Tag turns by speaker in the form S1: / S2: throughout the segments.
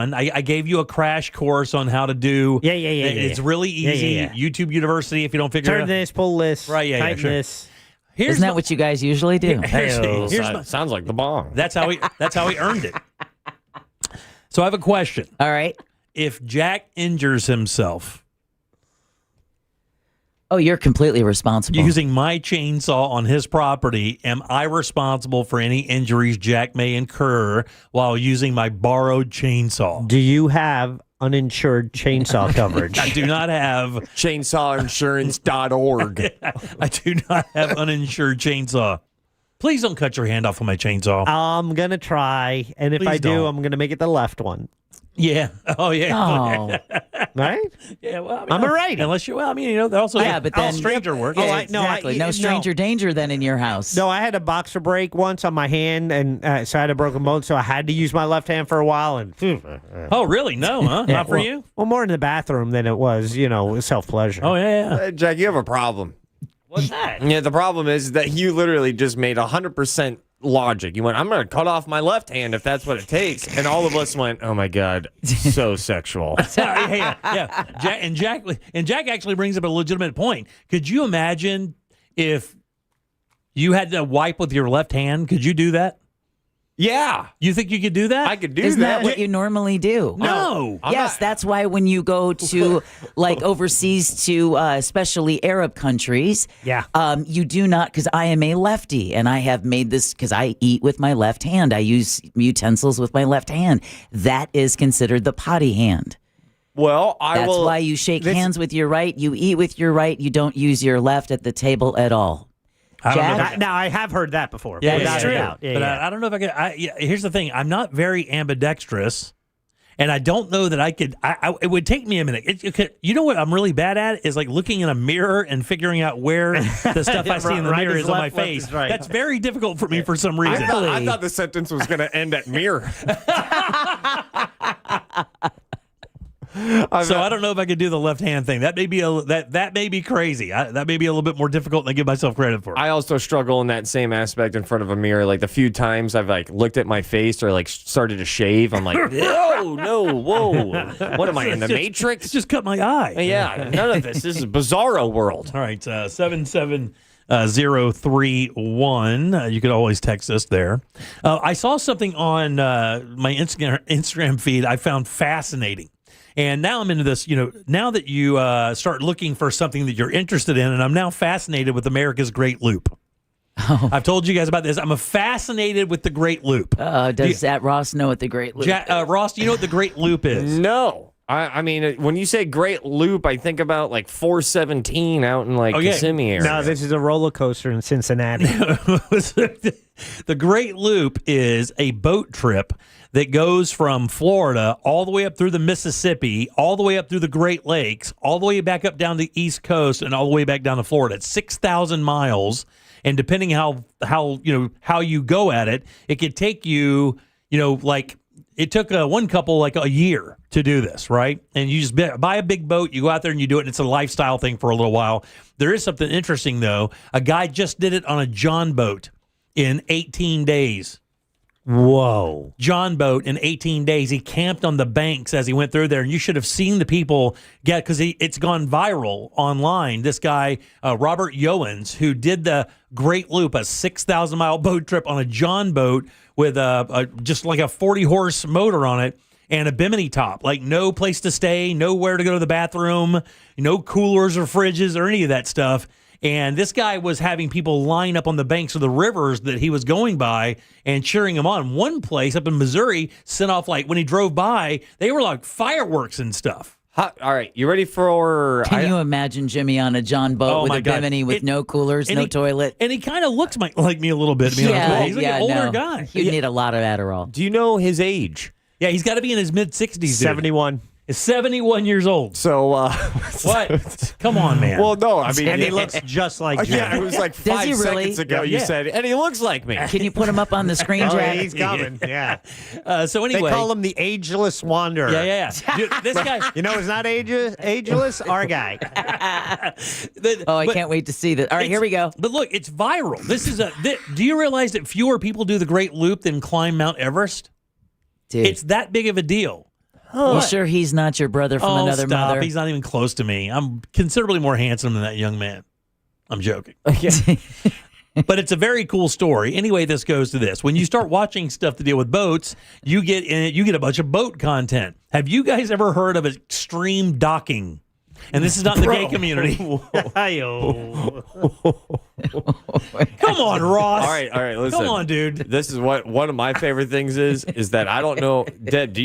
S1: I gave you a crash course on how to do.
S2: Yeah.
S1: It's really easy.
S2: Yeah.
S1: YouTube University. If you don't figure it
S2: Turn
S1: out,
S2: this, pull this,
S1: right? Yeah,
S2: tighten
S1: sure.
S2: this.
S3: Isn't that what you guys usually do?
S4: Sounds like the bomb.
S1: That's how he earned it. So I have a question.
S3: All right.
S1: If Jack injures himself
S3: Oh, you're completely responsible.
S1: using my chainsaw on his property, am I responsible for any injuries Jack may incur while using my borrowed chainsaw?
S2: Do you have uninsured chainsaw coverage?
S1: I do not have.
S4: Chainsawinsurance.org.
S1: I do not have uninsured chainsaw. Please don't cut your hand off on my chainsaw.
S2: I'm going to try, and if
S1: Please
S2: I do,
S1: don't.
S2: I'm going to make it the left one.
S1: Yeah. Oh, yeah.
S3: Oh.
S2: Right?
S1: Yeah. Well, I mean,
S2: I'm a righty.
S1: Unless you, well, I mean, they're also
S3: But
S1: how
S3: then
S1: stranger work.
S2: Oh,
S3: Yeah, exactly. No stranger danger then in your house.
S2: No, I had a boxer break once on my hand, and so I had a broken bone, so I had to use my left hand for a while. And
S1: Oh, really? No, huh? Not for you?
S2: Well, more in the bathroom than it was, self-pleasure.
S1: Oh, yeah.
S4: Jack, you have a problem.
S2: What's that?
S4: Yeah, the problem is that you literally just made 100% logic. You went, I'm going to cut off my left hand if that's what it takes. And all of us went, oh, my God, so sexual.
S1: Yeah. Jack actually brings up a legitimate point. Could you imagine if you had to wipe with your left hand? Could you do that?
S4: Yeah.
S1: You think you could do that?
S4: I could do
S3: Isn't that
S4: that.
S3: what you normally do?
S1: No.
S3: Yes, that's why when you go to like overseas to especially Arab countries, you do not, because I am a lefty and I have made this because I eat with my left hand. I use utensils with my left hand. That is considered the potty hand.
S4: Well,
S3: That's why you shake hands with your right, you eat with your right, you don't use your left at the table at all.
S1: I don't know.
S3: Jack?
S2: Now, I have heard that before.
S1: Yeah,
S2: without
S1: it's
S2: a
S1: true.
S2: doubt. Yeah,
S1: But
S2: yeah.
S1: I don't know if I could. Here's the thing. I'm not very ambidextrous, and I don't know that I could. It would take me a minute. You know what I'm really bad at is like looking in a mirror and figuring out where the stuff I see in the
S2: Right
S1: mirror
S2: is
S1: is on my
S2: left, left
S1: face.
S2: is right.
S1: That's very difficult for me for some reason.
S4: I thought the sentence was going to end at mirror.
S1: So I don't know if I could do the left hand thing. That may be that may be crazy. That may be a little bit more difficult than I give myself credit for.
S4: I also struggle in that same aspect in front of a mirror. Like the few times I've like looked at my face or like started to shave, I'm like, no, whoa. What am I in the Matrix?
S1: Just cut my eye.
S4: Yeah, none of this. This is bizarro world.
S1: All right, 77031. You could always text us there. I saw something on my Instagram feed I found fascinating. And now I'm into this, now that you start looking for something that you're interested in, and I'm now fascinated with America's Great Loop. Oh. I've told you guys about this. I'm fascinated with the Great Loop.
S3: Does Ross know what the Great Loop is?
S1: Ross, do you know what the Great Loop is?
S4: No. I mean, when you say Great Loop, I think about like 417 out in like Kissimmee area.
S2: No, this is a roller coaster in Cincinnati.
S1: The Great Loop is a boat trip that goes from Florida all the way up through the Mississippi, all the way up through the Great Lakes, all the way back up down the East Coast, and all the way back down to Florida. It's 6,000 miles, and depending how you go at it, it could take you, like it took one couple like a year to do this, right? And you just buy a big boat, you go out there and you do it, and it's a lifestyle thing for a little while. There is something interesting, though. A guy just did it on a John boat in 18 days.
S2: Whoa.
S1: John boat in 18 days. He camped on the banks as he went through there, and you should have seen the people get, because it's gone viral online. This guy, Robert Yowens, who did the Great Loop, a 6,000-mile boat trip on a John boat with just like a 40-horse motor on it and a bimini top, like no place to stay, nowhere to go to the bathroom, no coolers or fridges or any of that stuff. And this guy was having people line up on the banks of the rivers that he was going by and cheering him on. One place up in Missouri sent off, like, when he drove by, they were like fireworks and stuff.
S4: All right, you ready for...
S3: Can you imagine Jimmy on a John boat with a bimini with no coolers, no toilet?
S1: And he kind of looks like me a little bit, to be honest with you. He's like an older guy.
S3: He'd need a lot of Adderall.
S4: Do you know his age?
S1: Yeah, he's got to be in his mid-60s.
S2: 71.
S1: Is 71 years old.
S4: So,
S1: what? Come on, man.
S4: Well, no, I mean...
S2: And he looks just like Jim.
S4: Yeah, it was like 5 seconds ago you said, and he looks like me.
S3: Can you put him up on the screen, Jack?
S2: He's coming, yeah.
S1: So anyway...
S2: They call him the Ageless Wanderer.
S1: Yeah. Dude, this guy...
S2: You know, it's not ageless, our guy.
S3: I can't wait to see that. All right, here we go.
S1: But look, it's viral. This is do you realize that fewer people do the Great Loop than climb Mount Everest?
S3: Dude.
S1: It's that big of a deal.
S3: You sure he's not your brother from another
S1: stop.
S3: mother?
S1: He's not even close to me. I'm considerably more handsome than that young man. I'm joking. But it's a very cool story. Anyway, this goes to this. When you start watching stuff to deal with boats, you get a bunch of boat content. Have you guys ever heard of extreme docking? And this is not in the gay community. Come on, Ross.
S4: All right. Listen.
S1: Come on, dude.
S4: This is what one of my favorite things is that I don't know. Deb,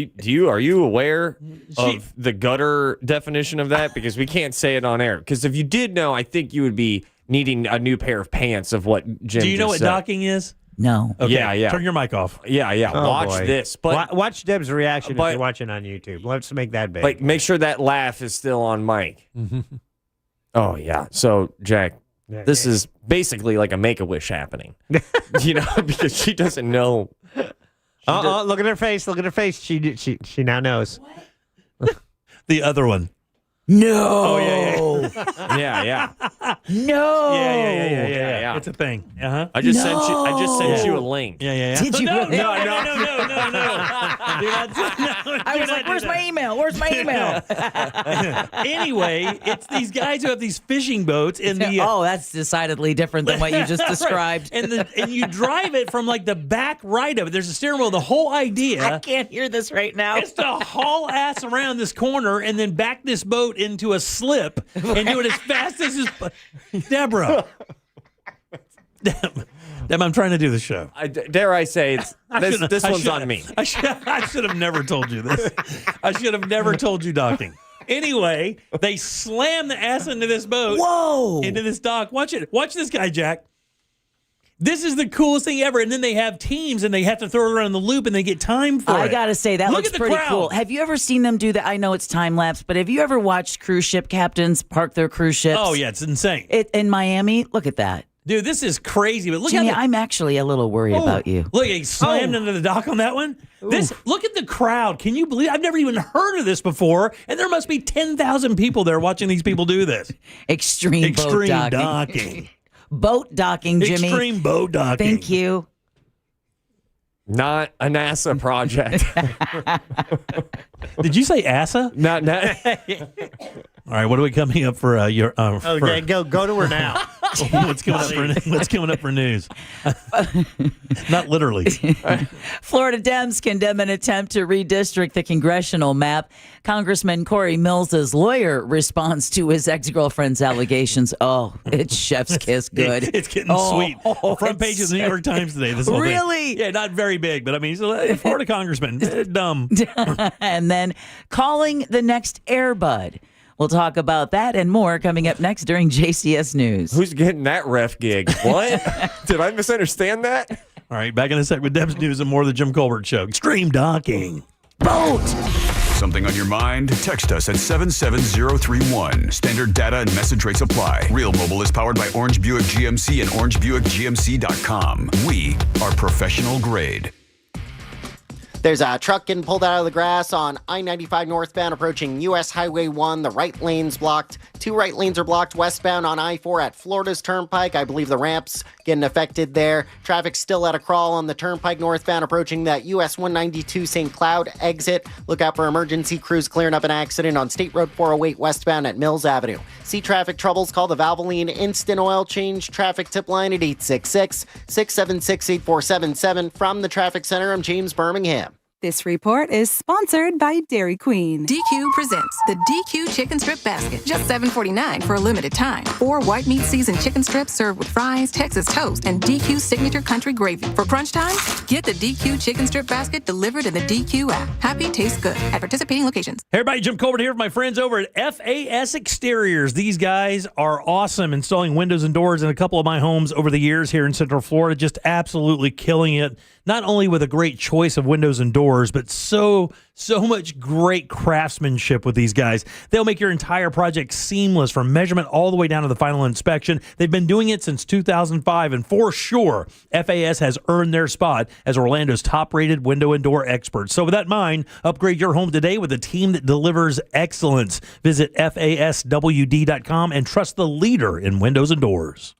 S4: are you aware of the gutter definition of that? Because we can't say it on air. Because if you did know, I think you would be needing a new pair of pants of what Jim
S1: Do you know
S4: just
S1: what
S4: said.
S1: docking is?
S3: No.
S1: Okay,
S4: Yeah.
S1: Turn your mic off.
S4: Yeah.
S2: Oh,
S4: Watch
S2: boy.
S4: this. But
S2: Watch Deb's reaction if
S4: but-
S2: you're watching on YouTube. Let's make that big.
S4: like, make sure that laugh is still on mic. Oh, yeah. So, Jack, this is basically like a Make-A-Wish happening. Because she doesn't know.
S2: Look at her face. Look at her face. She now knows.
S1: The other one.
S3: No.
S1: Oh, yeah.
S4: Yeah.
S3: No.
S1: Yeah. It's a thing. Uh-huh.
S4: I just sent you a link.
S1: Yeah.
S3: Did you
S1: No.
S3: really?
S1: No.
S3: I was like, where's my email? Where's my email?
S1: Anyway, it's these guys who have these fishing boats in the
S3: Oh, that's decidedly different than what you just described.
S1: Right. And you drive it from like the back right of it. There's a steering wheel. The whole idea
S3: I can't hear this right now.
S1: is to haul ass around this corner and then back this boat into a slip and do it as fast as Deborah. Deb, I'm trying to do the show.
S4: Dare I say, this one's on me.
S1: I should have never told you this. I should have never told you docking. Anyway, they slam the ass into this boat.
S3: Whoa!
S1: Into this dock. Watch it. Watch this guy, Jack. This is the coolest thing ever. And then they have teams and they have to throw it around the loop and they get time for it.
S3: I gotta say, that
S1: Look
S3: looks
S1: at the
S3: pretty
S1: crowd.
S3: cool. Have you ever seen them do that? I know it's time lapse, but have you ever watched cruise ship captains park their cruise ships?
S1: Oh, yeah, it's insane.
S3: In Miami? Look at that.
S1: Dude, this is crazy. But look
S3: Jimmy,
S1: how
S3: I'm actually a little worried about you.
S1: Look, he slammed into the dock on that one. Look at the crowd. Can you believe? I've never even heard of this before, and there must be 10,000 people there watching these people do this.
S3: Extreme boat
S1: docking.
S3: Boat docking, Jimmy.
S1: Extreme boat docking.
S3: Thank you.
S4: Not a NASA project.
S1: Did you say ASA?
S4: Not.
S1: All right, what are we coming up for your?
S2: Okay, go to her now.
S1: What's coming up for news? Not literally.
S3: Florida Dems condemn an attempt to redistrict the congressional map. Congressman Corey Mills's lawyer responds to his ex-girlfriend's allegations. Oh, it's chef's kiss good.
S1: It's getting sweet. Front page of the New York Times today. This whole thing.
S3: Really?
S1: Yeah, not very big, but I mean, he's a Florida congressman. Dumb.
S3: And then calling the next Airbud. We'll talk about that and more coming up next during JCS News.
S4: Who's getting that ref gig? What? Did I misunderstand that?
S1: All right, back in a sec with Deb's News and more of the Jim Colbert Show. Extreme docking.
S3: Boat!
S5: Something on your mind? Text us at 77031. Standard data and message rates apply. Real Mobile is powered by Orange Buick GMC and OrangeBuickGMC.com. We are professional grade.
S6: There's a truck getting pulled out of the grass on I-95 northbound approaching U.S. Highway 1. The right lane's blocked. 2 right lanes are blocked westbound on I-4 at Florida's Turnpike. I believe the ramp's getting affected there. Traffic's still at a crawl on the Turnpike northbound approaching that U.S. 192 St. Cloud exit. Look out for emergency crews clearing up an accident on State Road 408 westbound at Mills Avenue. See traffic troubles? Call the Valvoline Instant Oil Change traffic tip line at 866-676-8477. From the Traffic Center, I'm James Birmingham.
S7: This report is sponsored by Dairy Queen.
S8: DQ presents the DQ Chicken Strip Basket. Just $7.49 for a limited time. 4 white meat seasoned chicken strips served with fries, Texas toast, and DQ signature country gravy. For crunch time, get the DQ Chicken Strip Basket delivered in the DQ app. Happy, taste good at participating locations.
S1: Hey everybody, Jim Colbert here with my friends over at FAS Exteriors. These guys are awesome installing windows and doors in a couple of my homes over the years here in Central Florida. Just absolutely killing it. Not only with a great choice of windows and doors, but so much great craftsmanship with these guys. They'll make your entire project seamless from measurement all the way down to the final inspection. They've been doing it since 2005, and for sure, FAS has earned their spot as Orlando's top-rated window and door experts. So with that in mind, upgrade your home today with a team that delivers excellence. Visit FASWD.com and trust the leader in windows and doors.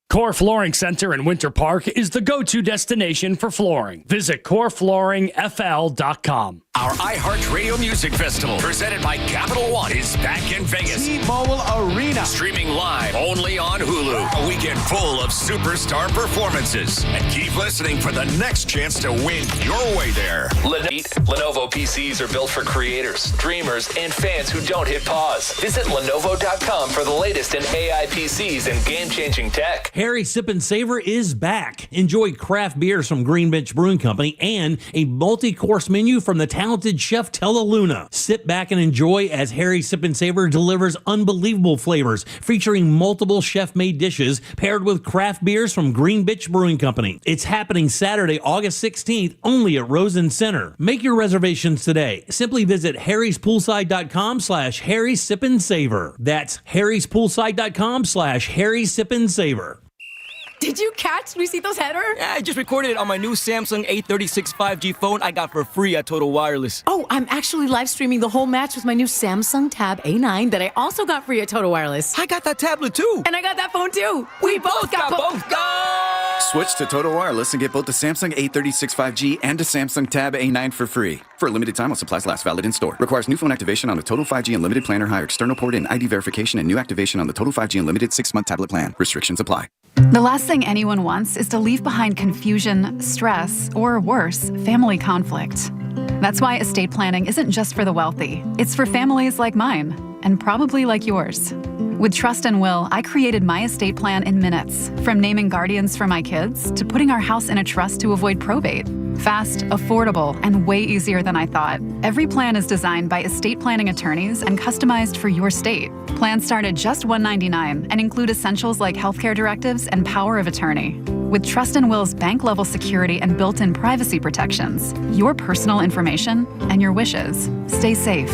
S9: Core Flooring Center in Winter Park is the go-to destination for flooring. Visit coreflooringfl.com.
S10: Our iHeartRadio Music Festival, presented by Capital One, is back in Vegas.
S11: T-Mobile Arena.
S10: Streaming live only on Hulu. A weekend full of superstar performances. And keep listening for the next chance to win your way there.
S12: Lenovo PCs are built for creators, dreamers, and fans who don't hit pause. Visit Lenovo.com for the latest in AI PCs and game-changing tech.
S1: Harry Sip and Savor is back. Enjoy craft beers from Green Bench Brewing Company and a multi-course menu from the talented chef Tella Luna. Sit back and enjoy as Harry Sip and Savor delivers unbelievable flavors featuring multiple chef-made dishes paired with craft beers from Green Bench Brewing Company. It's happening Saturday, August 16th, only at Rosen Center. Make your reservations today. Simply visit harryspoolside.com/Harry Sip and Savor. That's harryspoolside.com/Harry Sip and Savor.
S13: Did you catch Luisito's header?
S14: Yeah, I just recorded it on my new Samsung A36 5G phone I got for free at Total Wireless.
S13: Oh, I'm actually live streaming the whole match with my new Samsung Tab A9 that I also got free at Total Wireless.
S14: I got that tablet too.
S13: And I got that phone too. We both got both.
S14: Go!
S15: Switch to Total Wireless and get both the Samsung A36 5G and the Samsung Tab A9 for free. For a limited time while supplies last, valid in store. Requires new phone activation on the Total 5G Unlimited plan or higher external port and ID verification and new activation on the Total 5G Unlimited 6-month tablet plan. Restrictions apply.
S16: The last thing anyone wants is to leave behind confusion, stress, or worse, family conflict. That's why estate planning isn't just for the wealthy. It's for families like mine, and probably like yours. With Trust and Will, I created my estate plan in minutes, from naming guardians for my kids to putting our house in a trust to avoid probate. Fast, affordable, and way easier than I thought. Every plan is designed by estate planning attorneys and customized for your state. Plans start at just $199 and include essentials like healthcare directives and power of attorney. With Trust and Will's bank-level security and built-in privacy protections, your personal information and your wishes stay safe.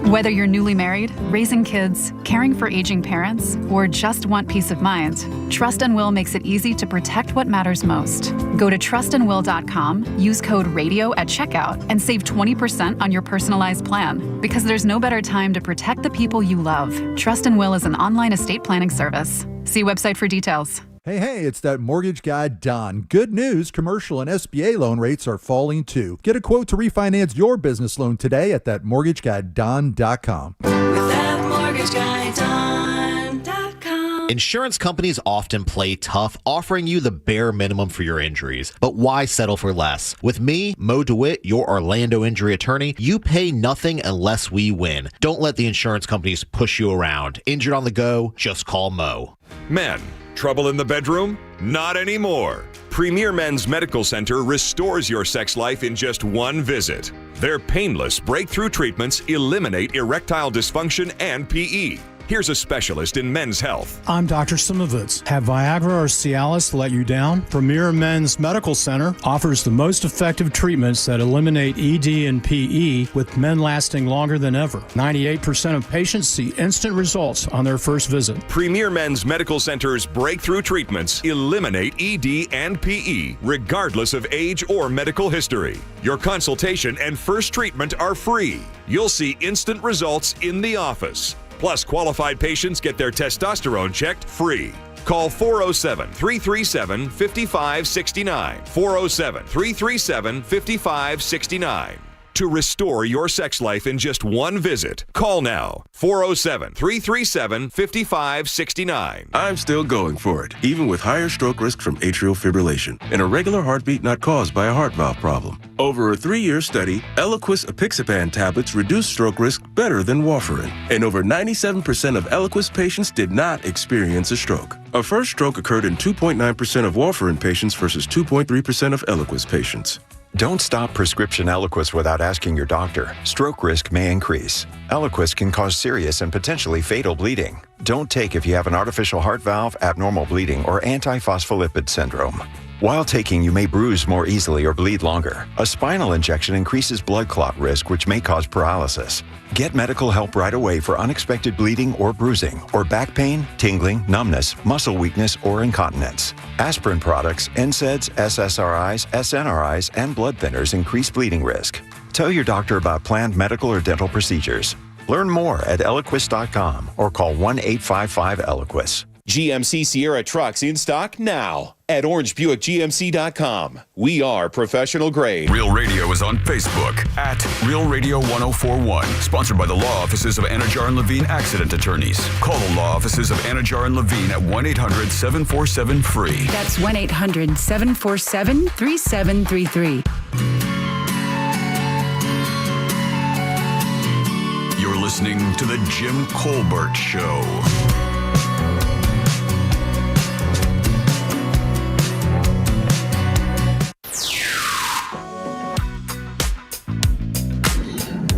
S16: Whether you're newly married, raising kids, caring for aging parents, or just want peace of mind, Trust and Will makes it easy to protect what matters most. Go to trustandwill.com, use code RADIO at checkout, and save 20% on your personalized plan. Because there's no better time to protect the people you love. Trust and Will is an online estate planning service. See website for details.
S17: Hey, it's that mortgage guy, Don. Good news, commercial and SBA loan rates are falling too. Get a quote to refinance your business loan today at thatmortgageguyDon.com.
S18: With thatmortgageguyDon.com. Insurance companies often play tough, offering you the bare minimum for your injuries. But why settle for less? With me, Mo DeWitt, your Orlando injury attorney, you pay nothing unless we win. Don't let the insurance companies push you around. Injured on the go, just call Mo.
S19: Men. Trouble in the bedroom? Not anymore. Premier Men's Medical Center restores your sex life in just one visit. Their painless breakthrough treatments eliminate erectile dysfunction and PE. Here's a specialist in men's health.
S20: I'm Dr. Simovitz. Have Viagra or Cialis let you down? Premier Men's Medical Center offers the most effective treatments that eliminate ED and PE, with men lasting longer than ever. 98% of patients see instant results on their first visit.
S19: Premier Men's Medical Center's breakthrough treatments eliminate ED and PE, regardless of age or medical history. Your consultation and first treatment are free. You'll see instant results in the office. Plus, qualified patients get their testosterone checked free. Call 407-337-5569. 407-337-5569. To restore your sex life in just one visit, call now. 407-337-5569.
S21: I'm still going for it, even with higher stroke risk from atrial fibrillation, an irregular heartbeat not caused by a heart valve problem. Over a 3-year study, Eliquis apixaban tablets reduced stroke risk better than warfarin, and over 97% of Eliquis patients did not experience a stroke. A first stroke occurred in 2.9% of warfarin patients versus 2.3% of Eliquis patients.
S22: Don't stop prescription Eliquis without asking your doctor. Stroke risk may increase. Eliquis can cause serious and potentially fatal bleeding. Don't take if you have an artificial heart valve, abnormal bleeding, or antiphospholipid syndrome. While taking, you may bruise more easily or bleed longer. A spinal injection increases blood clot risk, which may cause paralysis. Get medical help right away for unexpected bleeding or bruising, or back pain, tingling, numbness, muscle weakness, or incontinence. Aspirin products, NSAIDs, SSRIs, SNRIs, and blood thinners increase bleeding risk. Tell your doctor about planned medical or dental procedures. Learn more at Eliquis.com or call 1-855-ELIQUIS.
S2: GMC Sierra trucks in stock now at orangebuickgmc.com. We are professional grade.
S5: Real Radio is on Facebook at Real Radio 1041. Sponsored by the law offices of Anajar and Levine Accident Attorneys. Call the law offices of Anajar and Levine at 1-800-747-FREE.
S11: That's 1-800-747-3733.
S5: You're listening to The Jim Colbert Show.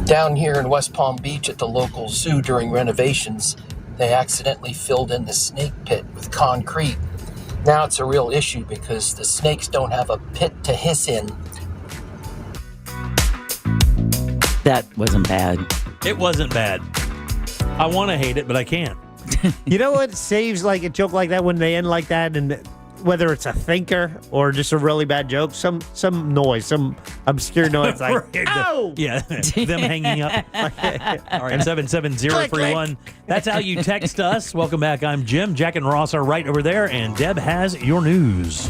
S23: Down here in West Palm Beach at the local zoo during renovations, they accidentally filled in the snake pit with concrete. Now it's a real issue because the snakes don't have a pit to hiss in.
S3: That wasn't bad.
S1: It wasn't bad. I want to hate it, but I can't.
S24: You know what saves like a joke like that when they end like that, and whether it's a thinker or just a really bad joke, some noise, some obscure noise like, "Ow!"
S1: Yeah, them hanging up. All right, 77031. That's how you text us. Welcome back. I'm Jim. Jack and Ross are right over there, and Deb has your news.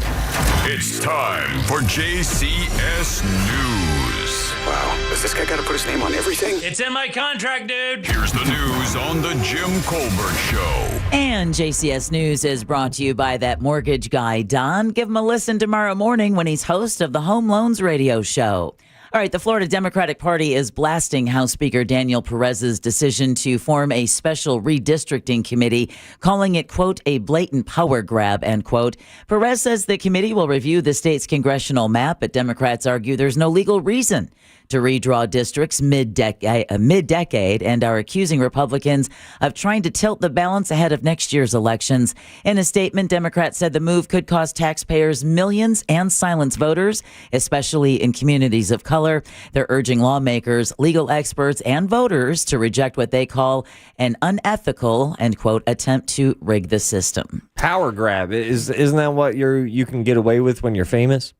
S5: It's time for JCS News.
S25: Wow, has this guy got to put his name on everything?
S1: It's in my contract, dude.
S5: Here's the news on the Jim Colbert Show.
S3: And JCS News is brought to you by that mortgage guy, Don. Give him a listen tomorrow morning when he's host of the Home Loans Radio Show. All right, the Florida Democratic Party is blasting House Speaker Daniel Perez's decision to form a special redistricting committee, calling it, quote, a blatant power grab, end quote. Perez says the committee will review the state's congressional map, but Democrats argue there's no legal reason to redraw districts mid-decade and are accusing Republicans of trying to tilt the balance ahead of next year's elections. In a statement, Democrats said the move could cost taxpayers millions and silence voters, especially in communities of color. They're urging lawmakers, legal experts, and voters to reject what they call an unethical, end quote, attempt to rig the system.
S4: Power grab. Isn't that what you can get away with when you're famous?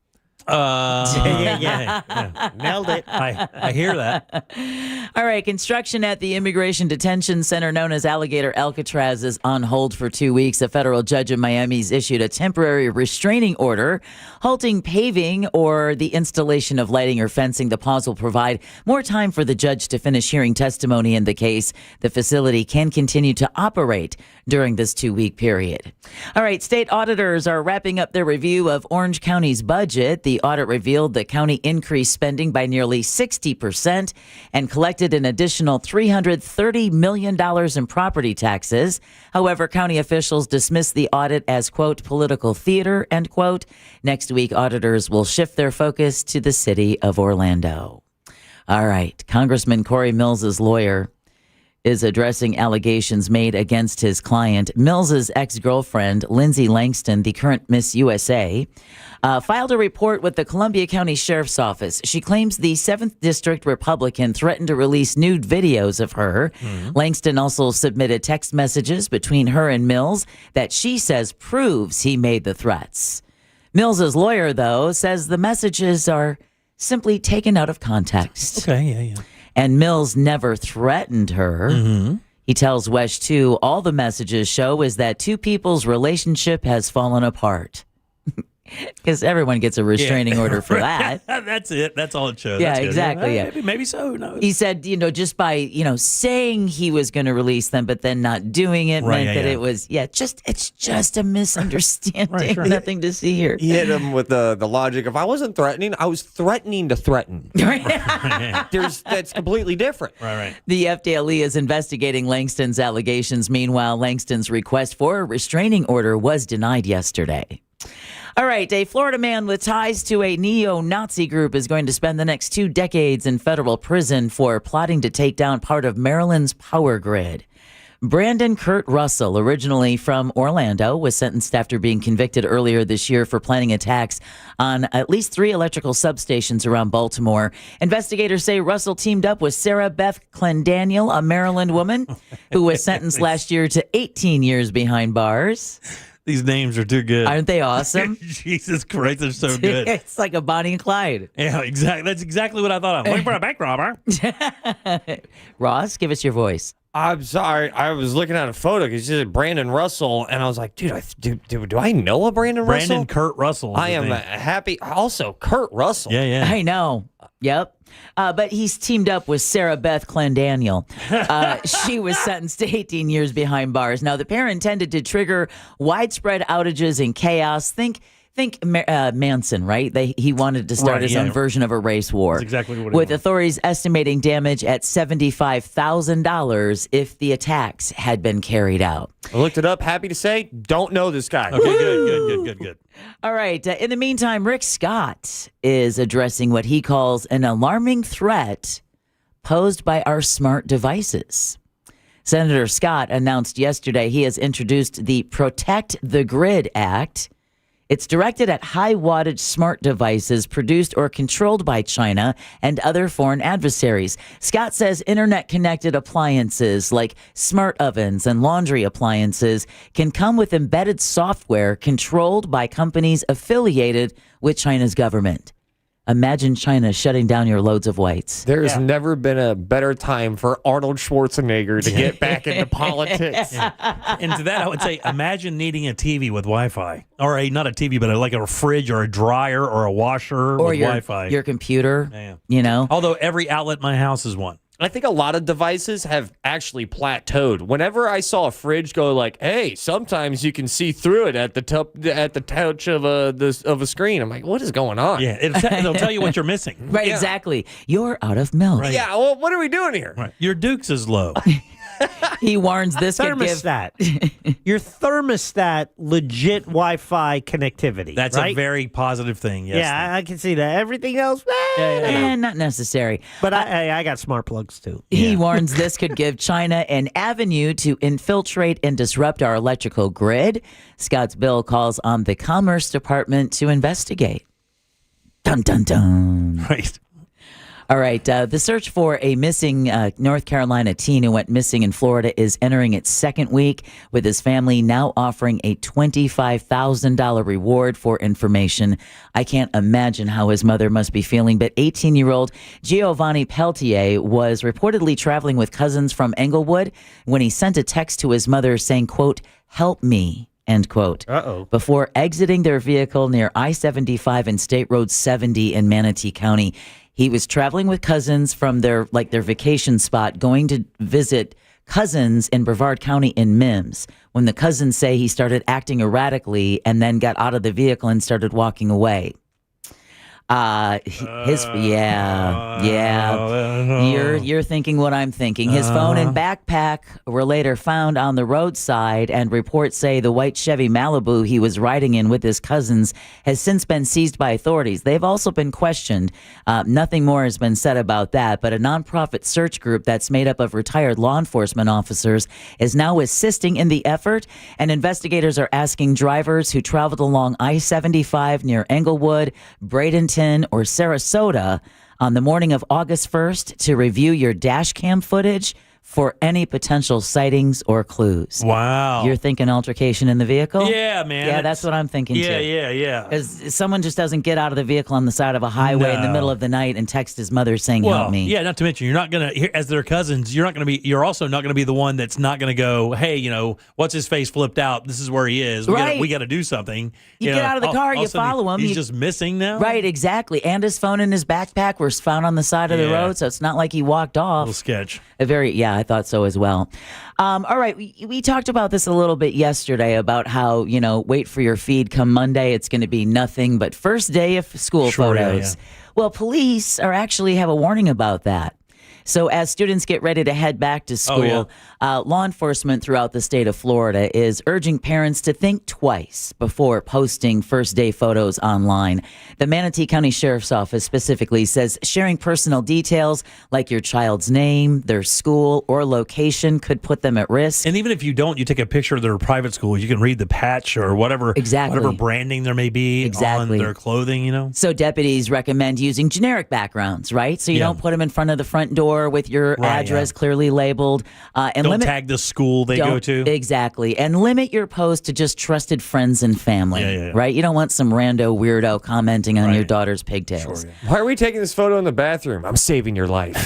S24: Yeah. Nailed it.
S1: I hear that.
S3: All right. Construction at the Immigration Detention Center known as Alligator Alcatraz is on hold for 2 weeks. A federal judge in Miami's issued a temporary restraining order, halting paving or the installation of lighting or fencing. The pause will provide more time for the judge to finish hearing testimony in the case. The facility can continue to operate during this 2-week period. All right. State auditors are wrapping up their review of Orange County's budget. The audit revealed the county increased spending by nearly 60% and collected an additional $330 million in property taxes. However, county officials dismissed the audit as, quote, political theater, end quote. Next week, auditors will shift their focus to the city of Orlando. All right. Congressman Corey Mills's lawyer is addressing allegations made against his client. Mills's ex-girlfriend, Lindsay Langston, the current Miss USA, filed a report with the Columbia County Sheriff's Office. She claims the 7th District Republican threatened to release nude videos of her. Langston also submitted text messages between her and Mills that she says proves he made the threats. Mills's lawyer, though, says the messages are simply taken out of context.
S1: Okay, yeah.
S3: And Mills never threatened her. He tells Wesh 2, all the messages show is that two people's relationship has fallen apart. Because everyone gets a restraining order for that.
S1: That's it. That's all it shows.
S3: Yeah,
S1: That's good.
S3: exactly.
S1: Yeah,
S3: Yeah.
S1: Maybe so. Who knows?
S3: He said, just by, saying he was going to release them, but then not doing it meant that it was, it's just a misunderstanding.
S1: Right, sure.
S3: Nothing to see here.
S4: He hit him with the logic of, I wasn't threatening, I was threatening to threaten. That's completely different.
S1: Right.
S3: The FDLE is investigating Langston's allegations. Meanwhile, Langston's request for a restraining order was denied yesterday. All right, a Florida man with ties to a neo-Nazi group is going to spend the next 2 decades in federal prison for plotting to take down part of Maryland's power grid. Brandon Kurt Russell, originally from Orlando, was sentenced after being convicted earlier this year for planning attacks on at least 3 electrical substations around Baltimore. Investigators say Russell teamed up with Sarah Beth Clendaniel, a Maryland woman who was sentenced last year to 18 years behind bars.
S1: These names are too good.
S3: Aren't they awesome?
S1: Jesus Christ, they're so good.
S3: It's like a Bonnie and Clyde.
S1: Yeah, exactly. That's exactly what I thought. I'm looking for a bank robber.
S3: Ross, give us your voice.
S4: I'm sorry. I was looking at a photo because you said Brandon Russell, and I was like, dude, do I know a Brandon Russell?
S1: Brandon Kurt Russell.
S4: I am happy. Also, Kurt Russell.
S1: Yeah.
S3: I know. Yep. But he's teamed up with Sarah Beth Clendaniel. She was sentenced to 18 years behind bars. Now, the pair intended to trigger widespread outages and chaos. Think Manson, right? He wanted to start his own version of a race war.
S1: That's exactly what he
S3: with
S1: wanted.
S3: authorities estimating damage at $75,000 if the attacks had been carried out.
S4: I looked it up. Happy to say, don't know this guy.
S1: Okay, good.
S3: All right. In the meantime, Rick Scott is addressing what he calls an alarming threat posed by our smart devices. Senator Scott announced yesterday he has introduced the Protect the Grid Act. It's directed at high-wattage smart devices produced or controlled by China and other foreign adversaries. Scott says internet-connected appliances like smart ovens and laundry appliances can come with embedded software controlled by companies affiliated with China's government. Imagine China shutting down your loads of whites.
S4: There's never been a better time for Arnold Schwarzenegger to get back into politics.
S1: And to that, I would say, imagine needing a TV with Wi-Fi. Or not a TV, but like a fridge or a dryer or a washer
S3: Or
S1: with
S3: your,
S1: Wi-Fi.
S3: your computer,
S1: Yeah.
S3: you know?
S1: Although every outlet in my house is one.
S4: I think a lot of devices have actually plateaued. Whenever I saw a fridge go like, "Hey, sometimes you can see through it at the touch of a screen," I'm like, "What is going on?"
S1: Yeah, it'll tell you what you're missing.
S3: Right, exactly. You're out of milk.
S1: Right.
S4: Yeah, well, what are we doing here?
S1: Right. Your Dukes is low.
S3: He warns this could give...
S24: Thermostat. Your thermostat, legit Wi-Fi connectivity.
S1: That's
S24: right?
S1: a very positive thing. Yes.
S24: Yeah, I can see that. Everything else,
S3: not necessary.
S24: But I got smart plugs too.
S3: He warns this could give China an avenue to infiltrate and disrupt our electrical grid. Scott's bill calls on the Commerce Department to investigate. Dun, dun, dun.
S1: Right.
S3: All right. The search for a missing North Carolina teen who went missing in Florida is entering its second week, with his family now offering a $25,000 reward for information. I can't imagine how his mother must be feeling, but 18-year-old Giovanni Peltier was reportedly traveling with cousins from Englewood when he sent a text to his mother saying, quote, "Help me," end quote. Before exiting their vehicle near I-75 and State Road 70 in Manatee County. He was traveling with cousins from their vacation spot, going to visit cousins in Brevard County in Mims. When the cousins say he started acting erratically and then got out of the vehicle and started walking away. You're thinking what I'm thinking. His phone and backpack were later found on the roadside, and reports say the white Chevy Malibu he was riding in with his cousins has since been seized by authorities. They've also been questioned. Nothing more has been said about that, but a nonprofit search group that's made up of retired law enforcement officers is now assisting in the effort, and investigators are asking drivers who traveled along I-75 near Englewood, Bradenton, or Sarasota on the morning of August 1st to review your dash cam footage for any potential sightings or clues.
S1: Wow.
S3: You're thinking altercation in the vehicle?
S1: Yeah, man.
S3: Yeah, that's what I'm thinking too.
S1: Yeah.
S3: Because someone just doesn't get out of the vehicle on the side of a highway in the middle of the night and text his mother saying, "Help me."
S1: Yeah, not to mention, you're not going to, as their cousins, you're also not going to be the one that's not going to go, "Hey, what's his face flipped out? This is where he is. We got to do something."
S3: You get out of the car, you follow him.
S1: He's just missing now?
S3: Right, exactly. And his phone and his backpack were found on the side of the road, so it's not like he walked off.
S1: Little sketch.
S3: I thought so as well. All right, we talked about this a little bit yesterday about how, wait for your feed come Monday. It's going to be nothing but first day of school photos.
S1: Yeah.
S3: Well, police actually have a warning about that. So as students get ready to head back to school, law enforcement throughout the state of Florida is urging parents to think twice before posting first day photos online. The Manatee County Sheriff's Office specifically says sharing personal details like your child's name, their school, or location could put them at risk.
S1: And even if you don't, you take a picture of their private school, you can read the patch or whatever branding there may be on their clothing,
S3: So deputies recommend using generic backgrounds, right? So you don't put them in front of the front door store with your address clearly labeled. And
S1: don't tag the school they go to.
S3: Exactly. And limit your post to just trusted friends and family, right? You don't want some rando weirdo commenting on your daughter's pigtails.
S4: Why are we taking this photo in the bathroom? I'm saving your life.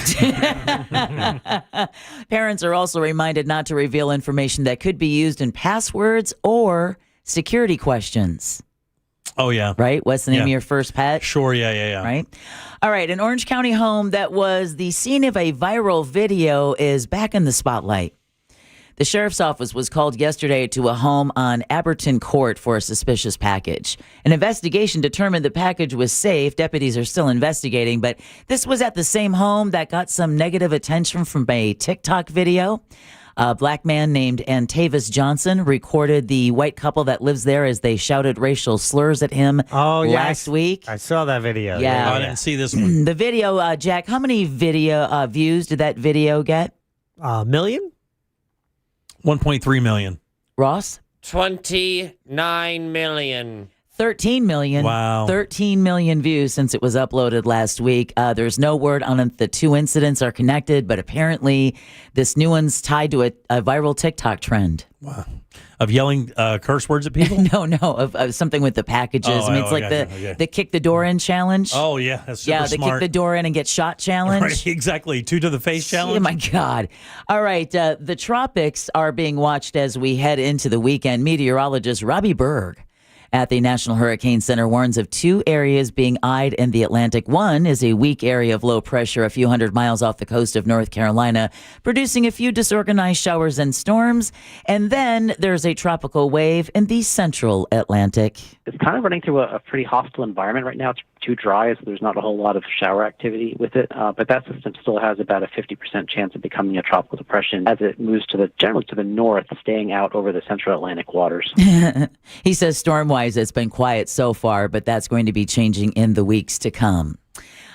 S3: Parents are also reminded not to reveal information that could be used in passwords or security questions.
S1: Oh, yeah.
S3: Right? What's the name of your first pet?
S1: Sure, yeah.
S3: Right? All right. An Orange County home that was the scene of a viral video is back in the spotlight. The sheriff's office was called yesterday to a home on Aberton Court for a suspicious package. An investigation determined the package was safe. Deputies are still investigating, but this was at the same home that got some negative attention from a TikTok video. A black man named Antavis Johnson recorded the white couple that lives there as they shouted racial slurs at him last week.
S24: I saw that video.
S3: Yeah.
S1: I didn't see this one.
S3: The video, Jack, how many video views did that video get?
S24: Million?
S1: 1.3 million.
S3: Ross?
S4: 29 million.
S3: 13 million.
S1: Wow.
S3: 13 million views since it was uploaded last week. There's no word on if the two incidents are connected, but apparently this new one's tied to a viral TikTok trend.
S1: Wow. Of yelling curse words at people?
S3: No, of something with the packages. I mean, it's like the kick the door in challenge.
S1: Oh, yeah. That's super
S3: the
S1: smart.
S3: kick the door in and get shot challenge.
S1: Right, exactly. 2 to the face challenge.
S3: Oh, my God. All right. The tropics are being watched as we head into the weekend. Meteorologist Robbie Berg at the National Hurricane Center warns of 2 areas being eyed in the Atlantic. One is a weak area of low pressure a few hundred miles off the coast of North Carolina, producing a few disorganized showers and storms. And then there's a tropical wave in the central Atlantic.
S6: It's kind of running through a pretty hostile environment right now. It's too dry, so there's not a whole lot of shower activity with it. But that system still has about a 50% chance of becoming a tropical depression as it moves generally to the north, staying out over the central Atlantic waters.
S3: He says storm-wise, it's been quiet so far, but that's going to be changing in the weeks to come.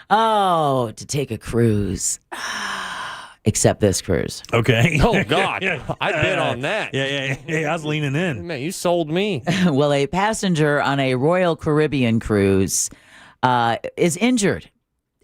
S3: Oh, to take a cruise. Except this cruise.
S1: Okay.
S4: Oh, God. I've been on that.
S1: Yeah. I was leaning in.
S4: Man, you sold me.
S3: Well, a passenger on a Royal Caribbean cruise is injured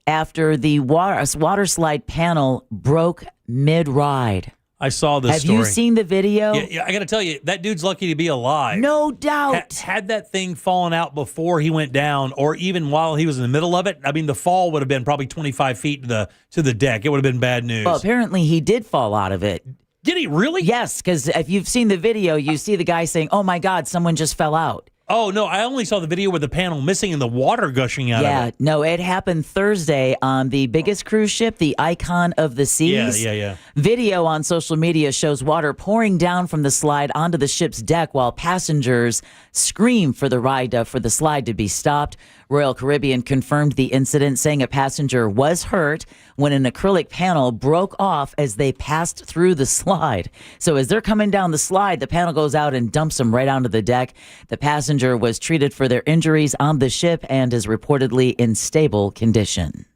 S3: after the water slide panel broke mid-ride.
S1: I saw this story.
S3: Have you seen the video?
S1: Yeah, I got to tell you, that dude's lucky to be alive.
S3: No doubt.
S1: Had that thing fallen out before he went down, or even while he was in the middle of it, I mean, the fall would have been probably 25 feet to the deck. It would have been bad news.
S3: Well, apparently he did fall out of it.
S1: Did he really?
S3: Yes, because if you've seen the video, you see the guy saying, "Oh my God, someone just fell out."
S1: Oh, no, I only saw the video with the panel missing and the water gushing out of it.
S3: Yeah, no, it happened Thursday on the biggest cruise ship, the Icon of the Seas.
S1: Yeah.
S3: Video on social media shows water pouring down from the slide onto the ship's deck while passengers scream for the slide to be stopped. Royal Caribbean confirmed the incident, saying a passenger was hurt when an acrylic panel broke off as they passed through the slide. So as they're coming down the slide, the panel goes out and dumps them right onto the deck. The passenger was treated for their injuries on the ship and is reportedly in stable condition.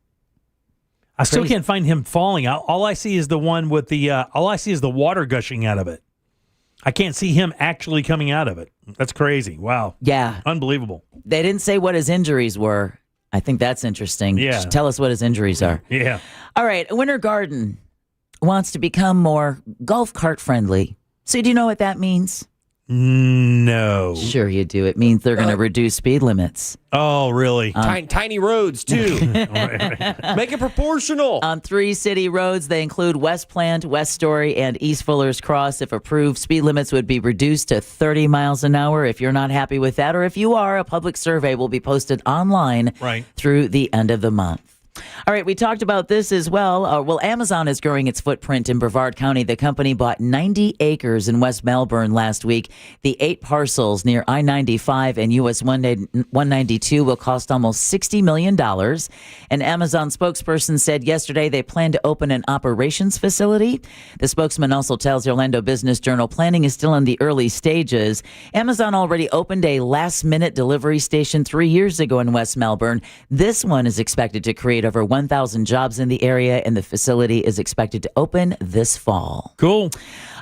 S1: I still can't find him falling out. All I see is the one with all I see is the water gushing out of it. I can't see him actually coming out of it. That's crazy. Wow.
S3: Yeah.
S1: Unbelievable.
S3: They didn't say what his injuries were. I think that's interesting.
S1: Yeah.
S3: Just tell us what his injuries are.
S1: Yeah.
S3: All right. Winter Garden wants to become more golf cart friendly. So do you know what that means?
S1: No.
S3: Sure you do. It means they're going to reduce speed limits.
S1: Oh, really?
S4: Tiny roads, too. Make it proportional.
S3: On 3 city roads, they include West Plant, West Story, and East Fuller's Cross. If approved, speed limits would be reduced to 30 miles an hour. If you're not happy with that, or if you are, a public survey will be posted online through the end of the month. All right, we talked about this as well. Amazon is growing its footprint in Brevard County. The company bought 90 acres in West Melbourne last week. The 8 parcels near I-95 and US 192 will cost almost $60 million. An Amazon spokesperson said yesterday they plan to open an operations facility. The spokesman also tells the Orlando Business Journal planning is still in the early stages. Amazon already opened a last-minute delivery station 3 years ago in West Melbourne. This one is expected to create over 1,000 jobs in the area, and the facility is expected to open this fall.
S1: Cool.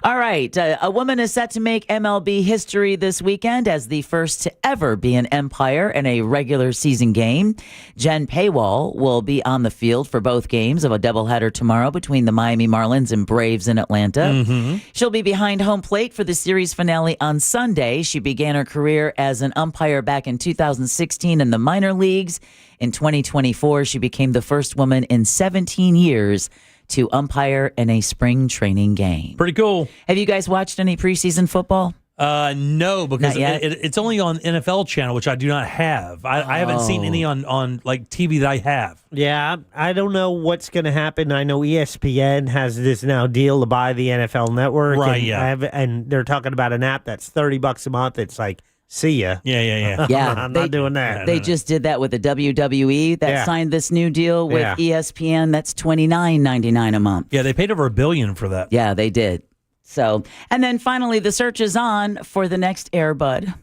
S3: All right. A woman is set to make MLB history this weekend as the first to ever be an umpire in a regular season game. Jen Paywall will be on the field for both games of a doubleheader tomorrow between the Miami Marlins and Braves in Atlanta. She'll be behind home plate for the series finale on Sunday. She began her career as an umpire back in 2016 in the minor leagues. In 2024, she became the first woman in 17 years to umpire in a spring training game.
S1: Pretty cool.
S3: Have you guys watched any preseason football?
S1: No, because
S3: Not yet?
S1: it's only on NFL channel, which I do not have. I haven't seen any on like TV that I have.
S24: Yeah, I don't know what's going to happen. I know ESPN has this now deal to buy the NFL Network.
S1: Right,
S24: and
S1: yeah.
S24: and they're talking about an app that's $30 a month. It's like, see ya.
S1: Yeah.
S3: Yeah,
S24: I'm not doing that.
S3: They just did that with the WWE that signed this new deal with ESPN. That's $29.99 a month.
S1: Yeah, they paid over $1 billion for that.
S3: Yeah, they did. So, and then finally, the search is on for the next Airbud.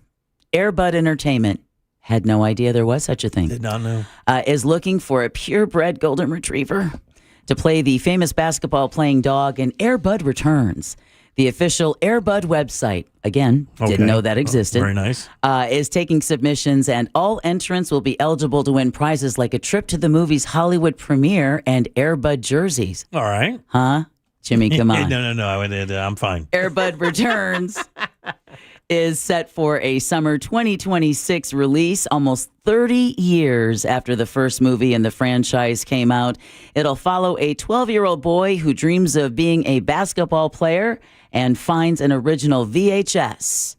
S3: Airbud Entertainment, had no idea there was such a thing.
S1: Did not know.
S3: Is looking for a purebred golden retriever to play the famous basketball playing dog, and Airbud returns. The official Airbud website, again, didn't know that existed.
S1: Very nice.
S3: Is taking submissions, and all entrants will be eligible to win prizes like a trip to the movie's Hollywood premiere and Airbud jerseys.
S1: All right.
S3: Huh? Jimmy, come on.
S1: No. I'm fine.
S3: Airbud Returns is set for a summer 2026 release, almost 30 years after the first movie in the franchise came out. It'll follow a 12-year-old boy who dreams of being a basketball player and finds an original VHS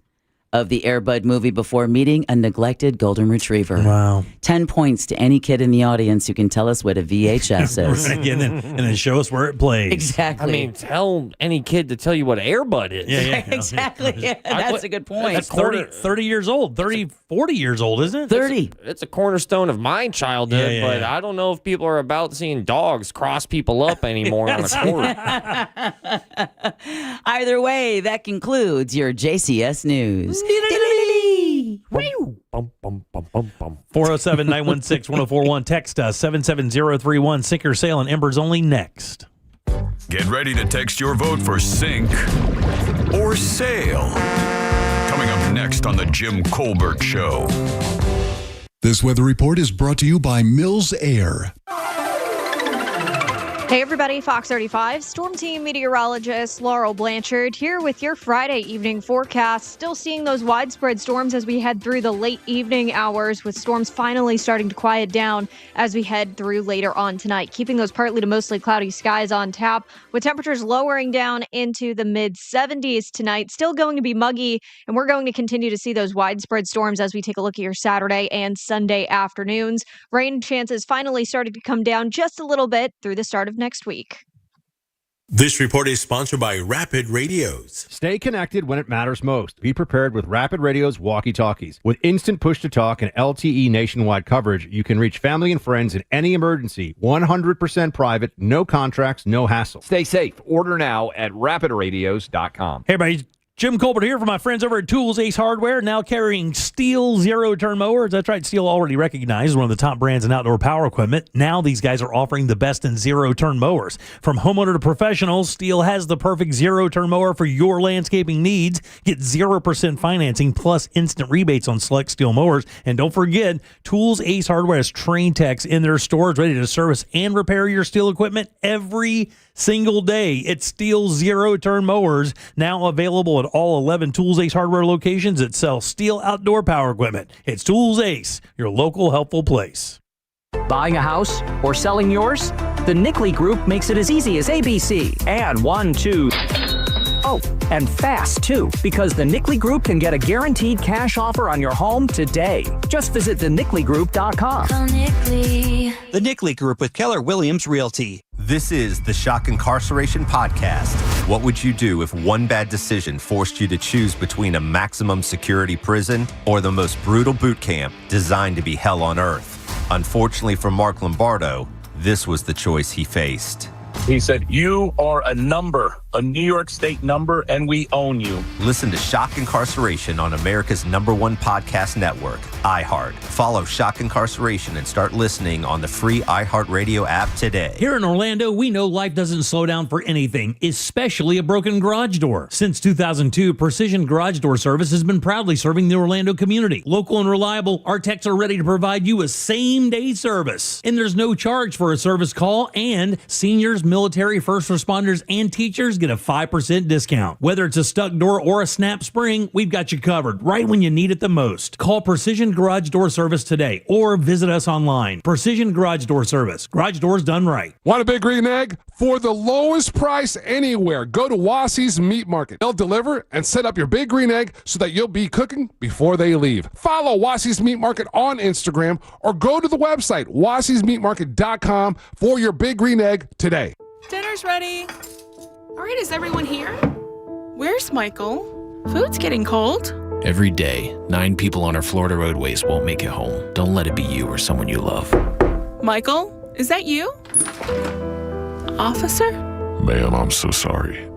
S3: of the Airbud movie before meeting a neglected golden retriever.
S1: Wow.
S3: 10 points to any kid in the audience who can tell us what a VHS is.
S1: and then show us where it plays.
S3: Exactly.
S4: I mean, tell any kid to tell you what Airbud is.
S1: Yeah.
S3: Exactly. Yeah, that's a good point.
S1: That's 30 years old. 40 years old, isn't it?
S3: 30.
S4: It's a cornerstone of my childhood, but I don't know if people are about seeing dogs cross people up anymore on a court.
S3: Either way, that concludes your JCS News.
S1: 407-916-1041. Text us 77031. Sink or sail on Embers only next.
S5: Get ready to text your vote for sink or sail. Coming up next on the Jim Colbert Show.
S7: This weather report is brought to you by Mills Air.
S8: Hey everybody, Fox 35 Storm Team meteorologist Laurel Blanchard here with your Friday evening forecast. Still seeing those widespread storms as we head through the late evening hours, with storms finally starting to quiet down as we head through later on tonight, keeping those partly to mostly cloudy skies on tap, with temperatures lowering down into the mid 70s tonight. Still going to be muggy, and we're going to continue to see those widespread storms as we take a look at your Saturday and Sunday afternoons. Rain chances finally starting to come down just a little bit through the start of next week.
S9: This report is sponsored by Rapid Radios.
S10: Stay connected when it matters most. Be prepared with Rapid Radio's walkie-talkies. With instant push-to-talk and LTE nationwide coverage, you can reach family and friends in any emergency. 100% private, no contracts, no hassle.
S11: Stay safe. Order now at rapidradios.com.
S1: Hey, everybody. Jim Colbert here for my friends over at Tools Ace Hardware, now carrying Steel zero-turn mowers. That's right, Steel already recognized as one of the top brands in outdoor power equipment. Now these guys are offering the best in zero-turn mowers. From homeowner to professional, Steel has the perfect zero-turn mower for your landscaping needs. Get 0% financing plus instant rebates on select Steel mowers. And don't forget, Tools Ace Hardware has trained techs in their stores ready to service and repair your Steel equipment every single day. It's Steel zero-turn mowers, now available at all 11 Tools Ace Hardware locations that sell Steel outdoor power equipment. It's Tools Ace, your local helpful place.
S26: Buying a house or selling yours? The Nickley Group makes it as easy as ABC. And 1, 2... Oh, and fast, too, because the Nickley Group can get a guaranteed cash offer on your home today. Just visit thenickley.com.
S27: Call Nickley. The Nickley Group with Keller Williams Realty.
S28: This is the Shock Incarceration Podcast. What would you do if one bad decision forced you to choose between a maximum security prison or the most brutal boot camp designed to be hell on earth? Unfortunately for Mark Lombardo, this was the choice he faced.
S12: He said, "You are a number, a New York State number, and we own you."
S28: Listen to Shock Incarceration on America's #1 podcast network, iHeart. Follow Shock Incarceration and start listening on the free iHeartRadio app today.
S1: Here in Orlando, we know life doesn't slow down for anything, especially a broken garage door. Since 2002, Precision Garage Door Service has been proudly serving the Orlando community. Local and reliable, our techs are ready to provide you a same-day service. And there's no charge for a service call, and seniors, military, first responders, and teachers get a 5% discount. Whether it's a stuck door or a snap spring, we've got you covered right when you need it the most. Call Precision Garage Door Service today or visit us online. Precision Garage Door Service. Garage doors done right.
S13: Want a big green egg? For the lowest price anywhere, go to Wassey's Meat Market. They'll deliver and set up your big green egg so that you'll be cooking before they leave. Follow Wassey's Meat Market on Instagram or go to the website, wasseysmeatmarket.com, for your big green egg today.
S14: Dinner's ready. All right, is everyone here? Where's Michael? Food's getting cold.
S15: Every day, 9 people on our Florida roadways won't make it home. Don't let it be you or someone you love.
S14: Michael, is that you? Officer?
S16: Ma'am, I'm so sorry.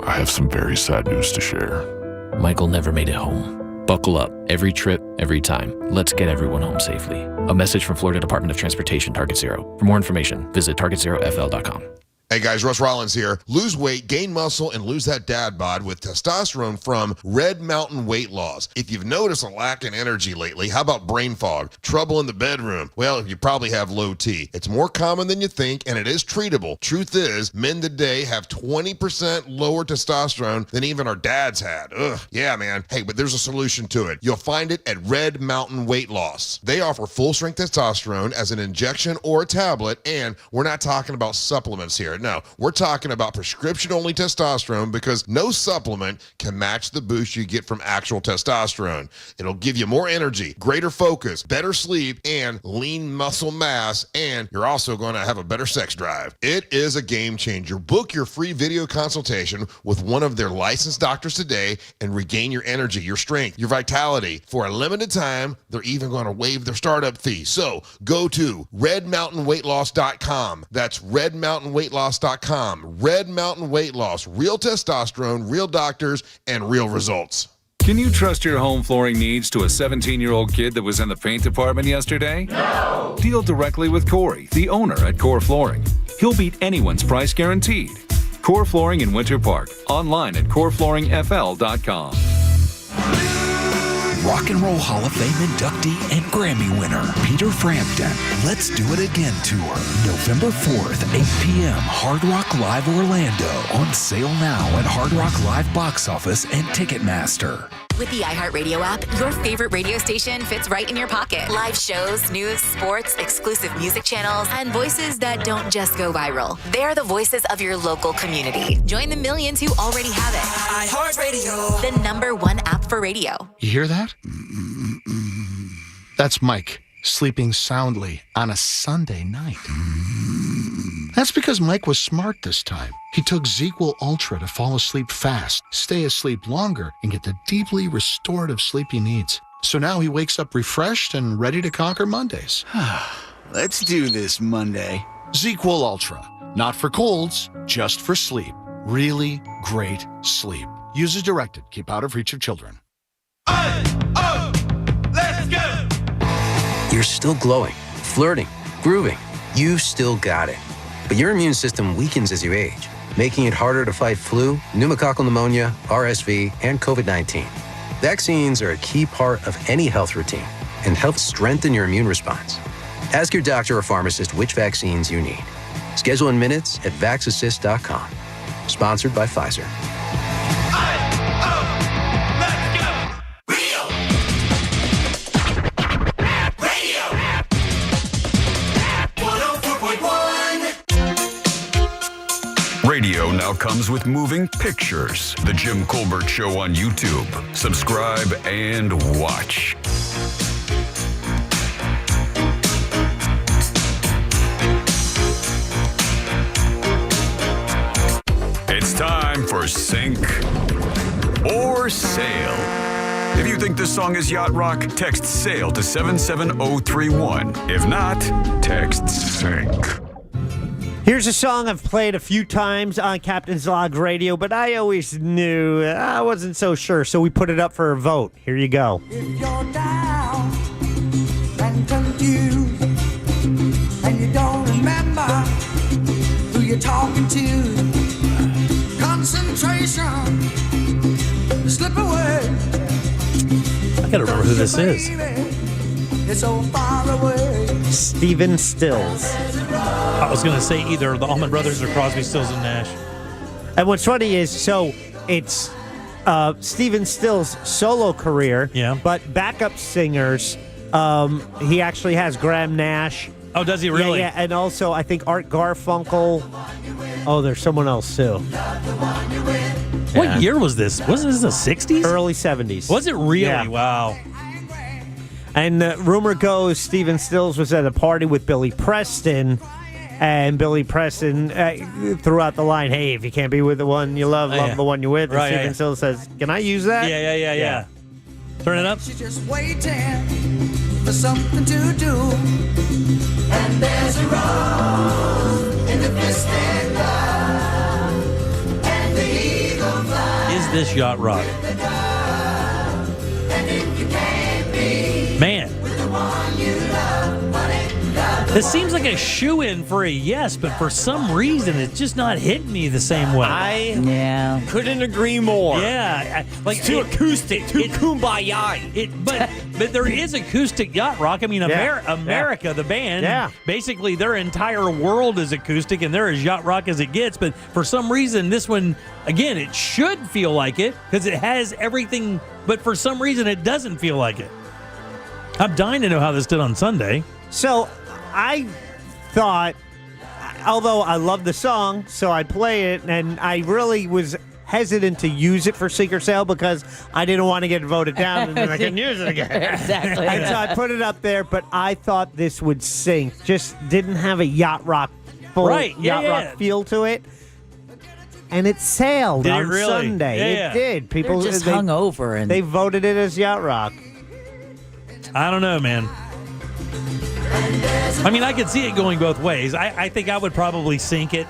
S16: I have some very sad news to share.
S15: Michael never made it home. Buckle up. Every trip, every time. Let's get everyone home safely. A message from Florida Department of Transportation, Target Zero. For more information, visit targetzerofl.com.
S17: Hey guys, Russ Rollins here. Lose weight, gain muscle, and lose that dad bod with testosterone from Red Mountain Weight Loss. If you've noticed a lack in energy lately, how about brain fog, trouble in the bedroom? Well, you probably have low T. It's more common than you think, and it is treatable. Truth is, men today have 20% lower testosterone than even our dads had. Ugh, yeah, man. Hey, but there's a solution to it. You'll find it at Red Mountain Weight Loss. They offer full-strength testosterone as an injection or a tablet, and we're not talking about supplements here. No, we're talking about prescription-only testosterone because no supplement can match the boost you get from actual testosterone. It'll give you more energy, greater focus, better sleep, and lean muscle mass, and you're also going to have a better sex drive. It is a game changer. Book your free video consultation with one of their licensed doctors today and regain your energy, your strength, your vitality. For a limited time, they're even going to waive their startup fee. So go to redmountainweightloss.com. That's redmountainweightloss.com. Red Mountain Weight Loss. Real testosterone, real doctors, and real results.
S18: Can you trust your home flooring needs to a 17-year-old kid that was in the paint department yesterday? No! Deal directly with Corey, the owner at Core Flooring. He'll beat anyone's price guaranteed. Core Flooring in Winter Park. Online at coreflooringfl.com.
S20: Rock and Roll Hall of Fame inductee and Grammy winner, Peter Frampton. Let's Do It Again tour. November 4th, 8 p.m. Hard Rock Live Orlando. On sale now at Hard Rock Live Box Office and Ticketmaster.
S29: With the iHeartRadio app, your favorite radio station fits right in your pocket. Live shows, news, sports, exclusive music channels, and voices that don't just go viral. They're the voices of your local community. Join the millions who already have it. iHeartRadio, the #1 app for radio.
S30: You hear that? That's Mike sleeping soundly on a Sunday night. That's because Mike was smart this time. He took ZzzQuil Ultra to fall asleep fast, stay asleep longer, and get the deeply restorative sleep he needs. So now he wakes up refreshed and ready to conquer Mondays.
S31: Let's do this Monday.
S30: ZzzQuil Ultra. Not for colds, just for sleep. Really great sleep. Use as directed. Keep out of reach of children.
S32: Let's go! You're still glowing, flirting, grooving. You've still got it. But your immune system weakens as you age, making it harder to fight flu, pneumococcal pneumonia, RSV, and COVID-19. Vaccines are a key part of any health routine and help strengthen your immune response. Ask your doctor or pharmacist which vaccines you need. Schedule in minutes at vaxassist.com. Sponsored by Pfizer.
S5: Radio now comes with moving pictures. The Jim Colbert Show on YouTube. Subscribe and watch. It's time for Sink or Sail. If you think this song is yacht rock, text SAIL to 77031. If not, text SINK.
S2: Here's a song I've played a few times on Captain's Log Radio, but I always knew I wasn't so sure, so we put it up for a vote. Here you go.
S3: If you're down and confused and you don't remember who you're talking to, concentration, slip away.
S1: I gotta remember who this is.
S3: It's so far away.
S2: Stephen Stills.
S1: I was gonna say either the Allman Brothers or Crosby, Stills and Nash.
S2: And what's funny is, so it's Stephen Stills' solo career, but backup singers, he actually has Graham Nash.
S1: Oh, does he really?
S2: Yeah, and also I think Art Garfunkel. Oh, there's someone else too.
S1: What year was this? Wasn't this the 60s?
S2: Early 70s.
S1: Was it really?
S2: Yeah.
S1: Wow.
S2: And rumor goes Stephen Stills was at a party with Billy Preston, and Billy Preston threw out the line, "Hey, if you can't be with the one you love, love the one you're with." And
S1: Right,
S2: Stephen Stills says, "Can I use that?"
S1: Yeah. Turn it up.
S3: She's just waiting for something to do. And there's a rose in the fisted glove, and the eagle flies.
S1: Is this yacht rock?
S3: And if you can't be
S1: Man,
S3: with the one you love, buddy,
S1: this seems like a shoe-in for a yes, but for some reason it's just not hitting me the same way.
S4: I couldn't agree more.
S1: Yeah, like
S4: it's too acoustic, too kumbaya.
S1: But there is acoustic yacht rock. I mean, America, the band, basically their entire world is acoustic, and they're as yacht rock as it gets. But for some reason, this one, again, it should feel like it because it has everything. But for some reason, it doesn't feel like it. I'm dying to know how this did on Sunday.
S2: So I thought, although I love the song, so I'd play it, and I really was hesitant to use it for Secret Sale because I didn't want to get voted down and then I couldn't use it again.
S4: Exactly.
S2: And so I put it up there, but I thought this would sink. Just didn't have a yacht rock yacht rock feel to it. And it sailed on Sunday. It did. People
S4: They're just hung over and
S2: they voted it as yacht rock.
S1: I don't know, man. I mean, I could see it going both ways. I think I would probably sink it.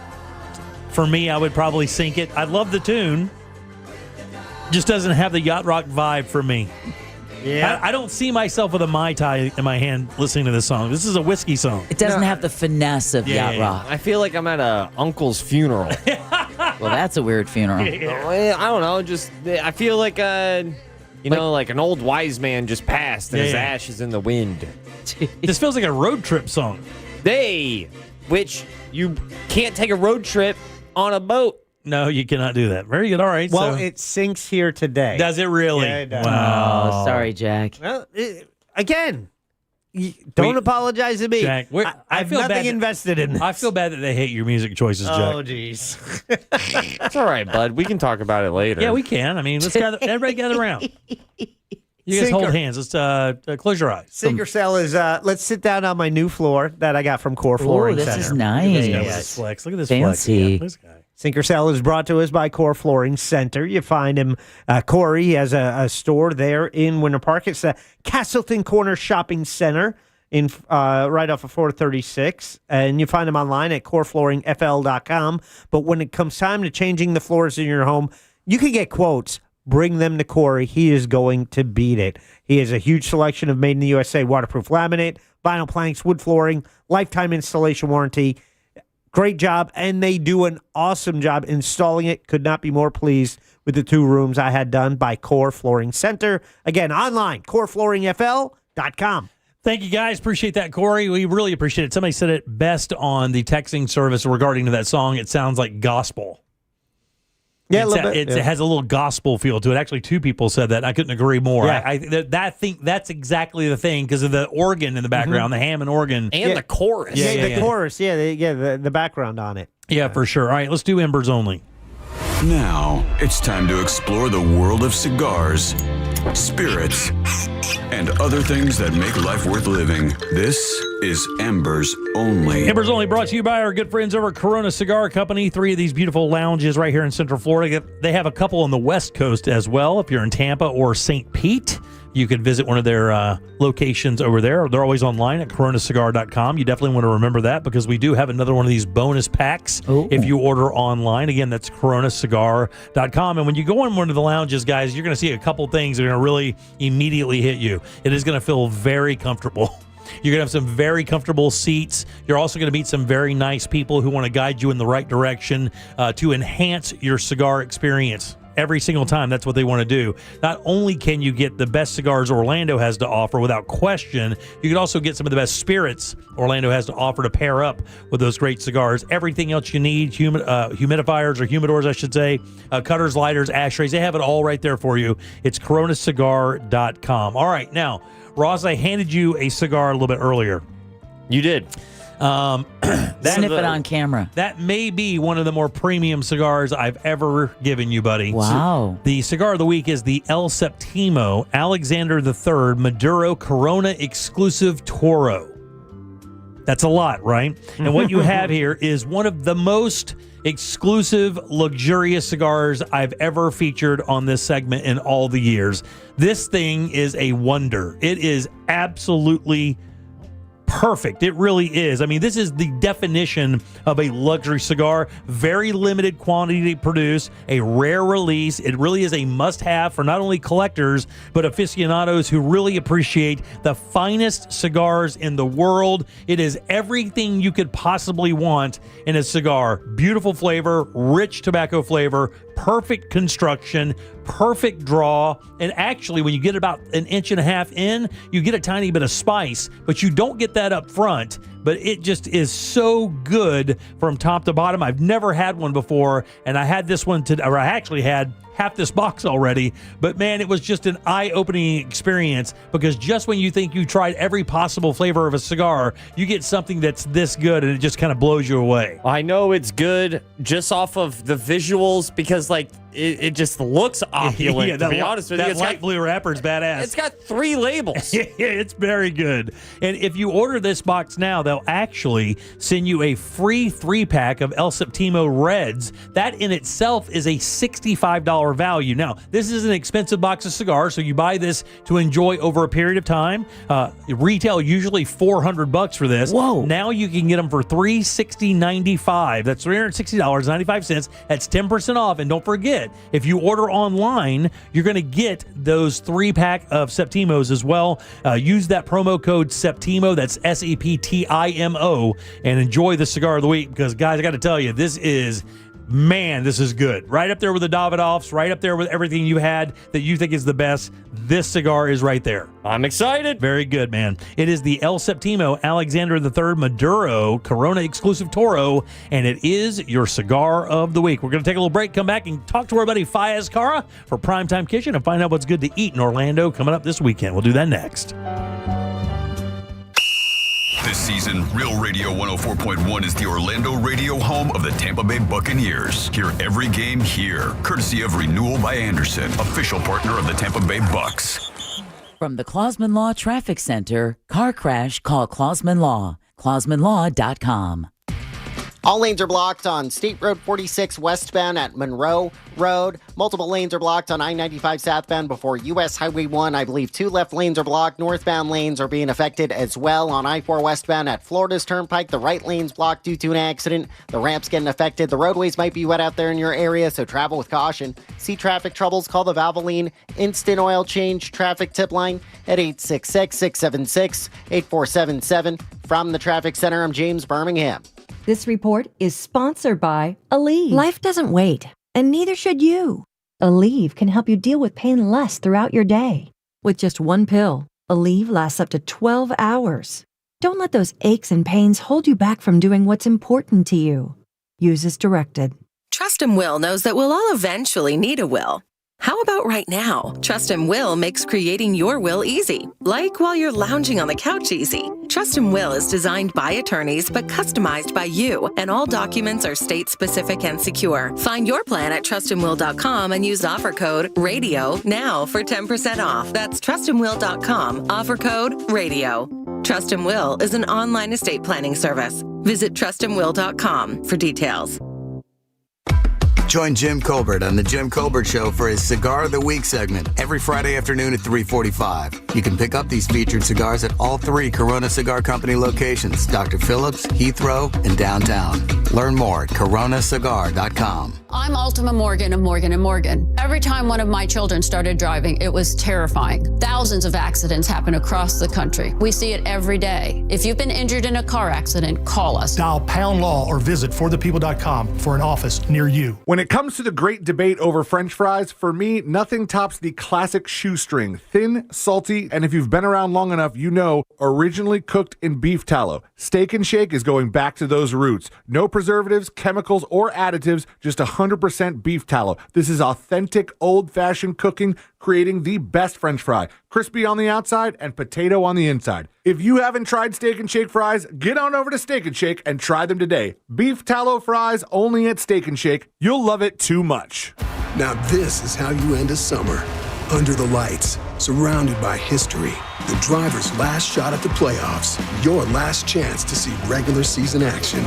S1: For me, I would probably sink it. I love the tune. Just doesn't have the yacht rock vibe for me.
S2: Yeah.
S1: I don't see myself with a Mai Tai in my hand listening to this song. This is a whiskey song.
S4: it doesn't have the finesse of yacht rock.
S6: I feel like I'm at a uncle's funeral.
S4: Well, that's a weird funeral.
S6: I don't know. Just I feel like like an old wise man just passed and his ash is in the wind.
S1: This feels like a road trip song.
S6: Which you can't take a road trip on a boat.
S1: No, you cannot do that. Very good. All right.
S2: Well,
S1: so.
S2: it sinks here today.
S1: Does it really?
S2: Yeah, it does.
S1: Wow.
S4: Oh, sorry, Jack.
S2: Well, again, don't apologize to me.
S1: Jack,
S2: I have
S1: feel
S2: nothing
S1: bad
S2: invested in this.
S1: I feel bad that they hate your music choices, Jack.
S2: Oh, jeez.
S6: That's all right, bud. We can talk about it later.
S1: Yeah, we can. I mean, everybody gather around. You guys hold hands. Let's close your eyes.
S2: Secret Sale is, let's sit down on my new floor that I got from Core Flooring
S4: this
S2: Center.
S4: is nice.
S1: Look at this flex. Look at this
S4: Fancy.
S1: flex. Yeah, this guy.
S2: Sinker Cell is brought to us by Core Flooring Center. You find him, Corey, he has a store there in Winter Park. It's the Castleton Corner Shopping Center in right off of 436. And you find him online at coreflooringfl.com. But when it comes time to changing the floors in your home, you can get quotes. Bring them to Corey. He is going to beat it. He has a huge selection of made in the USA waterproof laminate, vinyl planks, wood flooring, lifetime installation warranty. Great job, and they do an awesome job installing it. Could not be more pleased with the 2 rooms I had done by Core Flooring Center. Again, online, coreflooringfl.com.
S1: Thank you, guys. Appreciate that, Corey. We really appreciate it. Somebody said it best on the texting service regarding to that song. It sounds like gospel.
S2: Yeah, a little bit.
S1: It has a little gospel feel to it. Actually, 2 people said that. I couldn't agree more.
S2: Yeah.
S1: I think that's exactly the thing because of the organ in the background, the Hammond organ.
S6: And the chorus.
S2: The chorus. The background on it.
S1: Yeah, for sure. All right, let's do Embers only.
S5: Now, it's time to explore the world of cigars, spirits, and other things that make life worth living. This is Embers Only.
S1: Embers Only brought to you by our good friends over at Corona Cigar Company. 3 of these beautiful lounges right here in Central Florida. They have a couple on the West Coast as well. If you're in Tampa or St. Pete, you could visit one of their locations over there. They're always online at coronacigar.com. You definitely want to remember that because we do have another one of these bonus packs if you order online. Again, that's coronacigar.com. And when you go in one of the lounges, guys, you're going to see a couple things that are going to really immediately hit you. It is going to feel very comfortable. You're going to have some very comfortable seats. You're also going to meet some very nice people who want to guide you in the right direction to enhance your cigar experience. Every single time, that's what they want to do. Not only can you get the best cigars Orlando has to offer without question, you can also get some of the best spirits Orlando has to offer to pair up with those great cigars. Everything else you need, humidifiers or humidors, I should say, cutters, lighters, ashtrays, they have it all right there for you. It's coronacigar.com. All right, now, Ross, I handed you a cigar a little bit earlier.
S6: You did.
S4: Sniff it on camera.
S1: That may be one of the more premium cigars I've ever given you, buddy.
S4: Wow.
S1: The cigar of the week is the El Septimo Alexander III Maduro Corona Exclusive Toro. That's a lot, right? And what you have here is one of the most exclusive, luxurious cigars I've ever featured on this segment in all the years. This thing is a wonder. It is absolutely perfect. It really is. I mean, this is the definition of a luxury cigar. Very limited quantity produced, a rare release. It really is a must-have for not only collectors, but aficionados who really appreciate the finest cigars in the world. It is everything you could possibly want in a cigar. Beautiful flavor, rich tobacco flavor, perfect construction, perfect draw, and actually when you get about an inch and a half in, you get a tiny bit of spice, but you don't get that up front. But it just is so good from top to bottom. I've never had one before, and I had this one today, or I actually had half this box already, but man, it was just an eye-opening experience because just when you think you tried every possible flavor of a cigar, you get something that's this good and it just kind of blows you away.
S6: I know it's good just off of the visuals because like it just looks opulent,
S1: yeah,
S6: to be honest with you.
S1: That light blue wrapper is badass.
S6: It's got 3 labels.
S1: Yeah, it's very good. And if you order this box now, they'll actually send you a free 3-pack of El Septimo Reds. That in itself is a $65 value. Now, this is an expensive box of cigars, so you buy this to enjoy over a period of time. Retail usually $400 for this.
S4: Whoa.
S1: Now you can get them for $360.95. That's $360.95. That's 10% off. And don't forget, if you order online, you're going to get those 3-pack of Septimos as well. Use that promo code Septimo, that's SEPTIMO, and enjoy the cigar of the week because, guys, I got to tell you, this is good. Right up there with the Davidoffs, right up there with everything you had that you think is the best. This cigar is right there.
S6: I'm excited.
S1: Very good, man. It is the El Septimo Alexander III Maduro Corona Exclusive Toro, and it is your cigar of the week. We're going to take a little break, come back, and talk to our buddy Fayez Cara for Primetime Kitchen and find out what's good to eat in Orlando coming up this weekend. We'll do that next.
S5: This season, Real Radio 104.1 is the Orlando radio home of the Tampa Bay Buccaneers. Hear every game here, courtesy of Renewal by Anderson, official partner of the Tampa Bay Bucks.
S4: From the Clausman Law Traffic Center, car crash, call Clausman Law. ClausmanLaw.com.
S7: All lanes are blocked on State Road 46 westbound at Monroe Road. Multiple lanes are blocked on I-95 southbound before U.S. Highway 1. I believe 2 left lanes are blocked. Northbound lanes are being affected as well. On I-4 westbound at Florida's Turnpike, the right lane's blocked due to an accident. The ramp's getting affected. The roadways might be wet out there in your area, so travel with caution. See traffic troubles? Call the Valvoline Instant Oil Change traffic tip line at 866-676-8477. From the Traffic Center, I'm James Birmingham.
S8: This report is sponsored by Aleve. Life doesn't wait, and neither should you. Aleve can help you deal with pain less throughout your day. With just one pill, Aleve lasts up to 12 hours. Don't let those aches and pains hold you back from doing what's important to you. Use as directed.
S9: Trust and Will knows that we'll all eventually need a will. How about right now? Trust and Will makes creating your will easy, like while you're lounging on the couch easy. Trust and Will is designed by attorneys but customized by you, and all documents are state-specific and secure. Find your plan at trustandwill.com and use offer code RADIO now for 10% off. That's trustandwill.com, offer code RADIO. Trust and Will is an online estate planning service. Visit trustandwill.com for details.
S10: Join Jim Colbert on The Jim Colbert Show for his Cigar of the Week segment every Friday afternoon at 3:45. You can pick up these featured cigars at all 3 Corona Cigar Company locations, Dr. Phillips, Heathrow, and downtown. Learn more at coronacigar.com.
S11: I'm Ultima Morgan of Morgan & Morgan. Every time one of my children started driving, it was terrifying. Thousands of accidents happen across the country. We see it every day. If you've been injured in a car accident, call us.
S12: Dial pound law or visit forthepeople.com for an office near you.
S19: When it comes to the great debate over French fries, for me, nothing tops the classic shoestring. Thin, salty, and if you've been around long enough, you know, originally cooked in beef tallow. Steak and Shake is going back to those roots. No preservatives, chemicals, or additives, just 100% beef tallow. This is authentic, old-fashioned cooking, creating the best French fry. Crispy on the outside and potato on the inside. If you haven't tried Steak and Shake fries, get on over to Steak and Shake and try them today. Beef tallow fries only at Steak and Shake. You'll love it too much.
S21: Now this is how you end a summer. Under the lights, surrounded by history. The driver's last shot at the playoffs. Your last chance to see regular season action.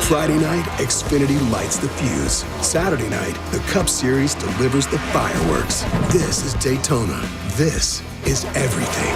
S21: Friday night, Xfinity lights the fuse. Saturday night, the Cup Series delivers the fireworks. This is Daytona. This is everything.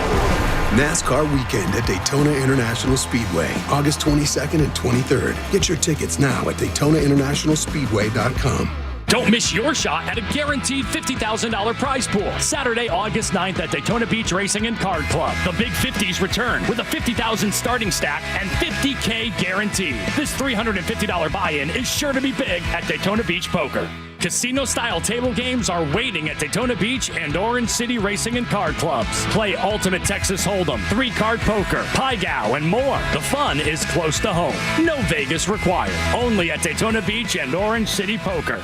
S21: NASCAR weekend at Daytona International Speedway, August 22nd and 23rd. Get your tickets now at DaytonaInternationalSpeedway.com.
S22: Don't miss your shot at a guaranteed $50,000 prize pool. Saturday, August 9th at Daytona Beach Racing and Card Club. The Big 50s return with a $50,000 starting stack and $50K guaranteed. This $350 buy-in is sure to be big at Daytona Beach Poker. Casino-style table games are waiting at Daytona Beach and Orange City Racing and Card Clubs. Play Ultimate Texas Hold'em, 3-card poker, Pai-Gow, and more. The fun is close to home. No Vegas required. Only at Daytona Beach and Orange City Poker.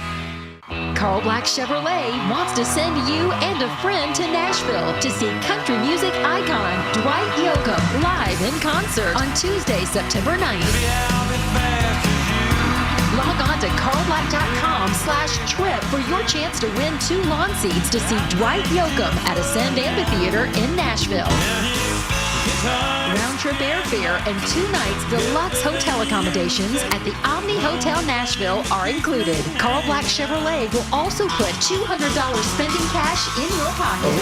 S23: Carl Black Chevrolet wants to send you and a friend to Nashville to see country music icon Dwight Yoakam live in concert on Tuesday, September 9th. Log on to carlblack.com/trip for your chance to win 2 lawn seats to see Dwight Yoakam at Ascend Amphitheater in Nashville. Round-trip airfare and 2 nights deluxe hotel accommodations at the Omni Hotel Nashville are included. Carl Black Chevrolet will also put $200 spending cash in your pocket.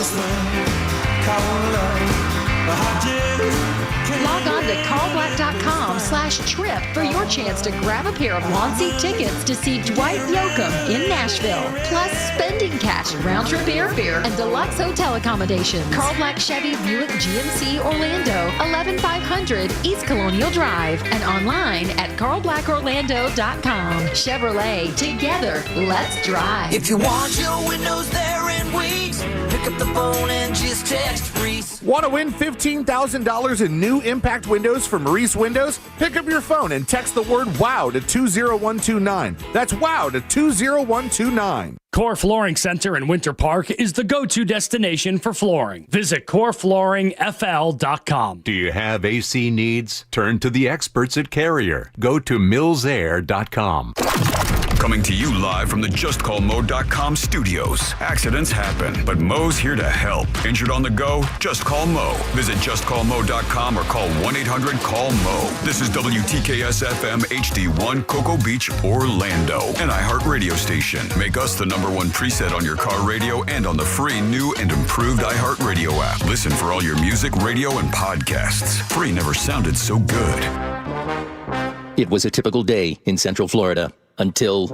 S23: Log on to carlblack.com/trip for your chance to grab a pair of lawn seat tickets to see Dwight Yoakam in Nashville. Plus spending cash, round-trip airfare, and deluxe hotel accommodations. Carl Black Chevy Buick GMC Orlando, 11500 East Colonial Drive, and online at carlblackorlando.com. Chevrolet, together, let's drive.
S3: If you want your windows there in weeks, pick up the phone and just text Reese.
S19: Want to win $15,000 in new impact windows from Reese Windows? Pick up your phone and text the word WOW to 20129. That's WOW to 20129.
S22: Core Flooring Center in Winter Park is the go-to destination for flooring. Visit coreflooringfl.com.
S24: Do you have AC needs? Turn to the experts at Carrier. Go to millsair.com.
S5: Coming to you live from the JustCallMo.com studios. Accidents happen, but Mo's here to help. Injured on the go? Just call Mo. Visit JustCallMo.com or call 1-800-CALL-MO. This is WTKS-FM HD1 Cocoa Beach, Orlando. An iHeart radio station. Make us the #1 preset on your car radio and on the free new and improved iHeart radio app. Listen for all your music, radio, and podcasts. Free never sounded so good.
S25: It was a typical day in Central Florida. Until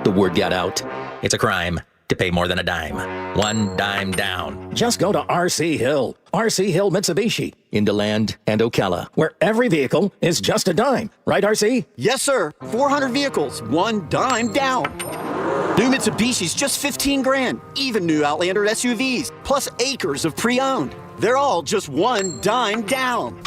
S25: the word got out. It's a crime to pay more than a dime. 1 dime down. Just go to RC Hill. RC Hill Mitsubishi. In DeLand and Ocala, where every vehicle is just a dime. Right, RC?
S26: Yes, sir. 400 vehicles. 1 dime down. New Mitsubishi's just 15 grand. Even new Outlander SUVs. Plus acres of pre-owned. They're all just 1 dime down.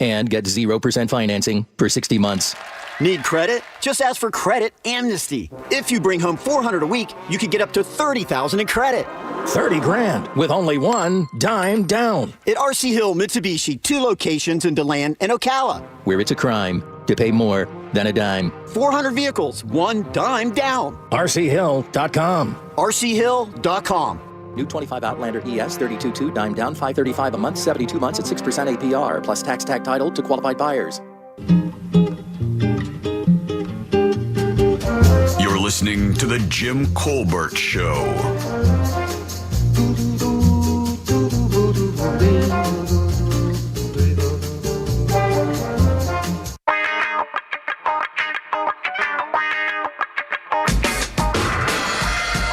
S25: And get 0% financing for 60 months.
S26: Need credit? Just ask for Credit Amnesty. If you bring home $400 a week, you could get up to $30,000 in credit.
S25: 30 grand with only 1 dime down.
S26: At RC Hill Mitsubishi, 2 locations in DeLand and Ocala.
S25: Where it's a crime to pay more than a dime.
S26: 400 vehicles, 1 dime down.
S25: RCHill.com.
S26: RCHill.com.
S25: New 25 Outlander ES 32.2 dime down, $535 a month, 72 months at 6% APR, plus tax tag title to qualified buyers.
S5: listening to The Jim Colbert Show.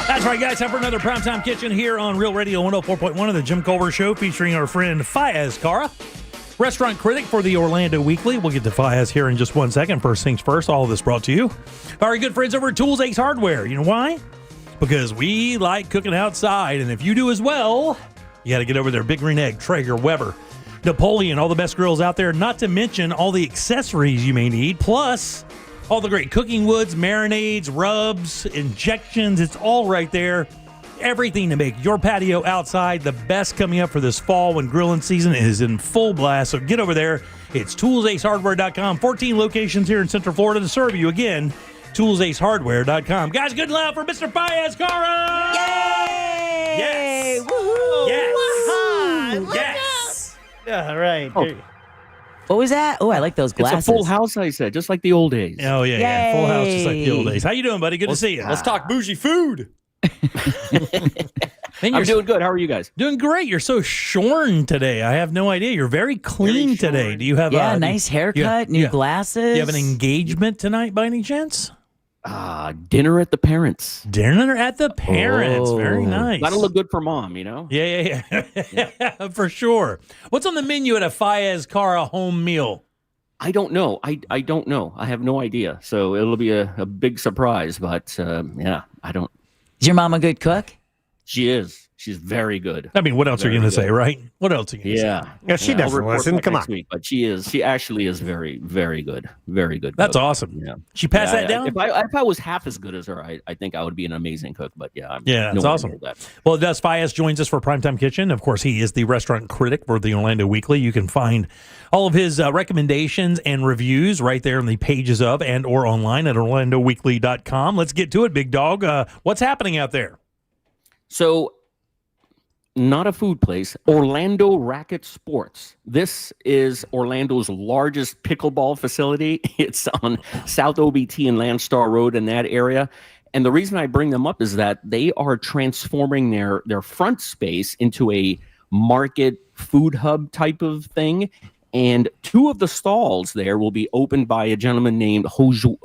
S1: That's right, guys. Time for another Primetime Kitchen here on Real Radio 104.1 of The Jim Colbert Show, featuring our friend Fayez Cara, restaurant critic for the Orlando Weekly. We'll get to Fayez here in just one second. First things first, all of this brought to you by our good friends over at Tools Ace Hardware. You know why? Because we like cooking outside, and if you do as well, you got to get over there. Big Green Egg, Traeger, Weber, Napoleon, all the best grills out there, not to mention all the accessories you may need, plus all the great cooking woods, marinades, rubs, injections. It's all right there. Everything to make your patio outside the best coming up for this fall when grilling season is in full blast. So get over there. It's toolsacehardware.com. 14 locations here in Central Florida to serve you. Again, toolsacehardware.com. Guys, good and loud for Mr. Fayez Cara!
S4: Yay!
S1: Yes!
S4: Woohoo!
S1: Yes! Yes!
S2: All right.
S13: Oh.
S4: What was that? Oh, I like those glasses.
S13: It's a full house, I said, just like the old days.
S1: Oh, yeah. Full house, just like the old days. How you doing, buddy? Good to see you.
S13: Let's talk bougie food.
S1: I'm
S13: doing good. How are you guys?
S1: Doing great. You're so shorn today. I have no idea. You're very clean today. Do you have
S4: nice haircut, new glasses?
S1: Do you have an engagement tonight by any chance?
S13: Dinner at the parents.
S1: Dinner at the parents. Very nice.
S13: Gotta look good for mom, you know?
S1: Yeah. For sure. What's on the menu at a Fayez Cara home meal?
S13: I don't know. I don't know. I have no idea. So it'll be a big surprise. But I don't.
S4: Is your mom a good cook?
S13: She is. She's very good.
S1: I mean, what else are you going to say, right? What else are you going to say?
S2: Yeah, she doesn't listen. Come on.
S13: Week, but she is. She actually is very, very good. Very good.
S1: That's
S13: cook.
S1: awesome.
S13: Yeah.
S1: She passed that down?
S13: If I was half as good as her, I think I would be an amazing cook. But
S1: that's awesome. Well, Des Fayez joins us for Primetime Kitchen. Of course, he is the restaurant critic for the Orlando Weekly. You can find all of his recommendations and reviews right there in the pages of and or online at orlandoweekly.com. Let's get to it, big dog. What's happening out there?
S13: So, not a food place, Orlando Racket Sports. This is Orlando's largest pickleball facility. It's on South OBT and Landstar Road in that area. And the reason I bring them up is that they are transforming their front space into a market food hub type of thing. And two of the stalls there will be opened by a gentleman named Josue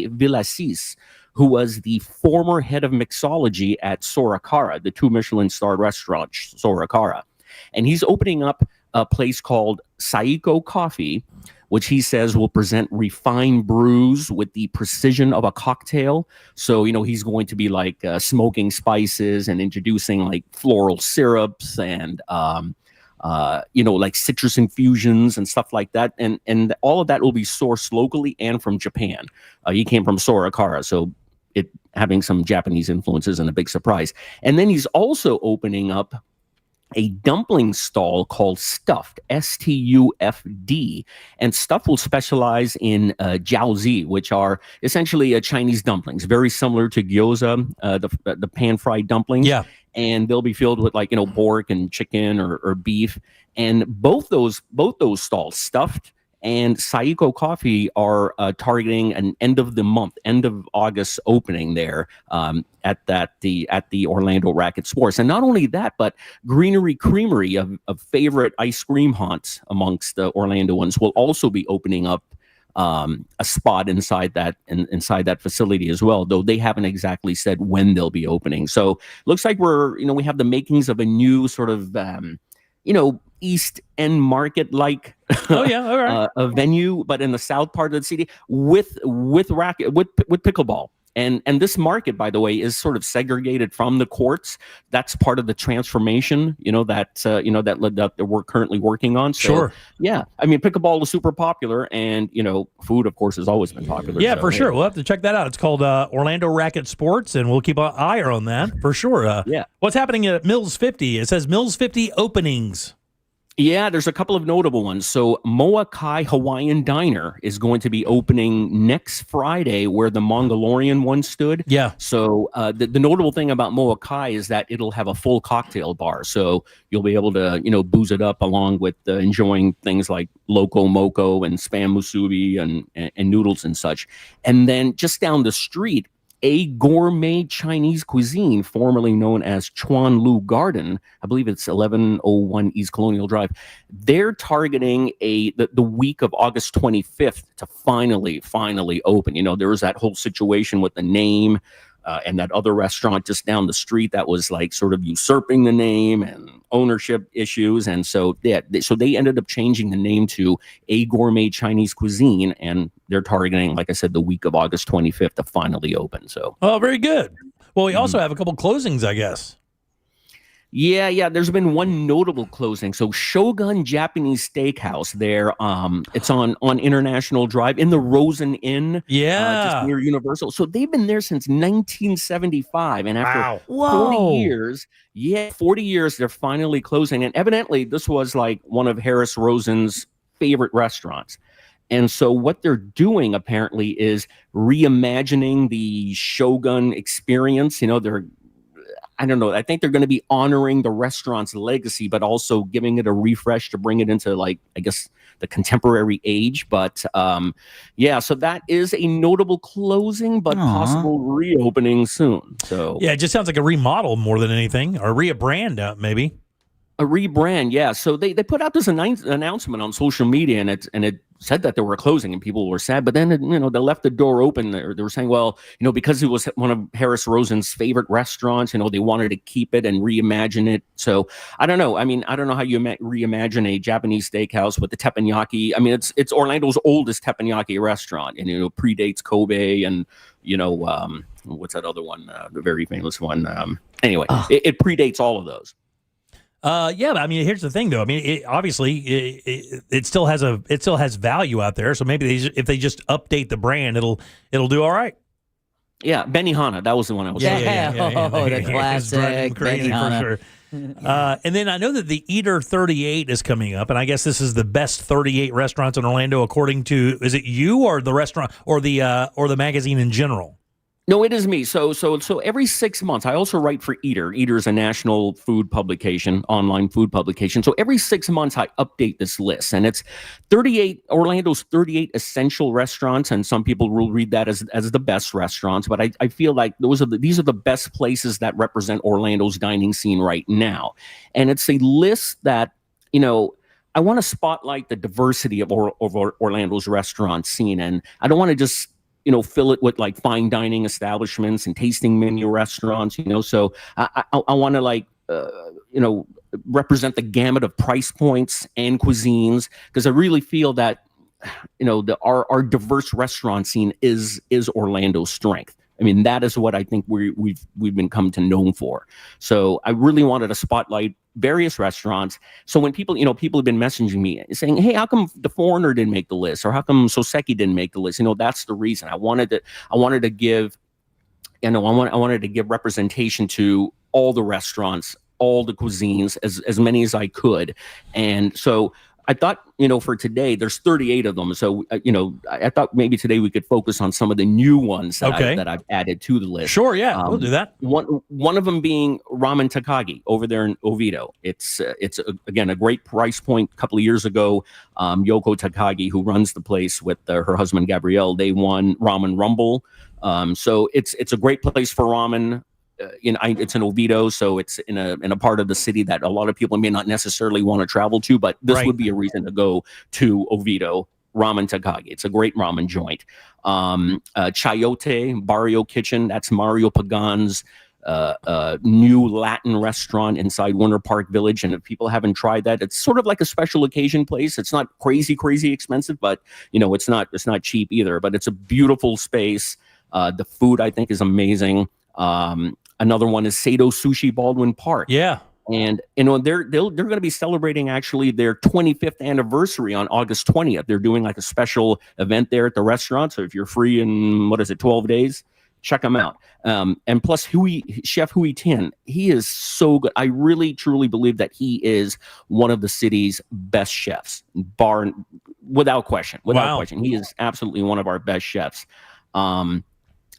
S13: Villasis, who was the former head of mixology at Sorokara, the 2 Michelin-starred restaurant, Sorokara. And he's opening up a place called Saiko Coffee, which he says will present refined brews with the precision of a cocktail. So, he's going to be like smoking spices and introducing like floral syrups and, like citrus infusions and stuff like that. And all of that will be sourced locally and from Japan. He came from Sorokara, so it having some Japanese influences and a big surprise. And then he's also opening up a dumpling stall called Stuffed, Stufd. And Stuffed will specialize in jiaozi, which are essentially Chinese dumplings, very similar to gyoza, the pan-fried dumplings.
S1: Yeah.
S13: And they'll be filled with pork and chicken or beef. And both those stalls, Stuffed and Saiko Coffee, are targeting an end of August opening there at the Orlando Racket Sports. And not only that, but Greenery Creamery, of favorite ice cream haunts amongst the Orlandoans, will also be opening up a spot inside that facility as well, though they haven't exactly said when they'll be opening. So looks like we have the makings of a new sort of East End Market like a venue, but in the south part of the city with pickleball. And this market, by the way, is sort of segregated from the courts. That's part of the transformation, that we're currently working on. So,
S1: sure.
S13: Yeah. I mean, pickleball is super popular, and food, of course, has always been popular.
S1: Yeah,
S13: so,
S1: for sure. We'll have to check that out. It's called Orlando Racket Sports, and we'll keep an eye on that for sure.
S13: Yeah.
S1: What's happening at Mills 50? It says Mills 50 openings.
S13: Yeah, there's a couple of notable ones. So Moa Kai Hawaiian Diner is going to be opening next Friday where the Mongolian one stood.
S1: Yeah.
S13: So the notable thing about Moa Kai is that it'll have a full cocktail bar. So you'll be able to, booze it up along with enjoying things like loco moco and spam musubi and noodles and such. And then just down the street A Gourmet Chinese Cuisine, formerly known as Chuan Lu Garden. I believe it's 1101 East Colonial Drive. They're targeting the week of August 25th to finally open. There was that whole situation with the name and that other restaurant just down the street that was like sort of usurping the name and ownership issues. And so they ended up changing the name to A Gourmet Chinese Cuisine, and they're targeting, like I said, the week of August 25th to finally open. So,
S1: oh, very good. Well, we also have a couple closings, I guess.
S13: Yeah. There's been one notable closing. So Shogun Japanese Steakhouse there. It's on International Drive in the Rosen Inn. Just near Universal. So they've been there since 1975. And after 40 years, they're finally closing. And evidently this was like one of Harris Rosen's favorite restaurants. And so what they're doing apparently is reimagining the Shogun experience. I don't know. I think they're going to be honoring the restaurant's legacy, but also giving it a refresh to bring it into, like, I guess, the contemporary age. But so that is a notable closing, but possible reopening soon. So
S1: yeah, it just sounds like a remodel more than anything, or a rebrand, maybe.
S13: A rebrand, yeah. So they put out this announcement on social media, and it said that they were closing, and people were sad. But then they left the door open. They were saying, well, because it was one of Harris Rosen's favorite restaurants, they wanted to keep it and reimagine it. So I don't know. I mean, I don't know how you reimagine a Japanese steakhouse with the teppanyaki. I mean, it's Orlando's oldest teppanyaki restaurant, and predates Kobe and what's that other one? The very famous one. Anyway, it predates all of those.
S1: Yeah, but I mean, here's the thing, though. I mean, it still has value out there. So maybe if they just update the brand, it'll do all right.
S13: Yeah, Benihana, that was the one I was.
S1: Yeah.
S4: The classic
S1: crazy
S4: Benihana.
S1: for sure. And then I know that the Eater 38 is coming up, and I guess this is the best 38 restaurants in Orlando, according to, is it you or the restaurant or the magazine in general?
S13: No, it is me. So every 6 months, I also write for Eater. Eater is a national food publication, online food publication. So every 6 months, I update this list, and it's Orlando's 38 essential restaurants, and some people will read that as the best restaurants. But I feel like these are the best places that represent Orlando's dining scene right now, and it's a list that I want to spotlight the diversity of Orlando's restaurant scene, and I don't want to just fill it with like fine dining establishments and tasting menu restaurants, so I want to represent the gamut of price points and cuisines, because I really feel that, our diverse restaurant scene is Orlando's strength. I mean, that is what I think we've been come to known for. So I really wanted to spotlight various restaurants. So when people have been messaging me saying, "Hey, how come the Foreigner didn't make the list, or how come Soseki didn't make the list?" That's the reason. I wanted to give representation to all the restaurants, all the cuisines, as many as I could, and so I thought, for today, there's 38 of them. So, I thought maybe today we could focus on some of the new ones that I've added to the list.
S1: Sure, yeah, we'll do that.
S13: One of them being Ramen Takagi over there in Oviedo. It's again, a great price point. A couple of years ago, Yoko Takagi, who runs the place with her husband, Gabrielle, they won Ramen Rumble. So it's a great place for ramen. It's in Oviedo, so it's in a part of the city that a lot of people may not necessarily want to travel to, but this would be a reason to go to Oviedo. Ramen Takagi, it's a great ramen joint. Chayote Barrio Kitchen, that's Mario Pagan's new Latin restaurant inside Winter Park Village, and if people haven't tried that, it's sort of like a special occasion place. It's not crazy expensive, but it's not cheap either, but it's a beautiful space. The food, I think, is amazing. Another one is Sato Sushi Baldwin Park.
S1: Yeah.
S13: And they're going to be celebrating actually their 25th anniversary on August 20th. They're doing like a special event there at the restaurant. So if you're free in 12 days, check them out. And plus Chef Hui Tian, he is so good. I really truly believe that he is one of the city's best chefs, without question. He is absolutely one of our best chefs.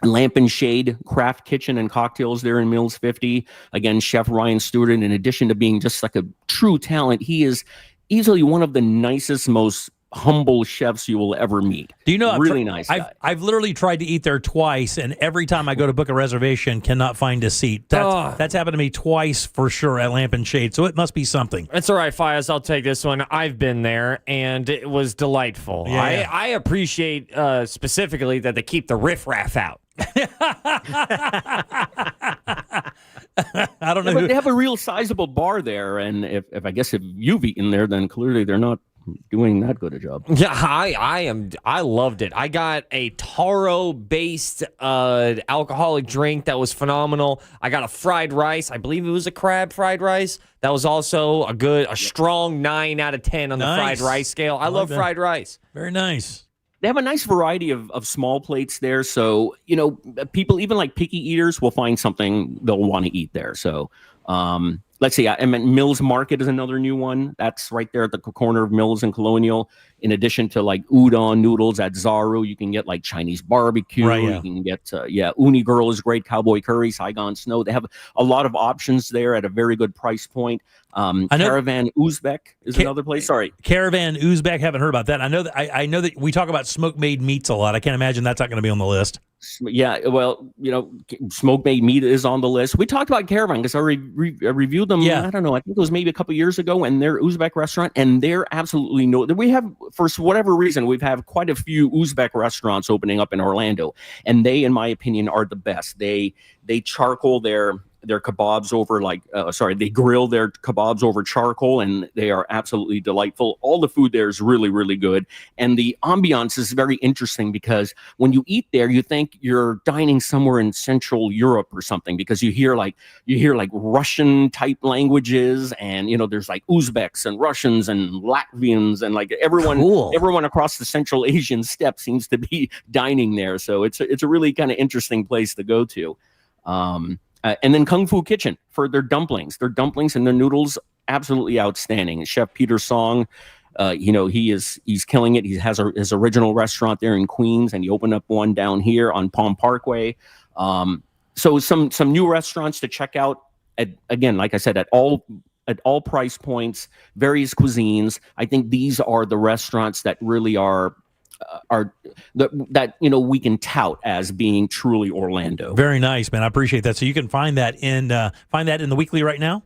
S13: Lamp and Shade Craft Kitchen and Cocktails there in Mills 50. Again, Chef Ryan Stewart, in addition to being just like a true talent, he is easily one of the nicest, most humble chefs you will ever meet.
S1: Do you know?
S13: Really nice guy.
S1: I've literally tried to eat there twice, and every time I go to book a reservation, cannot find a seat. That's happened to me twice for sure at Lamp and Shade. So it must be something.
S6: It's all right, Fias. I'll take this one. I've been there, and it was delightful.
S1: Yeah.
S6: I appreciate specifically that they keep the riffraff out.
S1: I don't know.
S13: But they have a real sizable bar there, and if you've eaten there, then clearly they're not doing that good a job.
S6: Yeah, I loved it. I got a taro-based alcoholic drink that was phenomenal. I got a fried rice. I believe it was a crab fried rice. That was also a strong 9 out of 10 on the fried rice scale. I love fried rice.
S1: Very nice.
S13: They have a nice variety of small plates there. So, people, even like picky eaters, will find something they'll want to eat there. So, let's see. I mean, Mills Market is another new one. That's right there at the corner of Mills and Colonial. In addition to like udon noodles at Zaru, you can get like Chinese barbecue.
S1: Right, yeah.
S13: You can get, Uni Girl is great. Cowboy Curry, Saigon Snow. They have a lot of options there at a very good price point. Caravan Uzbek is another place. Sorry.
S1: Caravan Uzbek. Haven't heard about that. I know that we talk about smoke made meats a lot. I can't imagine that's not going to be on the list.
S13: Yeah, well, smoke made meat is on the list. We talked about Caravan because I reviewed them.
S1: Yeah.
S13: I don't know. I think it was maybe a couple years ago, and their Uzbek restaurant, and they're absolutely we have, for whatever reason, we've had quite a few Uzbek restaurants opening up in Orlando, and they, in my opinion, are the best. They charcoal their kebabs over they grill their kebabs over charcoal, and they are absolutely delightful. All the food there is really, really good. And the ambiance is very interesting because when you eat there, you think you're dining somewhere in Central Europe or something, because you hear Russian type languages, and there's like Uzbeks and Russians and Latvians, and like everyone across the Central Asian steppe seems to be dining there. So it's a really kind of interesting place to go to. And then Kung Fu Kitchen for their dumplings. Their dumplings and their noodles, absolutely outstanding. Chef Peter Song, he's killing it. He has his original restaurant there in Queens, and he opened up one down here on Palm Parkway. So some new restaurants to check out. Again, like I said, at all price points, various cuisines. I think these are the restaurants that really are we can tout as being truly Orlando.
S1: Very nice, man. I appreciate that. So you can find that in the weekly right now?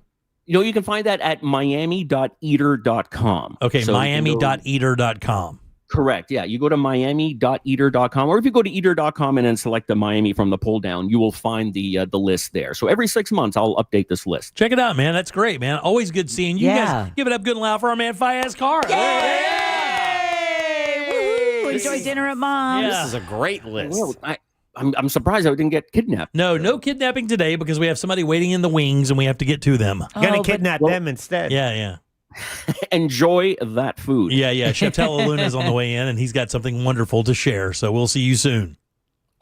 S13: You can find that at miami.eater.com.
S1: Okay, so miami.eater.com.
S13: Correct. Yeah, you go to miami.eater.com, or if you go to eater.com and then select the Miami from the pull down, you will find the list there. So every 6 months, I'll update this list.
S1: Check it out, man. That's great, man. Always good seeing you guys. Give it up good and loud for our man Fias Carr.
S4: Enjoy dinner at Mom's.
S6: This is a great list.
S13: Well, I'm surprised I didn't get kidnapped.
S1: No kidnapping today because we have somebody waiting in the wings and we have to get to them.
S2: Gonna kidnap them instead.
S1: Yeah.
S13: Enjoy that food.
S1: Yeah. Chef Talaluna is on the way in, and he's got something wonderful to share. So we'll see you soon.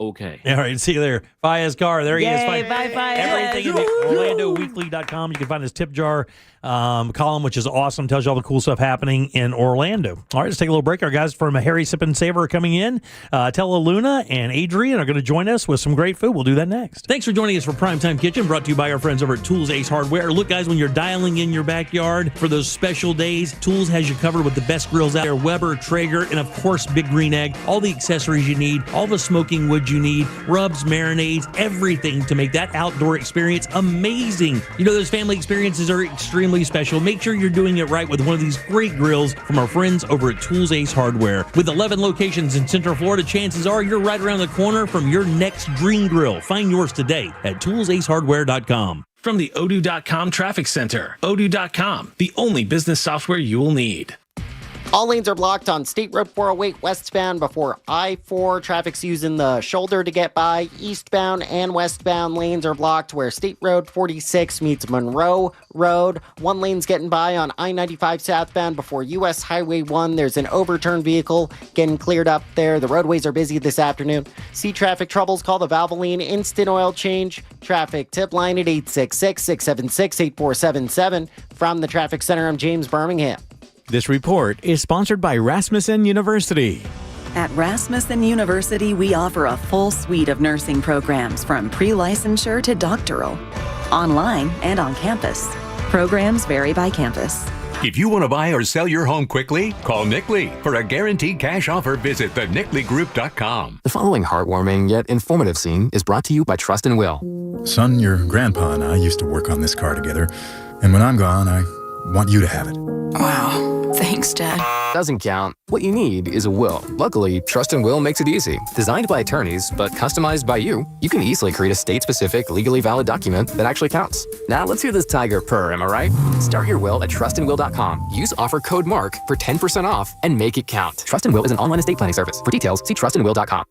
S13: Okay.
S1: All right. See you there. Fias Carr. There he is.
S4: Bye, Fias.
S1: Everything in the OrlandoWeekly.com. You can find his tip jar column, which is awesome. Tells you all the cool stuff happening in Orlando. All right. Let's take a little break. Our guys from Harry Sip and Savor are coming in. Talaluna and Adrian are going to join us with some great food. We'll do that next. Thanks for joining us for Primetime Kitchen, brought to you by our friends over at Tools Ace Hardware. Look, guys, when you're dialing in your backyard for those special days, Tools has you covered with the best grills out there. Weber, Traeger, and of course, Big Green Egg. All the accessories you need, all the smoking wood you need, rubs, marinades, everything to make that outdoor experience amazing. Those family experiences are extremely special. Make sure you're doing it right with one of these great grills from our friends over at Tools Ace Hardware. With 11 locations in Central Florida, chances are you're right around the corner from your next dream grill. Find yours today at toolsacehardware.com.
S22: From the Odoo.com Traffic Center, Odoo.com, the only business software you will need.
S7: All lanes are blocked on State Road 408 westbound before I-4. Traffic's using the shoulder to get by. Eastbound and westbound lanes are blocked where State Road 46 meets Monroe Road. One lane's getting by on I-95 southbound before U.S. Highway 1. There's an overturned vehicle getting cleared up there. The roadways are busy this afternoon. See traffic troubles? Call the Valvoline Instant Oil Change Traffic Tip Line at 866-676-8477. From the Traffic Center, I'm James Birmingham.
S14: This report is sponsored by Rasmussen University.
S15: At Rasmussen University, we offer a full suite of nursing programs from pre-licensure to doctoral, online and on campus. Programs vary by campus.
S24: If you want to buy or sell your home quickly, call Nick Lee. For a guaranteed cash offer, visit thenickleegroup.com.
S8: The following heartwarming yet informative scene is brought to you by Trust and Will.
S9: Son, your grandpa and I used to work on this car together, and when I'm gone, I want you to have it.
S8: Wow. Thanks, Dad. Doesn't count. What you need is a will. Luckily, Trust and Will makes it easy. Designed by attorneys, but customized by you can easily create a state-specific, legally valid document that actually counts. Now let's hear this tiger purr, am I right? Start your will at trustandwill.com. Use offer code MARK for 10% off and make it count. Trust and Will is an online estate planning service. For details, see trustandwill.com.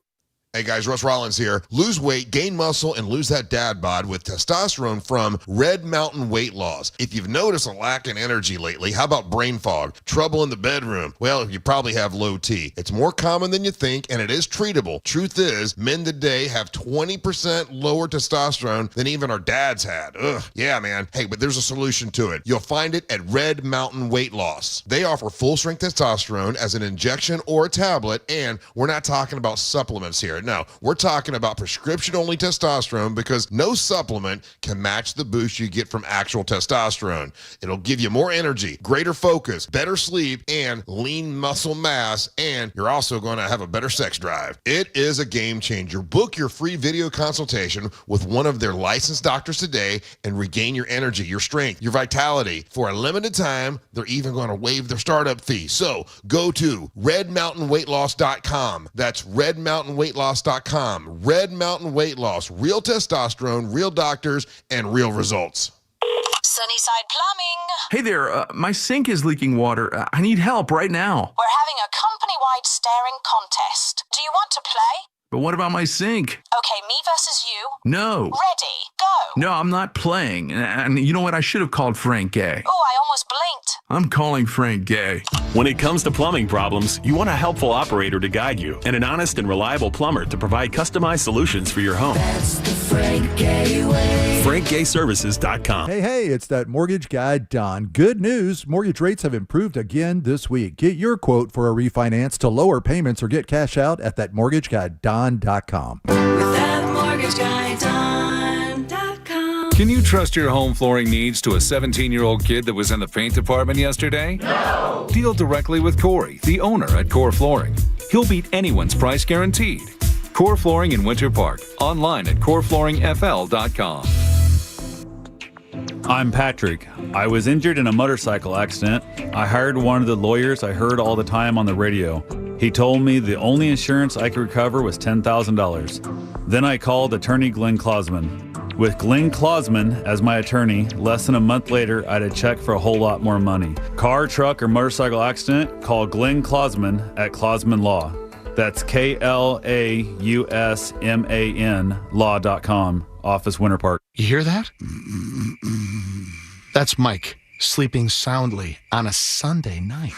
S16: Hey guys, Russ Rollins here. Lose weight, gain muscle, and lose that dad bod with testosterone from Red Mountain Weight Loss. If you've noticed a lack in energy lately, how about brain fog, trouble in the bedroom? Well, you probably have low T. It's more common than you think, and it is treatable. Truth is, men today have 20% lower testosterone than even our dads had. Ugh, yeah, man. Hey, but there's a solution to it. You'll find it at Red Mountain Weight Loss. They offer full-strength testosterone as an injection or a tablet, and we're not talking about supplements here. No, we're talking about prescription-only testosterone because no supplement can match the boost you get from actual testosterone. It'll give you more energy, greater focus, better sleep, and lean muscle mass, and you're also going to have a better sex drive. It is a game changer. Book your free video consultation with one of their licensed doctors today and regain your energy, your strength, your vitality. For a limited time, they're even going to waive their startup fee. So go to redmountainweightloss.com. That's redmountainweightloss.com. Red Mountain Weight Loss. Real testosterone, real doctors, and real results.
S17: Sunnyside Plumbing.
S18: Hey there, my sink is leaking water. I need help right now.
S17: We're having a company-wide staring contest. Do you want to play?
S18: But what about my sink?
S17: Okay, me versus you.
S18: No.
S17: Ready, go.
S18: No, I'm not playing. And you know what? I should have called Frank Gay.
S17: Oh, I almost blinked.
S18: I'm calling Frank Gay.
S20: When it comes to plumbing problems, you want a helpful operator to guide you and an honest and reliable plumber to provide customized solutions for your home.
S3: That's the Frank Gay way.
S20: FrankGayServices.com.
S27: Hey, it's that mortgage guy, Don. Good news. Mortgage rates have improved again this week. Get your quote for a refinance to lower payments or get cash out at thatmortgageguydon.com.
S3: With that mortgage guy, Don.com.
S28: Can you trust your home flooring needs to a 17-year-old kid that was in the paint department yesterday?
S3: No.
S28: Deal directly with Corey, the owner at Core Flooring. He'll beat anyone's price guaranteed. Core Flooring in Winter Park. Online at coreflooringfl.com.
S29: I'm Patrick. I was injured in a motorcycle accident. I hired one of the lawyers I heard all the time on the radio. He told me the only insurance I could recover was $10,000. Then I called attorney Glenn Klausman. With Glenn Klausman as my attorney, less than a month later, I had a check for a whole lot more money. Car, truck, or motorcycle accident? Call Glenn Klausman at Klausman Law. That's KLAUSMAN law.com. Office Winter Park.
S30: You hear that? That's Mike sleeping soundly on a Sunday night.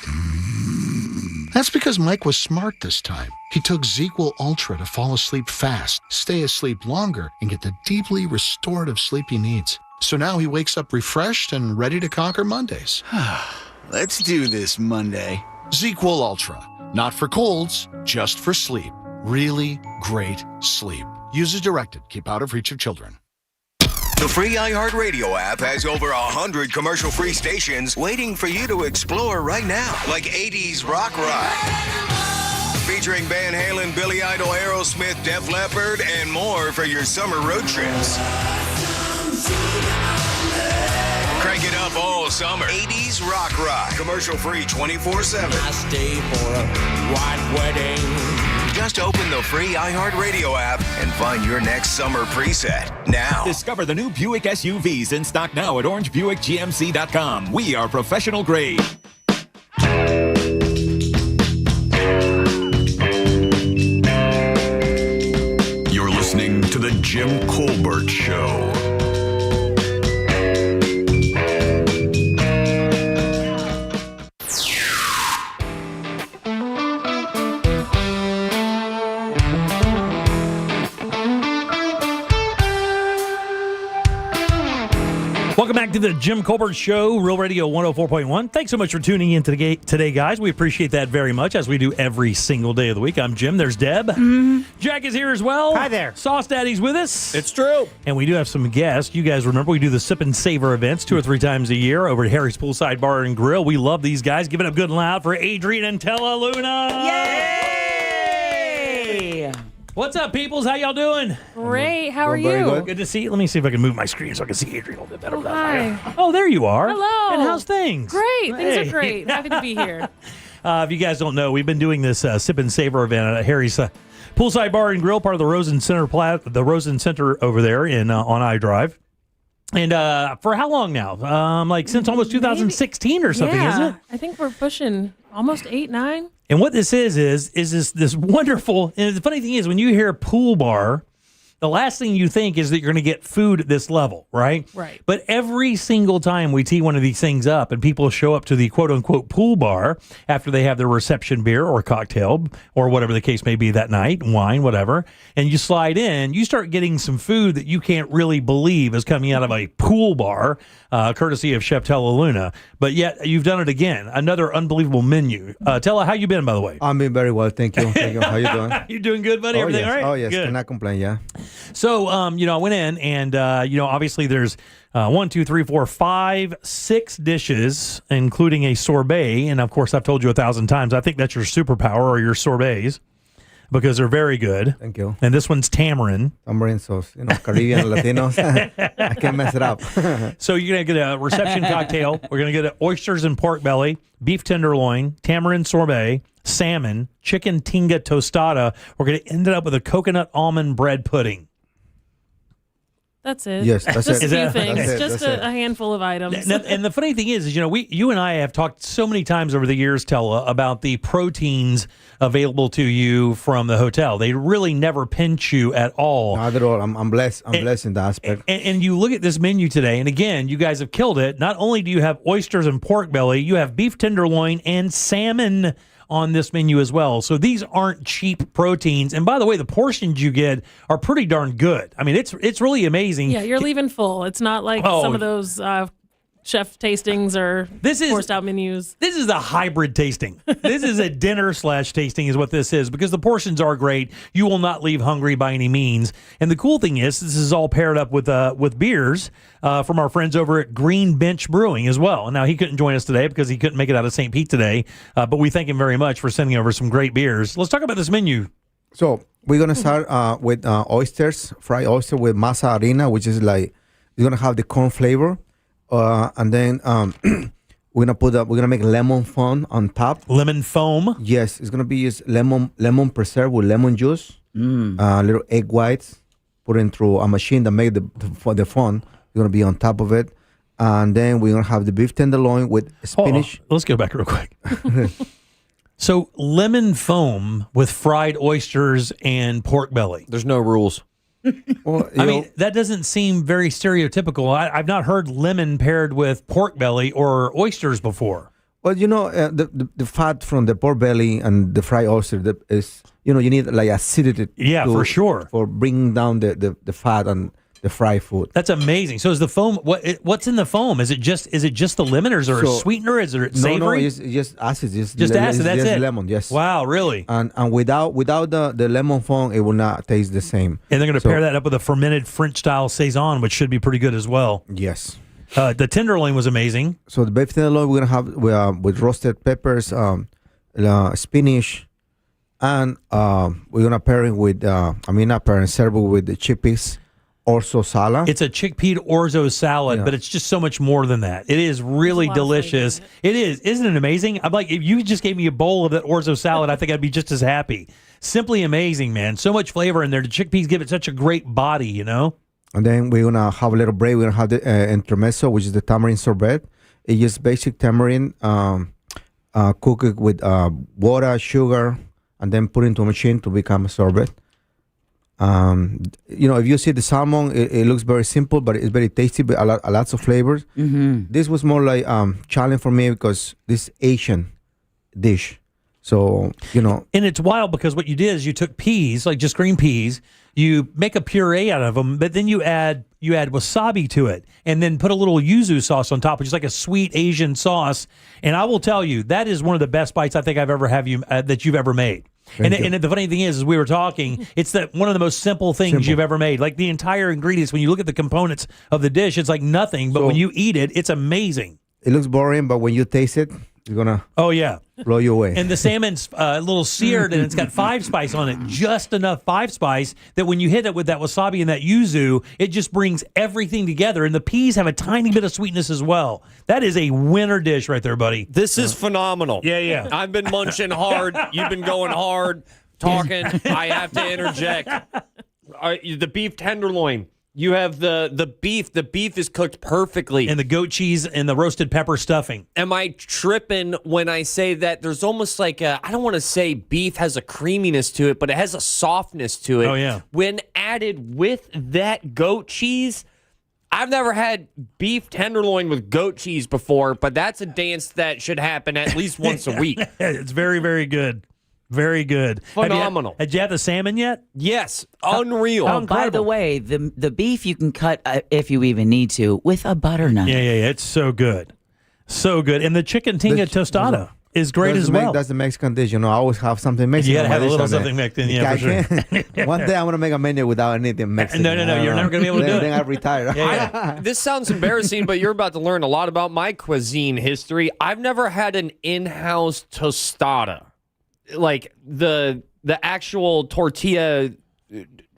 S30: That's because Mike was smart this time. He took ZzzQuil Ultra to fall asleep fast, stay asleep longer, and get the deeply restorative sleep he needs. So now he wakes up refreshed and ready to conquer Mondays.
S31: Let's do this Monday.
S30: ZzzQuil Ultra. Not for colds, just for sleep. Really great sleep. Use as directed. Keep out of reach of children.
S32: The free iHeartRadio app has over 100 commercial-free stations waiting for you to explore right now. Like 80s Rock Rock, featuring Van Halen, Billy Idol, Aerosmith, Def Leppard, and more for your summer road trips. Crank it up all summer. 80s Rock Rock. Commercial-free 24/7.
S3: I stay for a white wedding.
S32: Just open the free iHeartRadio app and find your next summer preset now.
S33: Discover the new Buick SUVs in stock now at orangebuickgmc.com. We are professional grade.
S5: You're listening to The Jim Colbert Show.
S1: Welcome back to the Jim Colbert Show, Real Radio 104.1. Thanks so much for tuning in today, guys. We appreciate that very much, as we do every single day of the week. I'm Jim. There's Deb.
S2: Mm-hmm.
S1: Jack is here as well.
S2: Hi there.
S1: Sauce Daddy's with us.
S2: It's true.
S1: And we do have some guests. You guys remember we do the Sip and Savor events 2 or 3 times a year over at Harry's Poolside Bar and Grill. We love these guys. Give it up good and loud for Adrian and Tella Luna.
S2: Yay!
S1: What's up, peoples? How y'all doing?
S4: Great. How are
S1: Very
S4: you?
S1: good to see you. Let me see if I can move my screen so I can see Adrian a little bit better.
S4: Hi.
S1: Oh, there you are.
S4: Hello.
S1: And how's things?
S4: Great. Things
S1: Hey.
S4: are great. Happy to be here.
S1: If you guys don't know, we've been doing this Sip and Savor event at Harry's Poolside Bar and Grill, part of the Rosen Center over there in on iDrive. And for how long now? Since almost 2016 or something,
S4: yeah,
S1: isn't it?
S4: I think we're pushing almost 8, 9.
S1: And what this is this wonderful. And the funny thing is, when you hear pool bar, the last thing you think is that you're going to get food at this level, right?
S4: Right.
S1: But every single time we tee one of these things up and people show up to the quote-unquote pool bar after they have their reception beer or cocktail or whatever the case may be that night, wine, whatever, and you slide in, you start getting some food that you can't really believe is coming out of a pool bar, courtesy of Chef Tella Luna. But yet, you've done it again. Another unbelievable menu. Tella, how you been, by the way?
S6: I'm doing very well, thank you. Thank you. How you doing?
S1: You doing good, buddy? Everything
S6: yes.
S1: all right?
S6: Oh, yes.
S1: Good.
S6: Cannot complain, yeah.
S1: So, I went in and, obviously there's 1, 2, 3, 4, 5, 6 dishes, including a sorbet. And, of course, I've told you 1,000 times, I think that's your superpower or your sorbets because they're very good.
S6: Thank you.
S1: And this one's tamarind.
S6: Tamarind sauce, Caribbean, Latinos. I can't mess it up.
S1: So you're going to get a reception cocktail. We're going to get oysters and pork belly, beef tenderloin, tamarind sorbet, salmon, chicken tinga tostada. We're going to end it up with a coconut almond bread pudding.
S4: That's it.
S6: Yes, that's
S4: just
S6: it.
S4: a few things.
S6: That's it.
S4: Just
S6: That's
S4: a handful of items.
S1: And the funny thing is, you and I have talked so many times over the years, Tella, about the proteins available to you from the hotel. They really never pinch you at all.
S6: Not at all. I'm blessed. I'm blessed in that aspect.
S1: And you look at this menu today, and again, you guys have killed it. Not only do you have oysters and pork belly, you have beef tenderloin and salmon on this menu as well. So these aren't cheap proteins. And by the way, the portions you get are pretty darn good. I mean, it's really amazing.
S4: Yeah, you're leaving full. It's not like some of those chef tastings or forced out menus.
S1: This is a hybrid tasting. This is a dinner/tasting is what this is, because the portions are great. You will not leave hungry by any means. And the cool thing is, this is all paired up with beers from our friends over at Green Bench Brewing as well. Now, he couldn't join us today because he couldn't make it out of St. Pete today, but we thank him very much for sending over some great beers. Let's talk about this menu.
S6: So we're going to start with oysters, fried oyster with masa harina, which is like, you're going to have the corn flavor. And then we're gonna make lemon foam on top.
S1: Lemon foam?
S6: Yes, it's gonna be just lemon preserved with lemon juice, little egg whites, put in through a machine that make the foam. You're gonna be on top of it, and then we're gonna have the beef tenderloin with spinach.
S1: Let's go back real quick. So lemon foam with fried oysters and pork belly.
S2: There's no rules.
S6: Well,
S1: I mean, that doesn't seem very stereotypical. I've not heard lemon paired with pork belly or oysters before.
S6: Well, the fat from the pork belly and the fried oyster is, you need like acidity.
S1: Yeah, for sure.
S6: For bringing down the fat and the fried food.
S1: That's amazing. So is the foam, what's in the foam? Is it just the lemon, or is there a sweetener? Is it savory?
S6: No, it's just acid.
S1: Just acid, that's
S6: just
S1: it?
S6: Lemon, yes.
S1: Wow, really?
S6: And without the lemon foam, it will not taste the same.
S1: And they're going to pair that up with a fermented French-style Saison, which should be pretty good as well.
S6: Yes.
S1: The tenderloin was amazing.
S6: So the beef tenderloin we're going to have with roasted peppers, spinach, and we're going to pair it with, serve it with the chickpeas. Orzo salad.
S1: It's a chickpea orzo salad, but it's just so much more than that. It is really delicious. It is. Isn't it amazing? I'm like, if you just gave me a bowl of that orzo salad, I think I'd be just as happy. Simply amazing, man. So much flavor in there. The chickpeas give it such a great body,
S6: And then we're going to have a little break. We're going to have the intermezzo, which is the tamarind sorbet. It's just basic tamarind, cook it with water, sugar, and then put into a machine to become a sorbet. If you see the salmon, it looks very simple, but it's very tasty, but lots of flavors.
S2: Mm-hmm.
S6: This was more like challenge for me because this Asian dish. So,
S1: and it's wild because what you did is you took peas, like just green peas, you make a puree out of them, but then you add wasabi to it, and then put a little yuzu sauce on top, which is like a sweet Asian sauce. And I will tell you, that is one of the best bites I think I've ever that you've ever made. And the funny thing is we were talking, it's one of the most simple things you've ever made. Like the entire ingredients, when you look at the components of the dish, it's like nothing, but when you eat it, it's amazing.
S6: It looks boring, but when you taste it, it's gonna blow you away.
S1: And the salmon's a little seared, and it's got 5 spice on it, just enough 5 spice that when you hit it with that wasabi and that yuzu, it just brings everything together. And the peas have a tiny bit of sweetness as well. That is a winner dish right there, buddy.
S2: This is phenomenal.
S1: Yeah.
S2: I've been munching hard. You've been going hard, talking. I have to interject. The beef tenderloin. You have the beef. The beef is cooked perfectly.
S1: And the goat cheese and the roasted pepper stuffing.
S2: Am I tripping when I say that there's almost like I don't want to say beef has a creaminess to it, but it has a softness to it.
S1: Oh, yeah.
S2: When added with that goat cheese, I've never had beef tenderloin with goat cheese before, but that's a dance that should happen at least once a week.
S1: It's very, very good. Very good.
S2: Phenomenal.
S1: Had you had the salmon yet?
S2: Yes. Unreal.
S7: Oh, by the way, the beef you can cut, if you even need to, with a butter knife.
S1: Yeah. It's so good. So good. And the chicken tinga tostada is great as well.
S6: That's the Mexican dish. I always have something Mexican.
S1: You got to have a little something Mexican, for sure.
S6: One day I'm going to make a menu without anything Mexican.
S1: No. You're never going to be able to do it.
S6: Then I retire.
S2: This sounds embarrassing, but you're about to learn a lot about my cuisine history. I've never had an in-house tostada. Like the actual tortilla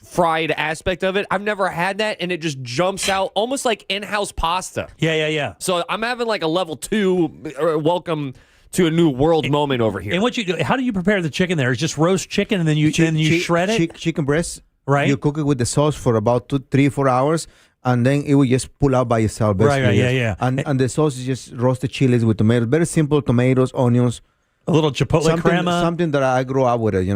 S2: fried aspect of it. I've never had that, and it just jumps out almost like in-house pasta.
S1: Yeah.
S2: So I'm having like a level 2 welcome to a new world moment over here.
S1: And how do you prepare the chicken there? It's just roast chicken, and then you shred it?
S6: Chicken breast.
S1: Right.
S6: You cook it with the sauce for about 2, 3, 4 hours, and then it will just pull out by itself.
S1: Right, yeah.
S6: And the sauce is just roasted chilies with tomatoes. Very simple tomatoes, onions.
S1: A little chipotle crema.
S6: Something that I grew up with it,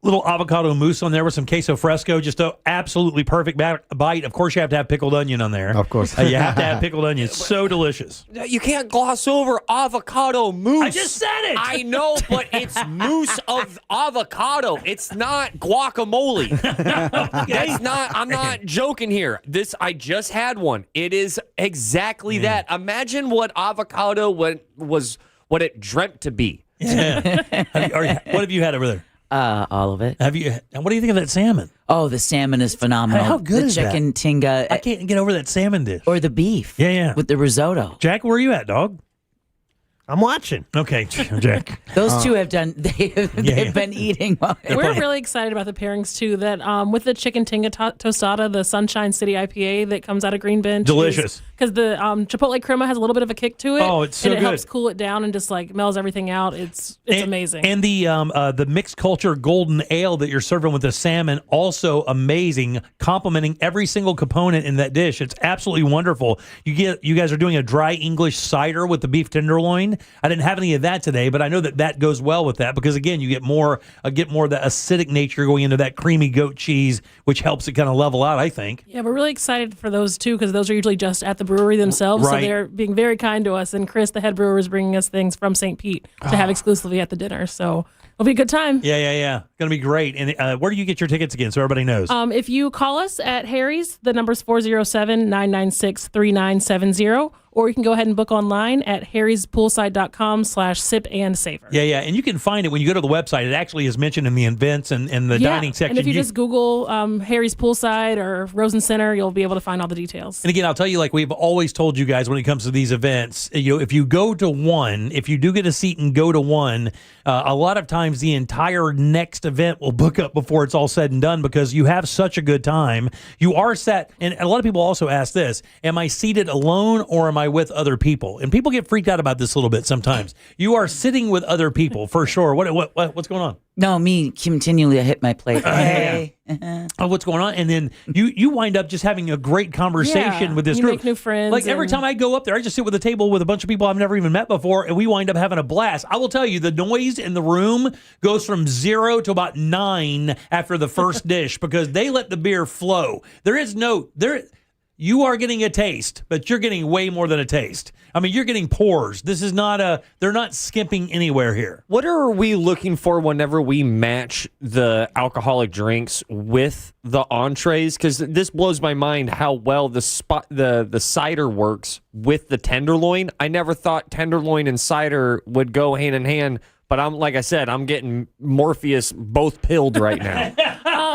S1: Little avocado mousse on there with some queso fresco. Just an absolutely perfect bite. Of course, you have to have pickled onion on there.
S6: Of course.
S1: You have to have pickled onion. It's so delicious.
S2: You can't gloss over avocado mousse.
S1: I just said it.
S2: I know, but it's mousse of avocado. It's not guacamole. That's not. I'm not joking here. I just had one. It is exactly that. Imagine what avocado was what it dreamt to be.
S1: Yeah. What have you had over there?
S7: All of it.
S1: What do you think of that salmon?
S7: Oh, the salmon is phenomenal.
S1: How good is
S7: the chicken tinga.
S1: I can't get over that salmon dish.
S7: Or the beef.
S1: Yeah.
S7: With the risotto.
S1: Jack, where are you at, dog?
S10: I'm watching.
S1: Okay, Jack.
S7: Those two have done. They've been eating.
S4: We're really excited about the pairings too. That with the chicken tinga tostada, the Sunshine City IPA that comes out of Green Bench,
S1: delicious.
S4: Because the chipotle crema has a little bit of a kick to it.
S1: Oh, it's so
S4: and it
S1: good.
S4: helps cool it down and just like mellows everything out. It's amazing.
S1: And the mixed culture golden ale that you're serving with the salmon, also amazing, complementing every single component in that dish. It's absolutely wonderful. You guys are doing a dry English cider with the beef tenderloin. I didn't have any of that today, but I know that goes well with that because again, you get more of the acidic nature going into that creamy goat cheese, which helps it kind of level out, I think.
S4: Yeah, we're really excited for those too because those are usually just at the brewery themselves,
S1: right.
S4: So they're being very kind to us. And Chris, the head brewer, is bringing us things from St. Pete to have exclusively at the dinner. So it'll be a good time.
S1: Yeah. Going to be great. And where do you get your tickets again so everybody knows?
S4: If you call us at Harry's, the number's 407-996-3970. Or you can go ahead and book online at harryspoolside.com/sip-and-savor.
S1: Yeah. And you can find it when you go to the website. It actually is mentioned in the events and the dining section.
S4: And if you just Google Harry's Poolside or Rosen Center, you'll be able to find all the details.
S1: And again, I'll tell you, like we've always told you guys when it comes to these events, if you go to one, if you do get a seat and go to one, a lot of times the entire next event will book up before it's all said and done because you have such a good time. You are set, and a lot of people also ask this, am I seated alone or am I with other people? And people get freaked out about this a little bit sometimes. You are sitting with other people for sure. What's going on?
S7: No, me continually hit my plate. Hey.
S1: What's going on? And then you wind up just having a great conversation with this
S4: you
S1: group.
S4: Make new friends.
S1: Like every time I go up there, I just sit with a table with a bunch of people I've never even met before, and we wind up having a blast. I will tell you, the noise in the room goes from 0 to about 9 after the first dish because they let the beer flow. you are getting a taste, but you're getting way more than a taste. I mean, you're getting pours. This is not they're not skimping anywhere here.
S2: What are we looking for whenever we match the alcoholic drinks with the entrees? Because this blows my mind how well the cider works with the tenderloin. I never thought tenderloin and cider would go hand in hand. But like I said, I'm getting Morpheus both pilled right now.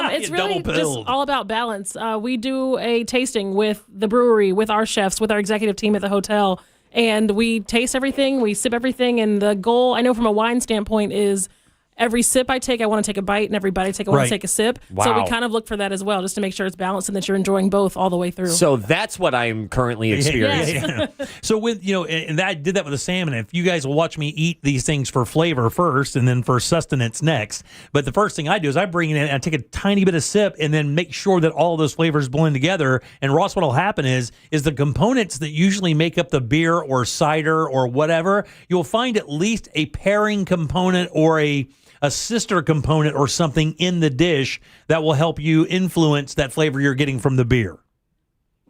S4: It's really just all about balance. We do a tasting with the brewery, with our chefs, with our executive team at the hotel, and we taste everything, we sip everything, and the goal, I know from a wine standpoint, is every sip I take, I want to take a bite, and every bite I take, I want to take a sip.
S2: Wow.
S4: So we kind of look for that as well, just to make sure it's balanced and that you're enjoying both all the way through.
S2: So that's what I'm currently experiencing.
S1: Yeah. So with, and I did that with the salmon. If you guys will watch me eat these things for flavor first and then for sustenance next. But the first thing I do is I bring it in and I take a tiny bit of sip and then make sure that all those flavors blend together. And Ross, what'll happen is the components that usually make up the beer or cider or whatever, you'll find at least a pairing component or a sister component or something in the dish that will help you influence that flavor you're getting from the beer.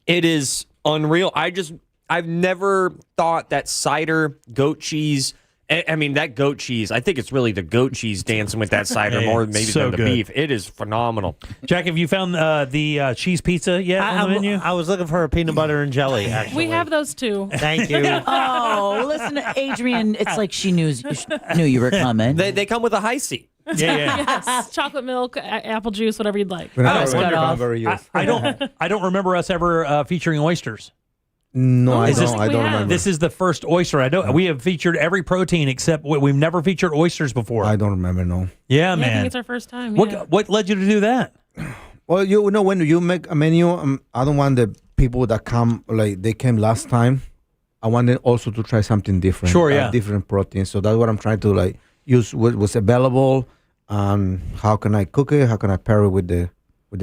S2: It is unreal. I've never thought that cider, goat cheese, I mean, that goat cheese, I think it's really the goat cheese dancing with that cider more maybe
S1: so
S2: than the
S1: good.
S2: beef. It is phenomenal.
S1: Jack, have you found the cheese pizza yet on the menu?
S10: I was looking for a peanut butter and jelly, actually.
S4: We have those too.
S10: Thank you.
S7: Oh, listen to Adrian. It's like she knew you were coming.
S2: They come with a high C.
S1: Yeah.
S4: Yes, chocolate milk, apple juice, whatever you'd like.
S1: I don't remember us ever featuring oysters.
S6: No, I don't remember.
S1: This is the first oyster. We have featured every protein except we've never featured oysters before.
S6: I don't remember, no.
S1: Yeah,
S4: I
S1: man.
S4: think it's our first time.
S1: What led you to do that?
S6: Well, when you make a menu, I don't want the people that come, like they came last time. I want them also to try something different.
S1: Sure, yeah.
S6: Different proteins. So that's what I'm trying to use what was available. How can I cook it? How can I pair it with the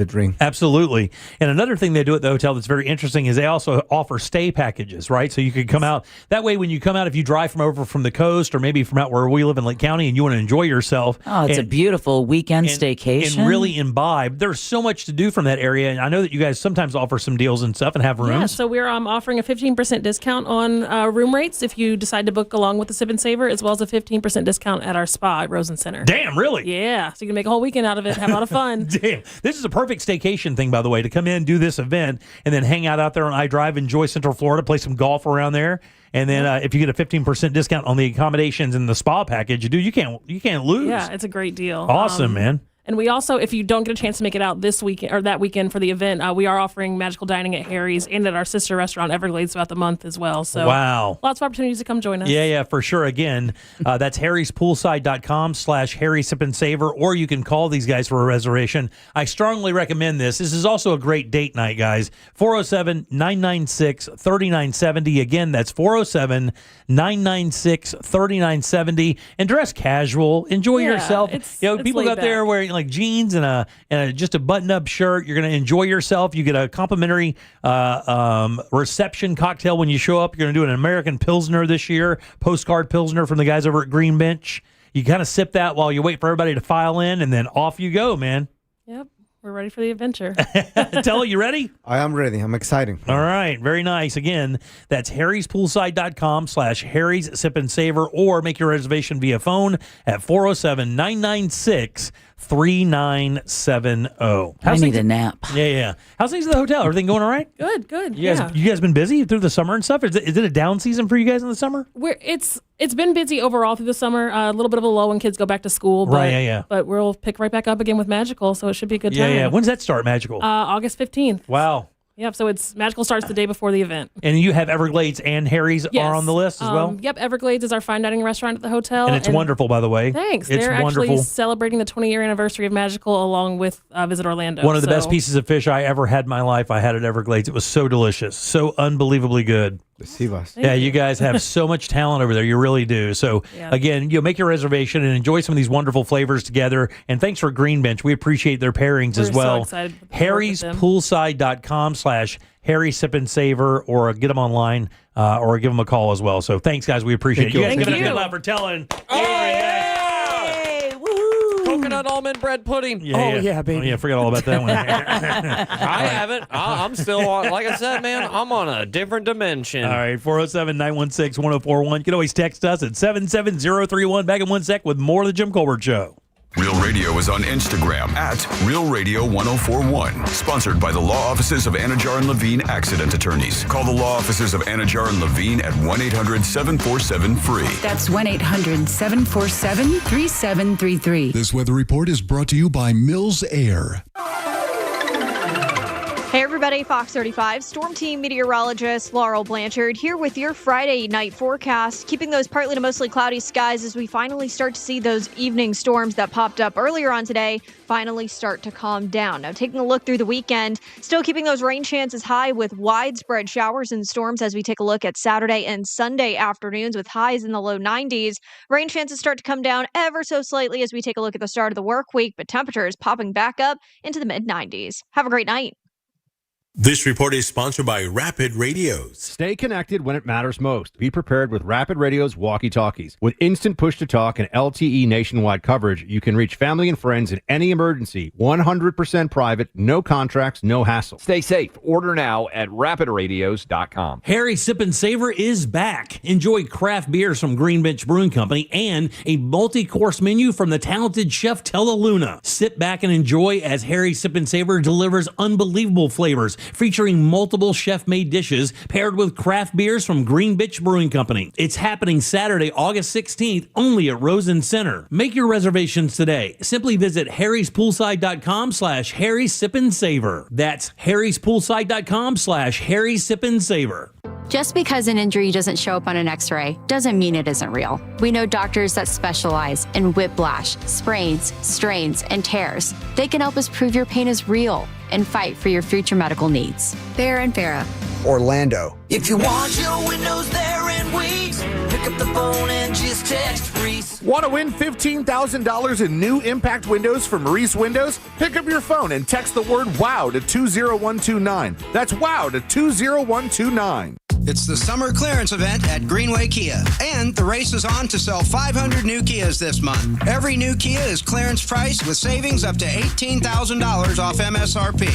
S6: drink?
S1: Absolutely. And another thing they do at the hotel that's very interesting is they also offer stay packages, right? So you could come out. That way, when you come out, if you drive from the coast or maybe from out where we live in Lake County and you want to enjoy yourself.
S7: Oh, it's a beautiful weekend staycation.
S1: And really imbibe. There's so much to do from that area. And I know that you guys sometimes offer some deals and stuff and have rooms.
S4: Yeah, so we're offering a 15% discount on room rates if you decide to book along with the Sip and Savor, as well as a 15% discount at our spa at Rosen Center.
S1: Damn, really?
S4: Yeah, so you can make a whole weekend out of it, have a lot of fun.
S1: Damn. This is a perfect staycation thing, by the way, to come in, do this event, and then hang out there on iDrive, enjoy Central Florida, play some golf around there. And then if you get a 15% discount on the accommodations and the spa package, dude, you can't lose.
S4: Yeah, it's a great deal.
S1: Awesome, man.
S4: And we also, if you don't get a chance to make it out this weekend or that weekend for the event, we are offering magical dining at Harry's and at our sister restaurant Everglades throughout the month as well. So
S1: wow,
S4: lots of opportunities to come join us.
S1: Yeah, for sure. Again, that's harryspoolside.com/Harry Sip and Savor, or you can call these guys for a reservation. I strongly recommend this. This is also a great date night, guys. 407-996-3970. Again, that's 407-996-3970. And dress casual. Enjoy yourself. People out there wearing like jeans and just a button-up shirt. You're going to enjoy yourself. You get a complimentary reception cocktail when you show up. You're going to do an American Pilsner this year, postcard Pilsner from the guys over at Green Bench. You kind of sip that while you wait for everybody to file in, and then off you go, man.
S4: Yep. We're ready for the adventure.
S1: Tell you ready?
S6: I am ready. I'm excited.
S1: All right. Very nice. Again, that's harryspoolside.com/Harry's Sip and Savor, or make your reservation via phone at 407-996-3970.
S7: I need a nap.
S1: Yeah. How's things at the hotel? Everything going all right?
S4: Good.
S1: You guys been busy through the summer and stuff? Is it a down season for you guys in the summer?
S4: It's been busy overall through the summer. A little bit of a lull when kids go back to school. But,
S1: right, yeah.
S4: But we'll pick right back up again with Magical, so it should be a good time.
S1: Yeah. When's that start, Magical?
S4: August 15th.
S1: Wow.
S4: Yep, so it's Magical starts the day before the event.
S1: And you have Everglades and Harry's are on the list as well?
S4: Yep, Everglades is our fine dining restaurant at the hotel.
S1: And it's wonderful, by the way.
S4: Thanks.
S1: It's
S4: They're
S1: wonderful.
S4: actually celebrating the 20-year anniversary of Magical along with Visit Orlando.
S1: One of the best pieces of fish I ever had in my life, I had at Everglades. It was so delicious, so unbelievably good.
S6: Yeah,
S1: you guys have so much talent over there. You really do. So, again, make your reservation and enjoy some of these wonderful flavors together. And thanks for Green Bench. We appreciate their pairings as well.
S4: So excited
S1: harryspoolside.com/Harry Sip and Savor, or get them online or give them a call as well. So thanks, guys. We appreciate it. You guys give it a good laugh for telling.
S7: Hey! Woohoo!
S2: Coconut that almond bread pudding?
S1: baby. Oh, yeah, forgot all about that one.
S2: I haven't. I'm still on, like I said, man, I'm on a different dimension.
S1: All right, 407-916-1041. You can always text us at 77031. Back in 1 sec with more of the Jim Colbert Show.
S5: Real Radio is on Instagram at Real Radio 1041. Sponsored by the law offices of Anajar and Levine Accident Attorneys. Call the law offices of Anajar and Levine at 1-800-747-FREE.
S9: That's 1-800-747-3733.
S11: This weather report is brought to you by Mills Air.
S12: Hey everybody, Fox 35 Storm Team meteorologist Laurel Blanchard here with your Friday night forecast, keeping those partly to mostly cloudy skies as we finally start to see those evening storms that popped up earlier on today finally start to calm down. Now taking a look through the weekend, still keeping those rain chances high with widespread showers and storms as we take a look at Saturday and Sunday afternoons with highs in the low 90s. Rain chances start to come down ever so slightly as we take a look at the start of the work week, but temperatures popping back up into the mid 90s. Have a great night.
S13: This report is sponsored by Rapid Radios.
S14: Stay connected when it matters most. Be prepared with Rapid Radio's walkie-talkies. With instant push-to-talk and LTE nationwide coverage, you can reach family and friends in any emergency. 100% private, no contracts, no hassle.
S15: Stay safe. Order now at rapidradios.com.
S1: Harry's Sip and Savor is back. Enjoy craft beers from Green Bench Brewing Company and a multi-course menu from the talented chef Tella Luna. Sit back and enjoy as Harry's Sip and Savor delivers unbelievable flavors, featuring multiple chef-made dishes paired with craft beers from Green Bench Brewing Company. It's happening Saturday, August 16th, only at Rosen Center. Make your reservations today. Simply visit harryspoolside.com/harrysipandsaver. That's harryspoolside.com/harrysipandsaver.
S19: Just because an injury doesn't show up on an x-ray doesn't mean it isn't real. We know doctors that specialize in whiplash, sprains, strains, and tears. They can help us prove your pain is real and fight for your future medical needs. Farah and Farah.
S3: Orlando. If you want your windows there in weeks, pick up the phone and just text Reese.
S21: Want to win $15,000 in new impact windows from Reese Windows? Pick up your phone and text the word WOW to 20129. That's WOW to 20129.
S22: It's the summer clearance event at Greenway Kia, and the race is on to sell 500 new Kias this month. Every new Kia is clearance price with savings up to $18,000 off MSRP.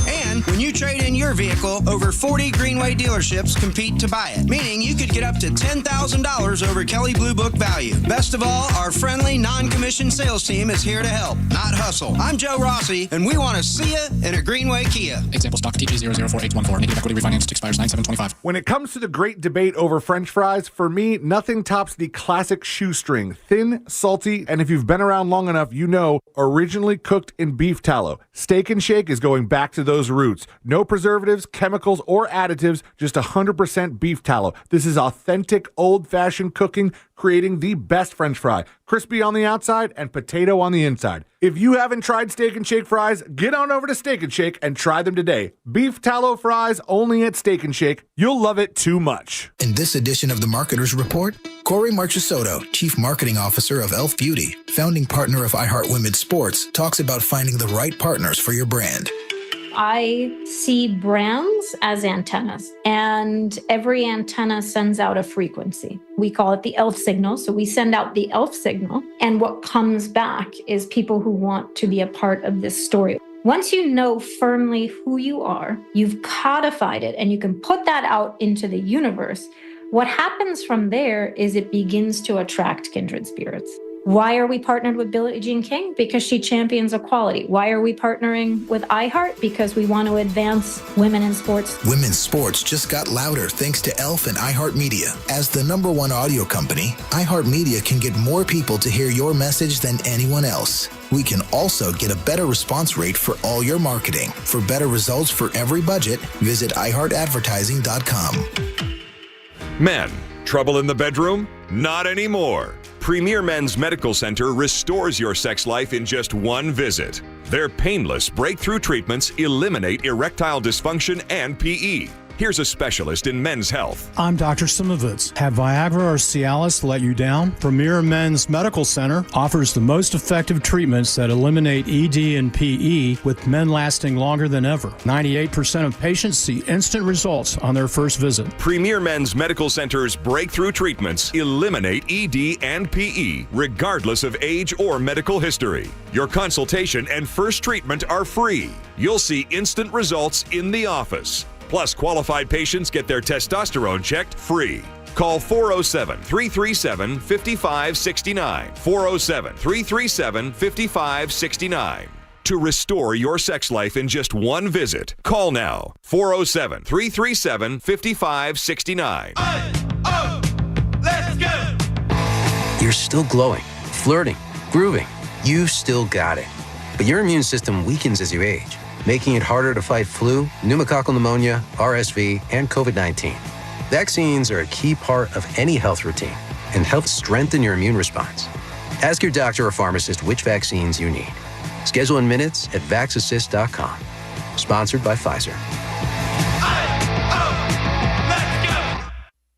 S22: And when you trade in your vehicle, over 40 Greenway dealerships compete to buy it, meaning you could get up to $10,000 over Kelley Blue Book value. Best of all, our friendly, non-commissioned sales team is here to help, not hustle. I'm Joe Rossi, and we want to see you in a Greenway Kia.
S23: Example stock TG004814. Negative equity refinanced expires 9/7/25.
S21: When it comes to the great debate over French fries, for me, nothing tops the classic shoestring. Thin, salty, and if you've been around long enough, you know, originally cooked in beef tallow. Steak and Shake is going back to those roots. No preservatives, chemicals, or additives, just 100% beef tallow. This is authentic, old-fashioned cooking, creating the best French fry. Crispy on the outside and potato on the inside. If you haven't tried Steak and Shake fries, get on over to Steak and Shake and try them today. Beef tallow fries only at Steak and Shake. You'll love it too much.
S31: In this edition of the Marketer's Report, Corey Marchesotto, Chief Marketing Officer of Elf Beauty, founding partner of iHeart Women's Sports, talks about finding the right partners for your brand.
S24: I see brands as antennas, and every antenna sends out a frequency. We call it the ELF signal. So we send out the ELF signal, and what comes back is people who want to be a part of this story. Once you know firmly who you are, you've codified it, and you can put that out into the universe. What happens from there is it begins to attract kindred spirits. Why are we partnered with Billie Jean King? Because she champions equality. Why are we partnering with iHeart? Because we want to advance women in sports.
S31: Women's sports just got louder thanks to Elf and iHeartMedia. As the #1 audio company, iHeartMedia can get more people to hear your message than anyone else. We can also get a better response rate for all your marketing. For better results for every budget, visit iHeartAdvertising.com.
S25: Men, trouble in the bedroom? Not anymore. Premier Men's Medical Center restores your sex life in just one visit. Their painless breakthrough treatments eliminate erectile dysfunction and PE. Here's a specialist in men's health.
S23: I'm Dr. Simovitz. Have Viagra or Cialis let you down? Premier Men's Medical Center offers the most effective treatments that eliminate ED and PE, with men lasting longer than ever. 98% of patients see instant results on their first visit.
S25: Premier Men's Medical Center's breakthrough treatments eliminate ED and PE, regardless of age or medical history. Your consultation and first treatment are free. You'll see instant results in the office. Plus, qualified patients get their testosterone checked free. Call 407-337-5569. 407-337-5569. To restore your sex life in just one visit, call now. 407-337-5569.
S3: Let's go!
S8: You're still glowing, flirting, grooving. You still got it. But your immune system weakens as you age, making it harder to fight flu, pneumococcal pneumonia, RSV, and COVID-19. Vaccines are a key part of any health routine and help strengthen your immune response. Ask your doctor or pharmacist which vaccines you need. Schedule in minutes at vaxassist.com. Sponsored by Pfizer.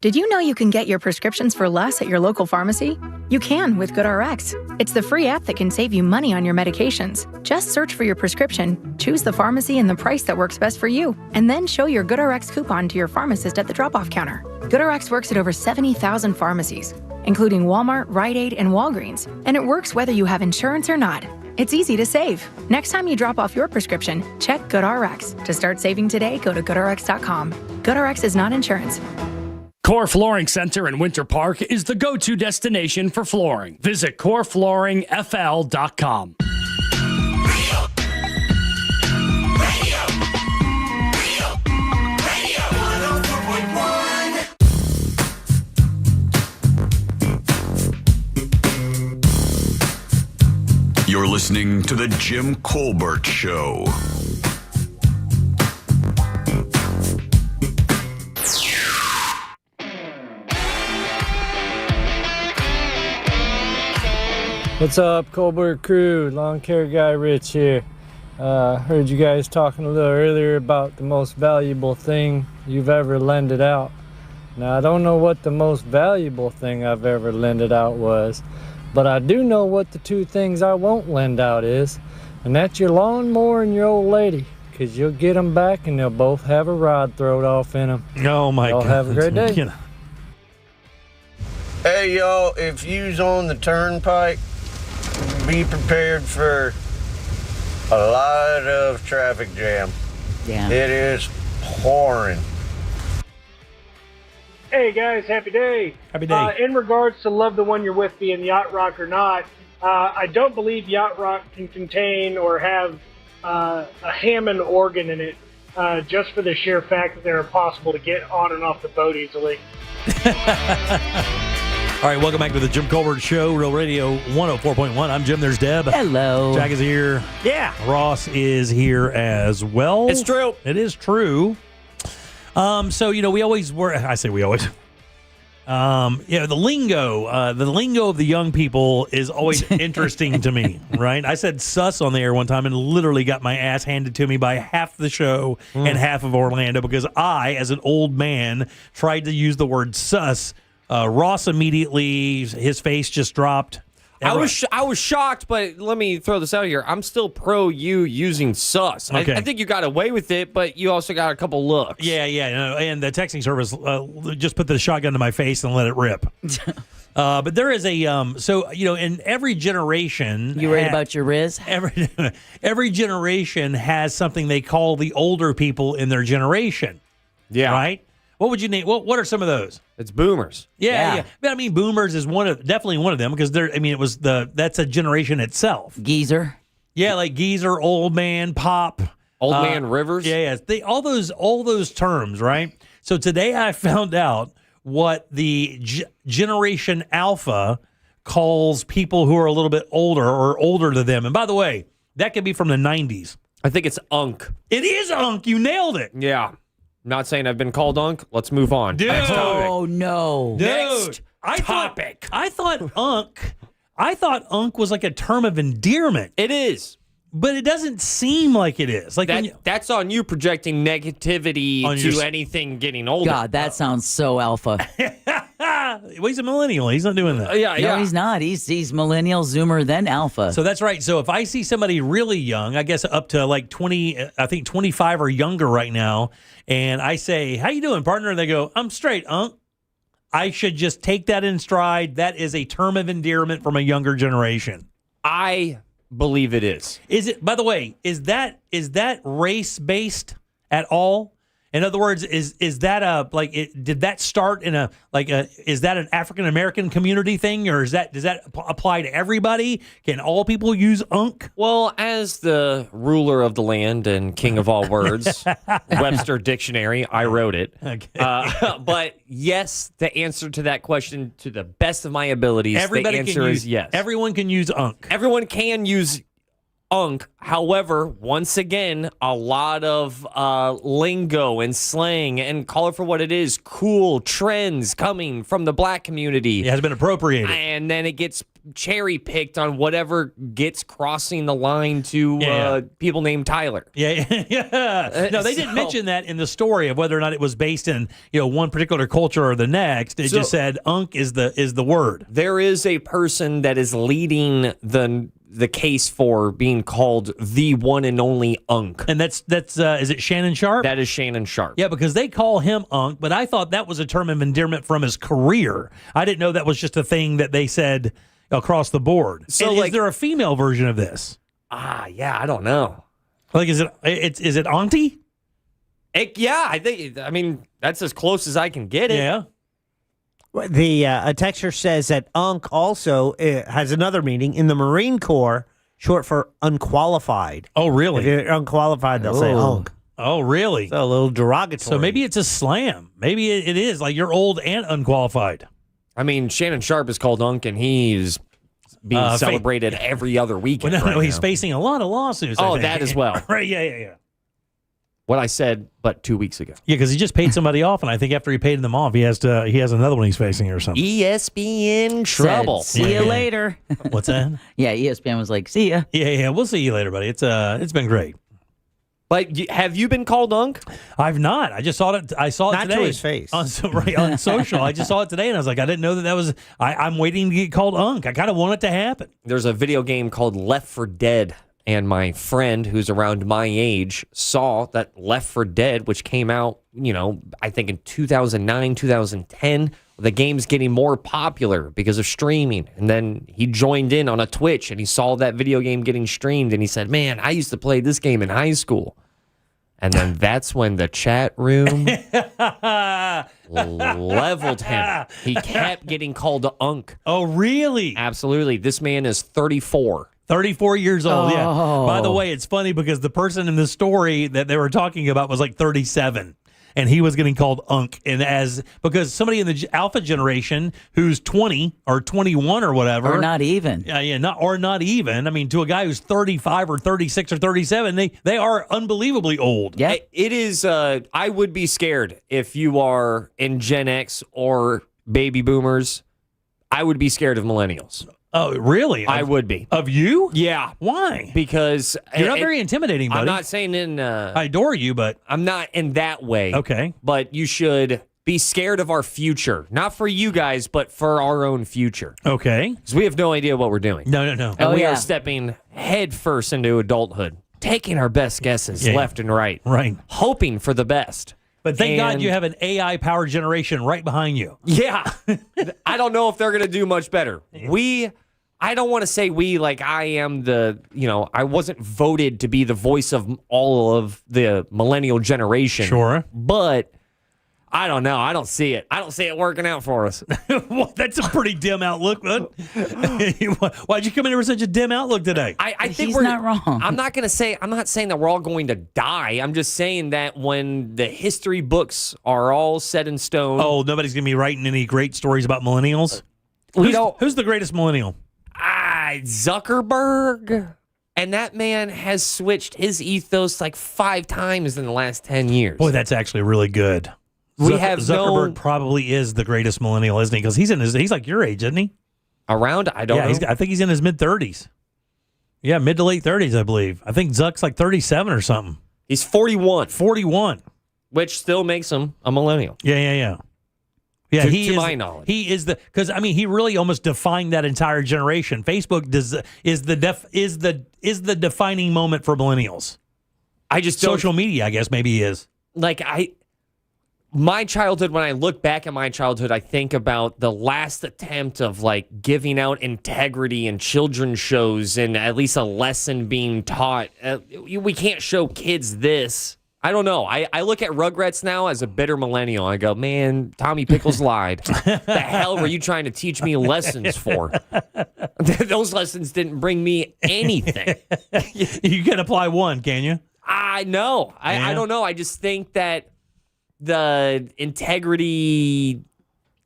S9: Did you know you can get your prescriptions for less at your local pharmacy? You can with GoodRx. It's the free app that can save you money on your medications. Just search for your prescription, choose the pharmacy and the price that works best for you, and then show your GoodRx coupon to your pharmacist at the drop-off counter. GoodRx works at over 70,000 pharmacies, including Walmart, Rite Aid, and Walgreens, and it works whether you have insurance or not. It's easy to save. Next time you drop off your prescription, check GoodRx. To start saving today, go to GoodRx.com. GoodRx is not insurance.
S16: Core Flooring Center in Winter Park is the go-to destination for flooring. Visit coreflooringfl.com.
S5: You're listening to The Jim Colbert Show.
S17: What's up, Colbert crew? Lawn care guy Rich here. Heard you guys talking a little earlier about the most valuable thing you've ever lended out. Now, I don't know what the most valuable thing I've ever lended out was, but I do know what the two things I won't lend out is, and that's your lawnmower and your old lady, because you'll get them back and they'll both have a rod thrown off in them.
S1: Oh, my God.
S17: Have a great day.
S1: You know.
S18: Hey, y'all, if you's on the turnpike, be prepared for a lot of traffic jam.
S7: Yeah.
S18: It is pouring.
S31: Hey guys, happy day.
S1: Happy day.
S31: In regards to love the one you're with being Yacht Rock or not, I don't believe Yacht Rock can contain or have a Hammond organ in it, just for the sheer fact that they're possible to get on and off the boat easily.
S1: All right, welcome back to the Jim Colbert Show, Real Radio 104.1. I'm Jim. There's Deb.
S7: Hello.
S1: Jack is here.
S10: Yeah.
S1: Ross is here as well.
S2: It's true.
S1: It is true. So, we always were, I say we always. The lingo of the young people is always interesting to me, right? I said sus on the air one time and literally got my ass handed to me by half the show and half of Orlando because I, as an old man, tried to use the word sus. Ross immediately, his face just dropped.
S2: I was shocked, but let me throw this out here. I'm still pro you using sus.
S1: Okay.
S2: I think you got away with it, but you also got a couple looks.
S1: Yeah. And the texting service just put the shotgun to my face and let it rip. But there is a in every generation,
S7: You worried about your Riz?
S1: Every generation has something they call the older people in their generation.
S2: Yeah.
S1: Right. What would you name? What are some of those?
S2: It's boomers.
S1: Yeah. But I mean, boomers is definitely one of them because that's a generation itself.
S7: Geezer.
S1: Yeah, like geezer, old man, pop,
S2: Old man Rivers.
S1: Yeah. All those terms, right? So today I found out what the Generation Alpha calls people who are a little bit older or older to them. And by the way, that could be from the 90s.
S2: I think it's Unk.
S1: It is Unk. You nailed it.
S2: Yeah. Not saying I've been called Unk. Let's move on.
S1: Dude.
S2: Next topic.
S7: Oh, no.
S1: Dude.
S2: Next topic.
S1: I thought Unk was like a term of endearment.
S2: It is.
S1: But it doesn't seem like it is. Like
S2: that's on you projecting negativity to anything getting older.
S7: God, that sounds so alpha.
S1: Well, he's a millennial. He's not doing that.
S7: No, he's not. He's millennial, Zoomer, then alpha.
S1: So that's right. So if I see somebody really young, I guess up to like 20, I think 25 or younger right now, and I say, "How you doing, partner?" And they go, "I'm straight, Unc." I should just take that in stride. That is a term of endearment from a younger generation.
S2: I believe it is.
S1: Is it? By the way, is that race based at all? In other words, is that did that start in is that an African American community thing, or does that apply to everybody? Can all people use Unc?
S2: Well, as the ruler of the land and king of all words, Webster Dictionary, I wrote it.
S1: Okay.
S2: But yes, the answer to that question, to the best of my abilities, the answer is yes.
S1: Everyone can use Unc.
S2: Everyone can use Unc. However, once again, a lot of lingo and slang, and call it for what it is, cool trends coming from the black community.
S1: It has been appropriated.
S2: And then it gets cherry picked on whatever gets crossing the line to people named Tyler.
S1: Yeah. No, they didn't mention that in the story of whether or not it was based in one particular culture or the next. It just said Unc is the word.
S2: There is a person that is leading the case for being called the one and only Unc.
S1: And that's is it Shannon Sharp?
S2: That is Shannon Sharp.
S1: Yeah, because they call him Unc, but I thought that was a term of endearment from his career. I didn't know that was just a thing that they said across the board. So is there a female version of this?
S2: Yeah, I don't know.
S1: Like, is it Auntie?
S2: I mean, that's as close as I can get it.
S1: Yeah.
S10: The a texter says that Unc also has another meaning in the Marine Corps, short for unqualified.
S1: Oh, really?
S10: If you're unqualified, they'll say Unc.
S1: Oh, really?
S10: So a little derogatory.
S1: So maybe it's a slam. Maybe it is like you're old and unqualified.
S2: I mean, Shannon Sharp is called Unc, and he's being celebrated every other weekend.
S1: Well, he's facing a lot of lawsuits. I think.
S2: That as well.
S1: Right? Yeah.
S2: What I said, but 2 weeks ago.
S1: Yeah, because he just paid somebody off, and I think after he paid them off, he has another one he's facing or something.
S2: ESPN trouble.
S7: See you later.
S1: What's that?
S7: Yeah, ESPN was like, see ya.
S1: Yeah. We'll see you later, buddy. It's been great.
S2: But have you been called Unc?
S1: I've not. I just saw it. I saw it
S10: Not
S1: today
S10: to his face.
S1: on social. I just saw it today, and I was like, I didn't know that was. I'm waiting to get called Unc. I kind of want it to happen.
S2: There's a video game called Left 4 Dead. And my friend, who's around my age, saw that Left 4 Dead, which came out, I think in 2009, 2010, the game's getting more popular because of streaming. And then he joined in on a Twitch, and he saw that video game getting streamed, and he said, "Man, I used to play this game in high school." And then that's when the chat room leveled him. He kept getting called Unc.
S1: Oh, really?
S2: Absolutely. This man is 34.
S1: 34 years old, yeah. By the way, it's funny because the person in the story that they were talking about was like 37, and he was getting called Unc. And because somebody in the Alpha generation who's 20 or 21 or whatever.
S7: Or not even.
S1: Not even. I mean, to a guy who's 35 or 36 or 37, they are unbelievably old.
S7: Yeah.
S2: It is, I would be scared if you are in Gen X or baby boomers. I would be scared of millennials.
S1: Oh, really?
S2: I would be.
S1: Of you?
S2: Yeah.
S1: Why?
S2: Because
S1: you're not very intimidating, buddy.
S2: I'm not saying in...
S1: I adore you, but...
S2: I'm not in that way.
S1: Okay.
S2: But you should be scared of our future. Not for you guys, but for our own future.
S1: Okay.
S2: Because we have no idea what we're doing.
S1: No.
S2: And we are stepping head first into adulthood. Taking our best guesses left and right.
S1: Right.
S2: Hoping for the best.
S1: But thank God you have an AI-powered generation right behind you.
S2: Yeah. I don't know if they're going to do much better. I don't want to say we, like I am I wasn't voted to be the voice of all of the millennial generation.
S1: Sure.
S2: But I don't know. I don't see it. I don't see it working out for us.
S1: Well, that's a pretty dim outlook, bud. Why'd you come in with such a dim outlook today?
S2: I think
S7: He's not wrong.
S2: I'm not saying that we're all going to die. I'm just saying that when the history books are all set in stone.
S1: Oh, nobody's going to be writing any great stories about millennials? Who's the greatest millennial?
S2: Zuckerberg. And that man has switched his ethos like 5 times in the last 10 years.
S1: Boy, that's actually really good. Zuckerberg probably is the greatest millennial, isn't he? Because he's like your age, isn't he?
S2: Around? I don't know.
S1: I think he's in his mid-30s. Yeah, mid to late 30s, I believe. I think Zuck's like 37 or something.
S2: He's 41.
S1: 41.
S2: Which still makes him a millennial.
S1: Yeah.
S2: To
S1: is,
S2: my knowledge.
S1: He is because he really almost defined that entire generation. Facebook is the defining moment for millennials.
S2: I just don't,
S1: social media, I guess maybe is.
S2: Like my childhood, when I look back at my childhood, I think about the last attempt of like giving out integrity in children's shows and at least a lesson being taught. We can't show kids this. I don't know. I look at Rugrats now as a bitter millennial. I go, man, Tommy Pickles lied. The hell were you trying to teach me lessons for? Those lessons didn't bring me anything.
S1: You can apply one, can you?
S2: I know. I don't know. I just think that the integrity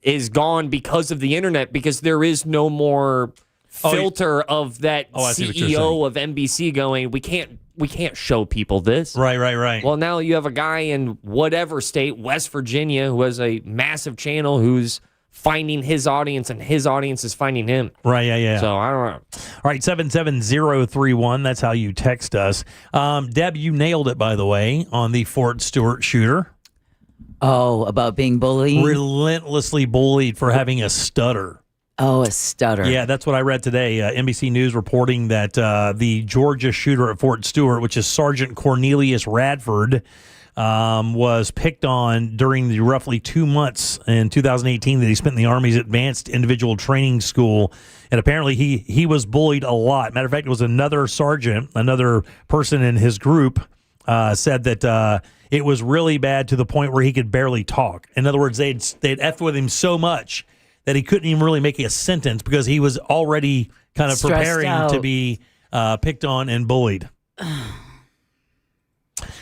S2: is gone because of the internet, because there is no more filter of that CEO of NBC going, we can't show people this.
S1: Right.
S2: Well, now you have a guy in whatever state, West Virginia, who has a massive channel who's finding his audience and his audience is finding him.
S1: Right, yeah.
S2: So I don't know.
S1: All right, 77031. That's how you text us. Deb, you nailed it, by the way, on the Fort Stewart shooter.
S7: Oh, about being bullied?
S1: Relentlessly bullied for having a stutter.
S7: Oh, a stutter.
S1: Yeah, that's what I read today. NBC News reporting that the Georgia shooter at Fort Stewart, which is Sergeant Cornelius Radford, was picked on during the roughly 2 months in 2018 that he spent in the Army's Advanced Individual Training School. And apparently he was bullied a lot. Matter of fact, it was another sergeant, another person in his group, said that it was really bad to the point where he could barely talk. In other words, they'd effed with him so much that he couldn't even really make a sentence because he was already kind of
S7: stressed
S1: preparing
S7: out
S1: to be picked on and bullied.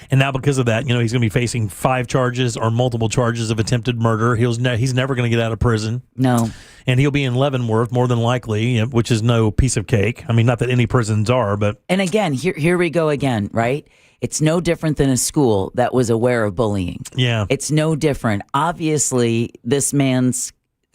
S1: And now because of that, he's going to be facing 5 charges or multiple charges of attempted murder. He's never going to get out of prison.
S7: No.
S1: And he'll be in Leavenworth, more than likely, which is no piece of cake. I mean, not that any prisons are, but...
S7: And again, here we go again, right? It's no different than a school that was aware of bullying.
S1: Yeah.
S7: It's no different. Obviously, this man's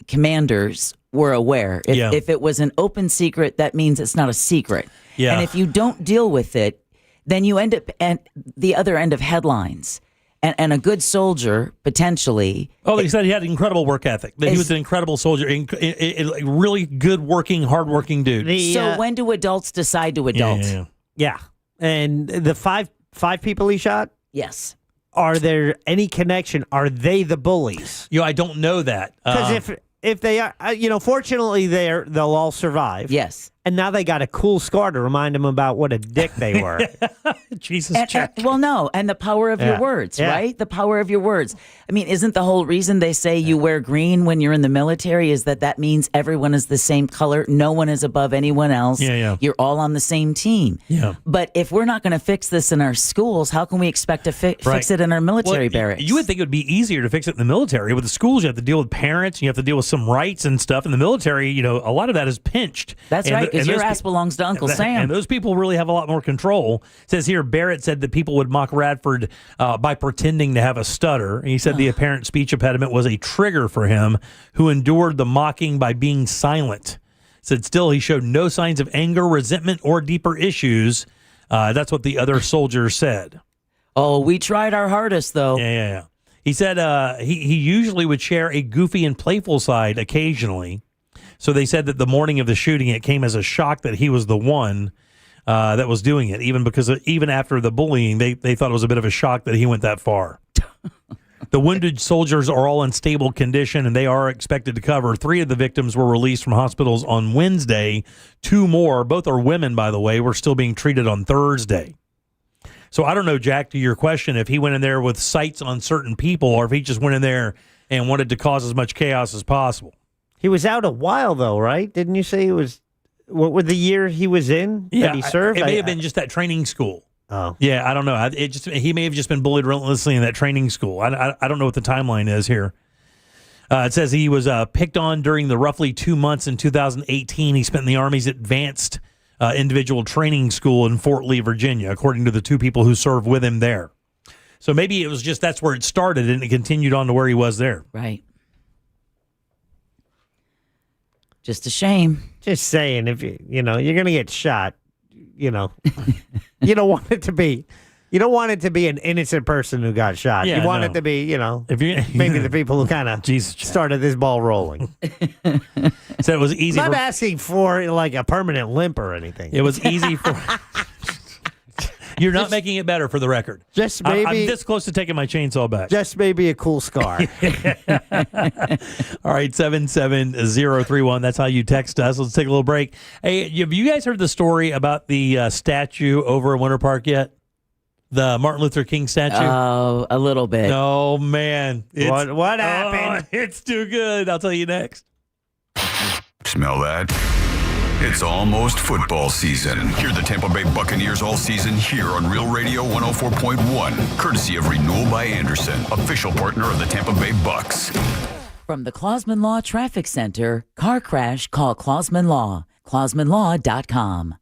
S7: commanders were aware. If it was an open secret, that means it's not a secret.
S1: Yeah.
S7: And if you don't deal with it, then you end up at the other end of headlines. And a good soldier, potentially...
S1: Oh, he said he had incredible work ethic. That he was an incredible soldier. Really good working, hardworking dude.
S7: So when do adults decide to adult?
S10: Yeah. And the five people he shot?
S7: Yes.
S10: Are there any connection? Are they the bullies?
S1: I don't know that.
S10: Because if they are, fortunately they'll all survive.
S7: Yes.
S10: And now they got a cool scar to remind them about what a dick they were.
S1: Jesus,
S7: Jack. Well, no, and the power of your words, right? The power of your words. I mean, isn't the whole reason they say you wear green when you're in the military is that means everyone is the same color, no one is above anyone else.
S1: Yeah.
S7: You're all on the same team.
S1: Yeah.
S7: But if we're not going to fix this in our schools, how can we expect to fix it in our military barracks?
S1: You would think it would be easier to fix it in the military. With the schools, you have to deal with parents, you have to deal with some rights and stuff. In the military, a lot of that is pinched.
S7: That's right, because your ass belongs to Uncle Sam.
S1: And those people really have a lot more control. It says here, Barrett said that people would mock Radford by pretending to have a stutter. And he said the apparent speech impediment was a trigger for him, who endured the mocking by being silent. Said still he showed no signs of anger, resentment, or deeper issues. That's what the other soldiers said.
S7: Oh, we tried our hardest, though.
S1: Yeah. He said he usually would share a goofy and playful side occasionally. So they said that the morning of the shooting, it came as a shock that he was the one that was doing it, even after the bullying, they thought it was a bit of a shock that he went that far. The wounded soldiers are all in stable condition, and they are expected to recover. 3 of the victims were released from hospitals on Wednesday. 2 more, both are women, by the way, were still being treated on Thursday. So I don't know, Jack, to your question, if he went in there with sights on certain people or if he just went in there and wanted to cause as much chaos as possible.
S10: He was out a while, though, right? Didn't you say it was... What was the year he was in that he served?
S1: It may have been just that training school.
S10: Oh.
S1: Yeah, I don't know. He may have just been bullied relentlessly in that training school. I don't know what the timeline is here. It says he was picked on during the roughly 2 months in 2018. He spent in the Army's Advanced Individual Training School in Fort Lee, Virginia, according to the 2 people who served with him there. So maybe it was just that's where it started and it continued on to where he was there.
S7: Right. Just a shame.
S10: Just saying, if you're going to get shot, you don't want it to be. You don't want it to be an innocent person who got shot.
S1: Yeah,
S10: you want
S1: no.
S10: it to be,
S1: If you
S10: maybe the people who kind of started this ball rolling.
S1: So it was easy.
S10: I'm not asking for like a permanent limp or anything.
S1: It was easy for. You're not making it better for the record.
S10: Just maybe
S1: I'm this close to taking my chainsaw back.
S10: Just maybe a cool scar.
S1: All right, 77031. That's how you text us. Let's take a little break. Hey, have you guys heard the story about the statue over in Winter Park yet? The Martin Luther King statue?
S7: Oh, a little bit.
S1: Oh, man.
S10: What happened?
S1: It's too good. I'll tell you next.
S5: Smell that? It's almost football season. Hear the Tampa Bay Buccaneers all season here on Real Radio 104.1, courtesy of Renewal by Anderson, official partner of the Tampa Bay Bucks.
S7: From the Clausman Law Traffic Center, car crash, call Clausman Law. ClausmanLaw.com.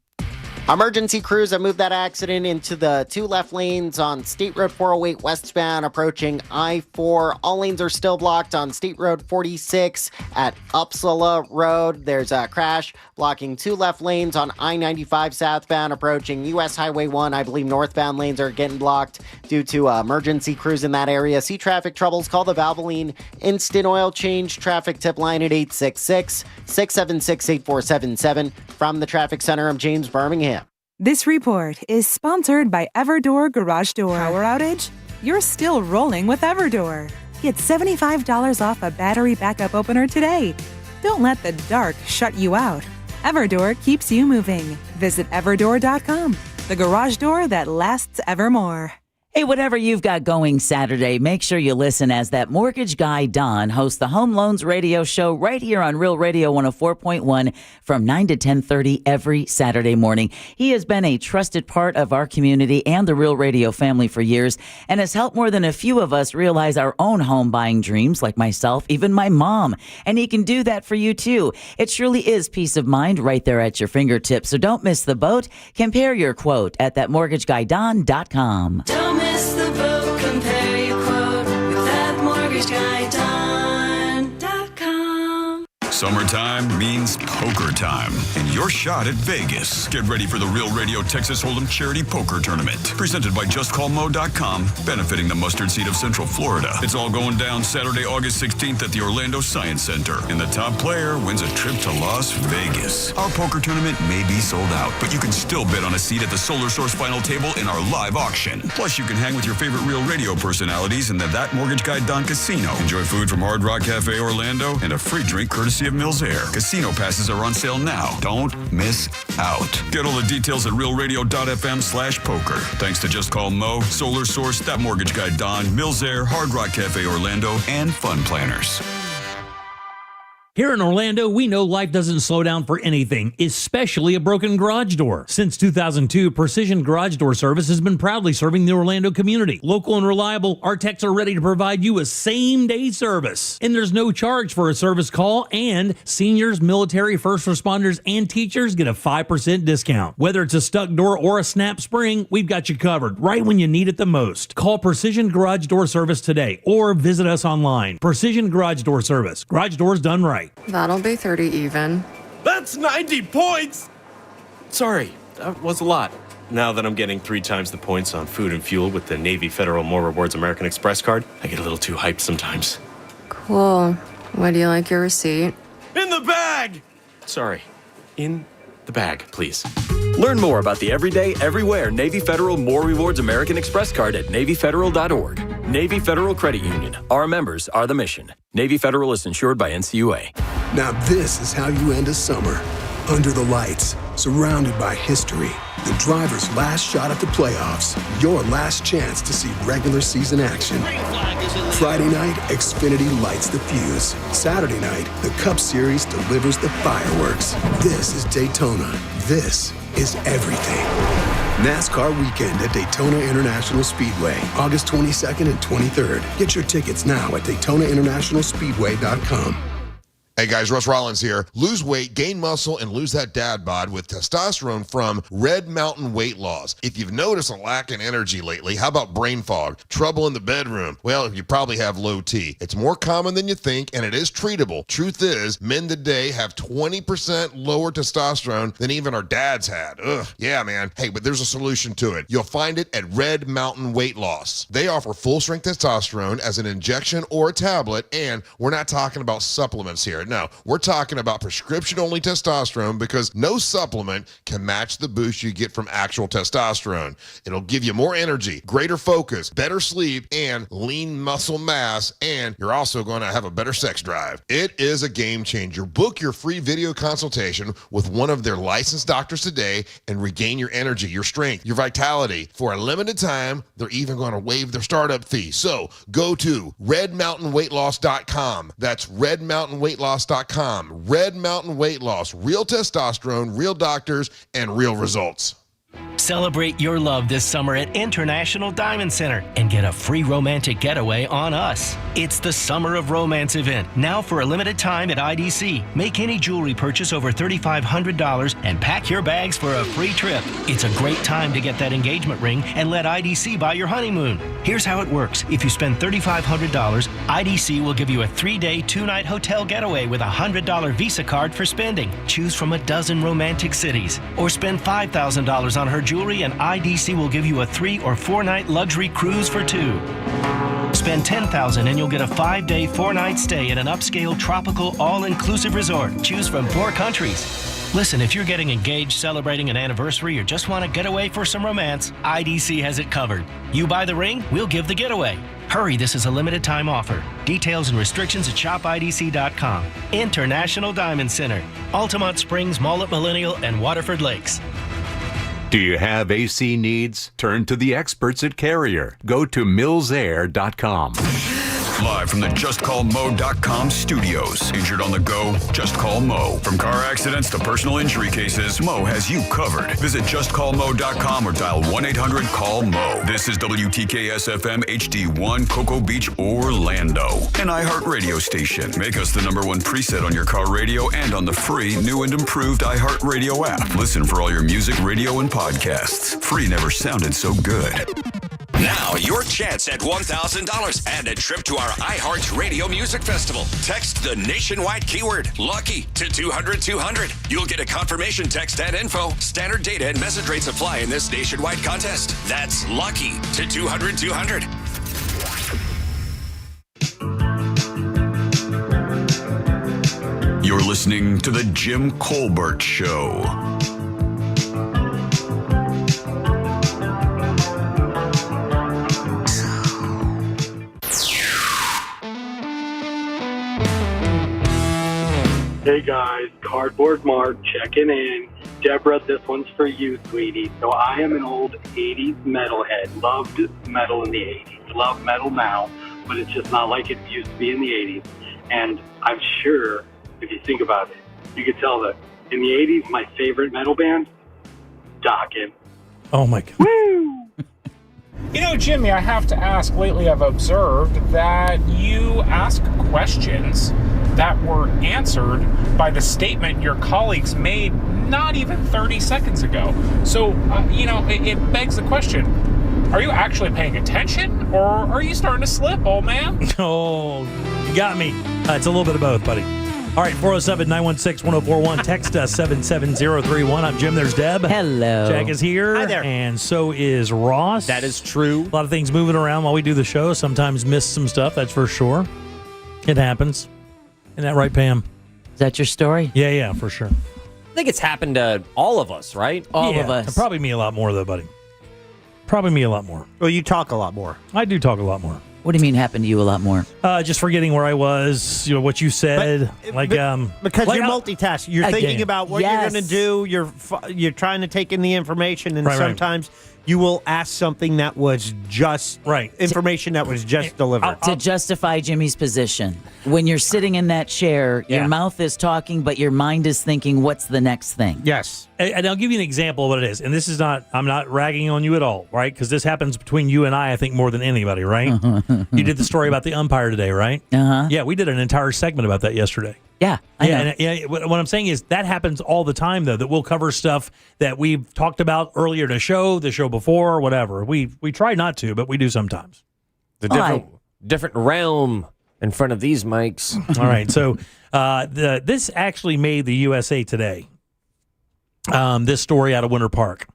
S4: Emergency crews have moved that accident into the two left lanes on State Road 408 westbound approaching I-4. All lanes are still blocked on State Road 46 at Uppsala Road. There's a crash blocking two left lanes on I-95 southbound approaching U.S. Highway 1. I believe northbound lanes are getting blocked due to emergency crews in that area. See traffic troubles, call the Valvoline Instant Oil Change traffic tip line at 866-676-8477. From the Traffic Center, I'm James Birmingham.
S6: This report is sponsored by Everdoor Garage Door. Power outage? You're still rolling with Everdoor. Get $75 off a battery backup opener today. Don't let the dark shut you out. Everdoor keeps you moving. Visit everdoor.com, the garage door that lasts evermore.
S7: Hey, whatever you've got going Saturday, make sure you listen as that mortgage guy, Don, hosts the Home Loans Radio Show right here on Real Radio 104.1 from 9 to 10:30 every Saturday morning. He has been a trusted part of our community and the Real Radio family for years and has helped more than a few of us realize our own home buying dreams, like myself, even my mom. And he can do that for you, too. It surely is peace of mind right there at your fingertips. So don't miss the boat. Compare your quote at thatmortgageguydon.com.
S3: Don't miss the boat, compare your quote with thatmortgageguydon.com.
S5: Summertime means poker time, and your shot at Vegas. Get ready for the Real Radio Texas Hold'em Charity Poker Tournament, presented by JustCallMo.com, benefiting the mustard seed of Central Florida. It's all going down Saturday, August 16th at the Orlando Science Center, and the top player wins a trip to Las Vegas. Our poker tournament may be sold out, but you can still bid on a seat at the Solar Source final table in our live auction. Plus, you can hang with your favorite Real Radio personalities in the That Mortgage Guy Don Casino. Enjoy food from Hard Rock Cafe Orlando and a free drink courtesy of Mills Air. Casino passes are on sale now. Don't miss out. Get all the details at realradio.fm/poker. Thanks to Just Call Mo, Solar Source, That Mortgage Guy Don, Mills Air, Hard Rock Cafe Orlando, and Fun Planners.
S1: Here in Orlando, we know life doesn't slow down for anything, especially a broken garage door. Since 2002, Precision Garage Door Service has been proudly serving the Orlando community. Local and reliable, our techs are ready to provide you a same-day service. And there's no charge for a service call, and seniors, military, first responders, and teachers get a 5% discount. Whether it's a stuck door or a snap spring, we've got you covered right when you need it the most. Call Precision Garage Door Service today or visit us online. Precision Garage Door Service. Garage doors done right.
S11: That'll be 30 even.
S12: That's 90 points! Sorry, that was a lot. Now that I'm getting 3 times the points on food and fuel with the Navy Federal More Rewards American Express card, I get a little too hyped sometimes.
S11: Cool. Would you like your receipt?
S12: In the bag! Sorry, in the bag, please.
S13: Learn more about the everyday, everywhere Navy Federal More Rewards American Express card at NavyFederal.org. Navy Federal Credit Union. Our members are the mission. Navy Federal is insured by NCUA.
S20: Now this is how you end a summer. Under the lights, surrounded by history. The driver's last shot at the playoffs. Your last chance to see regular season action. Friday night, Xfinity lights the fuse. Saturday night, the Cup Series delivers the fireworks. This is Daytona. This is everything. NASCAR weekend at Daytona International Speedway, August 22nd and 23rd. Get your tickets now at DaytonaInternationalSpeedway.com.
S14: Hey guys, Russ Rollins here. Lose weight, gain muscle, and lose that dad bod with testosterone from Red Mountain Weight Loss. If you've noticed a lack in energy lately, how about brain fog, trouble in the bedroom? Well, you probably have low T. It's more common than you think, and it is treatable. Truth is, men today have 20% lower testosterone than even our dads had. Ugh, yeah, man. Hey, but there's a solution to it. You'll find it at Red Mountain Weight Loss. They offer full-strength testosterone as an injection or a tablet, and we're not talking about supplements here. No, we're talking about prescription-only testosterone because no supplement can match the boost you get from actual testosterone. It'll give you more energy, greater focus, better sleep, and lean muscle mass, and you're also going to have a better sex drive. It is a game changer. Book your free video consultation with one of their licensed doctors today and regain your energy, your strength, your vitality. For a limited time, they're even going to waive their startup fee. So go to redmountainweightloss.com. That's redmountainweightloss.com. Red Mountain Weight Loss. Real testosterone, real doctors, and real results.
S15: Celebrate your love this summer at International Diamond Center and get a free romantic getaway on us. It's the Summer of Romance event, now for a limited time at IDC. Make any jewelry purchase over $3,500 and pack your bags for a free trip. It's a great time to get that engagement ring and let IDC buy your honeymoon. Here's how it works. If you spend $3,500, IDC will give you a 3-day, 2-night hotel getaway with a $100 Visa card for spending. Choose from a dozen romantic cities. Or spend $5,000 on her jewelry and IDC will give you a 3 or 4-night luxury cruise for 2. Spend $10,000 and you'll get a 5-day, 4-night stay at an upscale tropical all-inclusive resort. Choose from 4 countries. Listen, if you're getting engaged, celebrating an anniversary, or just want to get away for some romance, IDC has it covered. You buy the ring, we'll give the getaway. Hurry, this is a limited time offer. Details and restrictions at shopidc.com. International Diamond Center, Altamont Springs, Mall at Millennial, and Waterford Lakes.
S25: Do you have AC needs? Turn to the experts at Carrier. Go to millsair.com.
S5: Live from the JustCallMo.com studios. Injured on the go? Just call Mo. From car accidents to personal injury cases, Mo has you covered. Visit JustCallMo.com or dial 1-800-CALL-MO. This is WTKS-FM HD1, Cocoa Beach, Orlando. An iHeart radio station. Make us the #1 preset on your car radio and on the free, new and improved iHeart Radio app. Listen for all your music, radio, and podcasts. Free never sounded so good.
S19: Now, your chance at $1,000 and a trip to our iHeart Radio Music Festival. Text the nationwide keyword LUCKY to 200-200. You'll get a confirmation text and info. Standard data and message rates apply in this nationwide contest. That's LUCKY to 200-200.
S5: You're listening to The Jim Colbert Show.
S21: Hey guys, Cardboard Mark checking in. Deborah, this one's for you, sweetie. So I am an old 80s metalhead. Loved metal in the 80s. Love metal now, but it's just not like it used to be in the 80s. And I'm sure, if you think about it, you could tell that in the 80s, my favorite metal band, Dokken.
S1: Oh my God.
S21: Woo!
S22: You know, Jimmy, I have to ask, lately I've observed that you ask questions that were answered by the statement your colleagues made not even 30 seconds ago. So, it begs the question, are you actually paying attention, or are you starting to slip, old man?
S1: Oh, you got me. It's a little bit of both, buddy. All right, 407-916-1041. Text us 77031. I'm Jim. There's Deb.
S7: Hello.
S1: Jack is here.
S10: Hi there.
S1: And so is Ross.
S2: That is true.
S1: A lot of things moving around while we do the show. Sometimes miss some stuff, that's for sure. It happens. Isn't that right, Pam?
S7: Is that your story?
S1: Yeah, for sure.
S2: I think it's happened to all of us, right?
S7: All of us.
S1: Probably me a lot more, though, buddy. Probably me a lot more.
S10: Well, you talk a lot more.
S1: I do talk a lot more.
S7: What do you mean happened to you a lot more?
S1: Just forgetting where I was, what you said.
S10: Because you're multitasking. You're thinking about what you're going to do. You're trying to take in the information, and sometimes you will ask something that was just information that was just delivered.
S7: To justify Jimmy's position. When you're sitting in that chair, your mouth is talking, but your mind is thinking, what's the next thing?
S10: Yes.
S1: And I'll give you an example of what it is. And this is not, I'm not ragging on you at all, right? Because this happens between you and I think, more than anybody, right? You did the story about the umpire today, right?
S7: Uh-huh.
S1: Yeah, we did an entire segment about that yesterday.
S7: Yeah, I know.
S1: And what I'm saying is that happens all the time, though, that we'll cover stuff that we've talked about earlier in the show before, whatever. We try not to, but we do sometimes.
S2: The different realm in front of these mics.
S1: All right, so this actually made the USA Today, this story out of Winter Park.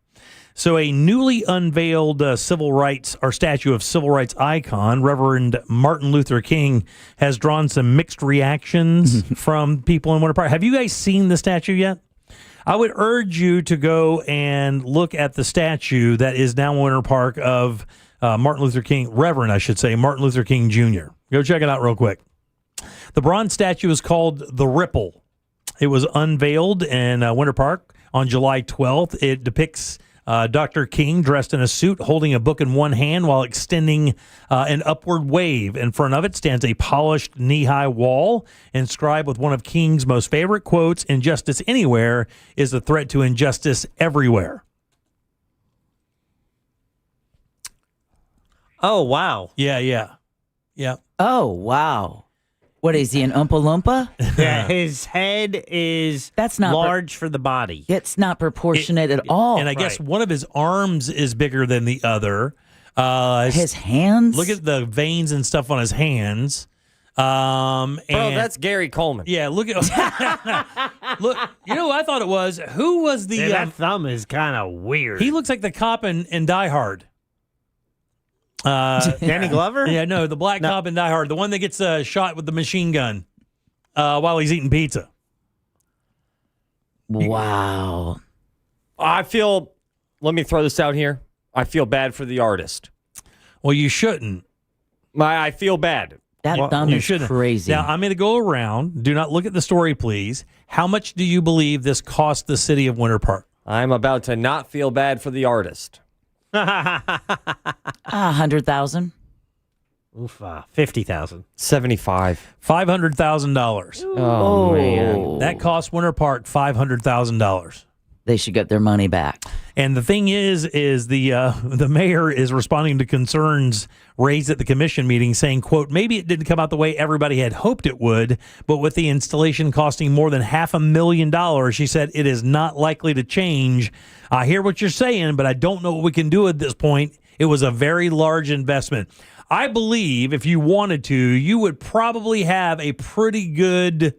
S1: So a newly unveiled statue of civil rights icon, Reverend Martin Luther King, has drawn some mixed reactions from people in Winter Park. Have you guys seen the statue yet? I would urge you to go and look at the statue that is now in Winter Park of Martin Luther King, Reverend, I should say, Martin Luther King Jr. Go check it out real quick. The bronze statue is called The Ripple. It was unveiled in Winter Park on July 12th. It depicts Dr. King dressed in a suit, holding a book in one hand while extending an upward wave. In front of it stands a polished knee-high wall inscribed with one of King's most favorite quotes, "Injustice anywhere is a threat to injustice everywhere."
S10: Oh, wow.
S1: Yeah.
S7: Oh, wow. What is he, an Oompa Loompa?
S10: Yeah, his head is
S7: That's not
S10: large for the body.
S7: It's not proportionate at all.
S1: And I guess one of his arms is bigger than the other.
S7: His hands?
S1: Look at the veins and stuff on his hands.
S2: Bro, that's Gary Coleman.
S1: Yeah, look at look. You know what I thought it was? Who was the?
S10: That thumb is kind of weird.
S1: He looks like the cop in Die Hard.
S10: Danny Glover?
S1: Yeah, no, the black cop in Die Hard, the one that gets shot with the machine gun while he's eating pizza.
S7: Wow.
S2: Let me throw this out here. I feel bad for the artist.
S1: Well, you shouldn't.
S2: I feel bad.
S7: That thumb is crazy.
S1: Now, I'm going to go around. Do not look at the story, please. How much do you believe this cost the city of Winter Park?
S2: I'm about to not feel bad for the artist.
S7: 100,000.
S10: Oof, 50,000.
S2: 75.
S1: $500,000.
S2: Oh, man.
S1: That cost Winter Park $500,000.
S7: They should get their money back.
S1: And the thing is the mayor is responding to concerns raised at the commission meeting, saying, quote, "Maybe it didn't come out the way everybody had hoped it would, but with the installation costing more than $500,000, she said, it is not likely to change. I hear what you're saying, but I don't know what we can do at this point. It was a very large investment." I believe if you wanted to, you would probably have a pretty good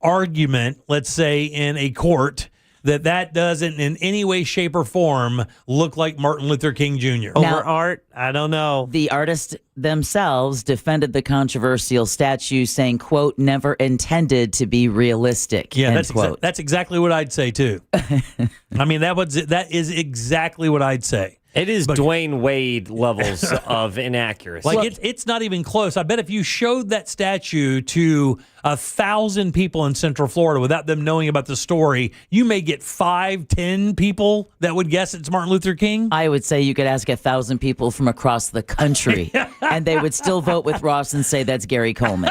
S1: argument, let's say, in a court that doesn't in any way, shape, or form look like Martin Luther King Jr.
S10: Over art? I don't know.
S7: The artists themselves defended the controversial statue, saying, quote, "never intended to be realistic."
S1: Yeah,
S7: end quote.
S1: That's exactly what I'd say, too. I mean, that is exactly what I'd say.
S2: It is Dwayne Wade levels of inaccuracy.
S1: Like it's not even close. I bet if you showed that statue to 1,000 people in Central Florida without them knowing about the story, you may get 5-10 people that would guess it's Martin Luther King.
S7: I would say you could ask 1,000 people from across the country, and they would still vote with Ross and say that's Gary Coleman.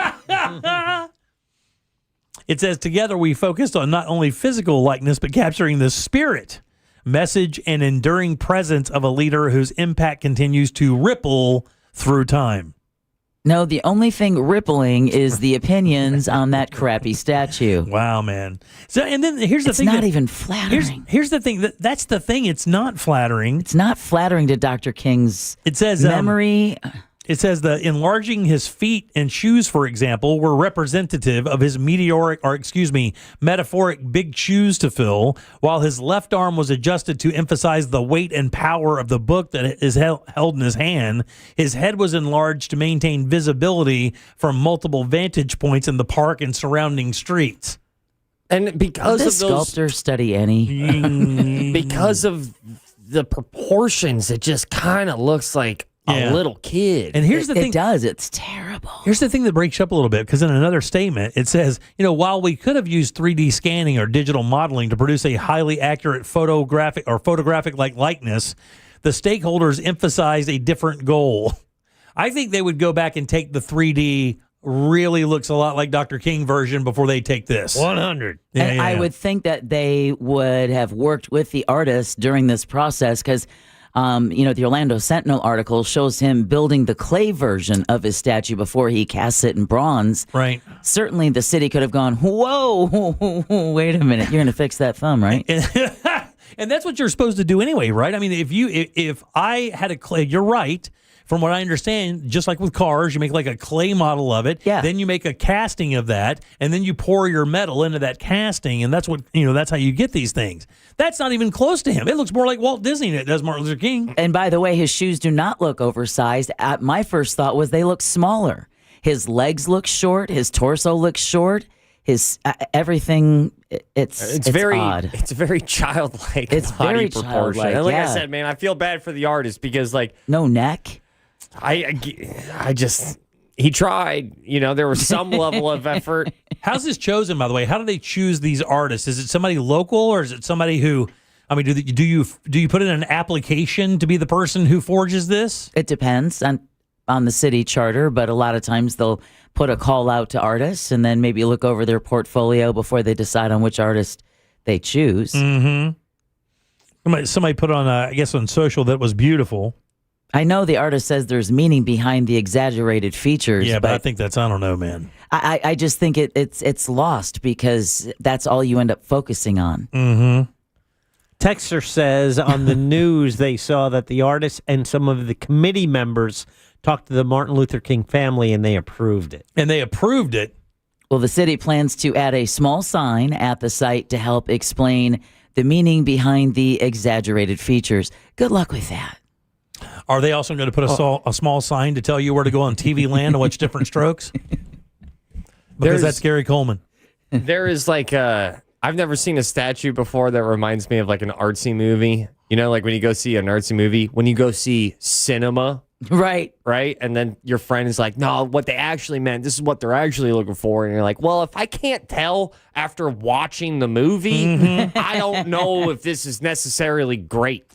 S1: It says, together we focused on not only physical likeness, but capturing the spirit, message, and enduring presence of a leader whose impact continues to ripple through time.
S7: No, the only thing rippling is the opinions on that crappy statue.
S1: Wow, man. So, and then here's the thing.
S7: It's not even flattering.
S1: Here's the thing. That's the thing. It's not flattering.
S7: It's not flattering to Dr. King's memory.
S1: It says the enlarging his feet and shoes, for example, were representative of his metaphoric big shoes to fill, while his left arm was adjusted to emphasize the weight and power of the book that is held in his hand. His head was enlarged to maintain visibility from multiple vantage points in the park and surrounding streets.
S2: And because
S7: of those sculptors study any,
S2: because of the proportions, it just kind of looks like a little kid.
S1: And here's the thing.
S7: It does. It's terrible.
S1: Here's the thing that breaks up a little bit, because in another statement, it says, while we could have used 3D scanning or digital modeling to produce a highly accurate photographic-like likeness, the stakeholders emphasized a different goal. I think they would go back and take the 3D really looks a lot like Dr. King version before they take this.
S10: 100.
S7: I would think that they would have worked with the artist during this process, because The Orlando Sentinel article shows him building the clay version of his statue before he casts it in bronze.
S1: Right.
S7: Certainly the city could have gone, whoa, wait a minute, you're going to fix that thumb, right?
S1: And that's what you're supposed to do anyway, right? I mean, if I had a clay, you're right. From what I understand, just like with cars, you make like a clay model of it.
S7: Yeah.
S1: Then you make a casting of that, and then you pour your metal into that casting, and that's what that's how you get these things. That's not even close to him. It looks more like Walt Disney than it does Martin Luther King.
S7: And by the way, his shoes do not look oversized. My first thought was they look smaller. His legs look short. His torso looks short. His everything. It's
S2: very
S7: odd.
S2: It's very childlike.
S7: It's
S2: body
S7: very
S2: proportion.
S7: childlike.
S2: And like I
S7: yeah.
S2: said, man, I feel bad for the artist because
S7: no neck.
S2: I just he tried. There was some level of effort.
S1: How's this chosen, by the way? How do they choose these artists? Is it somebody local, or is it somebody who? I mean, do you put in an application to be the person who forges this?
S7: It depends on the city charter, but a lot of times they'll put a call out to artists and then maybe look over their portfolio before they decide on which artist they choose.
S1: Mm-hmm. Somebody put on, I guess, on social that was beautiful.
S7: I know the artist says there's meaning behind the exaggerated features.
S1: Yeah, but I think I don't know, man.
S7: I just think it's lost because that's all you end up focusing on.
S1: Mm-hmm.
S10: Texter says on the news they saw that the artist and some of the committee members talked to the Martin Luther King family and they approved it.
S7: Well, the city plans to add a small sign at the site to help explain the meaning behind the exaggerated features. Good luck with that.
S1: Are they also going to put a small sign to tell you where to go on TV Land and watch Different Strokes? Because that's Gary Coleman.
S2: There is I've never seen a statue before that reminds me of like an artsy movie. Like when you go see an artsy movie, when you go see cinema.
S7: Right.
S2: And then your friend is like, no, what they actually meant, this is what they're actually looking for. And you're like, well, if I can't tell after watching the movie, I don't know if this is necessarily great.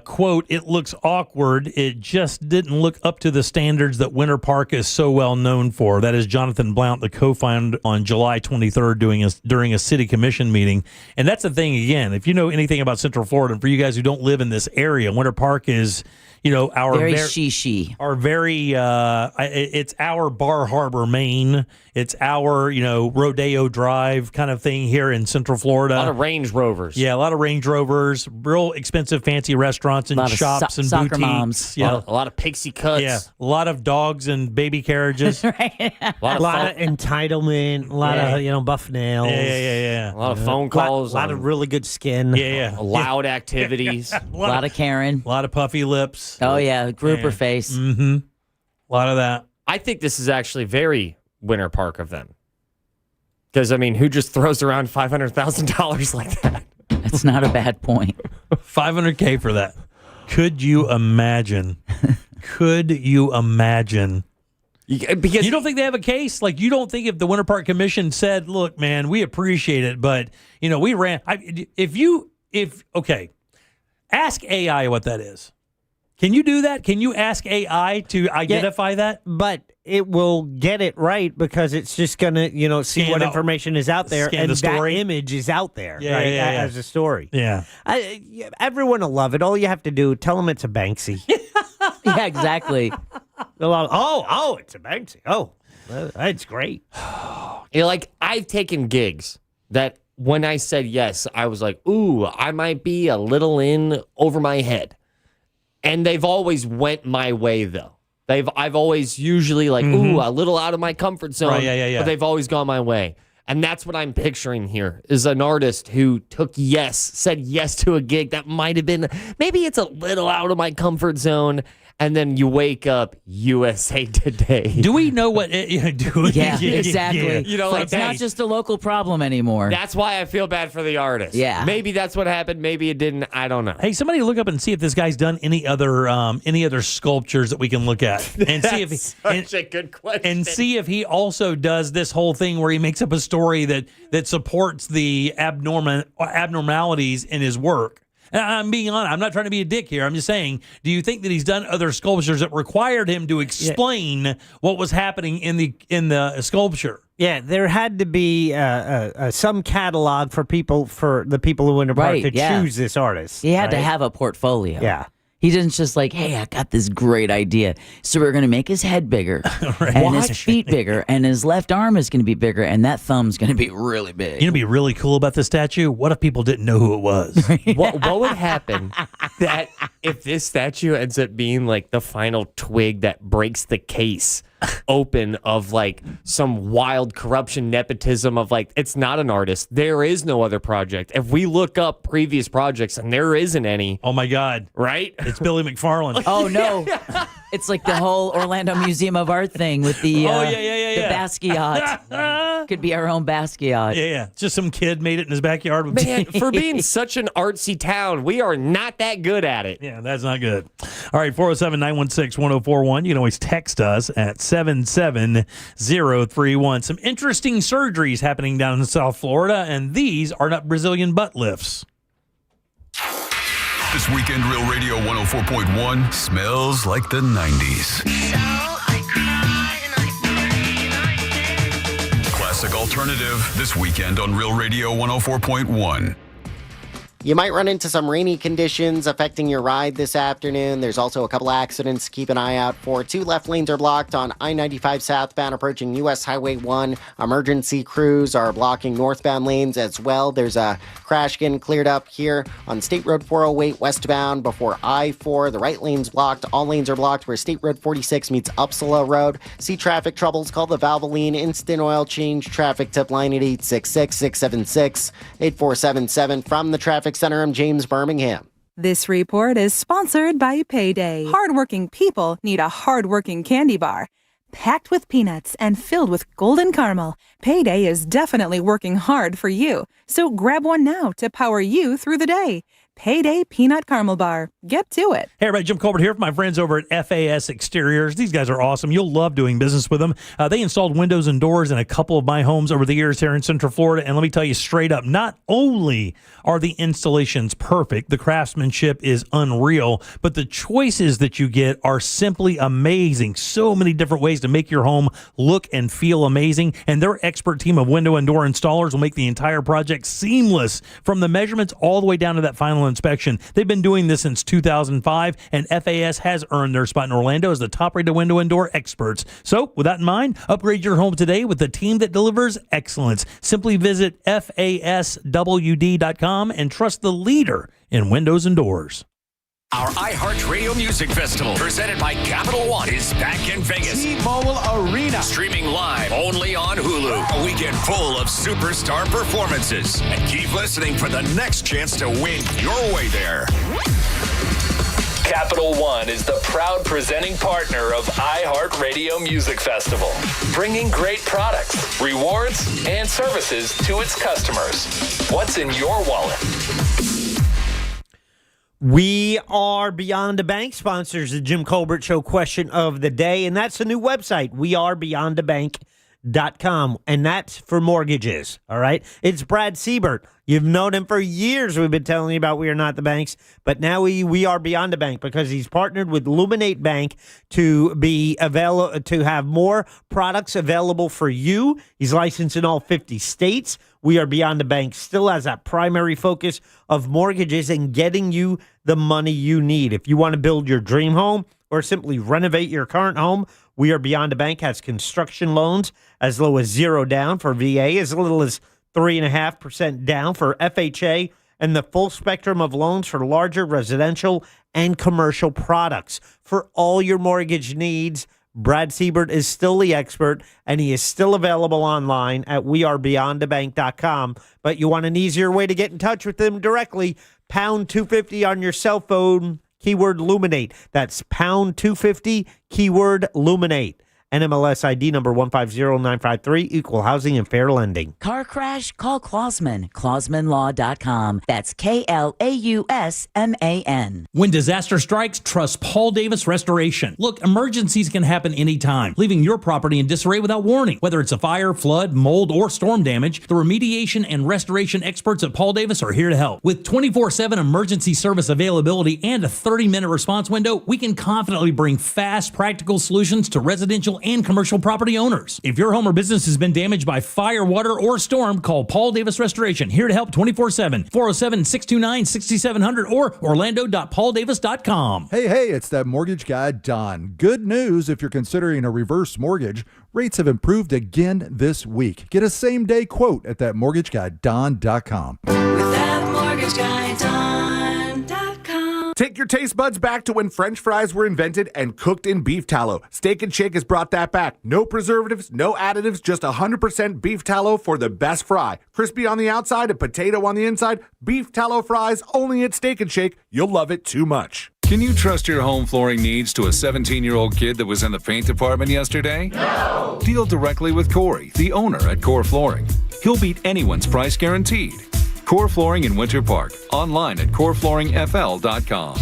S1: Quote, it looks awkward. It just didn't look up to the standards that Winter Park is so well known for. That is Jonathan Blount, the co-founder, on July 23rd during a city commission meeting. And that's the thing, again, if you know anything about Central Florida, and for you guys who don't live in this area, Winter Park is... our
S7: very shishi.
S1: Our very, it's our Bar Harbor, Maine. It's our, Rodeo Drive kind of thing here in Central Florida.
S2: A lot of Range Rovers.
S1: Yeah, a lot of Range Rovers, real expensive, fancy restaurants and shops and
S7: soccer
S1: boutiques.
S7: Moms.
S1: Yeah,
S2: a lot of pixie cuts.
S1: Yeah, a lot of dogs and baby carriages.
S7: Right.
S10: A lot of entitlement, a lot of buff nails.
S1: Yeah.
S2: A lot of phone calls.
S10: A lot of really good skin.
S1: Yeah.
S2: Loud activities.
S7: A lot of Karen.
S1: A lot of puffy lips.
S7: Oh, yeah. Grouper face.
S1: Mm-hmm. A lot of that.
S2: I think this is actually very Winter Park of them. Because, who just throws around $500,000 like that?
S7: That's not a bad point.
S1: $500K for that. Could you imagine? Because you don't think they have a case? Like, you don't think if the Winter Park Commission said, look, man, we appreciate it, but, we ran... Okay, ask AI what that is. Can you do that? Can you ask AI to identify that?
S10: But it will get it right because it's just going to, see what information is out there. And that image is out there as a story.
S1: Yeah.
S10: Everyone will love it. All you have to do, tell them it's a Banksy.
S7: Yeah, exactly.
S10: It's a Banksy. Oh, that's great.
S2: I've taken gigs that when I said yes, I was like, ooh, I might be a little in over my head. And they've always went my way, though. I've always usually ooh, a little out of my comfort zone.
S1: Right, yeah.
S2: But they've always gone my way. And that's what I'm picturing here, is an artist who said yes to a gig that might have been, maybe it's a little out of my comfort zone. And then you wake up, USA Today.
S1: Do we know what?
S7: Yeah, exactly. It's not just a local problem anymore.
S2: That's why I feel bad for the artist.
S7: Yeah.
S2: Maybe that's what happened. Maybe it didn't. I don't know.
S1: Hey, somebody look up and see if this guy's done any other sculptures that we can look at, and see if
S2: such a good question.
S1: And see if he also does this whole thing where he makes up a story that supports the abnormalities in his work. And I'm being honest. I'm not trying to be a dick here. I'm just saying, do you think that he's done other sculptures that required him to explain what was happening in the sculpture?
S10: Yeah, there had to be some catalog for the people who Winter Park to choose this artist.
S7: He had to have a portfolio.
S10: Yeah.
S7: He didn't just like, hey, I got this great idea. So we're going to make his head bigger and his feet bigger and his left arm is going to be bigger and that thumb's going to be really big.
S1: You know, be really cool about the statue. What if people didn't know who it was?
S2: What would happen that if this statue ends up being like the final twig that breaks the case open of like some wild corruption, nepotism of like, it's not an artist. There is no other project. If we look up previous projects and there isn't any.
S1: Oh my God.
S2: Right?
S1: It's Billy McFarland.
S7: Oh no. It's like the whole Orlando Museum of Art thing with the the Basquiat. Could be our own Basquiat.
S1: Yeah. Just some kid made it in his backyard.
S2: Man, for being such an artsy town, we are not that good at it.
S1: Yeah, that's not good. All right, 407-916-1041. You can always text us at 77031. Some interesting surgeries happening down in South Florida, and these are not Brazilian butt lifts.
S5: This weekend, Real Radio 104.1 smells like the 90s. Classic alternative this weekend on Real Radio 104.1.
S4: You might run into some rainy conditions affecting your ride this afternoon. There's also a couple accidents to keep an eye out for. 2 left lanes are blocked on I-95 southbound approaching U.S. Highway 1. Emergency crews are blocking northbound lanes as well. There's a crash getting cleared up here on State Road 408 westbound before I-4. The right lane's blocked. All lanes are blocked where State Road 46 meets Upsala Road. See traffic troubles? Call the Valvoline Instant Oil Change traffic tip line at 866-676-8477. From the Traffic Center, I'm James Birmingham.
S6: This report is sponsored by Payday. Hardworking people need a hardworking candy bar. Packed with peanuts and filled with golden caramel, Payday is definitely working hard for you. So grab one now to power you through the day. Payday Peanut Caramel Bar. Get to it.
S1: Hey, everybody, Jim Colbert here from my friends over at FAS Exteriors. These guys are awesome. You'll love doing business with them. They installed windows and doors in a couple of my homes over the years here in Central Florida. And let me tell you straight up, not only are the installations perfect, the craftsmanship is unreal, but the choices that you get are simply amazing. So many different ways to make your home look and feel amazing. And their expert team of window and door installers will make the entire project seamless from the measurements all the way down to that final inspection. They've been doing this since 2005, and FAS has earned their spot in Orlando as the top-rated window and door experts. So, with that in mind, upgrade your home today with the team that delivers excellence. Simply visit FASWD.com and trust the leader in windows and doors.
S19: Our iHeartRadio Music Festival, presented by Capital One, is back in Vegas.
S3: T-Mobile Arena.
S19: Streaming live only on Hulu. A weekend full of superstar performances. And keep listening for the next chance to win your way there.
S8: Capital One is the proud presenting partner of iHeartRadio Music Festival, bringing great products, rewards, and services to its customers. What's in your wallet?
S10: We are Beyond the Bank, sponsors the Jim Colbert Show question of the day, and that's a new website, wearebeyondthebank.com, and that's for mortgages, all right? It's Brad Siebert. You've known him for years. We've been telling you about We Are Not the Banks, but now we are Beyond the Bank because he's partnered with Luminate Bank to be available to have more products available for you. He's licensed in all 50 states. We Are Beyond the Bank still has that primary focus of mortgages and getting you the money you need. If you want to build your dream home or simply renovate your current home, We Are Beyond the Bank has construction loans as low as 0 down for VA, as little as 3.5% down for FHA, and the full spectrum of loans for larger residential and commercial products. For all your mortgage needs, Brad Siebert is still the expert, and he is still available online at wearebeyondthebank.com. But you want an easier way to get in touch with him directly, pound 250 on your cell phone, keyword Luminate. That's pound 250, keyword Luminate. NMLS ID number 150953, equal housing and fair lending.
S7: Car crash? Call Klausman. KlausmanLaw.com. That's KLAUSMAN.
S1: When disaster strikes, trust Paul Davis Restoration. Look, emergencies can happen anytime, leaving your property in disarray without warning. Whether it's a fire, flood, mold, or storm damage, the remediation and restoration experts at Paul Davis are here to help. With 24/7 emergency service availability and a 30-minute response window, we can confidently bring fast, practical solutions to residential and commercial property owners. If your home or business has been damaged by fire, water, or storm, call Paul Davis Restoration. Here to help 24/7. 407-629-6700 or orlando.pauldavis.com.
S9: Hey, it's that mortgage guy, Don. Good news if you're considering a reverse mortgage. Rates have improved again this week. Get a same-day quote at thatmortgageguyDon.com.
S3: With that mortgage guy, Don.com.
S16: Take your taste buds back to when French fries were invented and cooked in beef tallow. Steak and Shake has brought that back. No preservatives, no additives, just 100% beef tallow for the best fry. Crispy on the outside and potato on the inside. Beef tallow fries only at Steak and Shake. You'll love it too much.
S17: Can you trust your home flooring needs to a 17-year-old kid that was in the paint department yesterday? No! Deal directly with Corey, the owner at Core Flooring. He'll beat anyone's price guaranteed. Core Flooring in Winter Park. Online at coreflooringfl.com.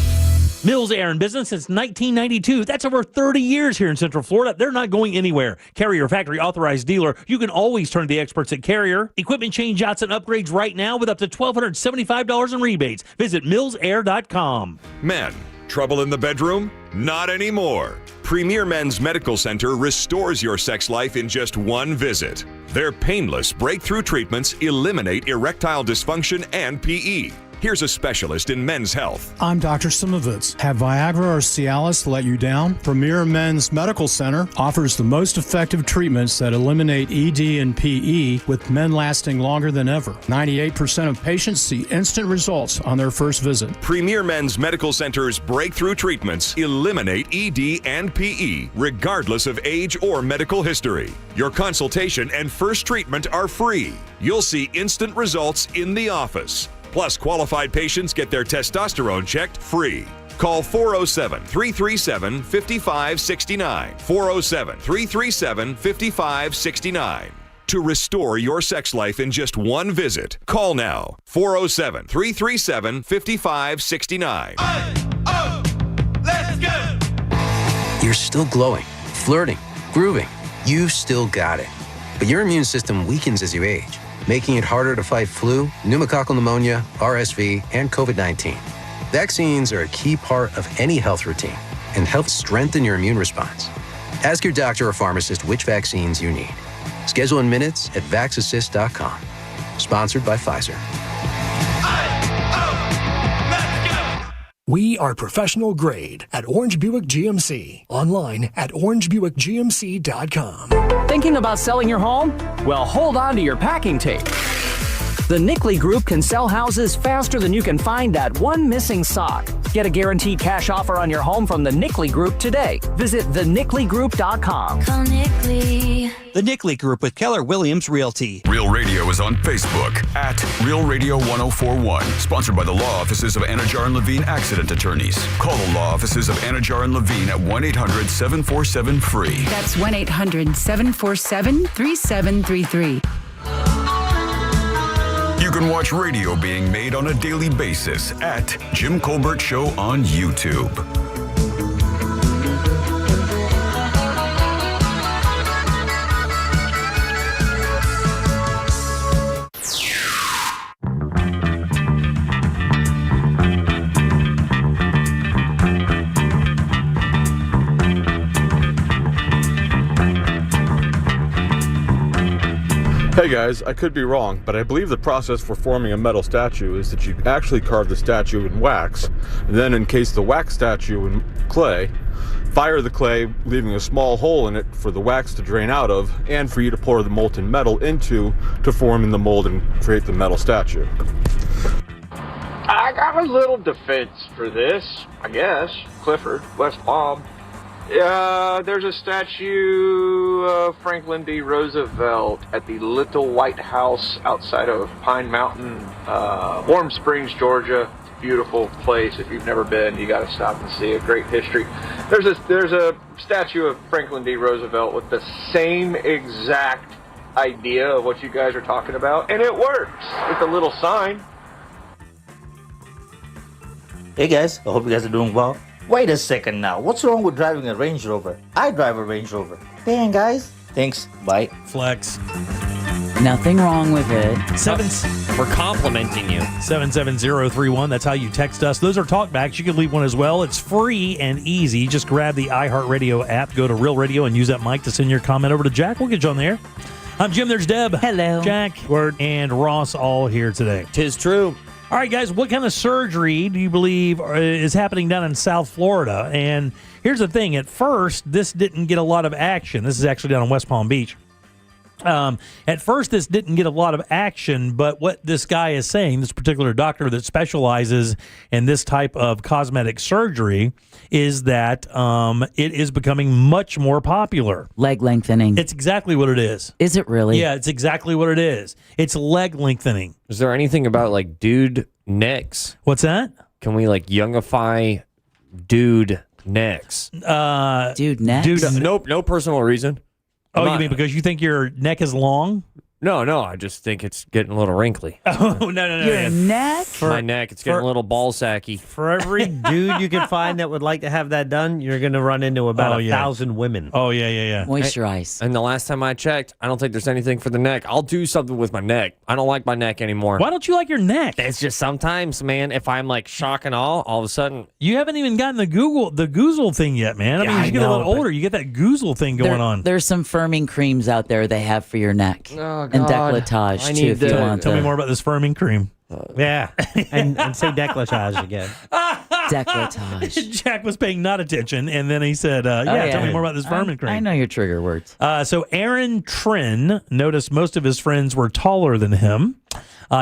S1: Mills Air in business since 1992. That's over 30 years here in Central Florida. They're not going anywhere. Carrier factory authorized dealer. You can always turn to the experts at Carrier. Equipment change-outs and upgrades right now with up to $1,275 in rebates. Visit millsair.com.
S25: Men, trouble in the bedroom? Not anymore. Premier Men's Medical Center restores your sex life in just one visit. Their painless breakthrough treatments eliminate erectile dysfunction and PE. Here's a specialist in men's health.
S18: I'm Dr. Simovitz. Have Viagra or Cialis let you down? Premier Men's Medical Center offers the most effective treatments that eliminate ED and PE, with men lasting longer than ever. 98% of patients see instant results on their first visit.
S25: Premier Men's Medical Center's breakthrough treatments eliminate ED and PE, regardless of age or medical history. Your consultation and first treatment are free. You'll see instant results in the office. Plus, qualified patients get their testosterone checked free. Call 407-337-5569. 407-337-5569. To restore your sex life in just one visit, call now. 407-337-5569.
S3: Let's go!
S23: You're still glowing, flirting, grooving. You've still got it. But your immune system weakens as you age, making it harder to fight flu, pneumococcal pneumonia, RSV, and COVID-19. Vaccines are a key part of any health routine and help strengthen your immune response. Ask your doctor or pharmacist which vaccines you need. Schedule in minutes at vaxassist.com. Sponsored by Pfizer.
S24: We are professional grade at Orange Buick GMC. Online at orangebuickgmc.com.
S26: Thinking about selling your home? Well, hold on to your packing tape. The Nickley Group can sell houses faster than you can find that one missing sock. Get a guaranteed cash offer on your home from the Nickley Group today. Visit thenickley.com.
S3: Call Nickley.
S27: The Nickley Group with Keller Williams Realty.
S5: Real Radio is on Facebook at Real Radio 1041. Sponsored by the law offices of Anajar and Levine Accident Attorneys. Call the law offices of Anajar and Levine at 1-800-747-FREE.
S28: That's 1-800-747-3733.
S5: You can watch radio being made on a daily basis at Jim Colbert Show on YouTube.
S31: Hey guys, I could be wrong, but I believe the process for forming a metal statue is that you actually carve the statue in wax, and then encase the wax statue in clay, fire the clay, leaving a small hole in it for the wax to drain out of, and for you to pour the molten metal into to form in the mold and create the metal statue.
S29: I got a little defense for this, I guess. Clifford, West Palm. There's a statue of Franklin D. Roosevelt at the Little White House outside of Pine Mountain, Warm Springs, Georgia. Beautiful place. If you've never been, you got to stop and see. A great history. There's a statue of Franklin D. Roosevelt with the same exact idea of what you guys are talking about, and it works. It's a little sign.
S30: Hey guys, I hope you guys are doing well. Wait a second now, what's wrong with driving a Range Rover? I drive a Range Rover. Dang guys. Thanks, bye.
S1: Flex.
S7: Nothing wrong with it.
S2: We're complimenting you.
S1: 77031. That's how you text us. Those are talkbacks. You can leave one as well. It's free and easy. Just grab the iHeartRadio app, go to Real Radio, and use that mic to send your comment over to Jack. We'll get you on the air. I'm Jim. There's Deb.
S7: Hello.
S1: Jack. Word. And Ross all here today.
S2: 'Tis true.
S1: All right, guys, what kind of surgery do you believe is happening down in South Florida? And here's the thing. At first, this didn't get a lot of action. This is actually down in West Palm Beach. At first, this didn't get a lot of action, but what this guy is saying, this particular doctor that specializes in this type of cosmetic surgery, is that it is becoming much more popular.
S7: Leg lengthening.
S1: It's exactly what it is.
S7: Is it really?
S1: Yeah, it's exactly what it is. It's leg lengthening.
S2: Is there anything about like dude necks?
S1: What's that?
S2: Can we like youngify dude necks?
S7: Dude necks?
S2: Nope, no personal reason.
S1: Oh, you mean because you think your neck is long?
S2: No, I just think it's getting a little wrinkly.
S1: Oh, no.
S7: Your neck?
S2: My neck, it's getting a little ball sacky.
S10: For every dude you can find that would like to have that done, you're going to run into about 1,000 women.
S1: Oh, yeah.
S7: Moisturize.
S2: And the last time I checked, I don't think there's anything for the neck. I'll do something with my neck. I don't like my neck anymore.
S1: Why don't you like your neck?
S2: It's just sometimes, man, if I'm like shock and awe, all of a sudden.
S1: You haven't even gotten the goozle thing yet, man. I mean, as you get a little older, you get that goozle thing going on.
S7: There's some firming creams out there they have for your neck.
S2: Oh,
S7: and
S2: God.
S7: decolletage, too, if you want
S1: Tell me more about this firming cream.
S10: Yeah, and say decolletage again.
S7: Decolletage.
S1: Jack was paying not attention, and then he said, tell me more about this firming cream.
S7: I know your trigger words.
S1: So Aaron Trin noticed most of his friends were taller than him.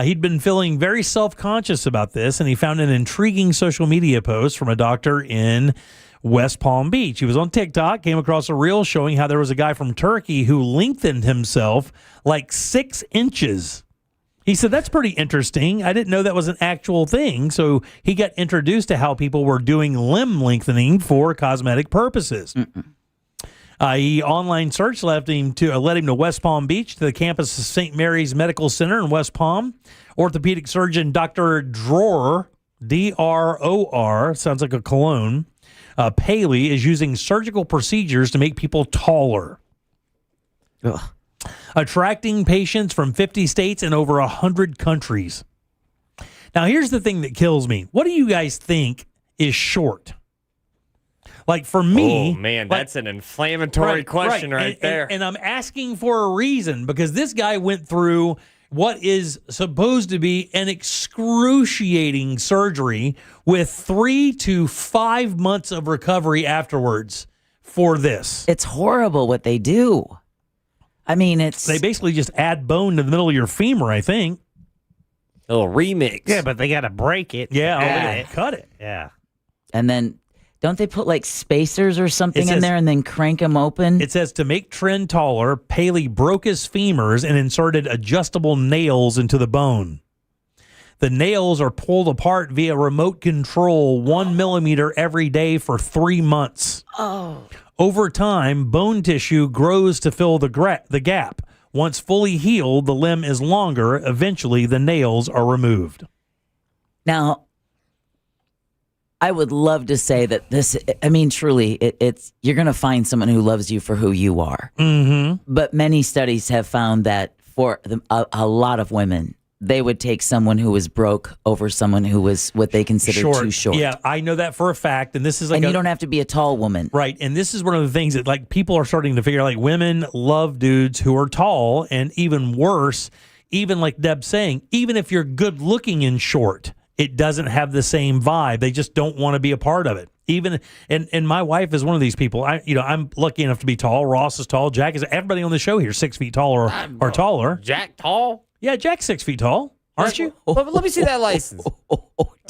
S1: He'd been feeling very self-conscious about this, and he found an intriguing social media post from a doctor in West Palm Beach. He was on TikTok, came across a reel showing how there was a guy from Turkey who lengthened himself like 6 inches. He said, that's pretty interesting. I didn't know that was an actual thing. So he got introduced to how people were doing limb lengthening for cosmetic purposes. He online search led him to West Palm Beach, to the campus of St. Mary's Medical Center in West Palm. Orthopedic surgeon Dr. Dror, D-R-O-R, sounds like a cologne, Paley, is using surgical procedures to make people taller.
S7: Ugh.
S1: Attracting patients from 50 states and over 100 countries. Now, here's the thing that kills me. What do you guys think is short? Like, for me...
S2: Oh, man, that's an inflammatory question right there.
S1: And I'm asking for a reason, because this guy went through what is supposed to be an excruciating surgery with 3 to 5 months of recovery afterwards for this.
S7: It's horrible what they do. I mean,
S1: They basically just add bone to the middle of your femur, I think.
S2: A little remix.
S10: Yeah, but they got to break it.
S1: Yeah, cut it.
S10: Yeah.
S7: And then, don't they put like spacers or something in there and then crank them open?
S1: It says to make Trin taller, Paley broke his femurs and inserted adjustable nails into the bone. The nails are pulled apart via remote control 1 millimeter every day for 3 months.
S7: Oh.
S1: Over time, bone tissue grows to fill the gap. Once fully healed, the limb is longer. Eventually, the nails are removed.
S7: Now, I would love to say that this, I mean, truly, it's you're going to find someone who loves you for who you are.
S1: Mm-hmm.
S7: But many studies have found that for a lot of women, they would take someone who was broke over someone who was what they consider too short.
S1: Yeah, I know that for a fact. And this is
S7: you don't have to be a tall woman.
S1: Right. And this is one of the things that like people are starting to figure out, like women love dudes who are tall, and even worse, even like Deb's saying, even if you're good looking and short, it doesn't have the same vibe. They just don't want to be a part of it. Even and my wife is one of these people. I'm lucky enough to be tall. Ross is tall. Jack is. Everybody on the show here 6 feet tall or taller.
S2: Jack tall?
S1: Yeah, Jack's 6 feet tall. Aren't you?
S2: Let me see that license.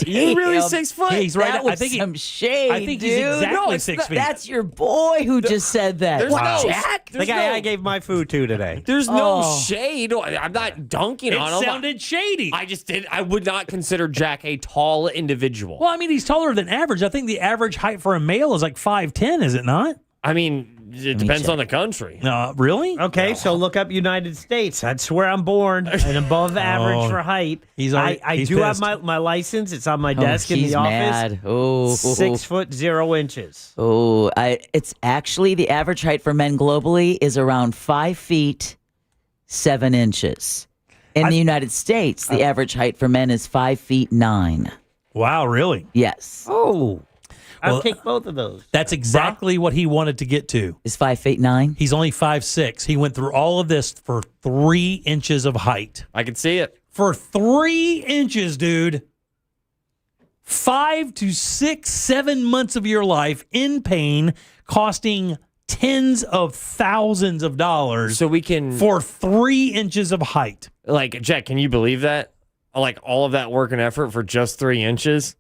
S2: You really 6 foot?
S7: Yeah, he's right. That was some shade,
S1: I think
S7: dude.
S1: he's exactly 6 feet.
S7: That's your boy who just said that.
S2: There's no
S7: Jack?
S10: The guy I gave my food to today.
S2: There's no shade. I'm not dunking on him.
S1: It sounded shady.
S2: I would not consider Jack a tall individual.
S1: Well, I mean, he's taller than average. I think the average height for a male is like 5'10", is it not?
S2: I mean, it depends on the country.
S1: Really?
S10: Okay, so look up United States. That's where I'm born, and above average for height. I do have my license. It's on my desk in the office.
S7: Mad. Oh,
S10: 6 foot 0 inches.
S7: Oh, it's actually the average height for men globally is around 5 feet 7 inches. In the United States, the average height for men is 5 feet 9.
S1: Wow, really?
S7: Yes.
S10: Oh, I'll
S1: Well,
S10: take both of those.
S1: That's exactly what he wanted to get to.
S7: Is 5 feet 9?
S1: He's only 5'6". He went through all of this for 3 inches of height.
S2: I can see it.
S1: For 3 inches, dude. 5 to 6, 7 months of your life in pain, costing tens of thousands of dollars.
S2: So we can
S1: for 3 inches of height.
S2: Like, Jack, can you believe that? Like all of that work and effort for just 3 inches?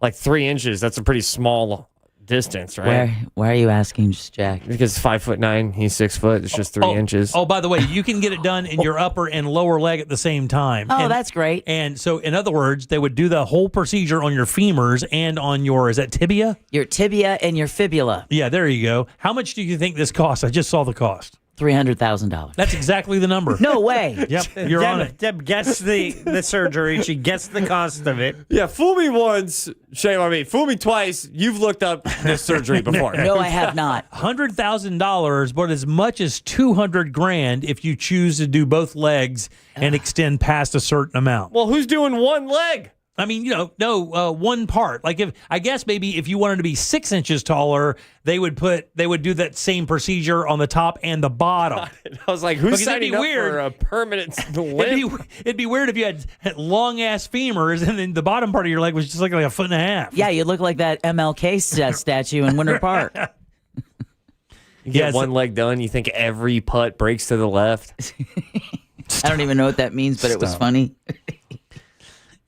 S2: Like 3 inches, that's a pretty small distance, right?
S7: Why are you asking, Jack?
S2: Because 5'9", he's 6 foot. It's just 3 inches.
S1: Oh, by the way, you can get it done in your upper and lower leg at the same time.
S7: Oh, that's great.
S1: And so, in other words, they would do the whole procedure on your femurs and on your, is that tibia?
S7: Your tibia and your fibula.
S1: Yeah, there you go. How much do you think this costs? I just saw the cost.
S7: $300,000.
S1: That's exactly the number.
S7: No way.
S1: Yep, you're on it.
S10: Deb gets the surgery. She gets the cost of it.
S2: Yeah, fool me once, shame on me. Fool me twice, you've looked up this surgery before.
S7: No, I have not.
S1: $100,000, but as much as $200,000 if you choose to do both legs and extend past a certain amount.
S2: Well, who's doing one leg?
S1: I mean, one part. Like I guess maybe if you wanted to be 6 inches taller, they would do that same procedure on the top and the bottom.
S2: I was like, who's signing up for a permanent limp?
S1: It'd be weird if you had long ass femurs and then the bottom part of your leg was just like a foot and a half.
S7: Yeah, you look like that MLK statue in Winter Park.
S2: You get one leg done, you think every putt breaks to the left.
S7: I don't even know what that means, but it was funny.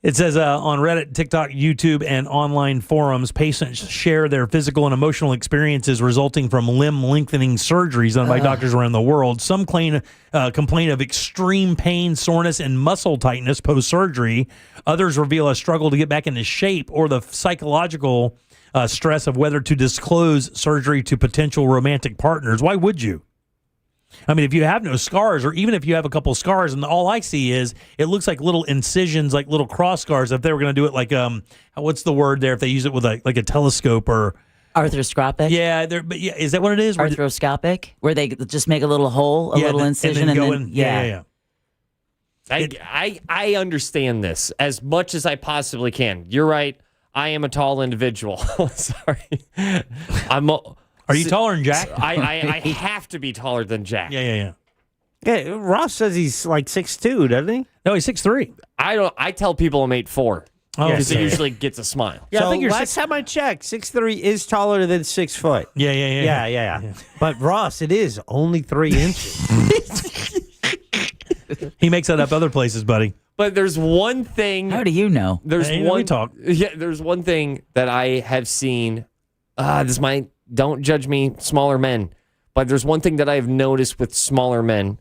S1: It says on Reddit, TikTok, YouTube, and online forums, patients share their physical and emotional experiences resulting from limb lengthening surgeries done by doctors around the world. Some complain of extreme pain, soreness, and muscle tightness post-surgery. Others reveal a struggle to get back into shape or the psychological stress of whether to disclose surgery to potential romantic partners. Why would you? I mean, if you have no scars, or even if you have a couple scars, and all I see is it looks like little incisions, like little cross scars. If they were going to do it like, what's the word there? If they use it with like a telescope or
S7: arthroscopic.
S1: Yeah, but is that what it is?
S7: Arthroscopic, where they just make a little hole, a little incision, and then
S1: yeah.
S2: I understand this as much as I possibly can. You're right. I am a tall individual. Sorry,
S1: Are you taller than Jack?
S2: I have to be taller than Jack.
S1: Yeah.
S10: Yeah, Ross says he's like 6'2", doesn't he?
S1: No, he's 6'3".
S2: I tell people I'm 8'4".
S1: Oh,
S2: because it usually gets a smile.
S10: Yeah,
S2: So
S10: I think
S2: last
S10: time I checked, 6'3" is taller than 6 foot.
S1: Yeah.
S10: But Ross, it is only 3 inches.
S1: He makes that up other places, buddy.
S2: But there's one thing.
S7: How do you know?
S2: There's
S1: Hey,
S2: one
S1: we talk.
S2: Yeah, there's one thing that I have seen. Don't judge me, smaller men. But there's one thing that I have noticed with smaller men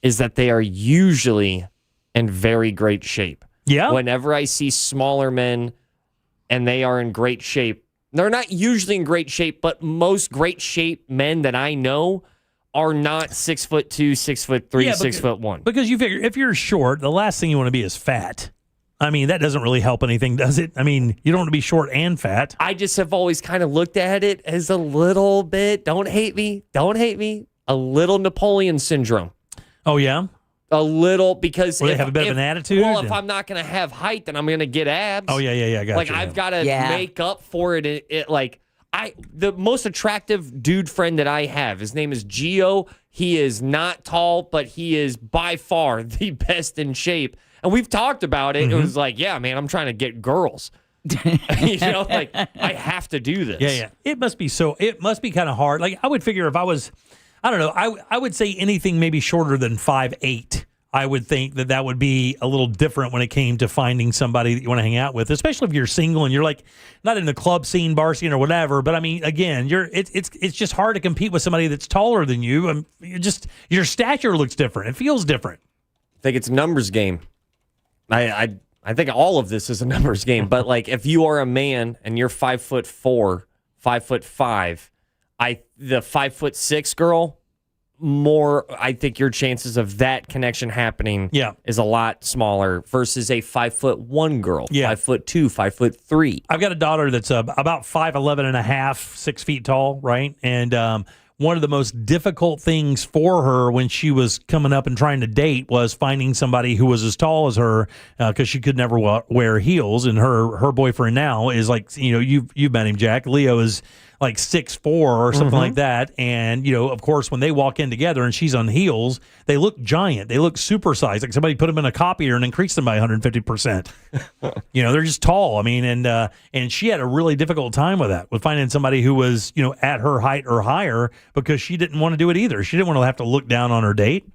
S2: is that they are usually in very great shape.
S1: Yeah.
S2: Whenever I see smaller men and they are in great shape, they're not usually in great shape, but most great shape men that I know are not 6'2", 6'3", 6'1".
S1: Because you figure if you're short, the last thing you want to be is fat. I mean, that doesn't really help anything, does it? I mean, you don't want to be short and fat.
S2: I just have always kind of looked at it as a little bit, don't hate me, a little Napoleon syndrome.
S1: Oh, yeah?
S2: A little, because
S1: Where they have a bit of an attitude?
S2: Well, if I'm not going to have height, then I'm going to get abs.
S1: Oh, yeah, I got
S2: Like,
S1: you.
S2: I've got to make up for it. The most attractive dude friend that I have, his name is Gio. He is not tall, but he is by far the best in shape. And we've talked about it.
S1: Mm-hmm.
S2: It was like, yeah, man, I'm trying to get girls. I have to do this.
S1: Yeah. It must be kind of hard. Like, I would figure if I was, I don't know, I would say anything maybe shorter than 5'8". I would think that would be a little different when it came to finding somebody that you want to hang out with, especially if you're single and you're like not in the club scene, bar scene, or whatever. But I mean, again, it's just hard to compete with somebody that's taller than you. Your stature looks different. It feels different.
S2: I think it's a numbers game. I think all of this is a numbers game. But like, if you are a man and you're 5'4", 5'5", the 5'6" girl, more, I think your chances of that connection happening is a lot smaller versus a 5'1" girl. 5'2", 5'3".
S1: I've got a daughter that's about 5'11" and a half, 6 feet tall, right? And one of the most difficult things for her when she was coming up and trying to date was finding somebody who was as tall as her, because she could never wear heels. And her boyfriend now is like, you've met him, Jack. Leo is like 6'4" or something like that. And, of course, when they walk in together and she's on heels, they look giant. They look supersized. Like somebody put them in a copier and increased them by 150%. They're just tall. I mean, and she had a really difficult time with that, with finding somebody who was, at her height or higher, because she didn't want to do it either. She didn't want to have to look down on her date.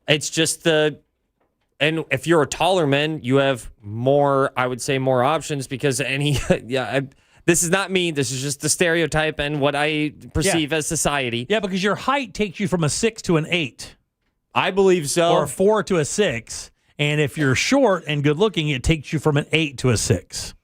S2: It's just and if you're a taller man, you have more, I would say, more options because this is not me. This is just the stereotype and what I perceive as society.
S1: Yeah, because your height takes you from a 6 to an 8.
S2: I believe so.
S1: Or a 4 to a 6. And if you're short and good looking, it takes you from an 8 to a 6.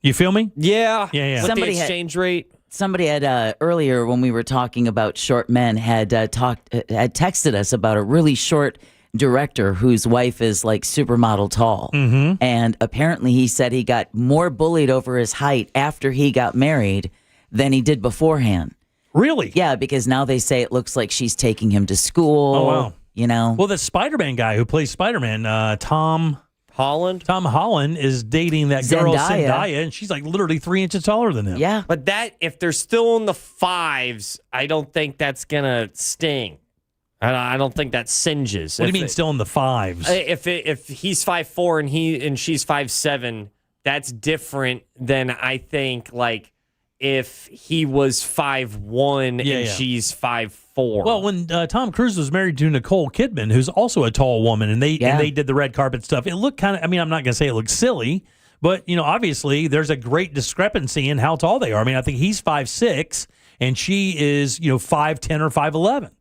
S1: You feel me?
S2: Yeah.
S1: Yeah.
S2: With the exchange rate.
S7: Somebody had earlier when we were talking about short men had texted us about a really short director whose wife is like supermodel tall.
S1: Mm-hmm.
S7: And apparently he said he got more bullied over his height after he got married than he did beforehand.
S1: Really?
S7: Yeah, because now they say it looks like she's taking him to school.
S1: Oh, wow. Well, the Spider-Man guy who plays Spider-Man, Tom Holland is dating that girl Zendaya, and she's like literally 3 inches taller than him.
S7: Yeah.
S2: But if they're still in the 5s, I don't think that's going to sting. I don't think that singes.
S1: What do you mean still in the 5s?
S2: If he's 5'4" and she's 5'7", that's different than I think like if he was 5'1" and she's 5'4".
S1: Well, when Tom Cruise was married to Nicole Kidman, who's also a tall woman, and they did the red carpet stuff, it looked kind of, I'm not going to say it looked silly, but obviously there's a great discrepancy in how tall they are. I mean, I think he's 5'6" and she is 5'10" or 5'11".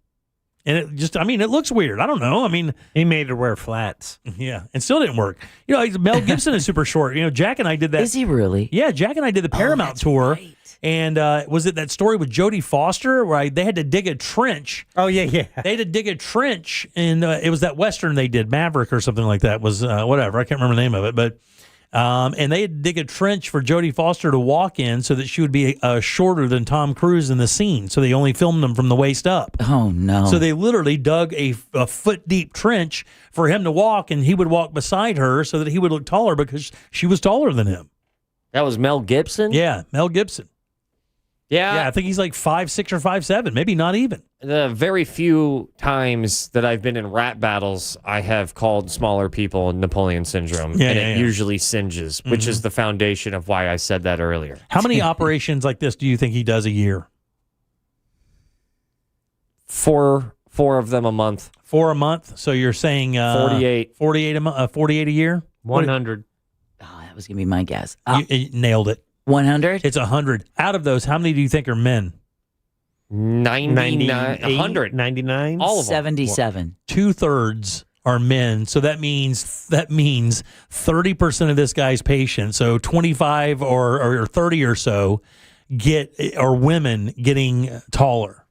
S1: And it just, it looks weird. I don't know. I mean,
S10: he made her wear flats.
S1: Yeah, and still didn't work. Mel Gibson is super short. Jack and I did that.
S7: Is he really?
S1: Yeah, Jack and I did the Paramount tour. Right. And was it that story with Jodie Foster where they had to dig a trench?
S10: Oh, yeah.
S1: They had to dig a trench, and it was that Western they did, Maverick or something like that. Was whatever. I can't remember the name of it, but and they had to dig a trench for Jodie Foster to walk in so that she would be shorter than Tom Cruise in the scene. So they only filmed them from the waist up.
S7: Oh, no.
S1: So they literally dug a foot-deep trench for him to walk, and he would walk beside her so that he would look taller because she was taller than him.
S2: That was Mel Gibson?
S1: Yeah, Mel Gibson.
S2: Yeah,
S1: I think he's like 5'6" or 5'7", maybe not even.
S2: The very few times that I've been in rap battles, I have called smaller people Napoleon syndrome, it usually singes, which is the foundation of why I said that earlier.
S1: How many operations like this do you think he does a year?
S2: 4 of them a month.
S1: 4 a month? So you're saying
S2: 48.
S1: 48 a year?
S10: 100.
S7: Oh, that was going to be my guess.
S1: You nailed it.
S7: 100?
S1: It's 100. Out of those, how many do you think are men?
S2: 99, 100,
S10: 99,
S2: all of them.
S7: 77.
S1: 2/3 are men. So that means 30% of this guy's patients, so 25 or 30 or so, are women getting taller.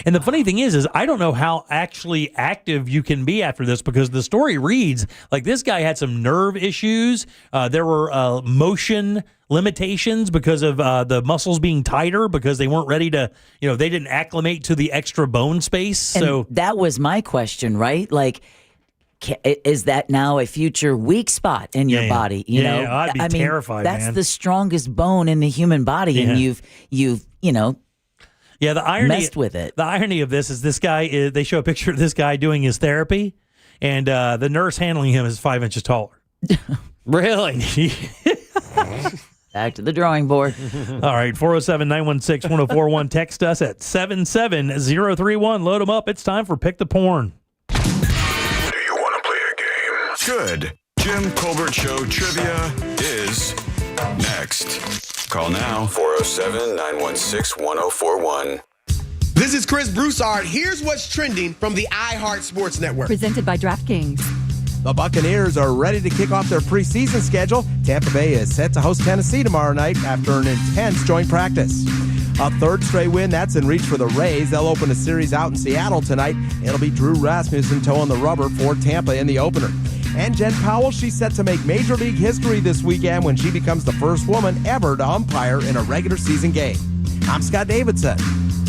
S1: And the funny thing is I don't know how actually active you can be after this, because the story reads like this guy had some nerve issues. There were motion limitations because of the muscles being tighter, because they weren't ready to, they didn't acclimate to the extra bone space. So
S7: that was my question, right? Like, is that now a future weak spot in your body?
S1: I'd be terrified,
S7: that's
S1: man.
S7: the strongest bone in the human body, and you've
S1: the irony
S7: messed with it.
S1: The irony of this is this guy. They show a picture of this guy doing his therapy, and the nurse handling him is 5 inches taller.
S2: Really?
S7: Back to the drawing board.
S1: All right, 407-916-1041. Text us at 77031. Load them up. It's time for Pick the Porn.
S5: Do you want to play a game? Good. Jim Colbert Show Trivia is next. Call now, 407-916-1041.
S4: This is Chris Broussard. Here's what's trending from the iHeart Sports Network.
S6: Presented by DraftKings.
S11: The Buccaneers are ready to kick off their preseason schedule. Tampa Bay is set to host Tennessee tomorrow night after an intense joint practice. A third straight win, that's in reach for the Rays. They'll open a series out in Seattle tonight. It'll be Drew Rasmussen toeing the rubber for Tampa in the opener. And Jen Powell, she's set to make Major League history this weekend when she becomes the first woman ever to umpire in a regular season game. I'm Scott Davidson.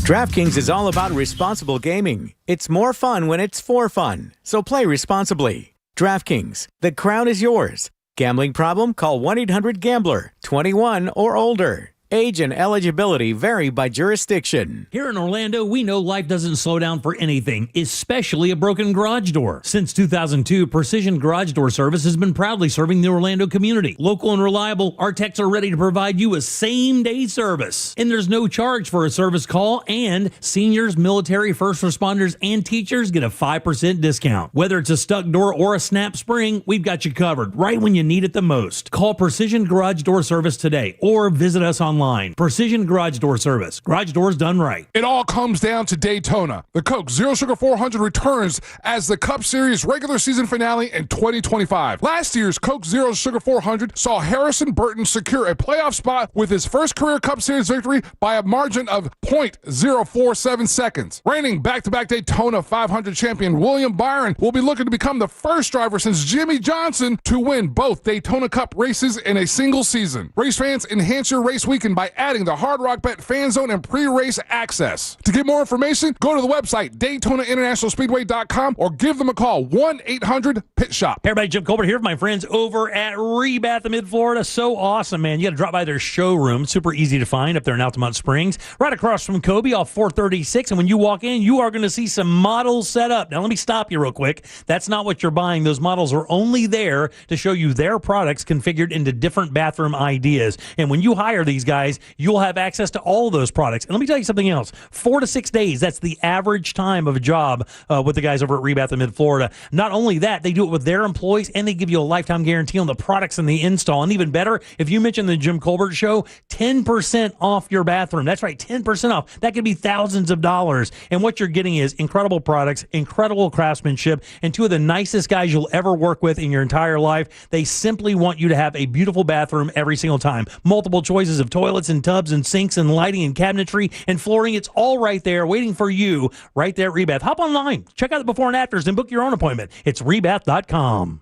S6: DraftKings is all about responsible gaming. It's more fun when it's for fun. So play responsibly. DraftKings, the crown is yours. Gambling problem? Call 1-800-GAMBLER. 21 or older. Age and eligibility vary by jurisdiction.
S1: Here in Orlando, we know life doesn't slow down for anything, especially a broken garage door. Since 2002, Precision Garage Door Service has been proudly serving the Orlando community. Local and reliable, our techs are ready to provide you a same-day service. And there's no charge for a service call, and seniors, military, first responders, and teachers get a 5% discount. Whether it's a stuck door or a snap spring, we've got you covered right when you need it the most. Call Precision Garage Door Service today or visit us online. Precision Garage Door Service. Garage doors done right.
S8: It all comes down to Daytona. The Coke Zero Sugar 400 returns as the Cup Series regular season finale in 2025. Last year's Coke Zero Sugar 400 saw Harrison Burton secure a playoff spot with his first career Cup Series victory by a margin of 0.047 seconds. Reigning back-to-back Daytona 500 champion William Byron will be looking to become the first driver since Jimmy Johnson to win both Daytona Cup races in a single season. Race fans, enhance your race weekend by adding the Hard Rock Bet Fan Zone and pre-race access. To get more information, go to the website DaytonaInternationalSpeedway.com or give them a call, 1-800-PIT-SHOP.
S1: Hey everybody, Jim Colbert here with my friends over at Rebath in Mid-Florida. So awesome, man. You got to drop by their showroom. Super easy to find up there in Altamont Springs, right across from Kobe off 436. And when you walk in, you are going to see some models set up. Now, let me stop you real quick. That's not what you're buying. Those models are only there to show you their products configured into different bathroom ideas. And when you hire these guys, you'll have access to all of those products. And let me tell you something else. 4 to 6 days, that's the average time of a job with the guys over at Rebath in Mid-Florida. Not only that, they do it with their employees, and they give you a lifetime guarantee on the products and the install. And even better, if you mention the Jim Colbert Show, 10% off your bathroom. That's right, 10% off. That could be thousands of dollars. And what you're getting is incredible products, incredible craftsmanship, and two of the nicest guys you'll ever work with in your entire life. They simply want you to have a beautiful bathroom every single time. Multiple choices of toilets and tubs and sinks and lighting and cabinetry and flooring. It's all right there waiting for you right there at Rebath. Hop online, check out the before and afters, and book your own appointment. It's rebath.com.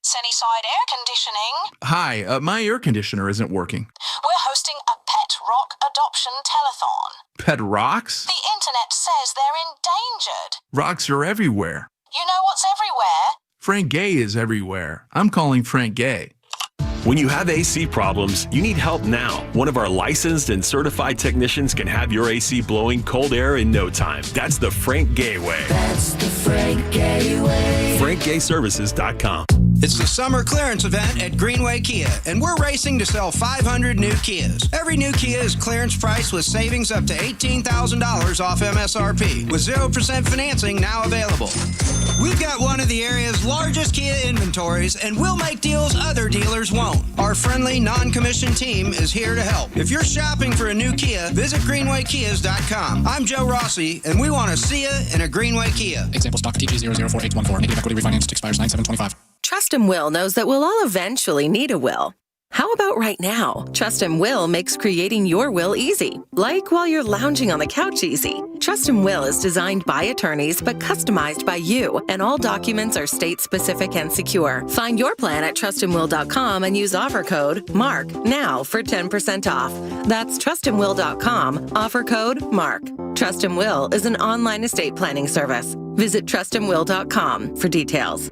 S12: Sunnyside Air Conditioning.
S13: Hi, my air conditioner isn't working.
S12: We're hosting a pet rock adoption telethon.
S13: Pet rocks?
S12: The internet says they're endangered.
S13: Rocks are everywhere.
S12: You know what's everywhere?
S13: Frank Gay is everywhere. I'm calling Frank Gay.
S14: When you have AC problems, you need help now. One of our licensed and certified technicians can have your AC blowing cold air in no time. That's the Frank Gay way.
S3: That's the Frank Gay way.
S14: FrankGayServices.com.
S27: It's the summer clearance event at Greenway Kia, and we're racing to sell 500 new Kias. Every new Kia is clearance priced with savings up to $18,000 off MSRP, with 0% financing now available. We've got one of the area's largest Kia inventories, and we'll make deals other dealers won't. Our friendly, non-commissioned team is here to help. If you're shopping for a new Kia, visit GreenwayKias.com. I'm Joe Rossi, and we want to see you in a Greenway Kia.
S15: Example stock TG004814. Negative equity refinanced expires 9/7/25.
S19: Trust and Will knows that we'll all eventually need a will. How about right now? Trust and Will makes creating your will easy, like while you're lounging on the couch easy. Trust and Will is designed by attorneys but customized by you, and all documents are state-specific and secure. Find your plan at trustandwill.com and use offer code MARK now for 10% off. That's trustandwill.com, offer code MARK. Trust and Will is an online estate planning service. Visit trustandwill.com for details.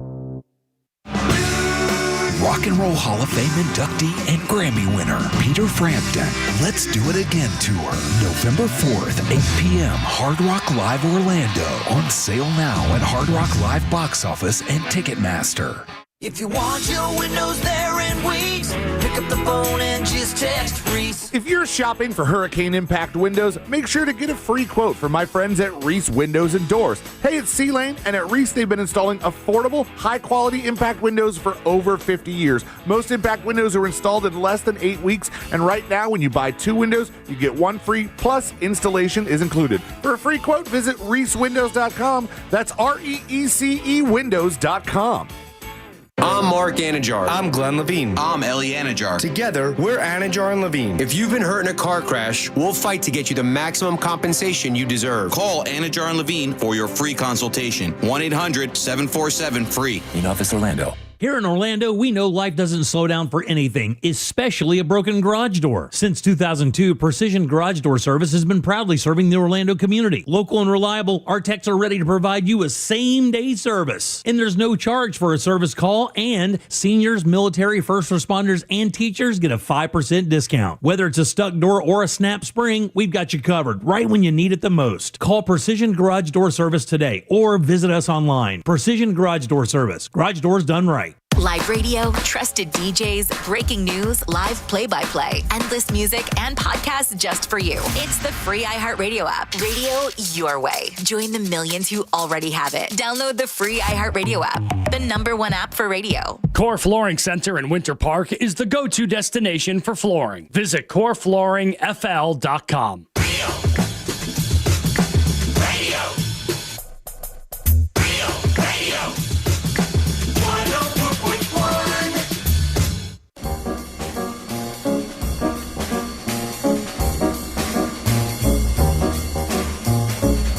S20: Rock and Roll Hall of Fame inductee and Grammy winner, Peter Frampton. Let's Do It Again tour, November 4th, 8 p.m., Hard Rock Live Orlando. On sale now at Hard Rock Live Box Office and Ticketmaster.
S3: If you want your windows there in weeks, pick up the phone and just text Reese.
S16: If you're shopping for hurricane impact windows, make sure to get a free quote from my friends at Reese Windows and Doors. Hey, it's C-Lane, and at Reese they've been installing affordable, high-quality impact windows for over 50 years. Most impact windows are installed in less than 8 weeks, and right now when you buy 2 windows, you get 1 free, plus installation is included. For a free quote, visit reesewindows.com. That's REECE windows.com.
S21: I'm Mark Anajar. I'm Glenn Levine.
S15: I'm Ellie Anajar.
S21: Together, we're Anajar and Levine. If you've been hurt in a car crash, we'll fight to get you the maximum compensation you deserve.
S15: Call Anajar and Levine for your free consultation. 1-800-747-FREE.
S20: In Office Orlando.
S1: Here in Orlando, we know life doesn't slow down for anything, especially a broken garage door. Since 2002, Precision Garage Door Service has been proudly serving the Orlando community. Local and reliable, our techs are ready to provide you a same-day service. And there's no charge for a service call, and seniors, military, first responders, and teachers get a 5% discount. Whether it's a stuck door or a snap spring, we've got you covered right when you need it the most. Call Precision Garage Door Service today or visit us online. Precision Garage Door Service. Garage doors done right.
S9: Live radio, trusted DJs, breaking news, live play-by-play, endless music, and podcasts just for you. It's the free iHeartRadio app. Radio your way. Join the millions who already have it. Download the free iHeartRadio app, the #1 app for radio.
S17: Core Flooring Center in Winter Park is the go-to destination for flooring. Visit coreflooringfl.com.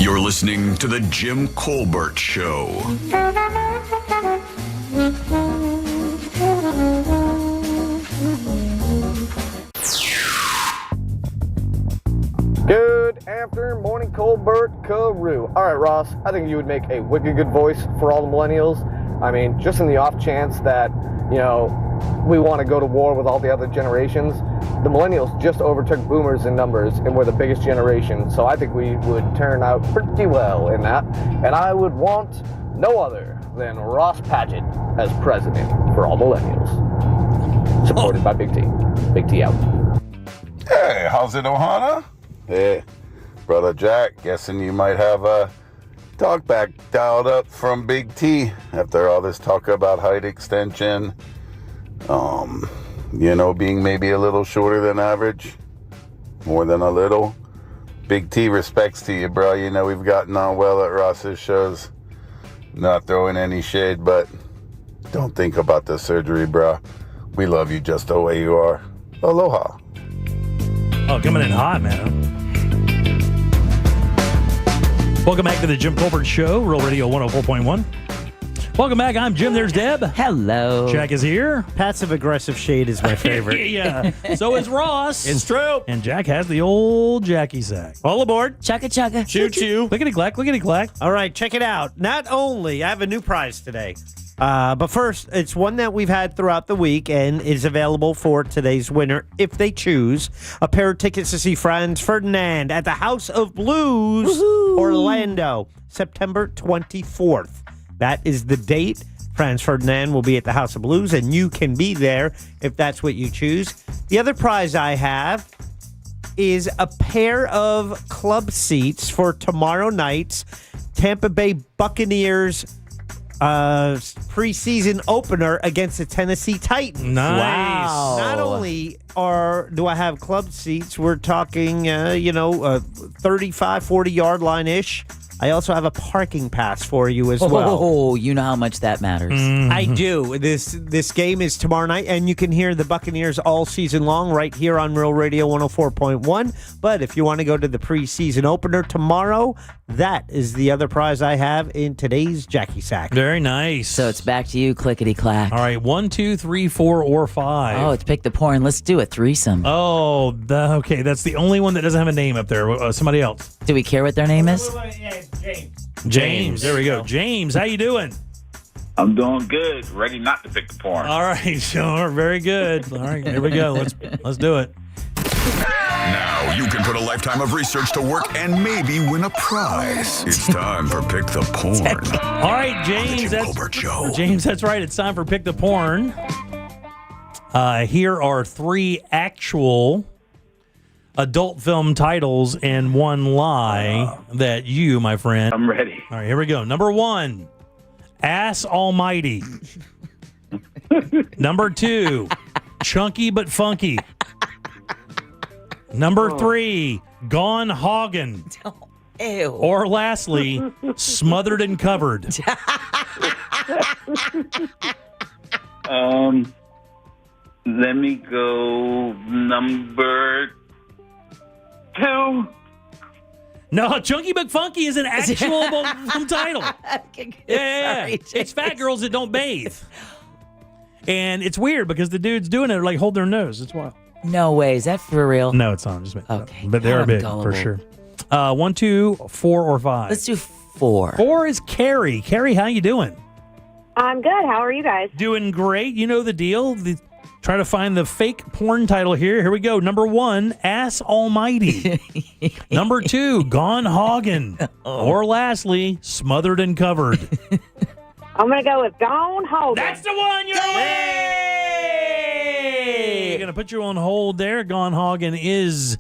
S5: You're listening to The Jim Colbert Show.
S18: Good afternoon, morning, Colbert Carew. All right, Ross, I think you would make a wicked good voice for all the millennials. I mean, just in the off chance that, we want to go to war with all the other generations, the millennials just overtook boomers in numbers and were the biggest generation, so I think we would turn out pretty well in that. And I would want no other than Ross Padgett as president for all millennials. Supported by Big T. Big T out.
S22: Hey, how's it, Ohana? Hey, Brother Jack, guessing you might have a talkback dialed up from Big T after all this talk about height extension. Being maybe a little shorter than average, more than a little. Big T respects to you, bro. We've gotten on well at Ross's shows. Not throwing any shade, but don't think about the surgery, bro. We love you just the way you are. Aloha.
S1: Oh, coming in hot, man. Welcome back to the Jim Colbert Show, Real Radio 104.1. Welcome back. I'm Jim. There's Deb.
S7: Hello.
S1: Jack is here.
S10: Passive-aggressive shade is my favorite.
S1: Yeah. So is Ross.
S10: It's true.
S1: And Jack has the old Jackie sack.
S10: All aboard.
S7: Chugga chugga.
S10: Choo-choo.
S1: Lickety-clack, lickety-clack.
S10: All right, check it out. Not only, I have a new prize today, but first, it's one that we've had throughout the week and is available for today's winner if they choose a pair of tickets to see Franz Ferdinand at the House of Blues, Orlando, September 24th. That is the date. Franz Ferdinand will be at the House of Blues, and you can be there if that's what you choose. The other prize I have is a pair of club seats for tomorrow night's Tampa Bay Buccaneers preseason opener against the Tennessee Titans.
S1: Nice.
S10: Wow. Not only do I have club seats, we're talking, 35, 40-yard line-ish. I also have a parking pass for you as well.
S7: Oh, you know how much that matters.
S1: Mm-hmm.
S10: I do. This game is tomorrow night, and you can hear the Buccaneers all season long right here on Real Radio 104.1. But if you want to go to the preseason opener tomorrow, that is the other prize I have in today's Jackie Sack.
S1: Very nice.
S7: So it's back to you, clickety-clack.
S1: All right, 1, 2, 3, 4, or 5.
S7: Oh, it's pick the porn. Let's do a threesome.
S1: Oh, okay. That's the only one that doesn't have a name up there. Somebody else.
S7: Do we care what their name is?
S1: James. There we go. James, how you doing?
S23: I'm doing good. Ready not to pick the porn.
S1: All right, sure. Very good. All right, here we go. Let's do it.
S5: Now you can put a lifetime of research to work and maybe win a prize. It's time for Pick the Porn.
S1: All right, James. James, that's right. It's time for Pick the Porn. Here are 3 actual adult film titles and 1 lie that you, my friend.
S23: I'm ready.
S1: All right, here we go. Number 1, Ass Almighty. Number 2, Chunky but Funky. Number 3, Gone Hoggin'.
S7: Ew.
S1: Or lastly, Smothered and Covered.
S23: Let me go number 2.
S1: No, Chunky McFunky is an actual film title. Yeah.
S7: Sorry,
S1: It's fat girls that don't bathe. And it's weird because the dudes doing it are like hold their nose. It's wild.
S7: No way. Is that for real?
S1: No, it's not. I'm just making it
S7: Okay.
S1: up. But they are big
S7: gullible.
S1: for sure. 1, 2, 4, or 5.
S7: Let's do 4.
S1: 4 is Carrie. Carrie, how you doing?
S2: I'm good. How are you guys?
S1: Doing great. You know the deal. Try to find the fake porn title here. Here we go. Number 1, Ass Almighty. Number 2, Gone Hoggin. Or lastly, Smothered and Covered.
S2: I'm going to go with Gone Hoggin.
S1: That's the one. You're away. Going to put you on hold there. Gone Hoggin is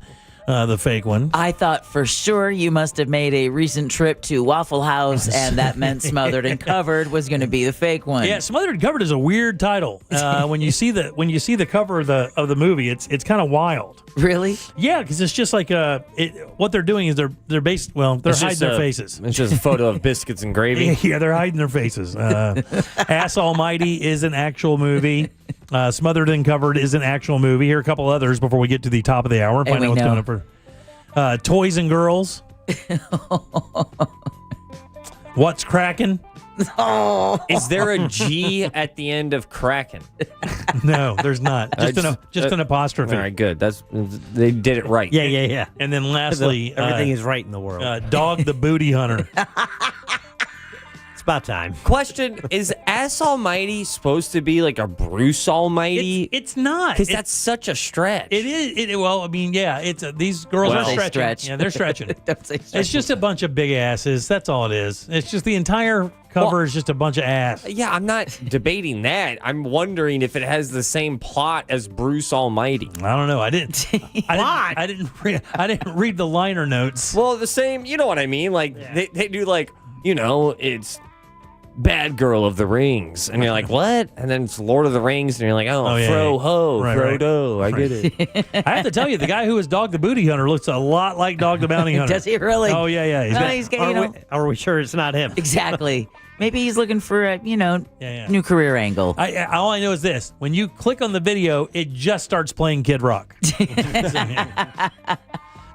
S1: the fake one.
S7: I thought for sure you must have made a recent trip to Waffle House, and that meant Smothered and Covered was going to be the fake one.
S1: Yeah, Smothered and Covered is a weird title. When you see the cover of the movie, it's kind of wild.
S7: Really?
S1: Yeah, because it's just like what they're doing is they're hiding their faces.
S4: It's just a photo of biscuits and gravy.
S1: Yeah, they're hiding their faces. Ass Almighty is an actual movie. Smothered and Covered is an actual movie. Here are a couple others before we get to the top of the hour and find out what's going on for Toys and Girls. What's Crackin'?
S7: Oh.
S4: Is there a G at the end of Kraken?
S1: No, there's not. Just an apostrophe.
S4: All right, good. They did it right.
S10: Yeah.
S1: And then lastly,
S10: everything is right in the world.
S1: Dog the Booty Hunter.
S10: It's about time.
S4: Question, is Ass Almighty supposed to be like a Bruce Almighty?
S1: It's not.
S4: Because that's such a stretch.
S1: It is. Well, I mean, yeah. These girls are stretching.
S7: Stretch.
S1: Yeah, they're stretching.
S7: Don't say stretch.
S1: It's just a bunch of big asses. That's all it is. It's just the entire cover is just a bunch of ass.
S4: Yeah, I'm not debating that. I'm wondering if it has the same plot as Bruce Almighty.
S1: I don't know. I didn't read the liner notes.
S4: Well, the same. You know what I mean? Like they do like it's Bad Girl of the Rings, and you're like, what? And then it's Lord of the Rings, and you're like, Frodo, Frodo. I get it.
S1: I have to tell you, the guy who is Dog the Booty Hunter looks a lot like Dog the Bounty Hunter.
S7: Does he really?
S1: Oh yeah.
S10: Are we sure it's not him?
S7: Exactly. Maybe he's looking for a new career angle.
S1: All I know is this: when you click on the video, it just starts playing Kid Rock.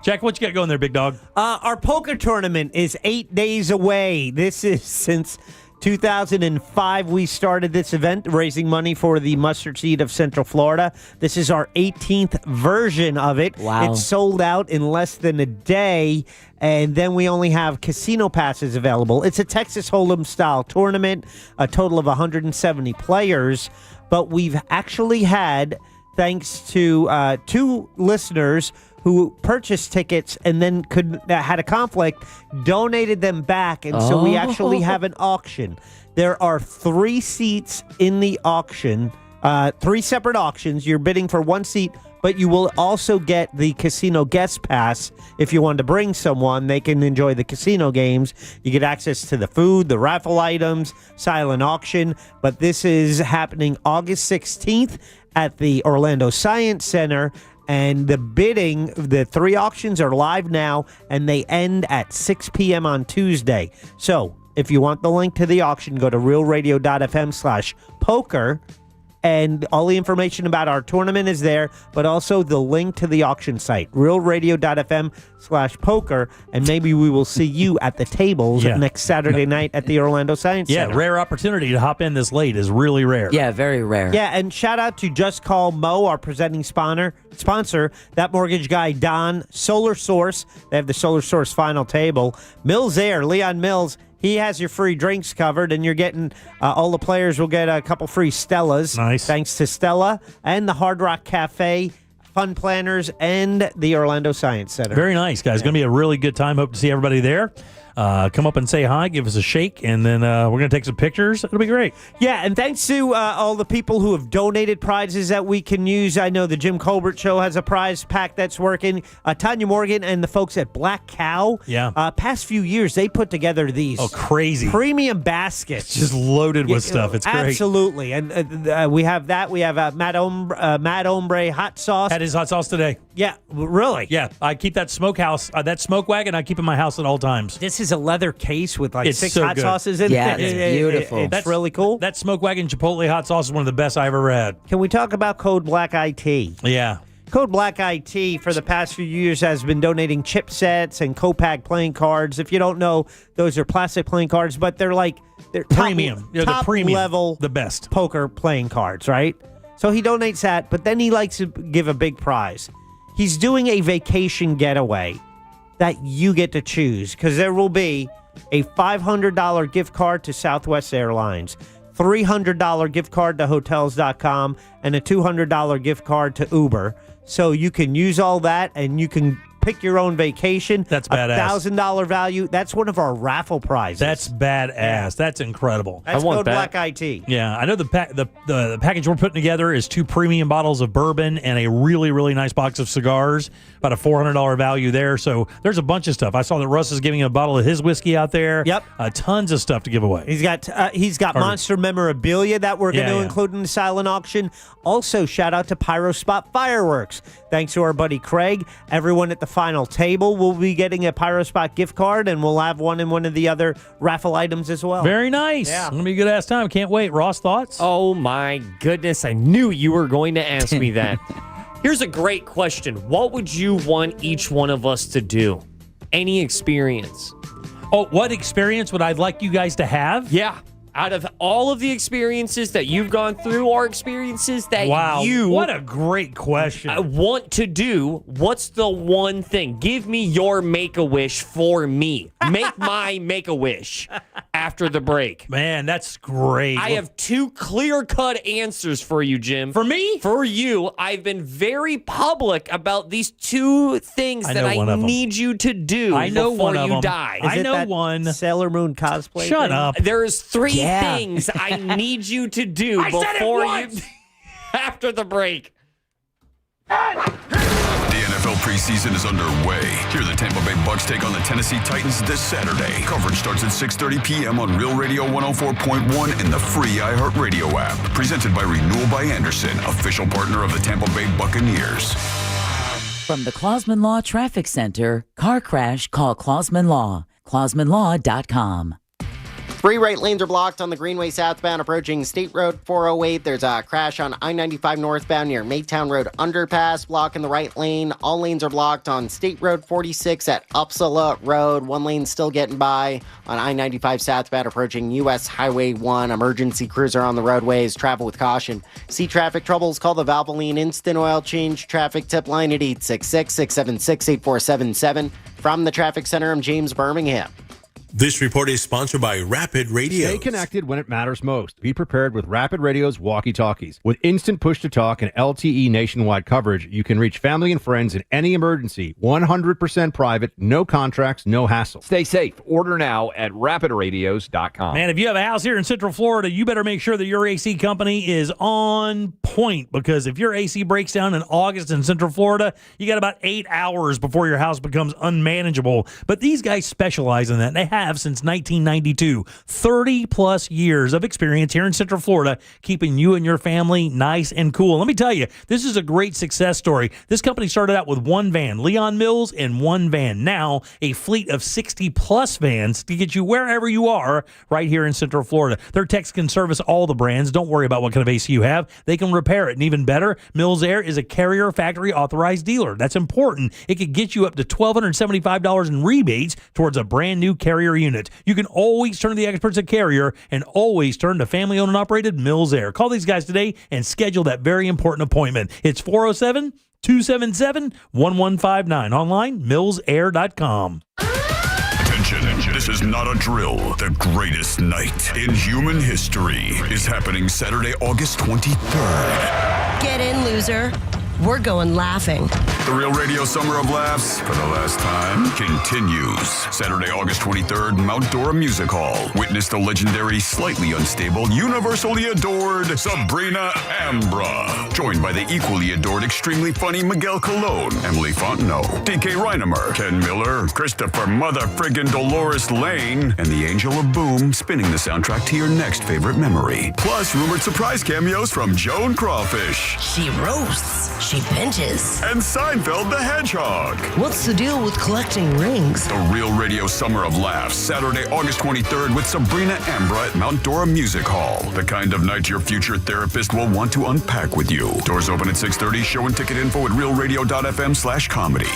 S1: Jack, what you got going there, big dog?
S10: Our poker tournament is 8 days away. This is since 2005 we started this event, raising money for the mustard seed of Central Florida. This is our 18th version of it.
S7: Wow.
S10: It's sold out in less than a day, and then we only have casino passes available. It's a Texas Hold'em style tournament, a total of 170 players, but we've actually had, thanks to 2 listeners who purchased tickets and then had a conflict, donated them back, and so we actually have an auction. There are 3 seats in the auction, 3 separate auctions. You're bidding for 1 seat, but you will also get the casino guest pass. If you want to bring someone, they can enjoy the casino games. You get access to the food, the raffle items, silent auction. But this is happening August 16th at the Orlando Science Center. And the bidding, the 3 auctions are live now, and they end at 6 p.m. on Tuesday. So if you want the link to the auction, go to realradio.fm/poker. And all the information about our tournament is there, but also the link to the auction site, realradio.fm/poker. And maybe we will see you at the tables next Saturday night at the Orlando Science Center.
S1: Yeah, rare opportunity to hop in this late is really rare.
S7: Yeah, very rare.
S10: Yeah, and shout out to Just Call Mo, our presenting sponsor, that mortgage guy, Don, Solar Source. They have the Solar Source final table. Mills Air, Leon Mills. He has your free drinks covered, and you're getting, all the players will get a couple free Stellas.
S1: Nice.
S10: Thanks to Stella and the Hard Rock Cafe, Fun Planners, and the Orlando Science Center.
S1: Very nice, guys. Going to be a really good time. Hope to see everybody there. Come up and say hi, give us a shake, and then we're going to take some pictures. It'll be great.
S10: Yeah, and thanks to all the people who have donated prizes that we can use. I know the Jim Colbert Show has a prize pack that's working. Tanya Morgan and the folks at Black Cow.
S1: Yeah.
S10: Past few years, they put together these
S1: crazy
S10: premium baskets.
S1: Just loaded with stuff. It's great.
S10: Absolutely. And we have that. We have Mad Hombre hot sauce.
S1: Had his hot sauce today.
S10: Yeah, really?
S1: Yeah, I keep that smokehouse, that smoke wagon, I keep in my house at all times.
S10: This is a leather case with like
S1: It's
S10: 6
S1: so
S10: hot
S1: good.
S10: sauces in
S7: Yeah,
S10: it.
S7: it's beautiful.
S10: That's really cool.
S1: That smoke wagon Chipotle hot sauce is one of the best I've ever had.
S10: Can we talk about Code Black IT?
S1: Yeah.
S10: Code Black IT for the past few years has been donating chipsets and Copac playing cards. If you don't know, those are plastic playing cards, but they're
S1: premium.
S10: Top
S1: premium
S10: level,
S1: the best
S10: poker playing cards, right? So he donates that, but then he likes to give a big prize. He's doing a vacation getaway that you get to choose because there will be a $500 gift card to Southwest Airlines, $300 gift card to Hotels.com, and a $200 gift card to Uber. So you can use all that, and you can pick your own vacation.
S1: That's badass.
S10: $1,000 value. That's one of our raffle prizes.
S1: That's badass. Yeah. That's incredible.
S10: That's Code Black IT.
S1: Yeah, I know the package we're putting together is 2 premium bottles of bourbon and a really, really nice box of cigars, about a $400 value there. So there's a bunch of stuff. I saw that Russ is giving a bottle of his whiskey out there.
S10: Yep.
S1: Tons of stuff to give away.
S10: He's got Monster memorabilia that we're going to include in the silent auction. Also, shout out to Pyro Spot Fireworks. Thanks to our buddy Craig. Everyone at the final table will be getting a Pyro Spot gift card, and we'll have one in one of the other raffle items as well.
S1: Very nice.
S10: Yeah.
S1: It's going to be a good-ass time. Can't wait. Ross, thoughts?
S4: Oh, my goodness. I knew you were going to ask me that. Here's a great question. What would you want each one of us to do? Any experience?
S1: Oh, what experience would I like you guys to have?
S4: Yeah. Out of all of the experiences that you've gone through, or experiences that you...
S1: what a great question.
S4: Want to do, what's the one thing? Give me your Make-A-Wish for me. Make my Make-A-Wish after the break.
S1: Man, that's great.
S4: I have 2 clear-cut answers for you, Jim.
S1: For me?
S4: For you. I've been very public about these 2 things that I need you to do before you die.
S1: I know one.
S10: Sailor Moon cosplay.
S1: Shut up.
S4: There's 3 things I need you to do before you after the break.
S5: The NFL preseason is underway. Hear the Tampa Bay Bucks take on the Tennessee Titans this Saturday. Coverage starts at 6:30 p.m. on Real Radio 104.1 and the free iHeartRadio app. Presented by Renewal by Anderson, official partner of the Tampa Bay Buccaneers.
S7: From the Clausman Law Traffic Center, car crash, call Clausman Law. ClausmanLaw.com.
S6: 3 right lanes are blocked on the Greenway southbound approaching State Road 408. There's a crash on I-95 northbound near Maytown Road underpass, blocking the right lane. All lanes are blocked on State Road 46 at Upsala Road. 1 lane still getting by on I-95 southbound approaching U.S. Highway 1. Emergency crews are on the roadways. Travel with caution. See traffic troubles? Call the Valvoline Instant Oil Change traffic tip line at 866-676-8477. From the Traffic Center, I'm James Birmingham.
S8: This report is sponsored by Rapid Radio.
S11: Stay connected when it matters most. Be prepared with Rapid Radio's walkie-talkies. With instant push-to-talk and LTE nationwide coverage, you can reach family and friends in any emergency. 100% private, no contracts, no hassle.
S12: Stay safe. Order now at rapidradios.com.
S1: Man, if you have a house here in Central Florida, you better make sure that your AC company is on point, because if your AC breaks down in August in Central Florida, you got about 8 hours before your house becomes unmanageable. But these guys specialize in that, and they have since 1992. 30-plus years of experience here in Central Florida, keeping you and your family nice and cool. Let me tell you, this is a great success story. This company started out with 1 van, Leon Mills, and 1 van. Now, a fleet of 60-plus vans to get you wherever you are right here in Central Florida. Their techs can service all the brands. Don't worry about what kind of AC you have. They can repair it. And even better, Mills Air is a Carrier Factory Authorized dealer. That's important. It could get you up to $1,275 in rebates towards a brand new Carrier unit. You can always turn to the experts at Carrier and always turn to family-owned and operated Mills Air. Call these guys today and schedule that very important appointment. It's 407-277-1159. Online, millsair.com.
S5: Attention, this is not a drill. The greatest night in human history is happening Saturday, August 23rd.
S24: Get in, loser. We're going laughing.
S5: The Real Radio Summer of Laughs, for the last time, continues. Saturday, August 23rd, Mount Dora Music Hall. Witness the legendary, slightly unstable, universally adored Sabrina Ambra. Joined by the equally adored, extremely funny Miguel Colon, Emily Fontenot, DK Reinemer, Ken Miller, Christopher Mother Friggin' Dolores Lane, and the Angel of Boom, spinning the soundtrack to your next favorite memory. Plus, rumored surprise cameos from Joan Crawfish.
S24: She roasts. she pinches.
S5: And Seinfeld the Hedgehog.
S24: What's the deal with collecting rings?
S5: The Real Radio Summer of Laughs, Saturday, August 23rd with Sabrina Ambra at Mount Dora Music Hall. The kind of night your future therapist will want to unpack with you. Doors open at 6:30. Show and ticket info at realradio.fm/comedy.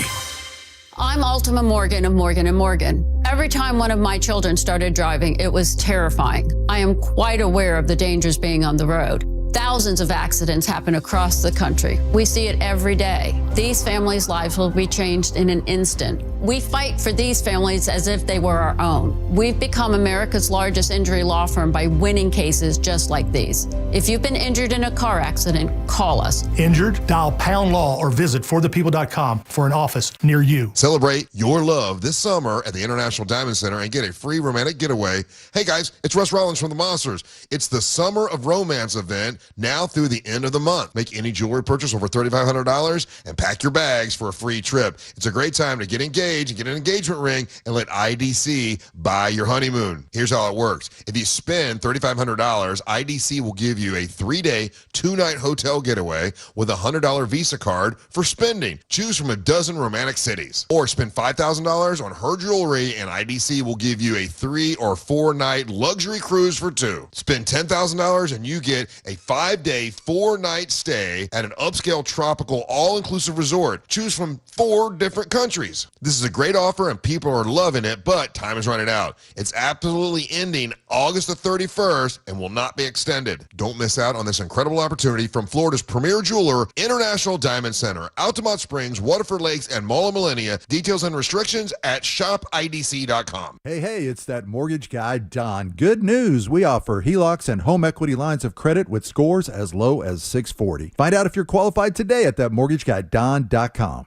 S3: I'm Ultima Morgan of Morgan & Morgan. Every time one of my children started driving, it was terrifying. I am quite aware of the dangers being on the road. Thousands of accidents happen across the country. We see it every day. These families' lives will be changed in an instant. We fight for these families as if they were our own. We've become America's largest injury law firm by winning cases just like these. If you've been injured in a car accident, call us.
S13: Injured? Dial Pound Law or visit forthepeople.com for an office near you.
S14: Celebrate your love this summer at the International Diamond Center and get a free romantic getaway. Hey guys, it's Russ Rollins from the Monsters. It's the Summer of Romance event now through the end of the month. Make any jewelry purchase over $3,500 and pack your bags for a free trip. It's a great time to get engaged and get an engagement ring and let IDC buy your honeymoon. Here's how it works. If you spend $3,500, IDC will give you a 3-day, 2-night hotel getaway with a $100 Visa card for spending. Choose from a dozen romantic cities. Or spend $5,000 on her jewelry and IDC will give you a 3 or 4-night luxury cruise for 2. Spend $10,000 and you get a 5-day, 4-night stay at an upscale tropical all-inclusive resort. Choose from 4 different countries. This is a great offer and people are loving it, but time is running out. It's absolutely ending August the 31st and will not be extended. Don't miss out on this incredible opportunity from Florida's premier jeweler, International Diamond Center, Altamont Springs, Waterford Lakes, and Mall of Millennia. Details and restrictions at shopidc.com.
S19: Hey, it's that mortgage guy, Don. Good news. We offer HELOCs and home equity lines of credit with scores as low as 640. Find out if you're qualified today at thatmortgageguyDon.com.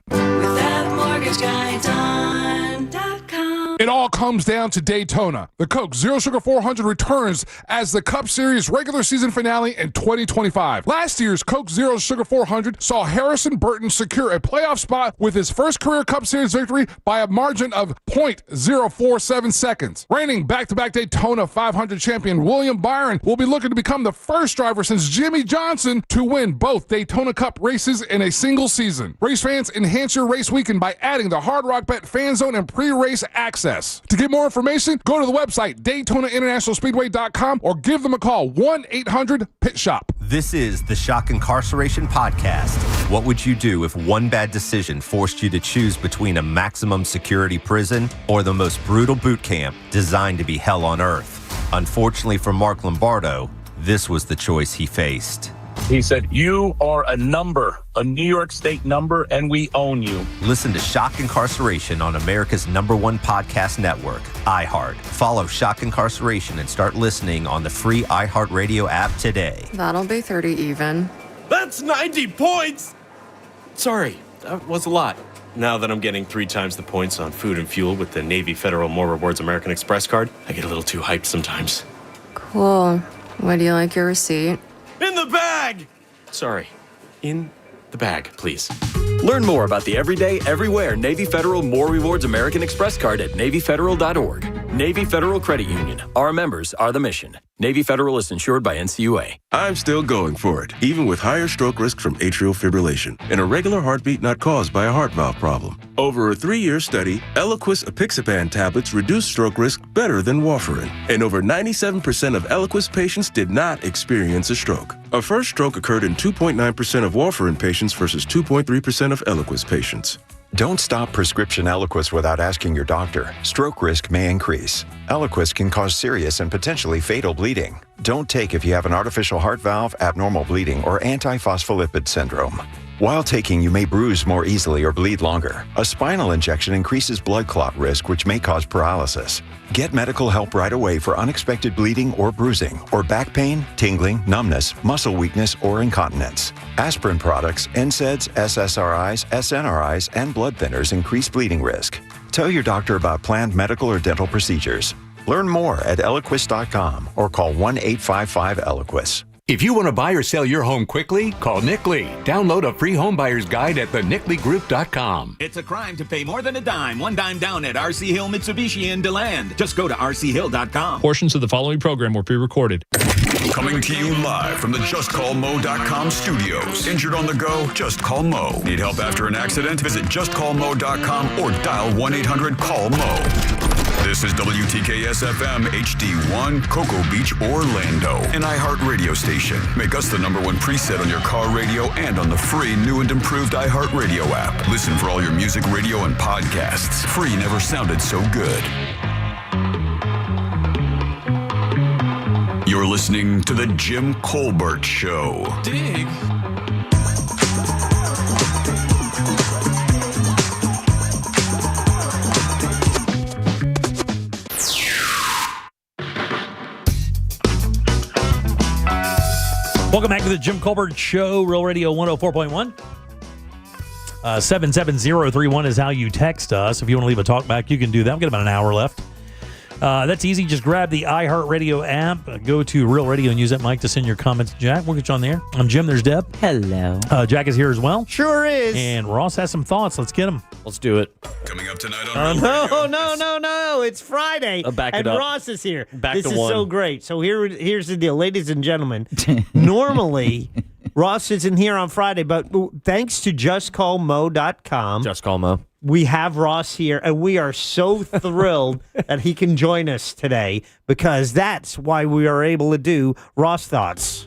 S25: It all comes down to Daytona. The Coke Zero Sugar 400 returns as the Cup Series regular season finale in 2025. Last year's Coke Zero Sugar 400 saw Harrison Burton secure a playoff spot with his first career Cup Series victory by a margin of 0.047 seconds. Reigning back-to-back Daytona 500 champion William Byron will be looking to become the first driver since Jimmy Johnson to win both Daytona Cup races in a single season. Race fans, enhance your race weekend by adding the Hard Rock Bet Fan Zone and pre-race access. To get more information, go to the website DaytonaInternationalSpeedway.com or give them a call 1-800-PIT-SHOP.
S26: This is the Shock Incarceration Podcast. What would you do if one bad decision forced you to choose between a maximum security prison or the most brutal boot camp designed to be hell on earth? Unfortunately for Mark Lombardo, this was the choice he faced.
S27: He said, "You are a number, a New York State number, and we own you."
S26: Listen to Shock Incarceration on America's #1 podcast network, iHeart. Follow Shock Incarceration and start listening on the free iHeartRadio app today.
S28: That'll be 30 even.
S29: That's 90 points! Sorry, that was a lot. Now that I'm getting 3 times the points on food and fuel with the Navy Federal More Rewards American Express card, I get a little too hyped sometimes.
S28: Cool. Would you like your receipt?
S29: In the bag! Sorry. In the bag, please.
S30: Learn more about the everyday, everywhere Navy Federal More Rewards American Express card at NavyFederal.org. Navy Federal Credit Union. Our members are the mission. Navy Federal is insured by NCUA.
S31: I'm still going for it, even with higher stroke risk from atrial fibrillation and a regular heartbeat not caused by a heart valve problem. Over a 3-year study, Eliquis apixaban tablets reduced stroke risk better than warfarin, and over 97% of Eliquis patients did not experience a stroke. A first stroke occurred in 2.9% of warfarin patients versus 2.3% of Eliquis patients.
S32: Don't stop prescription Eliquis without asking your doctor. Stroke risk may increase. Eliquis can cause serious and potentially fatal bleeding. Don't take if you have an artificial heart valve, abnormal bleeding, or antiphospholipid syndrome. While taking, you may bruise more easily or bleed longer. A spinal injection increases blood clot risk, which may cause paralysis. Get medical help right away for unexpected bleeding or bruising, or back pain, tingling, numbness, muscle weakness, or incontinence. Aspirin products, NSAIDs, SSRIs, SNRIs, and blood thinners increase bleeding risk. Tell your doctor about planned medical or dental procedures. Learn more at Eliquis.com or call 1-855-ELIQUIS.
S33: If you want to buy or sell your home quickly, call Nick Lee. Download a free home buyer's guide at thenicklygroup.com.
S34: It's a crime to pay more than a dime, one dime down at RC Hill Mitsubishi in DeLand. Just go to rchill.com.
S17: Portions of the following program were pre-recorded.
S5: Coming to you live from the JustCallMo.com studios. Injured on the go? Just call Mo. Need help after an accident? Visit JustCallMo.com or dial 1-800-CALL-MO. This is WTKS-FM HD1, Cocoa Beach, Orlando. An iHeart radio station. Make us the #1 preset on your car radio and on the free new and improved iHeart Radio app. Listen for all your music, radio, and podcasts. Free never sounded so good. You're listening to The Jim Colbert Show.
S2: Dig.
S1: Welcome back to The Jim Colbert Show, Real Radio 104.1. 77031 is how you text us. If you want to leave a talkback, you can do that. We've got about an hour left. That's easy. Just grab the iHeartRadio app, go to Real Radio, and use that mic to send your comments to Jack. We'll get you on there. I'm Jim. There's Deb.
S4: Hello.
S1: Jack is here as well.
S4: Sure is.
S1: And Ross has some thoughts. Let's get them.
S12: Let's do it.
S5: Coming up tonight on Real
S4: No,
S5: Radio.
S4: no. It's Friday.
S12: Back
S4: and
S12: it up.
S4: Ross is here.
S12: Back
S4: this
S12: to
S4: is
S12: one.
S4: so great. So here's the deal. Ladies and gentlemen, normally Ross isn't here on Friday, but thanks to JustCallMo.com.
S12: Just call Mo.
S4: We have Ross here, and we are so thrilled that he can join us today because that's why we are able to do Ross Thoughts.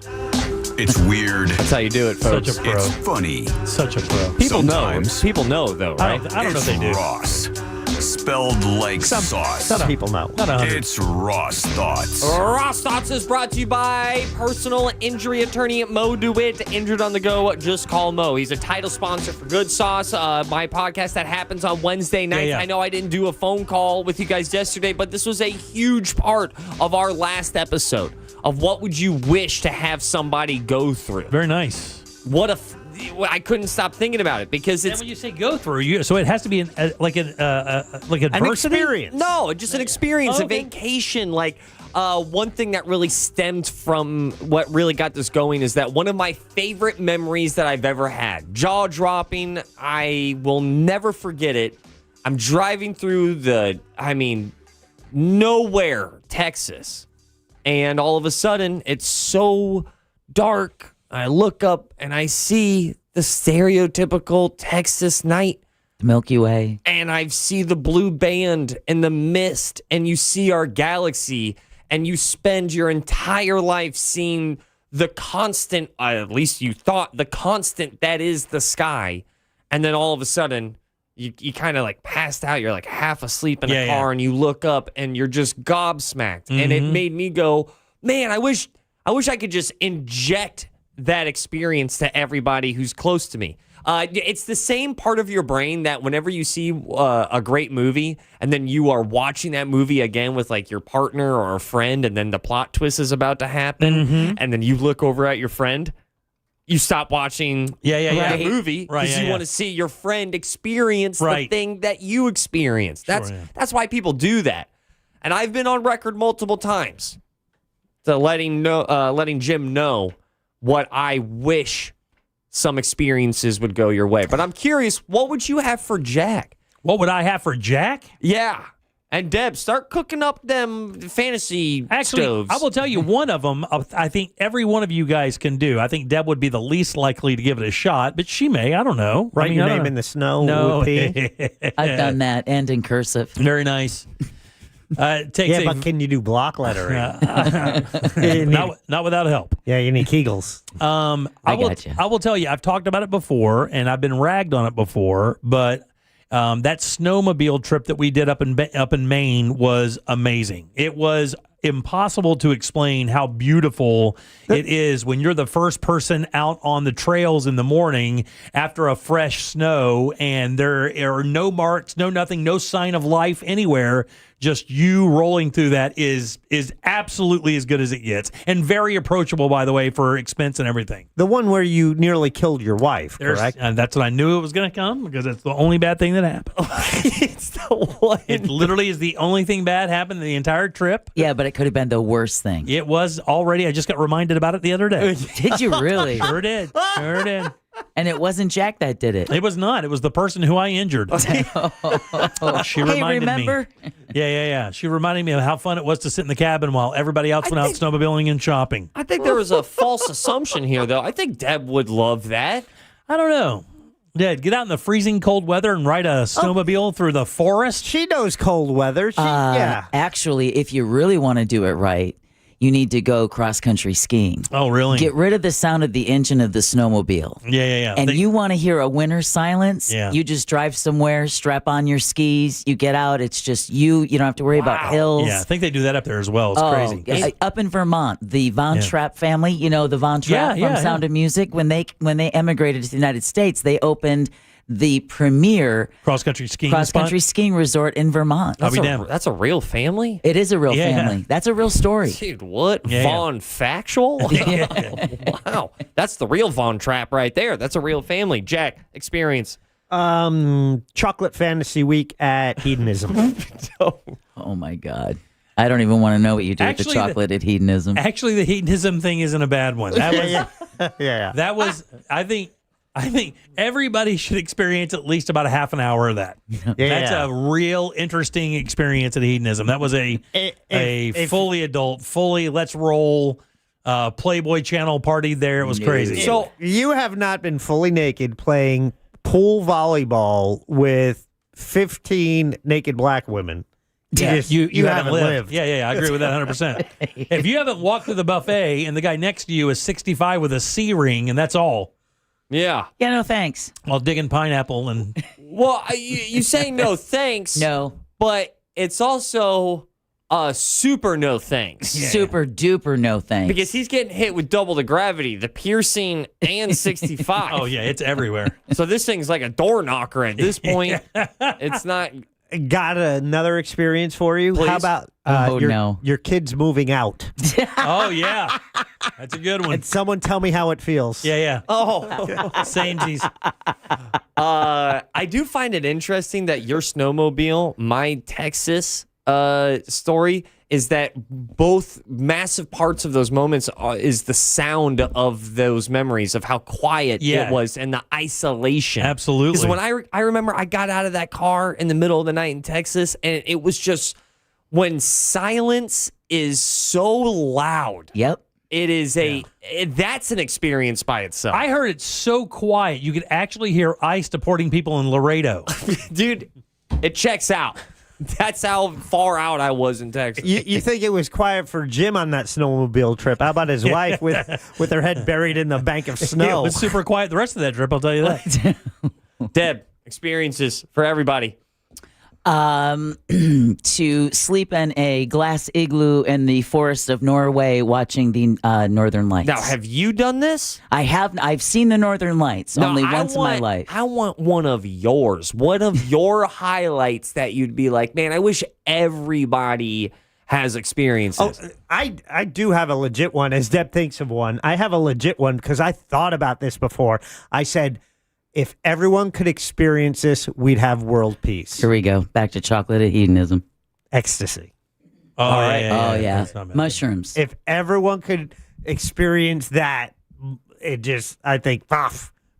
S5: It's weird.
S12: That's how you do it, folks.
S1: Such a pro.
S5: It's funny.
S1: Such a pro.
S12: People
S5: Sometimes.
S12: know. People know, though, right?
S1: I don't know if they do.
S5: Ross. Spelled like sauce.
S4: Some people know.
S1: Not 100.
S5: It's Ross Thoughts.
S12: Ross Thoughts is brought to you by personal injury attorney Mo DeWitt. Injured on the go, just call Mo. He's a title sponsor for Good Sauce, my podcast that happens on Wednesday nights.
S1: Yeah.
S12: I know I didn't do a phone call with you guys yesterday, but this was a huge part of our last episode of what would you wish to have somebody go through.
S1: Very nice.
S12: I couldn't stop thinking about it because it's
S1: And when you say go through, so it has to be like adversity?
S4: An experience.
S12: No, just an experience,
S1: Oh,
S12: a
S1: okay.
S12: vacation. Like, one thing that really stemmed from what really got this going is that one of my favorite memories that I've ever had, jaw-dropping, I will never forget it. I'm driving through nowhere, Texas, and all of a sudden, it's so dark. I look up and I see the stereotypical Texas night.
S4: The Milky Way.
S12: And I see the blue band and the mist, and you see our galaxy, and you spend your entire life seeing the constant, at least you thought, the constant that is the sky. And then all of a sudden, you kind of like passed out. You're like half asleep in a car, and you look up, and you're just gobsmacked. And it made me go, man, I wish I could just inject that experience to everybody who's close to me. It's the same part of your brain that whenever you see a great movie and then you are watching that movie again with like your partner or a friend, and then the plot twist is about to happen, and then you look over at your friend, you stop watching the movie because you want to see your friend experience the thing that you experienced. That's why people do that. And I've been on record multiple times to letting Jim know what I wish some experiences would go your way. But I'm curious, what would you have for Jack?
S1: What would I have for Jack?
S12: Yeah. And Deb, start cooking up them fantasy stoves.
S1: I will tell you one of them I think every one of you guys can do. I think Deb would be the least likely to give it a shot, but she may. I don't know.
S4: Write your name in the snow.
S1: No.
S4: With P.
S6: I've done that, and in cursive.
S1: Very nice.
S4: But can you do block lettering?
S1: Not without help.
S4: Yeah, you need Kegels.
S1: I will tell you, I've talked about it before, and I've been ragged on it before, but that snowmobile trip that we did up in Maine was amazing. It was impossible to explain how beautiful it is when you're the first person out on the trails in the morning after a fresh snow, and there are no marks, no nothing, no sign of life anywhere. Just you rolling through that is absolutely as good as it gets, and very approachable, by the way, for expense and everything.
S4: The one where you nearly killed your wife, correct?
S1: And that's what I knew it was going to come, because it's the only bad thing that happened.
S4: It's the one.
S1: It literally is the only thing bad happened in the entire trip.
S6: Yeah, but it could have been the worst thing.
S1: It was already. I just got reminded about it the other day.
S6: Did you really?
S1: Sure did. Sure did.
S6: And it wasn't Jack that did it.
S1: It was not. It was the person who I injured. She reminded
S6: remember?
S1: me. Yeah. She reminded me of how fun it was to sit in the cabin while everybody else went out snowmobiling and shopping.
S12: I think there was a false assumption here, though. I think Deb would love that.
S1: I don't know. Yeah, get out in the freezing cold weather and ride a snowmobile through the forest.
S4: She knows cold weather. Yeah.
S6: Actually, if you really want to do it right, you need to go cross-country skiing.
S1: Oh, really?
S6: Get rid of the sound of the engine of the snowmobile.
S1: Yeah.
S6: And you want to hear a winter silence?
S1: Yeah.
S6: You just drive somewhere, strap on your skis, you get out. It's just you. You don't have to worry about hills.
S1: Yeah, I think they do that up there as well. It's crazy.
S6: Yeah. Up in Vermont, the Von Trapp family, you know the Von Trapp from Sound of Music, when they emigrated to the United States, they opened the premier
S1: cross-country skiing
S6: resort in Vermont.
S12: That's a real family?
S6: It is a real family. That's a real story.
S12: Dude, what?
S1: Yeah,
S12: Von Factual? Wow. That's the real Von Trapp right there. That's a real family. Jack, experience.
S4: Chocolate Fantasy Week at Hedonism.
S6: Oh, my God. I don't even want to know what you do with the chocolate at Hedonism.
S1: Actually, the hedonism thing isn't a bad one. That was,
S4: Yeah.
S1: That was, I think everybody should experience at least about a half an hour of that. That's a real interesting experience at hedonism. That was a fully adult, fully let's roll Playboy Channel party there. It was crazy.
S4: So you have not been fully naked playing pool volleyball with 15 naked black women. You haven't lived.
S1: Yeah, I agree with that 100%. If you haven't walked through the buffet and the guy next to you is 65 with a C ring and that's all.
S12: Yeah.
S6: Yeah, no thanks.
S1: While digging pineapple and...
S12: Well, you say no thanks.
S6: No.
S12: But it's also a super no thanks.
S6: Super duper no thanks.
S12: Because he's getting hit with double the gravity, the piercing, and 65.
S1: Oh, yeah, it's everywhere.
S12: So this thing's like a door knocker at this point. It's not...
S4: Got another experience for you?
S12: Please?
S4: How about your kids moving out?
S1: Oh, yeah. That's a good one.
S4: And someone tell me how it feels.
S1: Yeah.
S12: Oh.
S1: Samesies.
S12: I do find it interesting that your snowmobile, my Texas story, is that both massive parts of those moments is the sound of those memories of how quiet it was and the isolation.
S1: Absolutely.
S12: Because when I remember I got out of that car in the middle of the night in Texas, and it was just when silence is so loud.
S6: Yep.
S12: It is that's an experience by itself.
S1: I heard it's so quiet you could actually hear ICE deporting people in Laredo.
S12: Dude, it checks out. That's how far out I was in Texas.
S4: You think it was quiet for Jim on that snowmobile trip? How about his wife with her head buried in the bank of snow?
S1: It was super quiet the rest of that trip, I'll tell you that.
S12: Deb, experiences for everybody.
S6: To sleep in a glass igloo in the forest of Norway watching the Northern Lights.
S12: Now, have you done this?
S6: I have. I've seen the Northern Lights only once in my life.
S12: I want one of yours. One of your highlights that you'd be like, man, I wish everybody has experiences.
S4: Oh, I do have a legit one, as Deb thinks of one. I have a legit one because I thought about this before. I said, if everyone could experience this, we'd have world peace.
S6: Here we go. Back to chocolate at hedonism.
S4: Ecstasy.
S1: Oh,
S6: All right.
S1: yeah.
S6: Mushrooms.
S4: If everyone could experience that, I think,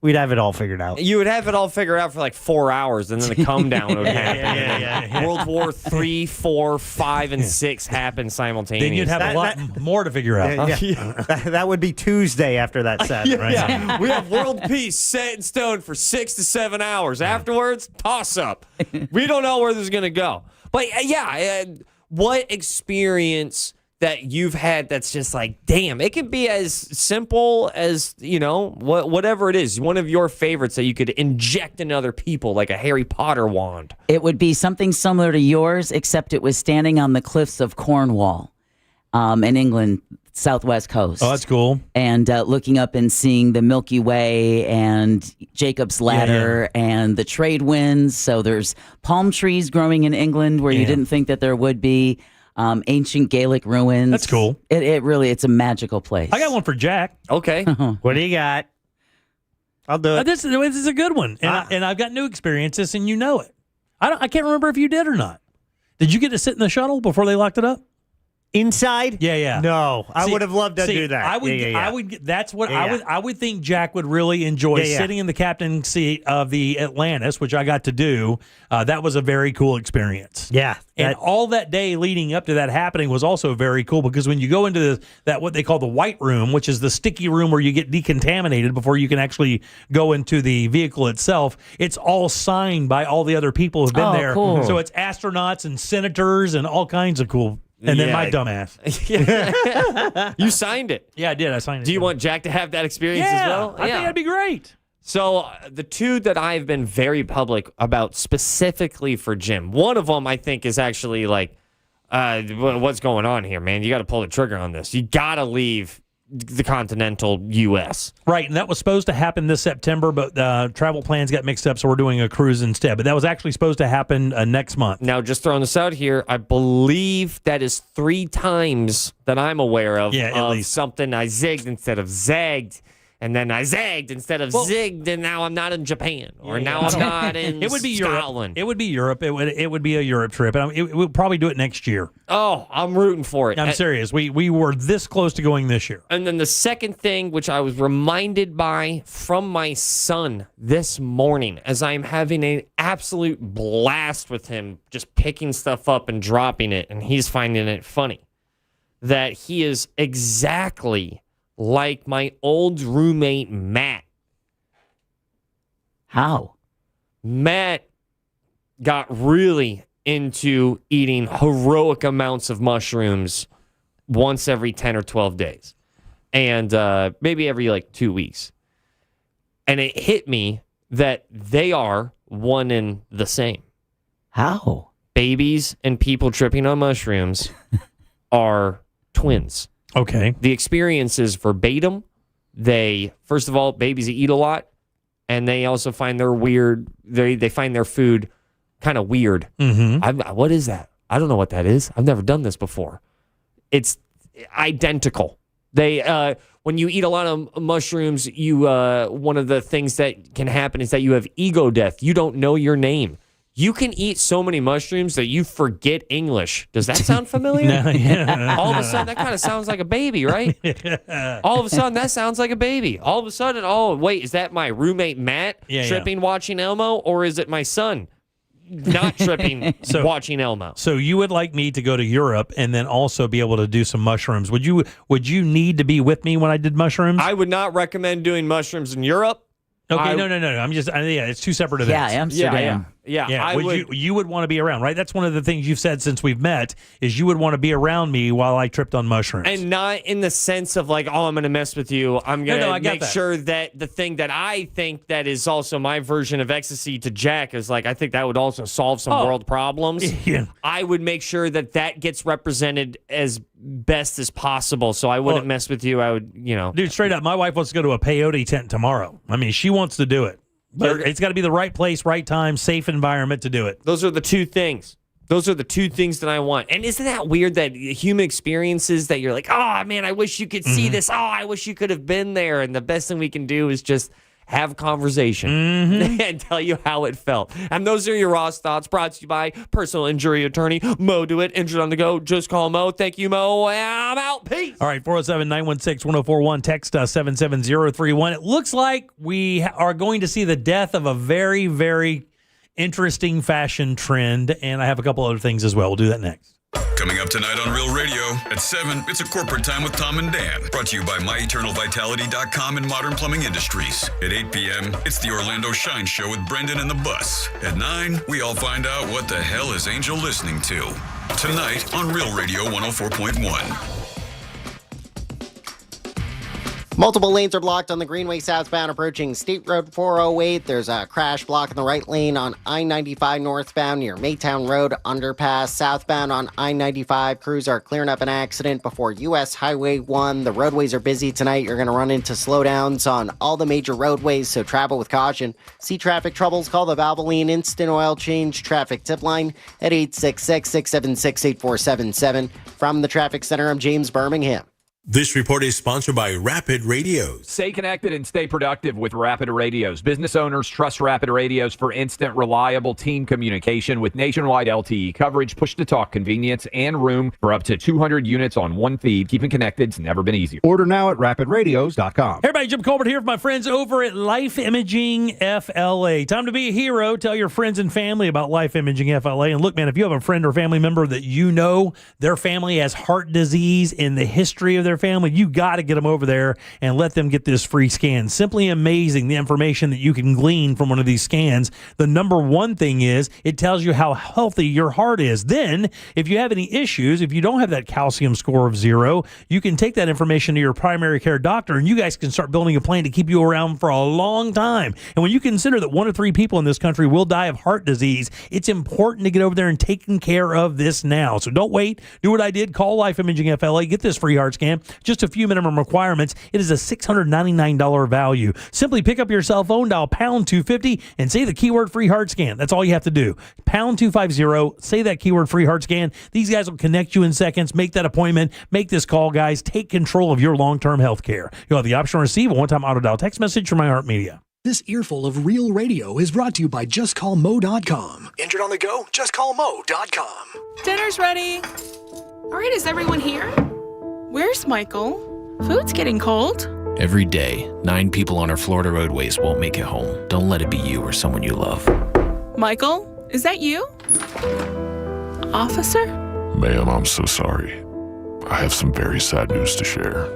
S4: we'd have it all figured out.
S12: You would have it all figured out for like 4 hours, and then the come down would happen.
S1: Yeah.
S12: World War 3, 4, 5, and 6 happen simultaneously.
S1: Then you'd have a lot more to figure out.
S4: That would be Tuesday after that Saturday. Right?
S12: Yeah. We have world peace set in stone for 6 to 7 hours. Afterwards, toss up. We don't know where this is going to go. But what experience that you've had that's just like, damn, it could be as simple as, whatever it is, one of your favorites that you could inject in other people like a Harry Potter wand.
S6: It would be something similar to yours, except it was standing on the cliffs of Cornwall in England, southwest coast.
S1: Oh, that's cool.
S6: And looking up and seeing the Milky Way and Jacob's Ladder and the trade winds. So there's palm trees growing in England where you didn't think that there would be. Ancient Gaelic ruins.
S1: That's cool.
S6: It's a magical place.
S1: I got one for Jack.
S12: Okay.
S4: What do you got? I'll do it.
S1: This is a good one. And I've got new experiences, and you know it. I can't remember if you did or not. Did you get to sit in the shuttle before they locked it up?
S4: Inside?
S1: Yeah.
S4: No, I would have loved to do that.
S1: I would. That's what I would think Jack would really enjoy sitting in the captain's seat of the Atlantis, which I got to do. That was a very cool experience.
S4: Yeah.
S1: And all that day leading up to that happening was also very cool because when you go into that what they call the white room, which is the sticky room where you get decontaminated before you can actually go into the vehicle itself, it's all signed by all the other people who've been there.
S6: Cool.
S1: So it's astronauts and senators and all kinds of cool. And then my dumbass.
S12: You signed it.
S1: Yeah, I did. I signed it.
S12: Do you want Jack to have that experience as well?
S1: I think that'd be great.
S12: So the two that I've been very public about specifically for Jim, one of them I think is actually like, what's going on here, man? You got to pull the trigger on this. You got to leave the continental U.S.
S1: Right, and that was supposed to happen this September, but travel plans got mixed up, so we're doing a cruise instead. But that was actually supposed to happen next month.
S12: Now, just throwing this out here, I believe that is 3 times that I'm aware of,
S1: at least.
S12: Something I zigged instead of zagged, and then I zagged instead of zigged, and now I'm not in Japan, or now I'm not in
S1: It would be
S12: Scotland.
S1: Europe. It would be Europe. It would be a Europe trip, and we'll probably do it next year.
S12: Oh, I'm rooting for it.
S1: I'm serious. We were this close to going this year.
S12: And then the second thing, which I was reminded by from my son this morning, as I'm having an absolute blast with him, just picking stuff up and dropping it, and he's finding it funny, that he is exactly like my old roommate, Matt.
S6: How?
S12: Matt got really into eating heroic amounts of mushrooms once every 10 or 12 days. And maybe every 2 weeks. And it hit me that they are one and the same.
S6: How?
S12: Babies and people tripping on mushrooms are twins.
S1: Okay.
S12: The experience is verbatim. First of all, babies eat a lot, and they also find their they find their food kind of weird.
S1: Mm-hmm.
S12: What is that? I don't know what that is. I've never done this before. It's identical. When you eat a lot of mushrooms, one of the things that can happen is that you have ego death. You don't know your name. You can eat so many mushrooms that you forget English. Does that sound familiar? All of a sudden, that kind of sounds like a baby, right? All of a sudden, that sounds like a baby. All of a sudden, oh, wait, is that my roommate Matt tripping watching Elmo? Or is it my son not tripping watching Elmo?
S1: So you would like me to go to Europe and then also be able to do some mushrooms. Would you need to be with me when I did mushrooms?
S12: I would not recommend doing mushrooms in Europe.
S1: Okay, no. I'm just, it's 2 separate events.
S6: Yeah, Amsterdam.
S12: Yeah.
S1: You would want to be around, right? That's one of the things you've said since we've met is you would want to be around me while I tripped on mushrooms.
S12: And not in the sense of I'm going to mess with you. I'm going to make sure that the thing that I think that is also my version of ecstasy to Jack is I think that would also solve some world problems.
S1: Yeah.
S12: I would make sure that gets represented as best as possible. So I wouldn't mess with you. I would,
S1: Dude, straight up, my wife wants to go to a peyote tent tomorrow. I mean, she wants to do it. But it's got to be the right place, right time, safe environment to do it.
S12: Those are the 2 things. Those are the 2 things that I want. And isn't that weird that human experiences that you're like, oh, man, I wish you could see this. Oh, I wish you could have been there. And the best thing we can do is just have a conversation and tell you how it felt. And those are your Ross Thoughts brought to you by personal injury attorney Mo Do It. Injured on the go. Just call Mo. Thank you, Mo. I'm out. Peace.
S1: All right, 407-916-1041. Text 77031. It looks like we are going to see the death of a very, very interesting fashion trend. And I have a couple other things as well. We'll do that next.
S5: Coming up tonight on Real Radio at 7, it's a corporate time with Tom and Dan. Brought to you by MyEternalVitality.com and Modern Plumbing Industries. At 8 p.m., it's the Orlando Shine Show with Brendan and the Bus. At 9, we all find out what the hell is Angel listening to. Tonight on Real Radio 104.1.
S2: Multiple lanes are blocked on the Greenway southbound approaching State Road 408. There's a crash block in the right lane on I-95 northbound near Maytown Road underpass. Southbound on I-95, crews are clearing up an accident before U.S. Highway 1. The roadways are busy tonight. You're going to run into slowdowns on all the major roadways, so travel with caution. See traffic troubles? Call the Valvoline Instant Oil Change Traffic Tip Line at 866-676-8477. From the Traffic Center, I'm James Birmingham.
S3: This report is sponsored by Rapid Radios.
S7: Stay connected and stay productive with Rapid Radios. Business owners trust Rapid Radios for instant, reliable team communication with nationwide LTE coverage, push-to-talk convenience, and room for up to 200 units on one feed. Keeping connected's never been easier.
S8: Order now at rapidradios.com.
S1: Hey everybody, Jim Colbert here with my friends over at Life Imaging FLA. Time to be a hero. Tell your friends and family about Life Imaging FLA. And look, man, if you have a friend or family member that you know their family has heart disease in the history of their family, you got to get them over there and let them get this free scan. Simply amazing, the information that you can glean from one of these scans. The number one thing is it tells you how healthy your heart is. Then, if you have any issues, if you don't have that calcium score of 0, you can take that information to your primary care doctor, and you guys can start building a plan to keep you around for a long time. And when you consider that 1 to 3 people in this country will die of heart disease, it's important to get over there and taking care of this now. So don't wait. Do what I did. Call Life Imaging FLA. Get this free heart scan. Just a few minimum requirements. It is a $699 value. Simply pick up your cell phone, dial pound 250, and say the keyword free heart scan. That's all you have to do. Pound 250, say that keyword free heart scan. These guys will connect you in seconds. Make that appointment. Make this call, guys. Take control of your long-term health care. You'll have the option to receive a one-time auto-dial text message from iHeart Media.
S9: This earful of real radio is brought to you by JustCallMo.com. Injured on the go? JustCallMo.com.
S10: Dinner's ready. All right, is everyone here? Where's Michael? Food's getting cold.
S11: Every day, 9 people on our Florida roadways won't make it home. Don't let it be you or someone you love.
S10: Michael, is that you? Officer?
S15: Ma'am, I'm so sorry. I have some very sad news to share.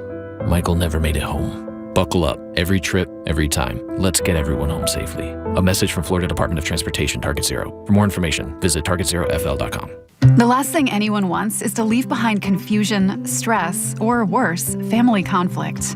S11: Michael never made it home. Buckle up. Every trip, every time. Let's get everyone home safely. A message from Florida Department of Transportation, Target Zero. For more information, visit targetzerofl.com.
S16: The last thing anyone wants is to leave behind confusion, stress, or worse, family conflict.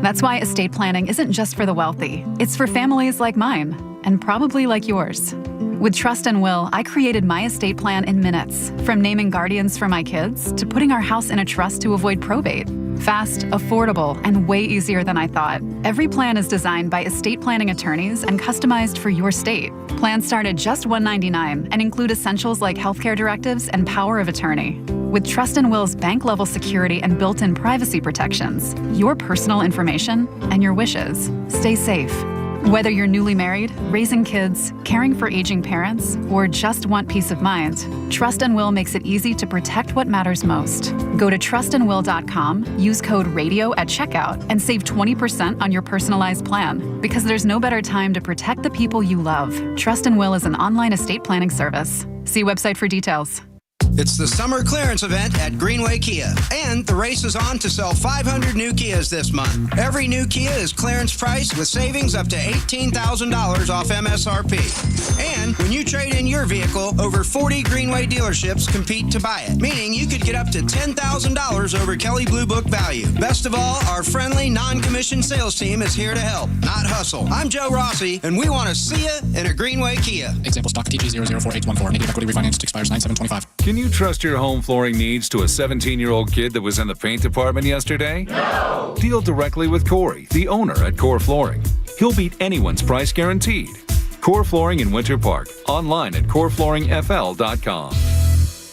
S16: That's why estate planning isn't just for the wealthy. It's for families like mine, and probably like yours. With Trust and Will, I created my estate plan in minutes, from naming guardians for my kids to putting our house in a trust to avoid probate. Fast, affordable, and way easier than I thought. Every plan is designed by estate planning attorneys and customized for your state. Plans start at just $199 and include essentials like healthcare directives and power of attorney. With Trust and Will's bank-level security and built-in privacy protections, your personal information and your wishes stay safe. Whether you're newly married, raising kids, caring for aging parents, or just want peace of mind, Trust and Will makes it easy to protect what matters most. Go to trustandwill.com, use code RADIO at checkout, and save 20% on your personalized plan. Because there's no better time to protect the people you love. Trust and Will is an online estate planning service. See website for details.
S18: It's the summer clearance event at Greenway Kia, and the race is on to sell 500 new Kias this month. Every new Kia is clearance price with savings up to $18,000 off MSRP. And when you trade in your vehicle, over 40 Greenway dealerships compete to buy it, meaning you could get up to $10,000 over Kelley Blue Book value. Best of all, our friendly, non-commissioned sales team is here to help, not hustle. I'm Joe Rossi, and we want to see you in a Greenway Kia.
S20: Example stock TG004814. Negative equity refinanced expires 9/7/25.
S21: Can you trust your home flooring needs to a 17-year-old kid that was in the paint department yesterday? No! Deal directly with Corey, the owner at Core Flooring. He'll beat anyone's price guaranteed. Core Flooring in Winter Park. Online at coreflooringfl.com.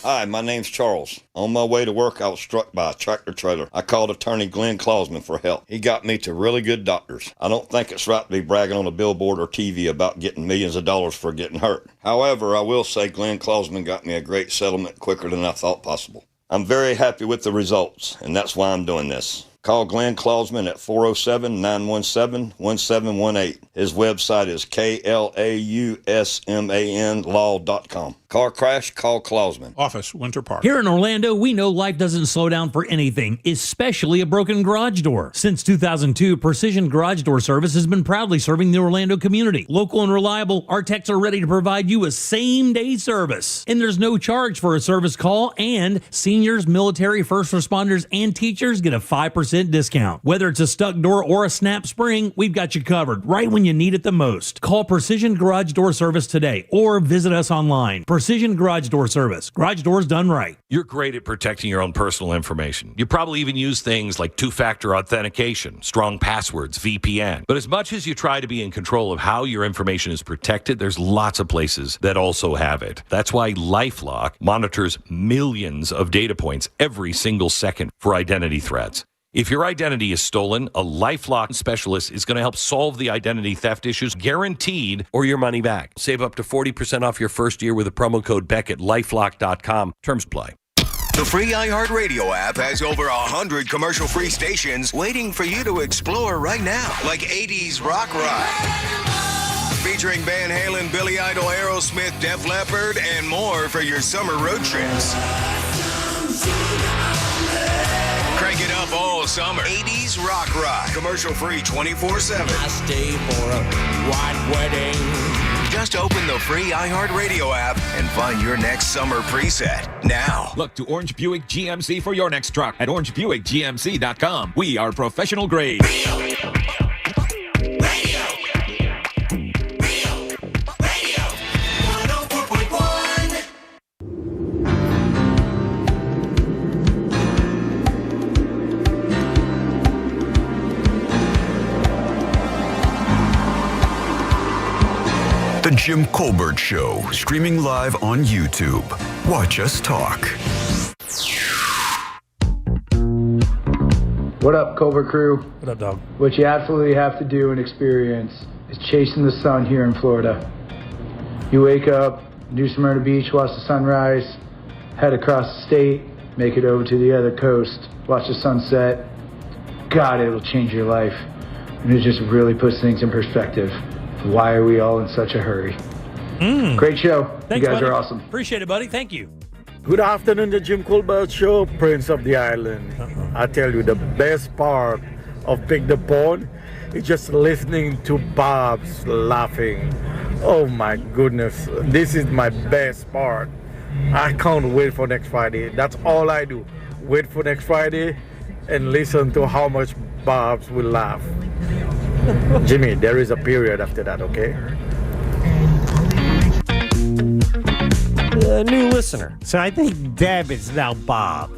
S22: Hi, my name's Charles. On my way to work, I was struck by a tractor trailer. I called attorney Glenn Klausman for help. He got me to really good doctors. I don't think it's right to be bragging on a billboard or TV about getting millions of dollars for getting hurt. However, I will say Glenn Klausman got me a great settlement quicker than I thought possible. I'm very happy with the results, and that's why I'm doing this. Call Glenn Klausman at 407-917-1718. His website is klausmanlaw.com. Car crash, call Klausman.
S25: Office, Winter Park.
S1: Here in Orlando, we know life doesn't slow down for anything, especially a broken garage door. Since 2002, Precision Garage Door Service has been proudly serving the Orlando community. Local and reliable, our techs are ready to provide you a same-day service. And there's no charge for a service call, and seniors, military, first responders, and teachers get a 5% discount. Whether it's a stuck door or a snap spring, we've got you covered right when you need it the most. Call Precision Garage Door Service today or visit us online. Precision Garage Door Service. Garage doors done right.
S23: You're great at protecting your own personal information. You probably even use things like two-factor authentication, strong passwords, VPN. But as much as you try to be in control of how your information is protected, there's lots of places that also have it. That's why LifeLock monitors millions of data points every single second for identity threats. If your identity is stolen, a LifeLock specialist is going to help solve the identity theft issues, guaranteed, or your money back. Save up to 40% off your first year with a promo code Beck at LifeLock.com. Terms apply.
S13: The free iHeartRadio app has over 100 commercial-free stations waiting for you to explore right now. Like 80s Rock Ride, featuring Van Halen, Billy Idol, Aerosmith, Def Leppard, and more for your summer road trips. Crank it up all summer. 80s Rock Ride. Commercial free 24/7. I stay for a white wedding. Just open the free iHeartRadio app and find your next summer preset now.
S14: Look to Orange Buick GMC for your next truck at orangebuickgmc.com. We are professional grade.
S5: The Jim Colbert Show, streaming live on YouTube. Watch us talk.
S17: What up, Colbert crew?
S1: What up, dog?
S17: What you absolutely have to do and experience is chasing the sun here in Florida. You wake up, do Smyrna Beach, watch the sunrise, head across the state, make it over to the other coast, watch the sunset. God, it'll change your life. And it just really puts things in perspective. Why are we all in such a hurry? Great show.
S1: Thanks,
S17: you guys
S1: buddy.
S17: are awesome.
S1: Appreciate it, buddy. Thank you.
S19: Good afternoon, the Jim Colbert Show, Prince of the Island. I tell you, the best part of Pick the Pawn is just listening to Bob's laughing. Oh my goodness, this is my best part. I can't wait for next Friday. That's all I do. Wait for next Friday and listen to how much Bob's will laugh. Jimmy, there is a period after that, okay?
S12: A new listener.
S4: So I think Deb is now Bob.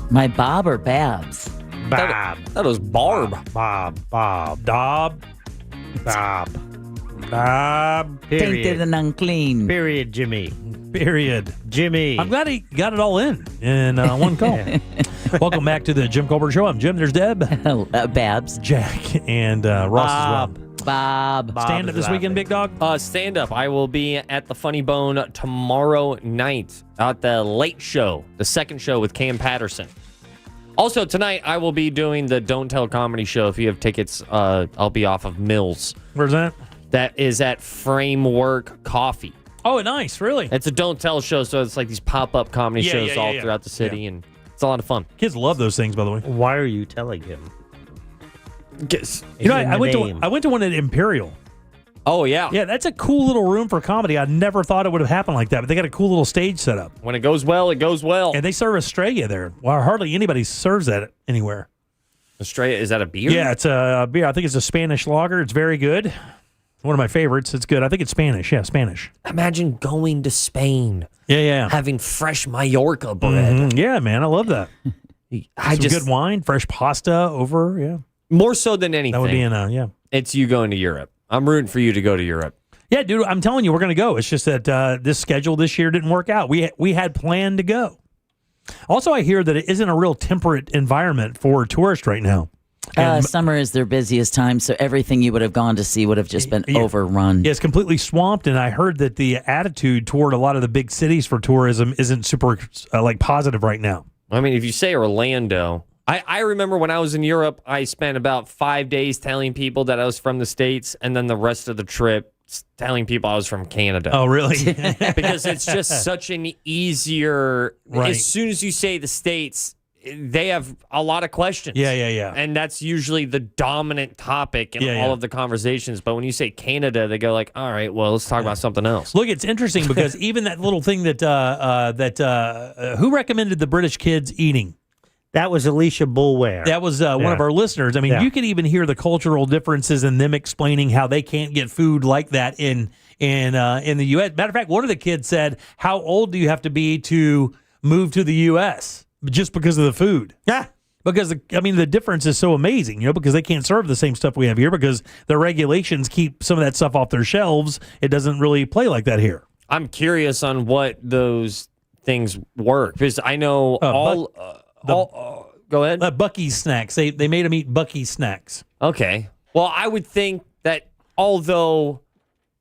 S6: My Bob or Babs?
S4: Bob.
S12: That was Barb.
S4: Bob.
S1: Dob.
S4: Bob.
S6: Tainted and unclean.
S4: Period, Jimmy.
S1: Period.
S4: Jimmy.
S1: I'm glad he got it all in one call. Welcome back to the Jim Colbert Show. I'm Jim. There's Deb.
S6: Babs.
S1: Jack. And Ross as well.
S6: Bob.
S1: Stand up this weekend, big dog?
S12: Stand up. I will be at the Funny Bone tomorrow night at the Late Show, the second show with Cam Patterson. Also, tonight I will be doing the Don't Tell Comedy Show. If you have tickets, I'll be off of Mills.
S1: Where's that?
S12: That is at Framework Coffee.
S1: Oh, nice. Really?
S12: It's a Don't Tell show, so it's like these pop-up comedy shows all throughout the city, and it's a lot of fun.
S1: Kids love those things, by the way.
S4: Why are you telling him?
S1: You know, I went to one at Imperial.
S12: Oh, yeah.
S1: Yeah, that's a cool little room for comedy. I never thought it would have happened like that, but they got a cool little stage set up.
S12: When it goes well, it goes well.
S1: And they serve Estrella there. Well, hardly anybody serves that anywhere.
S12: Estrella, is that a beer?
S1: Yeah, it's a beer. I think it's a Spanish lager. It's very good. One of my favorites. It's good. I think it's Spanish. Yeah, Spanish.
S12: Imagine going to Spain.
S1: Yeah.
S12: Having fresh Mallorca bread.
S1: Yeah, man. I love that. Good wine, fresh pasta over. Yeah.
S12: More so than anything.
S1: That would be in
S12: It's you going to Europe. I'm rooting for you to go to Europe.
S1: Yeah, dude, I'm telling you, we're going to go. It's just that this schedule this year didn't work out. We had planned to go. Also, I hear that it isn't a real temperate environment for tourists right now.
S6: Summer is their busiest time, so everything you would have gone to see would have just been overrun.
S1: Yeah, it's completely swamped, and I heard that the attitude toward a lot of the big cities for tourism isn't super positive right now.
S12: I mean, if you say Orlando, I remember when I was in Europe, I spent about 5 days telling people that I was from the States, and then the rest of the trip telling people I was from Canada.
S1: Oh, really?
S12: Because it's just such an easier...
S1: Right.
S12: As soon as you say the States, they have a lot of questions.
S1: Yeah.
S12: And that's usually the dominant topic in all of the conversations. But when you say Canada, they go like, all right, well, let's talk about something else.
S1: Look, it's interesting because even that little thing that who recommended the British kids eating?
S4: That was Alicia Bulware.
S1: That was one of our listeners. I mean, you could even hear the cultural differences in them explaining how they can't get food like that in the U.S. Matter of fact, one of the kids said, "How old do you have to be to move to the U.S.?" Just because of the food. Yeah. Because, the difference is so amazing, because they can't serve the same stuff we have here because the regulations keep some of that stuff off their shelves. It doesn't really play like that here.
S12: I'm curious on what those things work because I know Go ahead.
S1: Bucky's snacks. They made them eat Bucky's snacks.
S12: Okay. Well, I would think that although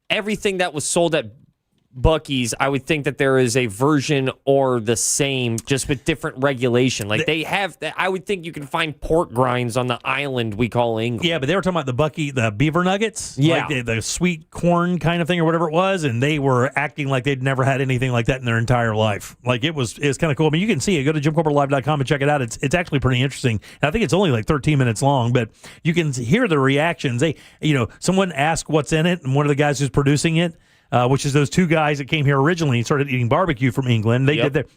S12: everything that was sold at Bucky's, I would think that there is a version or the same, just with different regulation. Like they have, I would think you can find pork grinds on the island we call England.
S1: Yeah, but they were talking about the beaver nuggets.
S12: Yeah.
S1: Like the sweet corn kind of thing or whatever it was, and they were acting like they'd never had anything like that in their entire life. Like it's kind of cool. I mean, you can see it. Go to JimCorbettLive.com and check it out. It's actually pretty interesting. And I think it's only like 13 minutes long, but you can hear the reactions. Someone asked what's in it, and one of the guys who's producing it, which is those two guys that came here originally and started eating barbecue from England.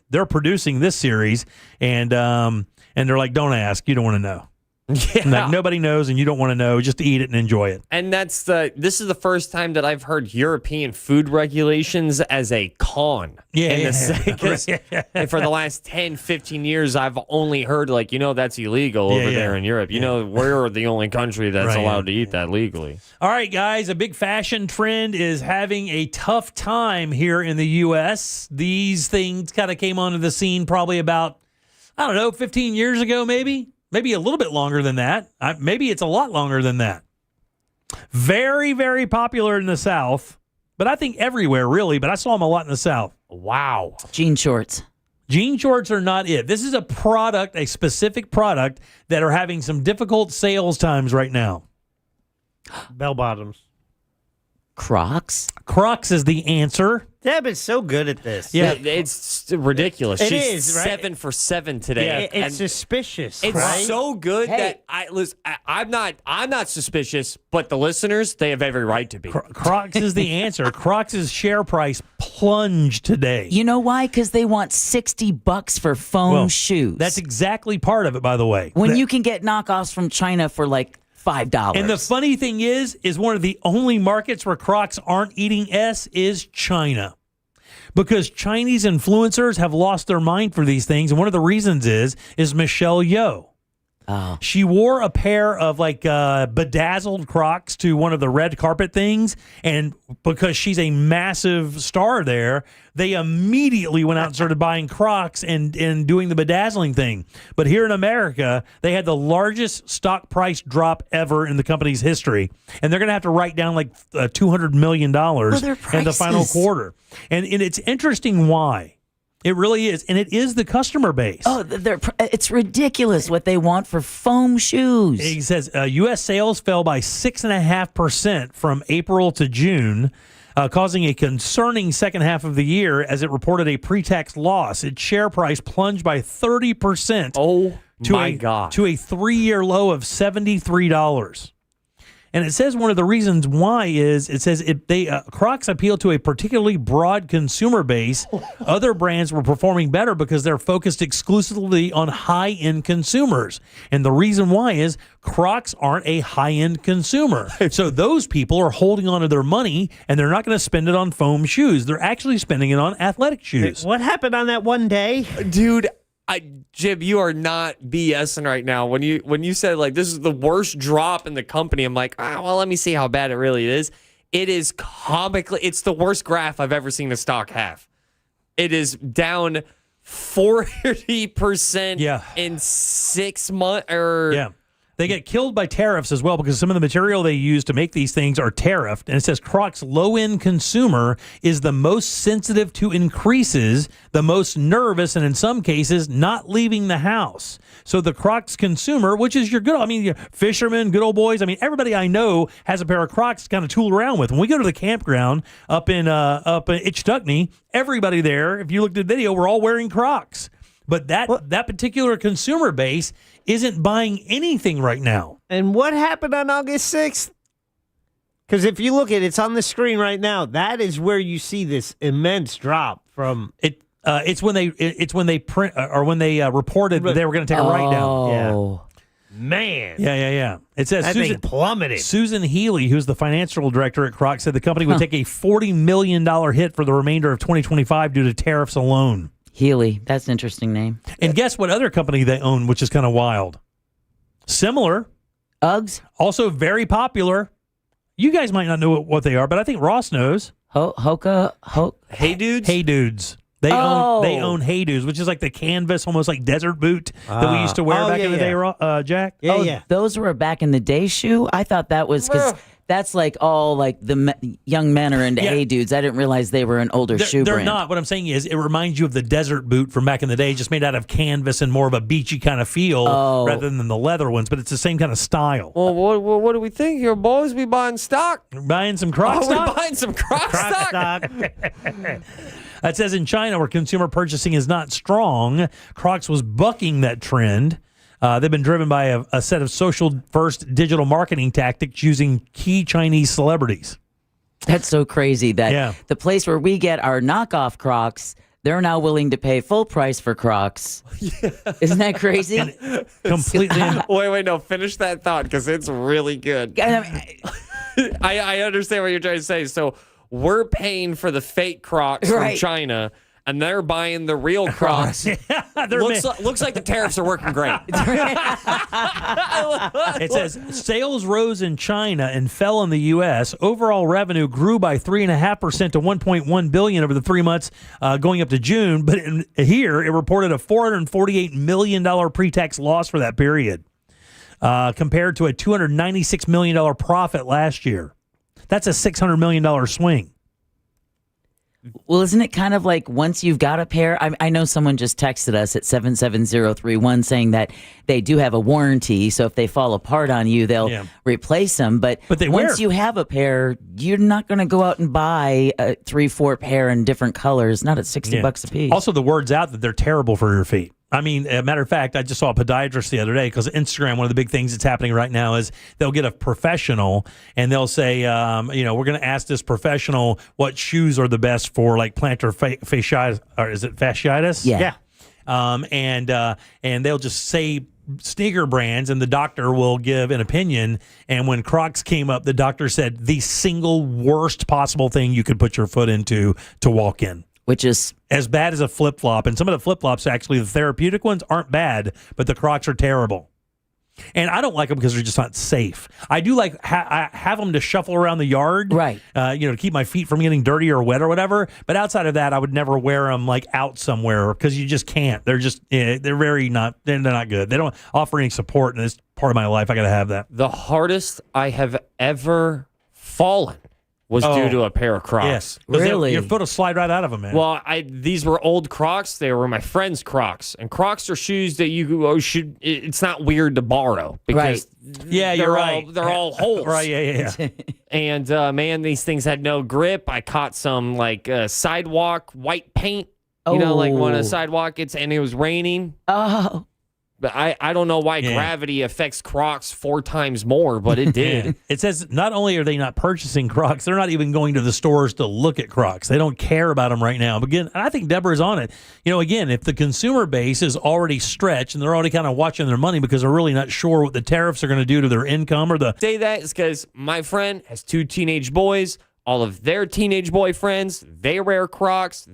S1: They're producing this series, and they're like, don't ask, you don't want to know.
S12: Yeah.
S1: Like, nobody knows, and you don't want to know. Just eat it and enjoy it.
S12: And this is the first time that I've heard European food regulations as a con. Because for the last 10, 15 years, I've only heard that's illegal over there in Europe. We're the only country that's allowed to eat that legally.
S1: All right, guys, a big fashion trend is having a tough time here in the U.S. These things kind of came onto the scene probably about, 15 years ago, maybe a little bit longer than that. Maybe it's a lot longer than that. Very, very popular in the South, but I think everywhere, really. But I saw them a lot in the South.
S12: Wow.
S6: Jean shorts.
S1: Jean shorts are not it. This is a specific product that are having some difficult sales times right now.
S4: Bell bottoms.
S6: Crocs.
S1: Crocs is the answer.
S4: Deb is so good at this.
S1: Yeah,
S12: it's ridiculous.
S4: It
S12: She's
S4: is, right?
S12: 7 for 7 today.
S4: Yeah, it's suspicious.
S12: It's
S4: right?
S12: so good that I'm not suspicious, but the listeners, they have every right to be.
S1: Crocs is the answer. Crocs' share price plunged today.
S6: You know why? Because they want $60 for foam shoes.
S1: That's exactly part of it, by the way.
S6: When you can get knockoffs from China for like $5.
S1: And the funny thing is one of the only markets where Crocs aren't eating S is China. Because Chinese influencers have lost their mind for these things. And one of the reasons is Michelle Yeoh.
S6: Oh.
S1: She wore a pair of bedazzled Crocs to one of the red carpet things. And because she's a massive star there, they immediately went out and started buying Crocs and doing the bedazzling thing. But here in America, they had the largest stock price drop ever in the company's history. And they're going to have to write down $200 million in the final quarter. And it's interesting why. It really is. And it is the customer base.
S6: Oh, it's ridiculous what they want for foam shoes.
S1: It says U.S. sales fell by 6.5% from April to June, causing a concerning second half of the year as it reported a pre-tax loss. Its share price plunged by 30%.
S12: Oh, my God.
S1: To a 3-year low of $73. And it says one of the reasons why is it says Crocs appeal to a particularly broad consumer base. Other brands were performing better because they're focused exclusively on high-end consumers. And the reason why is Crocs aren't a high-end consumer. So those people are holding on to their money, and they're not going to spend it on foam shoes. They're actually spending it on athletic shoes.
S4: What happened on that one day?
S12: Dude, Jim, you are not BSing right now. When you said this is the worst drop in the company, I'm like, let me see how bad it really is. It is comically, it's the worst graph I've ever seen the stock have. It is down 40% in 6 months.
S1: They get killed by tariffs as well because some of the material they use to make these things are tariffed. And it says Crocs' low-end consumer is the most sensitive to increases, the most nervous, and in some cases, not leaving the house. So the Crocs consumer, which is your your fishermen, good old boys. Everybody I know has a pair of Crocs to kind of tool around with. When we go to the campground up in Itchtuckney, everybody there, if you looked at the video, we're all wearing Crocs. But that particular consumer base isn't buying anything right now.
S4: And what happened on August 6th? Because if you look at it, it's on the screen right now. That is where you see this immense drop from
S1: it. It's when they print or when they reported that they were going to take a write down.
S4: Yeah. Man.
S1: Yeah. It says
S4: that thing plummeted.
S1: Susan Healy, who's the financial director at Crocs, said the company would take a $40 million hit for the remainder of 2025 due to tariffs alone.
S6: Healy, that's an interesting name.
S1: And guess what other company they own, which is kind of wild? Similar.
S6: Uggs.
S1: Also very popular. You guys might not know what they are, but I think Ross knows.
S12: Hey Dudes?
S1: Hey Dudes. They own Hey Dudes, which is like the canvas, almost like desert boot that we used to wear back in the day, Jack.
S4: Yeah.
S6: Those were a back in the day shoe? I thought that was because that's like all like the young men are into Hey Dudes. I didn't realize they were an older shoe
S1: They're
S6: brand.
S1: not. What I'm saying is it reminds you of the desert boot from back in the day, just made out of canvas and more of a beachy kind of feel rather than the leather ones, but it's the same kind of style.
S12: Well, what do we think here, boys? We buying stock?
S1: Buying some Croc stock?
S12: We're buying some Croc stock?
S1: It says in China, where consumer purchasing is not strong, Crocs was bucking that trend. They've been driven by a set of social-first digital marketing tactics using key Chinese celebrities.
S6: That's so crazy that the place where we get our knockoff Crocs, they're now willing to pay full price for Crocs. Isn't that crazy?
S1: Completely.
S12: Wait, no. Finish that thought because it's really good. I understand what you're trying to say. So we're paying for the fake Crocs from China, and they're buying the real Crocs. Looks like the tariffs are working great.
S1: It says sales rose in China and fell in the U.S. Overall revenue grew by 3.5% to $1.1 billion over the 3 months going up to June. But here it reported a $448 million pre-tax loss for that period, compared to a $296 million profit last year. That's a $600 million swing.
S6: Well, isn't it kind of like once you've got a pair? I know someone just texted us at 77031 saying that they do have a warranty, so if they fall apart on you, they'll replace them. But once you have a pair, you're not going to go out and buy a 3-4 pair in different colors, not at $60 a piece.
S1: Also, the word's out that they're terrible for your feet. I mean, a matter of fact, I just saw a podiatrist the other day because Instagram, one of the big things that's happening right now is they'll get a professional and they'll say, we're going to ask this professional what shoes are the best for like plantar fasciitis, or is it fasciitis?
S6: Yeah.
S1: And they'll just say sneaker brands and the doctor will give an opinion. And when Crocs came up, the doctor said the single worst possible thing you could put your foot into to walk in.
S6: Which is
S1: as bad as a flip-flop. And some of the flip-flops, actually, the therapeutic ones aren't bad, but the Crocs are terrible. And I don't like them because they're just not safe. I do like I have them to shuffle around the yard,
S6: right?
S1: To keep my feet from getting dirty or wet or whatever. But outside of that, I would never wear them like out somewhere because you just can't. They're just they're not good. They don't offer any support in this part of my life. I got to have that.
S12: The hardest I have ever fallen was due to a pair of Crocs.
S1: Yes.
S6: Really?
S1: Your foot will slide right out of them, man.
S12: Well, these were old Crocs. They were my friend's Crocs. And Crocs are shoes that you should, it's not weird to borrow. Because
S1: you're right.
S12: They're all holes.
S1: Right, yeah.
S12: And, man, these things had no grip. I caught some, sidewalk white paint. Like when a sidewalk and it was raining.
S6: Oh.
S12: But I don't know why gravity affects Crocs 4 times more, but it did.
S1: It says not only are they not purchasing Crocs, they're not even going to the stores to look at Crocs. They don't care about them right now. But again, I think Deborah's on it. Again, if the consumer base is already stretched and they're already kind of watching their money because they're really not sure what the tariffs are going to do to their income or the...
S12: Say that is because my friend has 2 teenage boys. All of their teenage boyfriends, they wear Crocs.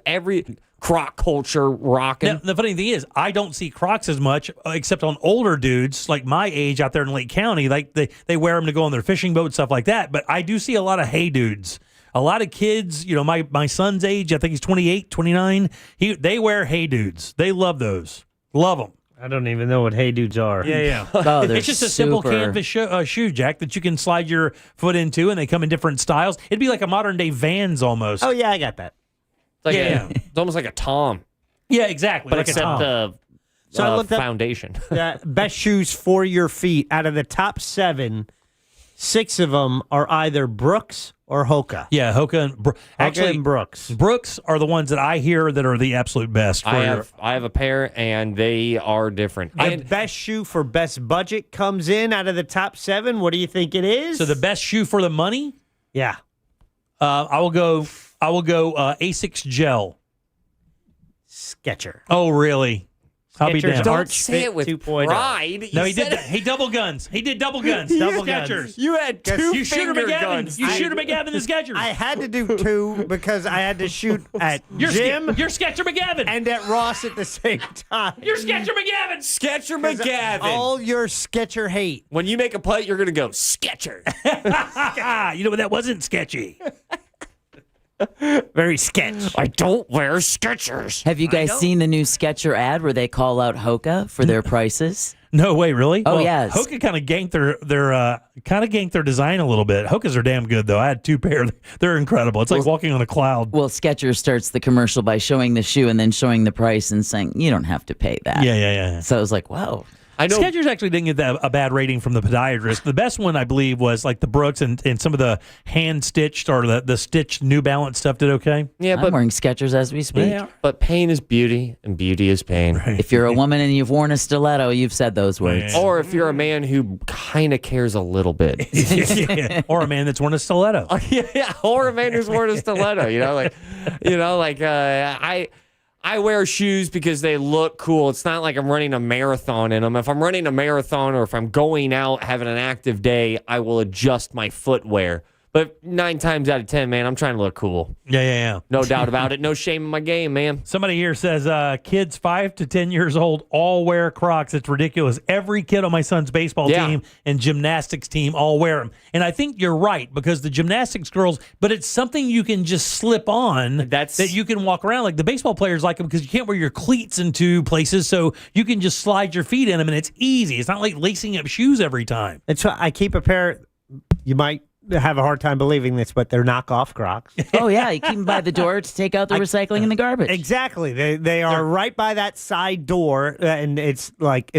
S12: Every Croc culture rocking.
S1: Now, the funny thing is, I don't see Crocs as much, except on older dudes like my age out there in Lake County. Like they wear them to go on their fishing boat, stuff like that. But I do see a lot of Hey Dudes. A lot of kids, my son's age, I think he's 28, 29. They wear Hey Dudes. They love those. Love them.
S4: I don't even know what Hey Dudes are.
S1: Yeah.
S6: Oh,
S1: it's just a simple canvas shoe, Jack, that you can slide your foot into, and they come in different styles. It'd be like a modern day Vans almost.
S4: Oh, yeah, I got that.
S12: It's almost like a Tom.
S1: Yeah, exactly.
S12: But
S1: like
S12: except
S1: a
S12: Tom.
S4: I looked
S12: foundation.
S4: Best shoes for your feet. Out of the top 7, 6 of them are either Brooks or Hoka.
S1: Yeah, Hoka
S4: and Brooks.
S1: Brooks are the ones that I hear that are the absolute best.
S12: I have a pair, and they are different.
S4: The best shoe for best budget comes in out of the top 7. What do you think it is?
S1: So the best shoe for the money?
S4: Yeah.
S1: I will go Asics Gel.
S4: Sketcher.
S1: Oh, really? I'll be damned.
S12: Don't say it with
S4: 2.0.
S12: pride.
S1: No, he did. He double guns. He did double guns.
S4: Double
S1: Skechers.
S12: You had 2
S1: You shoot
S12: finger
S1: him
S12: guns.
S1: You shoot him McGavin the Skechers.
S4: I had to do 2 because I had to shoot at
S1: You're
S4: Jim
S1: Sketcher McGavin.
S4: and at Ross at the same time.
S1: You're Sketcher McGavin.
S12: Sketcher McGavin.
S4: All your Sketcher hate.
S12: When you make a play, you're going to go, Sketcher.
S1: That wasn't sketchy.
S4: Very sketch.
S12: I don't wear Skechers.
S6: Have you guys seen the new Sketcher ad where they call out Hoka for their prices?
S1: No way, really?
S6: Oh, yes.
S1: Hoka kind of ganked their design a little bit. Hokas are damn good though. I had 2 pair. They're incredible. It's like walking on a cloud.
S6: Well, Skechers starts the commercial by showing the shoe and then showing the price and saying you don't have to pay that.
S1: Yeah.
S6: So I was like, wow.
S12: I know
S1: Skechers actually didn't get a bad rating from the podiatrist. The best one, I believe, was like the Brooks and some of the hand-stitched or the stitched New Balance stuff did okay.
S12: Yeah,
S6: I'm wearing Skechers as we speak.
S1: Yeah.
S12: But pain is beauty, and beauty is pain.
S1: Right.
S6: If you're a woman and you've worn a stiletto, you've said those words.
S12: Or if you're a man who kind of cares a little bit.
S1: Yeah. Or a man that's worn a stiletto.
S12: Yeah, or a man who's worn a stiletto. I wear shoes because they look cool. It's not like I'm running a marathon in them. If I'm running a marathon or if I'm going out having an active day, I will adjust my footwear. But 9 times out of 10, man, I'm trying to look cool.
S1: Yeah.
S12: No doubt about it. No shame in my game, man.
S1: Somebody here says kids 5 to 10 years old all wear Crocs. It's ridiculous. Every kid on my son's baseball team and gymnastics team all wear them. And I think you're right because the gymnastics girls, but it's something you can just slip on that you can walk around. Like the baseball players like them because you can't wear your cleats into places, so you can just slide your feet in them and it's easy. It's not like lacing up shoes every time.
S4: And so I keep a pair. You might have a hard time believing this, but they're knockoff Crocs.
S6: Oh, yeah. You keep them by the door to take out the recycling and the garbage.
S4: Exactly. They are right by that side door. And it's like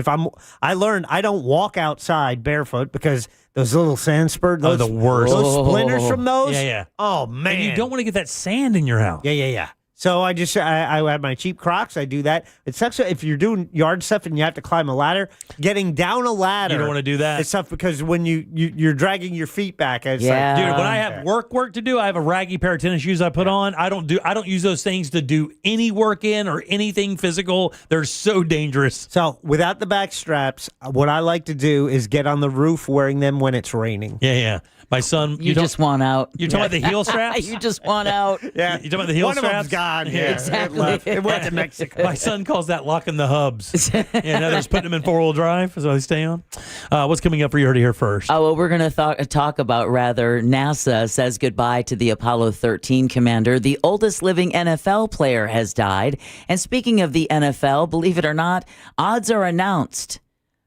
S4: I learned I don't walk outside barefoot because those little sand spurs,
S1: the worst.
S4: Those splinters from those.
S1: Yeah.
S4: Oh, man.
S1: And you don't want to get that sand in your house.
S4: Yeah. So I have my cheap Crocs. I do that. It sucks if you're doing yard stuff and you have to climb a ladder. Getting down a ladder,
S1: You don't want to do that.
S4: It's tough because when you're dragging your feet back. It's
S1: Dude, when I have work to do, I have a raggy pair of tennis shoes I put on. I don't use those things to do any work in or anything physical. They're so dangerous.
S4: So without the back straps, what I like to do is get on the roof wearing them when it's raining.
S1: Yeah. My son,
S6: you just want out.
S1: You're talking about the heel straps?
S6: You just want out.
S4: Yeah.
S1: You talking about the heel
S4: One
S1: straps?
S4: One of them's gone. Yeah,
S6: exactly.
S4: It went to Mexico.
S1: My son calls that locking the hubs. Now they're just putting them in 4-wheel drive, so they stay on. What's coming up for you? Heard it here first.
S6: Oh, well, we're going to talk about, NASA says goodbye to the Apollo 13 commander. The oldest living NFL player has died. And speaking of the NFL, believe it or not, odds are announced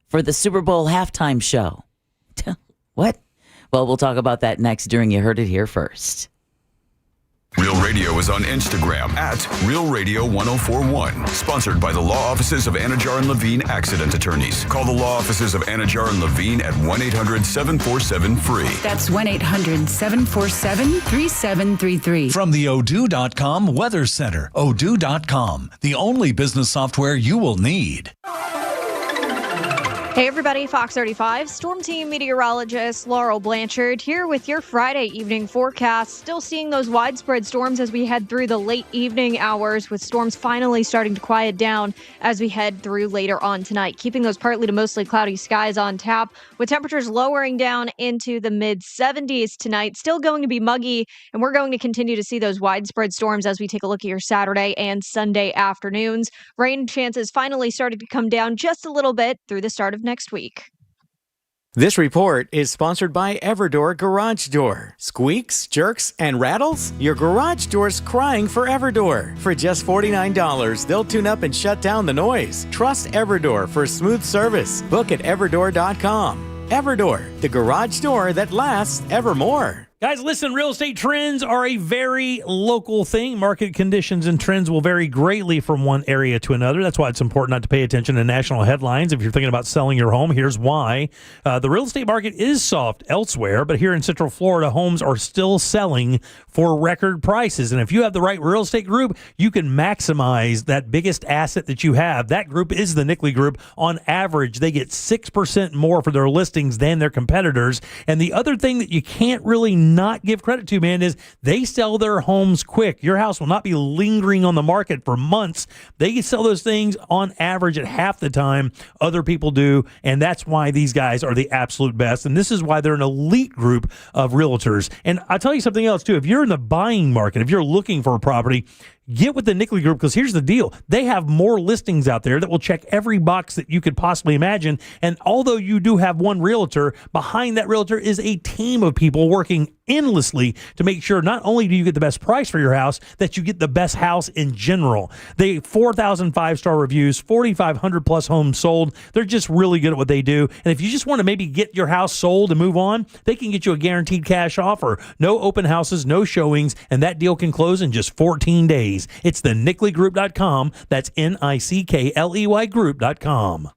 S6: for the Super Bowl halftime show. What? Well, we'll talk about that next during You Heard It Here First.
S5: Real Radio is on Instagram at Real Radio 1041. Sponsored by the law offices of Anajar and Levine Accident Attorneys. Call the law offices of Anajar and Levine at 1-800-747-FREE.
S2: That's 1-800-747-3733.
S3: From the Odoo.com Weather Center. Odoo.com, the only business software you will need.
S7: Hey everybody, Fox 35 Storm Team meteorologist Laurel Blanchard here with your Friday evening forecast. Still seeing those widespread storms as we head through the late evening hours, with storms finally starting to quiet down as we head through later on tonight. Keeping those partly to mostly cloudy skies on tap, with temperatures lowering down into the mid-70s tonight. Still going to be muggy, and we're going to continue to see those widespread storms as we take a look at your Saturday and Sunday afternoons. Rain chances finally starting to come down just a little bit through the start of next week.
S8: This report is sponsored by Everdoor Garage Door. Squeaks, jerks, and rattles? Your garage door's crying for Everdoor. For just $49, they'll tune up and shut down the noise. Trust Everdoor for smooth service. Book at everdoor.com. Everdoor, the garage door that lasts evermore.
S1: Guys, listen, real estate trends are a very local thing. Market conditions and trends will vary greatly from one area to another. That's why it's important not to pay attention to national headlines. If you're thinking about selling your home, here's why. The real estate market is soft elsewhere, but here in Central Florida, homes are still selling for record prices. And if you have the right real estate group, you can maximize that biggest asset that you have. That group is the Nickley Group. On average, they get 6% more for their listings than their competitors. And the other thing that you can't really not give credit to, man, is they sell their homes quick. Your house will not be lingering on the market for months. They sell those things on average at half the time other people do, and that's why these guys are the absolute best. And this is why they're an elite group of realtors. And I'll tell you something else, too. If you're in the buying market, if you're looking for a property, Get with the Nickley Group, because here's the deal. They have more listings out there that will check every box that you could possibly imagine. And although you do have one realtor, behind that realtor is a team of people working endlessly to make sure not only do you get the best price for your house, that you get the best house in general. They 4,000 5-star reviews, 4,500 plus homes sold. They're just really good at what they do. And if you just want to maybe get your house sold and move on, they can get you a guaranteed cash offer. No open houses, no showings, and that deal can close in just 14 days. It's the NickleyGroup.com. That's NICKLEY Group.com.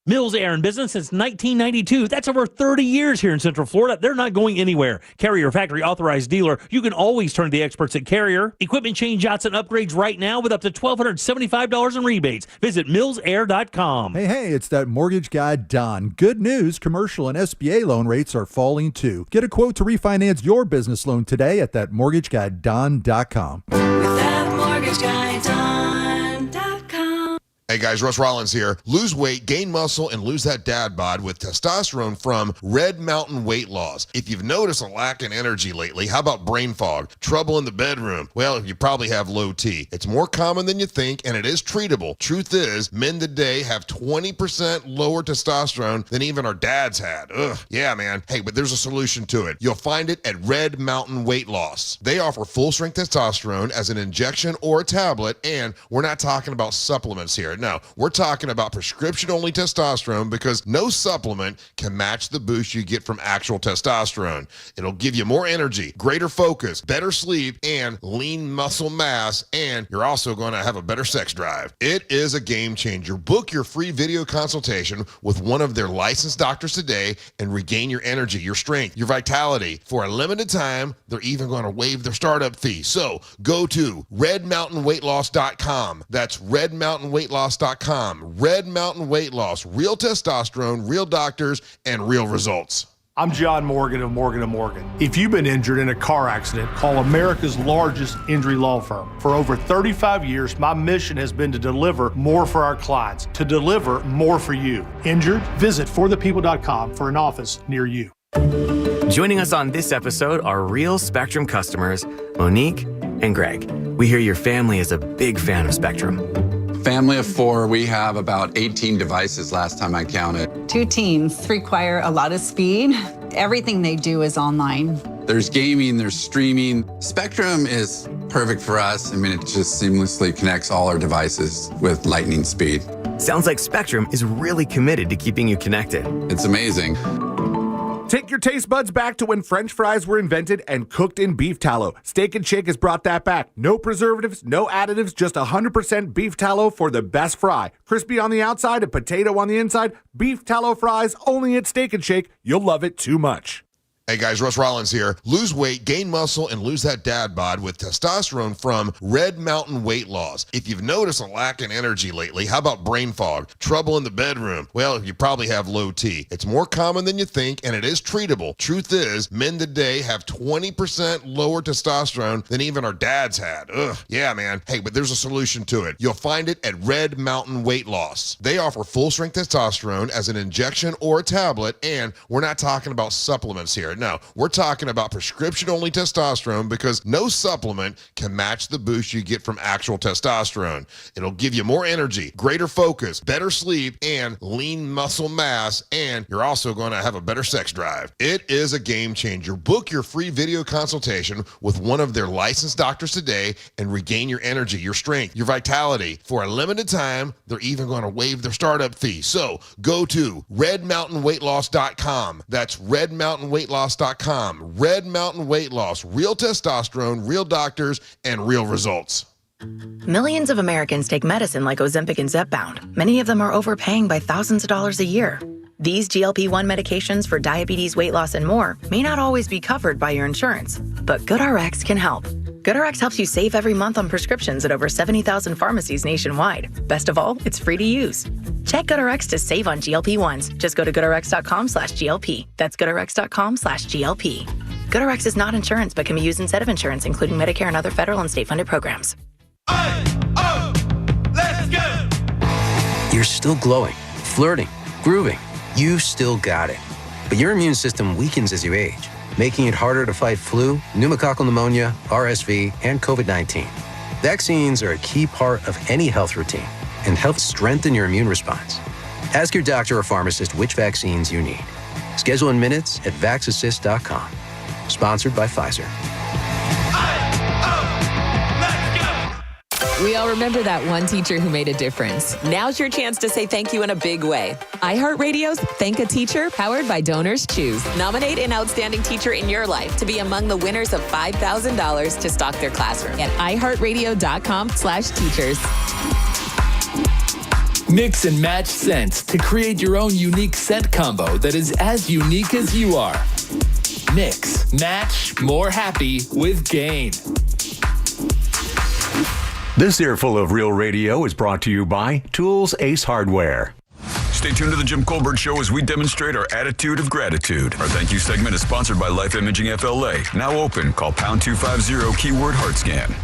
S1: Mills Air in business since 1992. That's over 30 years here in Central Florida. They're not going anywhere. Carrier factory authorized dealer. You can always turn to the experts at Carrier. Equipment change-outs and upgrades right now with up to $1,275 in rebates. Visit millsair.com.
S2: Hey, it's that mortgage guy, Don. Good news, commercial and SBA loan rates are falling too. Get a quote to refinance your business loan today at thatmortgageguyDon.com.
S9: With that mortgage guy, Don.com.
S10: Hey guys, Russ Rollins here. Lose weight, gain muscle, and lose that dad bod with testosterone from Red Mountain Weight Loss. If you've noticed a lack in energy lately, how about brain fog, trouble in the bedroom? Well, you probably have low T. It's more common than you think, and it is treatable. Truth is, men today have 20% lower testosterone than even our dads had. Ugh, yeah, man. Hey, but there's a solution to it. You'll find it at Red Mountain Weight Loss. They offer full-strength testosterone as an injection or a tablet, and we're not talking about supplements here. No, we're talking about prescription-only testosterone, because no supplement can match the boost you get from actual testosterone. It'll give you more energy, greater focus, better sleep, and lean muscle mass, and you're also going to have a better sex drive. It is a game changer. Book your free video consultation with one of their licensed doctors today and regain your energy, your strength, your vitality. For a limited time, they're even going to waive their startup fee. So go to redmountainweightloss.com. That's redmountainweightloss.com. Red Mountain Weight Loss. Real testosterone, real doctors, and real results.
S15: I'm John Morgan of Morgan & Morgan. If you've been injured in a car accident, call America's largest injury law firm. For over 35 years, my mission has been to deliver more for our clients, to deliver more for you. Injured? Visit forthepeople.com for an office near you.
S24: Joining us on this episode are real Spectrum customers, Monique and Greg. We hear your family is a big fan of Spectrum.
S26: Family of 4, we have about 18 devices last time I counted.
S27: 2 teams require a lot of speed. Everything they do is online.
S26: There's gaming, there's streaming. Spectrum is perfect for us. I mean, it just seamlessly connects all our devices with lightning speed.
S24: Sounds like Spectrum is really committed to keeping you connected.
S26: It's amazing.
S28: Take your taste buds back to when French fries were invented and cooked in beef tallow. Steak and Shake has brought that back. No preservatives, no additives, just 100% beef tallow for the best fry. Crispy on the outside and potato on the inside. Beef tallow fries only at Steak and Shake. You'll love it too much.
S10: Hey guys, Russ Rollins here. Lose weight, gain muscle, and lose that dad bod with testosterone from Red Mountain Weight Loss. If you've noticed a lack in energy lately, how about brain fog, trouble in the bedroom? Well, you probably have low T. It's more common than you think, and it is treatable. Truth is, men today have 20% lower testosterone than even our dads had. Ugh, yeah, man. Hey, but there's a solution to it. You'll find it at Red Mountain Weight Loss. They offer full-strength testosterone as an injection or a tablet, and we're not talking about supplements here. No, we're talking about prescription-only testosterone, because no supplement can match the boost you get from actual testosterone. It'll give you more energy, greater focus, better sleep, and lean muscle mass, and you're also going to have a better sex drive. It is a game changer. Book your free video consultation with one of their licensed doctors today and regain your energy, your strength, your vitality. For a limited time, they're even going to waive their startup fee. So go to redmountainweightloss.com. That's redmountainweightloss.com. Red Mountain Weight Loss. Real testosterone, real doctors, and real results.
S29: Millions of Americans take medicine like Ozempic and Zepbound. Many of them are overpaying by thousands of dollars a year. These GLP-1 medications for diabetes, weight loss, and more may not always be covered by your insurance, but GoodRx can help. GoodRx helps you save every month on prescriptions at over 70,000 pharmacies nationwide. Best of all, it's free to use. Check GoodRx to save on GLP-1s. Just go to goodrx.com/GLP. That's goodrx.com/GLP. GoodRx is not insurance, but can be used instead of insurance, including Medicare and other federal and state-funded programs.
S9: Let's go!
S30: You're still glowing, flirting, grooving. You still got it. But your immune system weakens as you age, making it harder to fight flu, pneumococcal pneumonia, RSV, and COVID-19. Vaccines are a key part of any health routine and help strengthen your immune response. Ask your doctor or pharmacist which vaccines you need. Schedule in minutes at vaxassist.com. Sponsored by Pfizer.
S11: We all remember that one teacher who made a difference. Now's your chance to say thank you in a big way. iHeartRadio's Thank a Teacher, powered by Donors Choose. Nominate an outstanding teacher in your life to be among the winners of $5,000 to stock their classroom at iHeartRadio.com/teachers.
S13: Mix and match scents to create your own unique scent combo that is as unique as you are. Mix, match, more happy with Gain.
S14: This earful of Real Radio is brought to you by Tools Ace Hardware.
S5: Stay tuned to the Jim Colbert Show as we demonstrate our attitude of gratitude. Our thank you segment is sponsored by Life Imaging FLA. Now open. Call pound 250 keyword heart scan.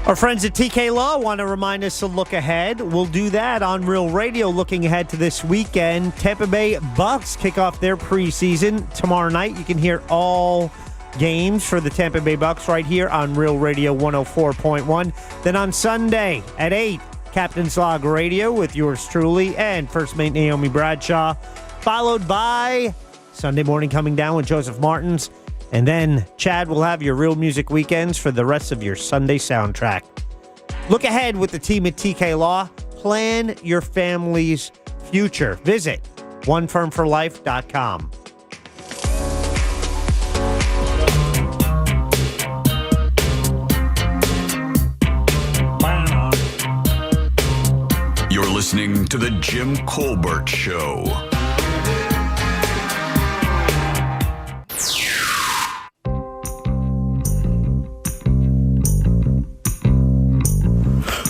S4: Our friends at TK Law want to remind us to look ahead. We'll do that on Real Radio, looking ahead to this weekend. Tampa Bay Bucks kick off their preseason tomorrow night. You can hear all games for the Tampa Bay Bucks right here on Real Radio 104.1. Then on Sunday at 8, Captain's Log Radio with yours truly and First Mate Naomi Bradshaw, followed by Sunday Morning Coming Down with Joseph Martins. And then Chad will have your Real Music Weekends for the rest of your Sunday soundtrack. Look ahead with the team at TK Law. Plan your family's future. Visit onefirmforlife.com.
S5: You're listening to The Jim Colbert Show.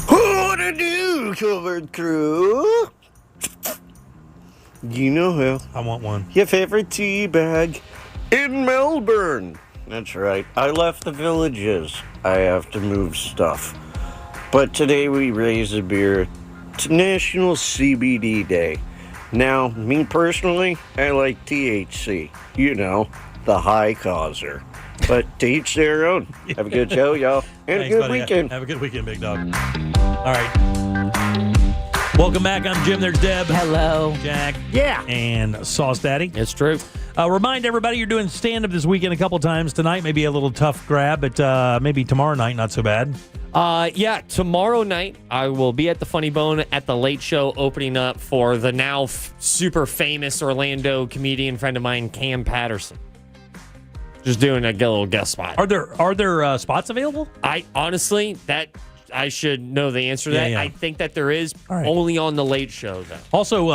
S16: What to do, Colbert Crew? You know who?
S1: I want one.
S16: Your favorite tea bag in Melbourne. That's right. I left the villages. I have to move stuff. But today we raise a beer. It's National CBD Day. Now, me personally, I like THC. You know, the high causer. But to each their own. Have a good show, y'all. And
S1: Thanks,
S16: a good
S1: buddy.
S16: weekend.
S1: Have a good weekend, big dog. All right. Welcome back. I'm Jim. There's Deb.
S6: Hello.
S1: Jack.
S4: Yeah.
S1: And Sauce Daddy.
S12: It's true.
S1: Remind everybody you're doing stand-up this weekend a couple times. Tonight may be a little tough grab, but maybe tomorrow night not so bad.
S12: Yeah, tomorrow night I will be at the Funny Bone at the Late Show, opening up for the now super famous Orlando comedian friend of mine, Cam Patterson. Just doing a little guest spot.
S1: Are there spots available?
S12: I honestly, I should know the answer to that.
S1: Yeah.
S12: I think that there is,
S1: right.
S12: only on the Late Show, though.
S1: Also,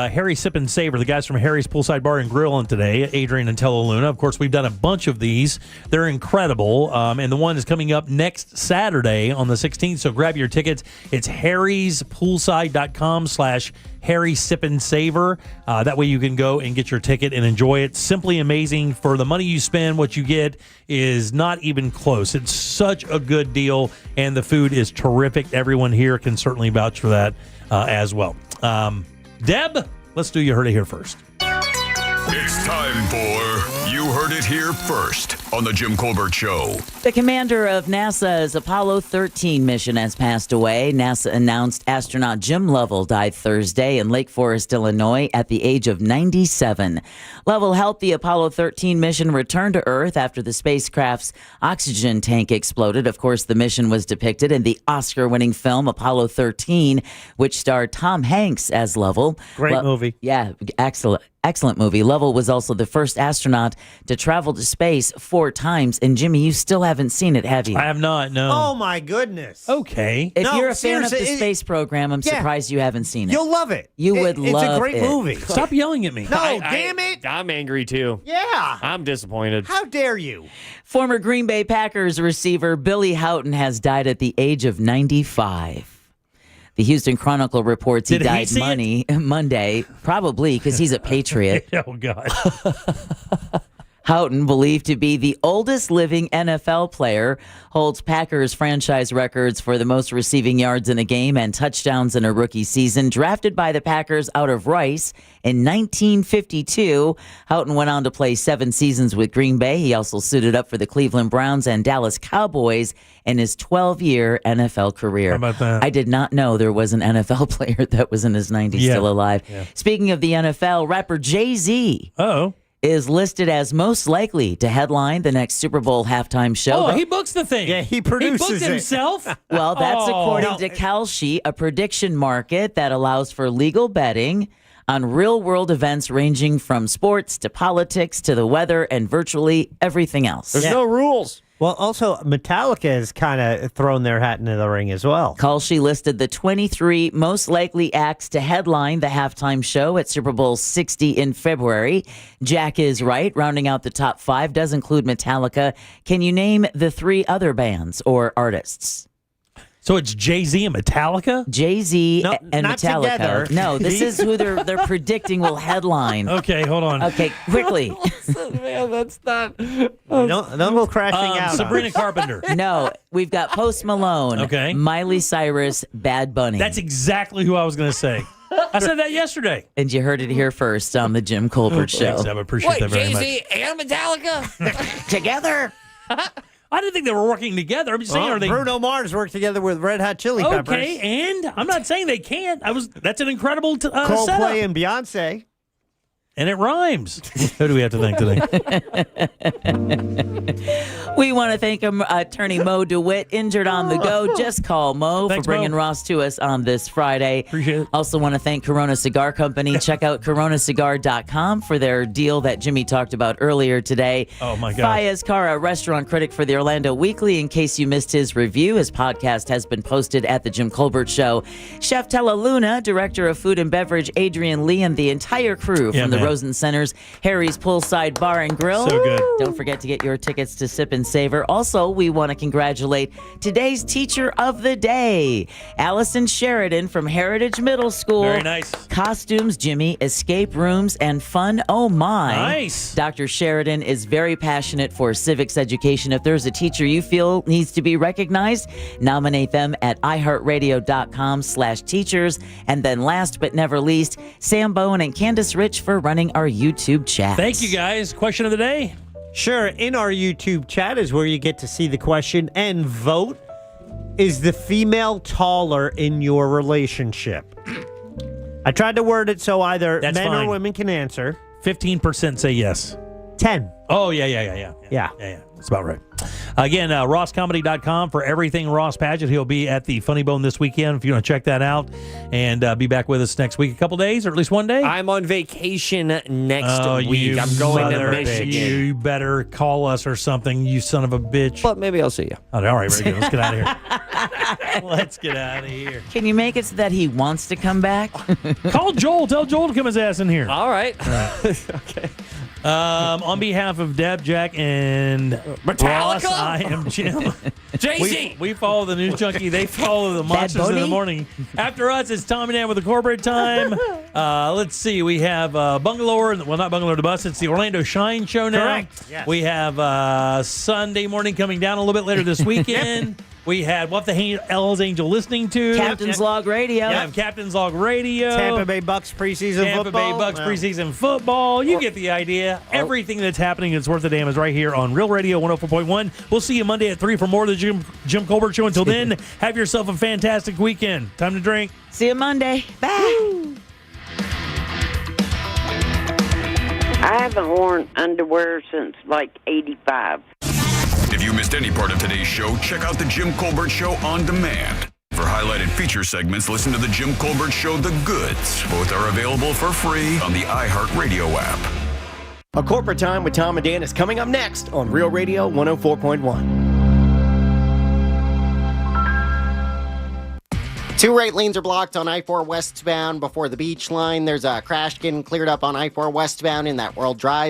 S1: Harry Sip and Savor, the guys from Harry's Poolside Bar and Grill on today, Adrian and Tellaluna. Of course, we've done a bunch of these. They're incredible. And the one is coming up next Saturday on the 16th. So grab your tickets. It's harryspoolside.com/Harry Sip and Savor. That way you can go and get your ticket and enjoy it. Simply amazing. For the money you spend, what you get is not even close. It's such a good deal, and the food is terrific. Everyone here can certainly vouch for that as well. Deb, let's do You Heard It Here first.
S5: It's time for You Heard It Here First on The Jim Colbert Show.
S6: The commander of NASA's Apollo 13 mission has passed away. NASA announced astronaut Jim Lovell died Thursday in Lake Forest, Illinois, at the age of 97. Lovell helped the Apollo 13 mission return to Earth after the spacecraft's oxygen tank exploded. Of course, the mission was depicted in the Oscar-winning film Apollo 13, which starred Tom Hanks as Lovell.
S4: Great movie.
S6: Yeah, excellent movie. Lovell was also the first astronaut to travel to space 4 times. And Jimmy, you still haven't seen it, have you?
S1: I have not, no.
S4: Oh, my goodness.
S1: Okay.
S6: If you're a fan of the space program, I'm surprised you haven't seen it.
S4: You'll love it.
S6: You would love it.
S4: It's a great movie.
S1: Stop yelling at me.
S4: No, damn it.
S12: I'm angry, too.
S4: Yeah.
S12: I'm disappointed.
S4: How dare you?
S6: Former Green Bay Packers receiver Billy Houghton has died at the age of 95. The Houston Chronicle reports he died Monday, probably because he's a Patriot.
S1: Oh, God.
S6: Houghton, believed to be the oldest living NFL player, holds Packers franchise records for the most receiving yards in a game and touchdowns in a rookie season. Drafted by the Packers out of Rice in 1952, Houghton went on to play 7 seasons with Green Bay. He also suited up for the Cleveland Browns and Dallas Cowboys in his 12-year NFL career.
S1: How about that?
S6: I did not know there was an NFL player that was in his 90s still alive.
S1: Yeah.
S6: Speaking of the NFL, rapper Jay-Z is listed as most likely to headline the next Super Bowl halftime show.
S1: Oh, he books the thing.
S4: Yeah, he produces
S1: He booked
S4: it.
S1: himself?
S6: Well, that's
S1: Oh.
S6: according to Kalshi, a prediction market that allows for legal betting on real-world events ranging from sports to politics to the weather and virtually everything else.
S12: There's no rules.
S4: Well, also, Metallica has kind of thrown their hat into the ring as well.
S6: Kalshi listed the 23 most likely acts to headline the halftime show at Super Bowl 60 in February. Jack is right. Rounding out the top 5 does include Metallica. Can you name the 3 other bands or artists?
S1: So it's Jay-Z and Metallica?
S6: Jay-Z and
S4: not
S6: Metallica.
S4: together.
S6: No, this is who they're predicting will headline.
S1: Okay, hold on.
S6: Okay, quickly.
S12: Man, that's not.
S4: Don't go crashing out.
S1: Sabrina Carpenter.
S6: No, we've got Post Malone,
S1: Okay.
S6: Miley Cyrus, Bad Bunny.
S1: That's exactly who I was going to say. I said that yesterday.
S6: And you heard it here first on the Jim Colbert Show.
S1: Thanks, I appreciate that very much.
S12: Jay-Z and Metallica?
S6: Together.
S1: I didn't think they were working together. I'm just saying, are they?
S4: Bruno Mars worked together with Red Hot Chili Peppers.
S1: Okay, and I'm not saying they can't. That's an incredible setup.
S4: Coldplay and Beyonce.
S1: And it rhymes. Who do we have to thank today?
S6: We want to thank attorney Mo DeWitt, injured on the go. Just call Mo
S1: Thanks,
S6: for bringing
S1: Mo.
S6: Ross to us on this Friday.
S1: Appreciate it.
S6: Also want to thank Corona Cigar Company. Check out coronacigar.com for their deal that Jimmy talked about earlier today.
S1: Oh, my God.
S6: Fayez Cara, restaurant critic for the Orlando Weekly. In case you missed his review, his podcast has been posted at The Jim Colbert Show. Chef Tella Luna, director of food and beverage, Adrian Lee, and the entire crew
S1: Yeah,
S6: from the
S1: man.
S6: Rosen Center's Harry's Poolside Bar and Grill.
S1: So good.
S6: Don't forget to get your tickets to Sip and Savor. Also, we want to congratulate today's teacher of the day, Allison Sheridan from Heritage Middle School.
S1: Very nice.
S6: Costumes, Jimmy, escape rooms, and fun. Oh, my.
S1: Nice.
S6: Dr. Sheridan is very passionate for civics education. If there's a teacher you feel needs to be recognized, nominate them at iHeartRadio.com/teachers. And then last but never least, Sam Bowen and Candace Rich for running our YouTube chat.
S1: Thank you, guys. Question of the day?
S4: Sure, in our YouTube chat is where you get to see the question and vote. Is the female taller in your relationship? I tried to word it so either
S1: That's
S4: men
S1: fine.
S4: or women can answer.
S1: 15% say yes.
S4: 10.
S1: Oh, yeah.
S4: Yeah.
S1: That's about right. Again, rosscomedy.com for everything Ross Padgett. He'll be at the Funny Bone this weekend if you want to check that out. And be back with us next week, a couple days, or at least one day.
S12: I'm on vacation next week.
S1: You
S12: I'm going to
S1: mother
S12: Michigan.
S1: bitch. You better call us or something, you son of a bitch.
S12: But maybe I'll see you.
S1: Oh, all right, very good. Let's get out of here. Let's get out of here.
S6: Can you make it so that he wants to come back?
S1: Call Joel. Tell Joel to come his ass in here.
S12: All right. Okay.
S1: On behalf of Deb, Jack, and Ross, I am Jim.
S12: Jay-Z.
S1: We follow the News Junkie. They follow the Monsters in the Morning. After us, it's Tom and Dan with the corporate time. Let's see. We have Bungalower. Well, not Bungalower the Bus. It's the Orlando Shine Show now.
S4: Correct. Yes.
S1: We have Sunday morning coming down a little bit later this weekend. We had What the Hell's Angel listening to?
S6: Captain's Log Radio.
S1: We have Captain's Log Radio.
S4: Tampa Bay Bucks preseason
S1: Tampa
S4: football.
S1: Bay Bucks preseason football. You get the idea. Everything that's happening that's worth a damn is right here on Real Radio 104.1. We'll see you Monday at 3 for more of the Jim Colbert Show. Until then, have yourself a fantastic weekend. Time to drink.
S6: See you Monday. Bye.
S3: I haven't worn underwear since like 85.
S5: If you missed any part of today's show, check out the Jim Colbert Show on demand. For highlighted feature segments, listen to the Jim Colbert Show The Goods. Both are available for free on the iHeartRadio app.
S7: A Corporate Time with Tom and Dan is coming up next on Real Radio 104.1. 2 right lanes are blocked on I-4 westbound before the beach line. There's a crash getting cleared up on I-4 westbound in that World Drive.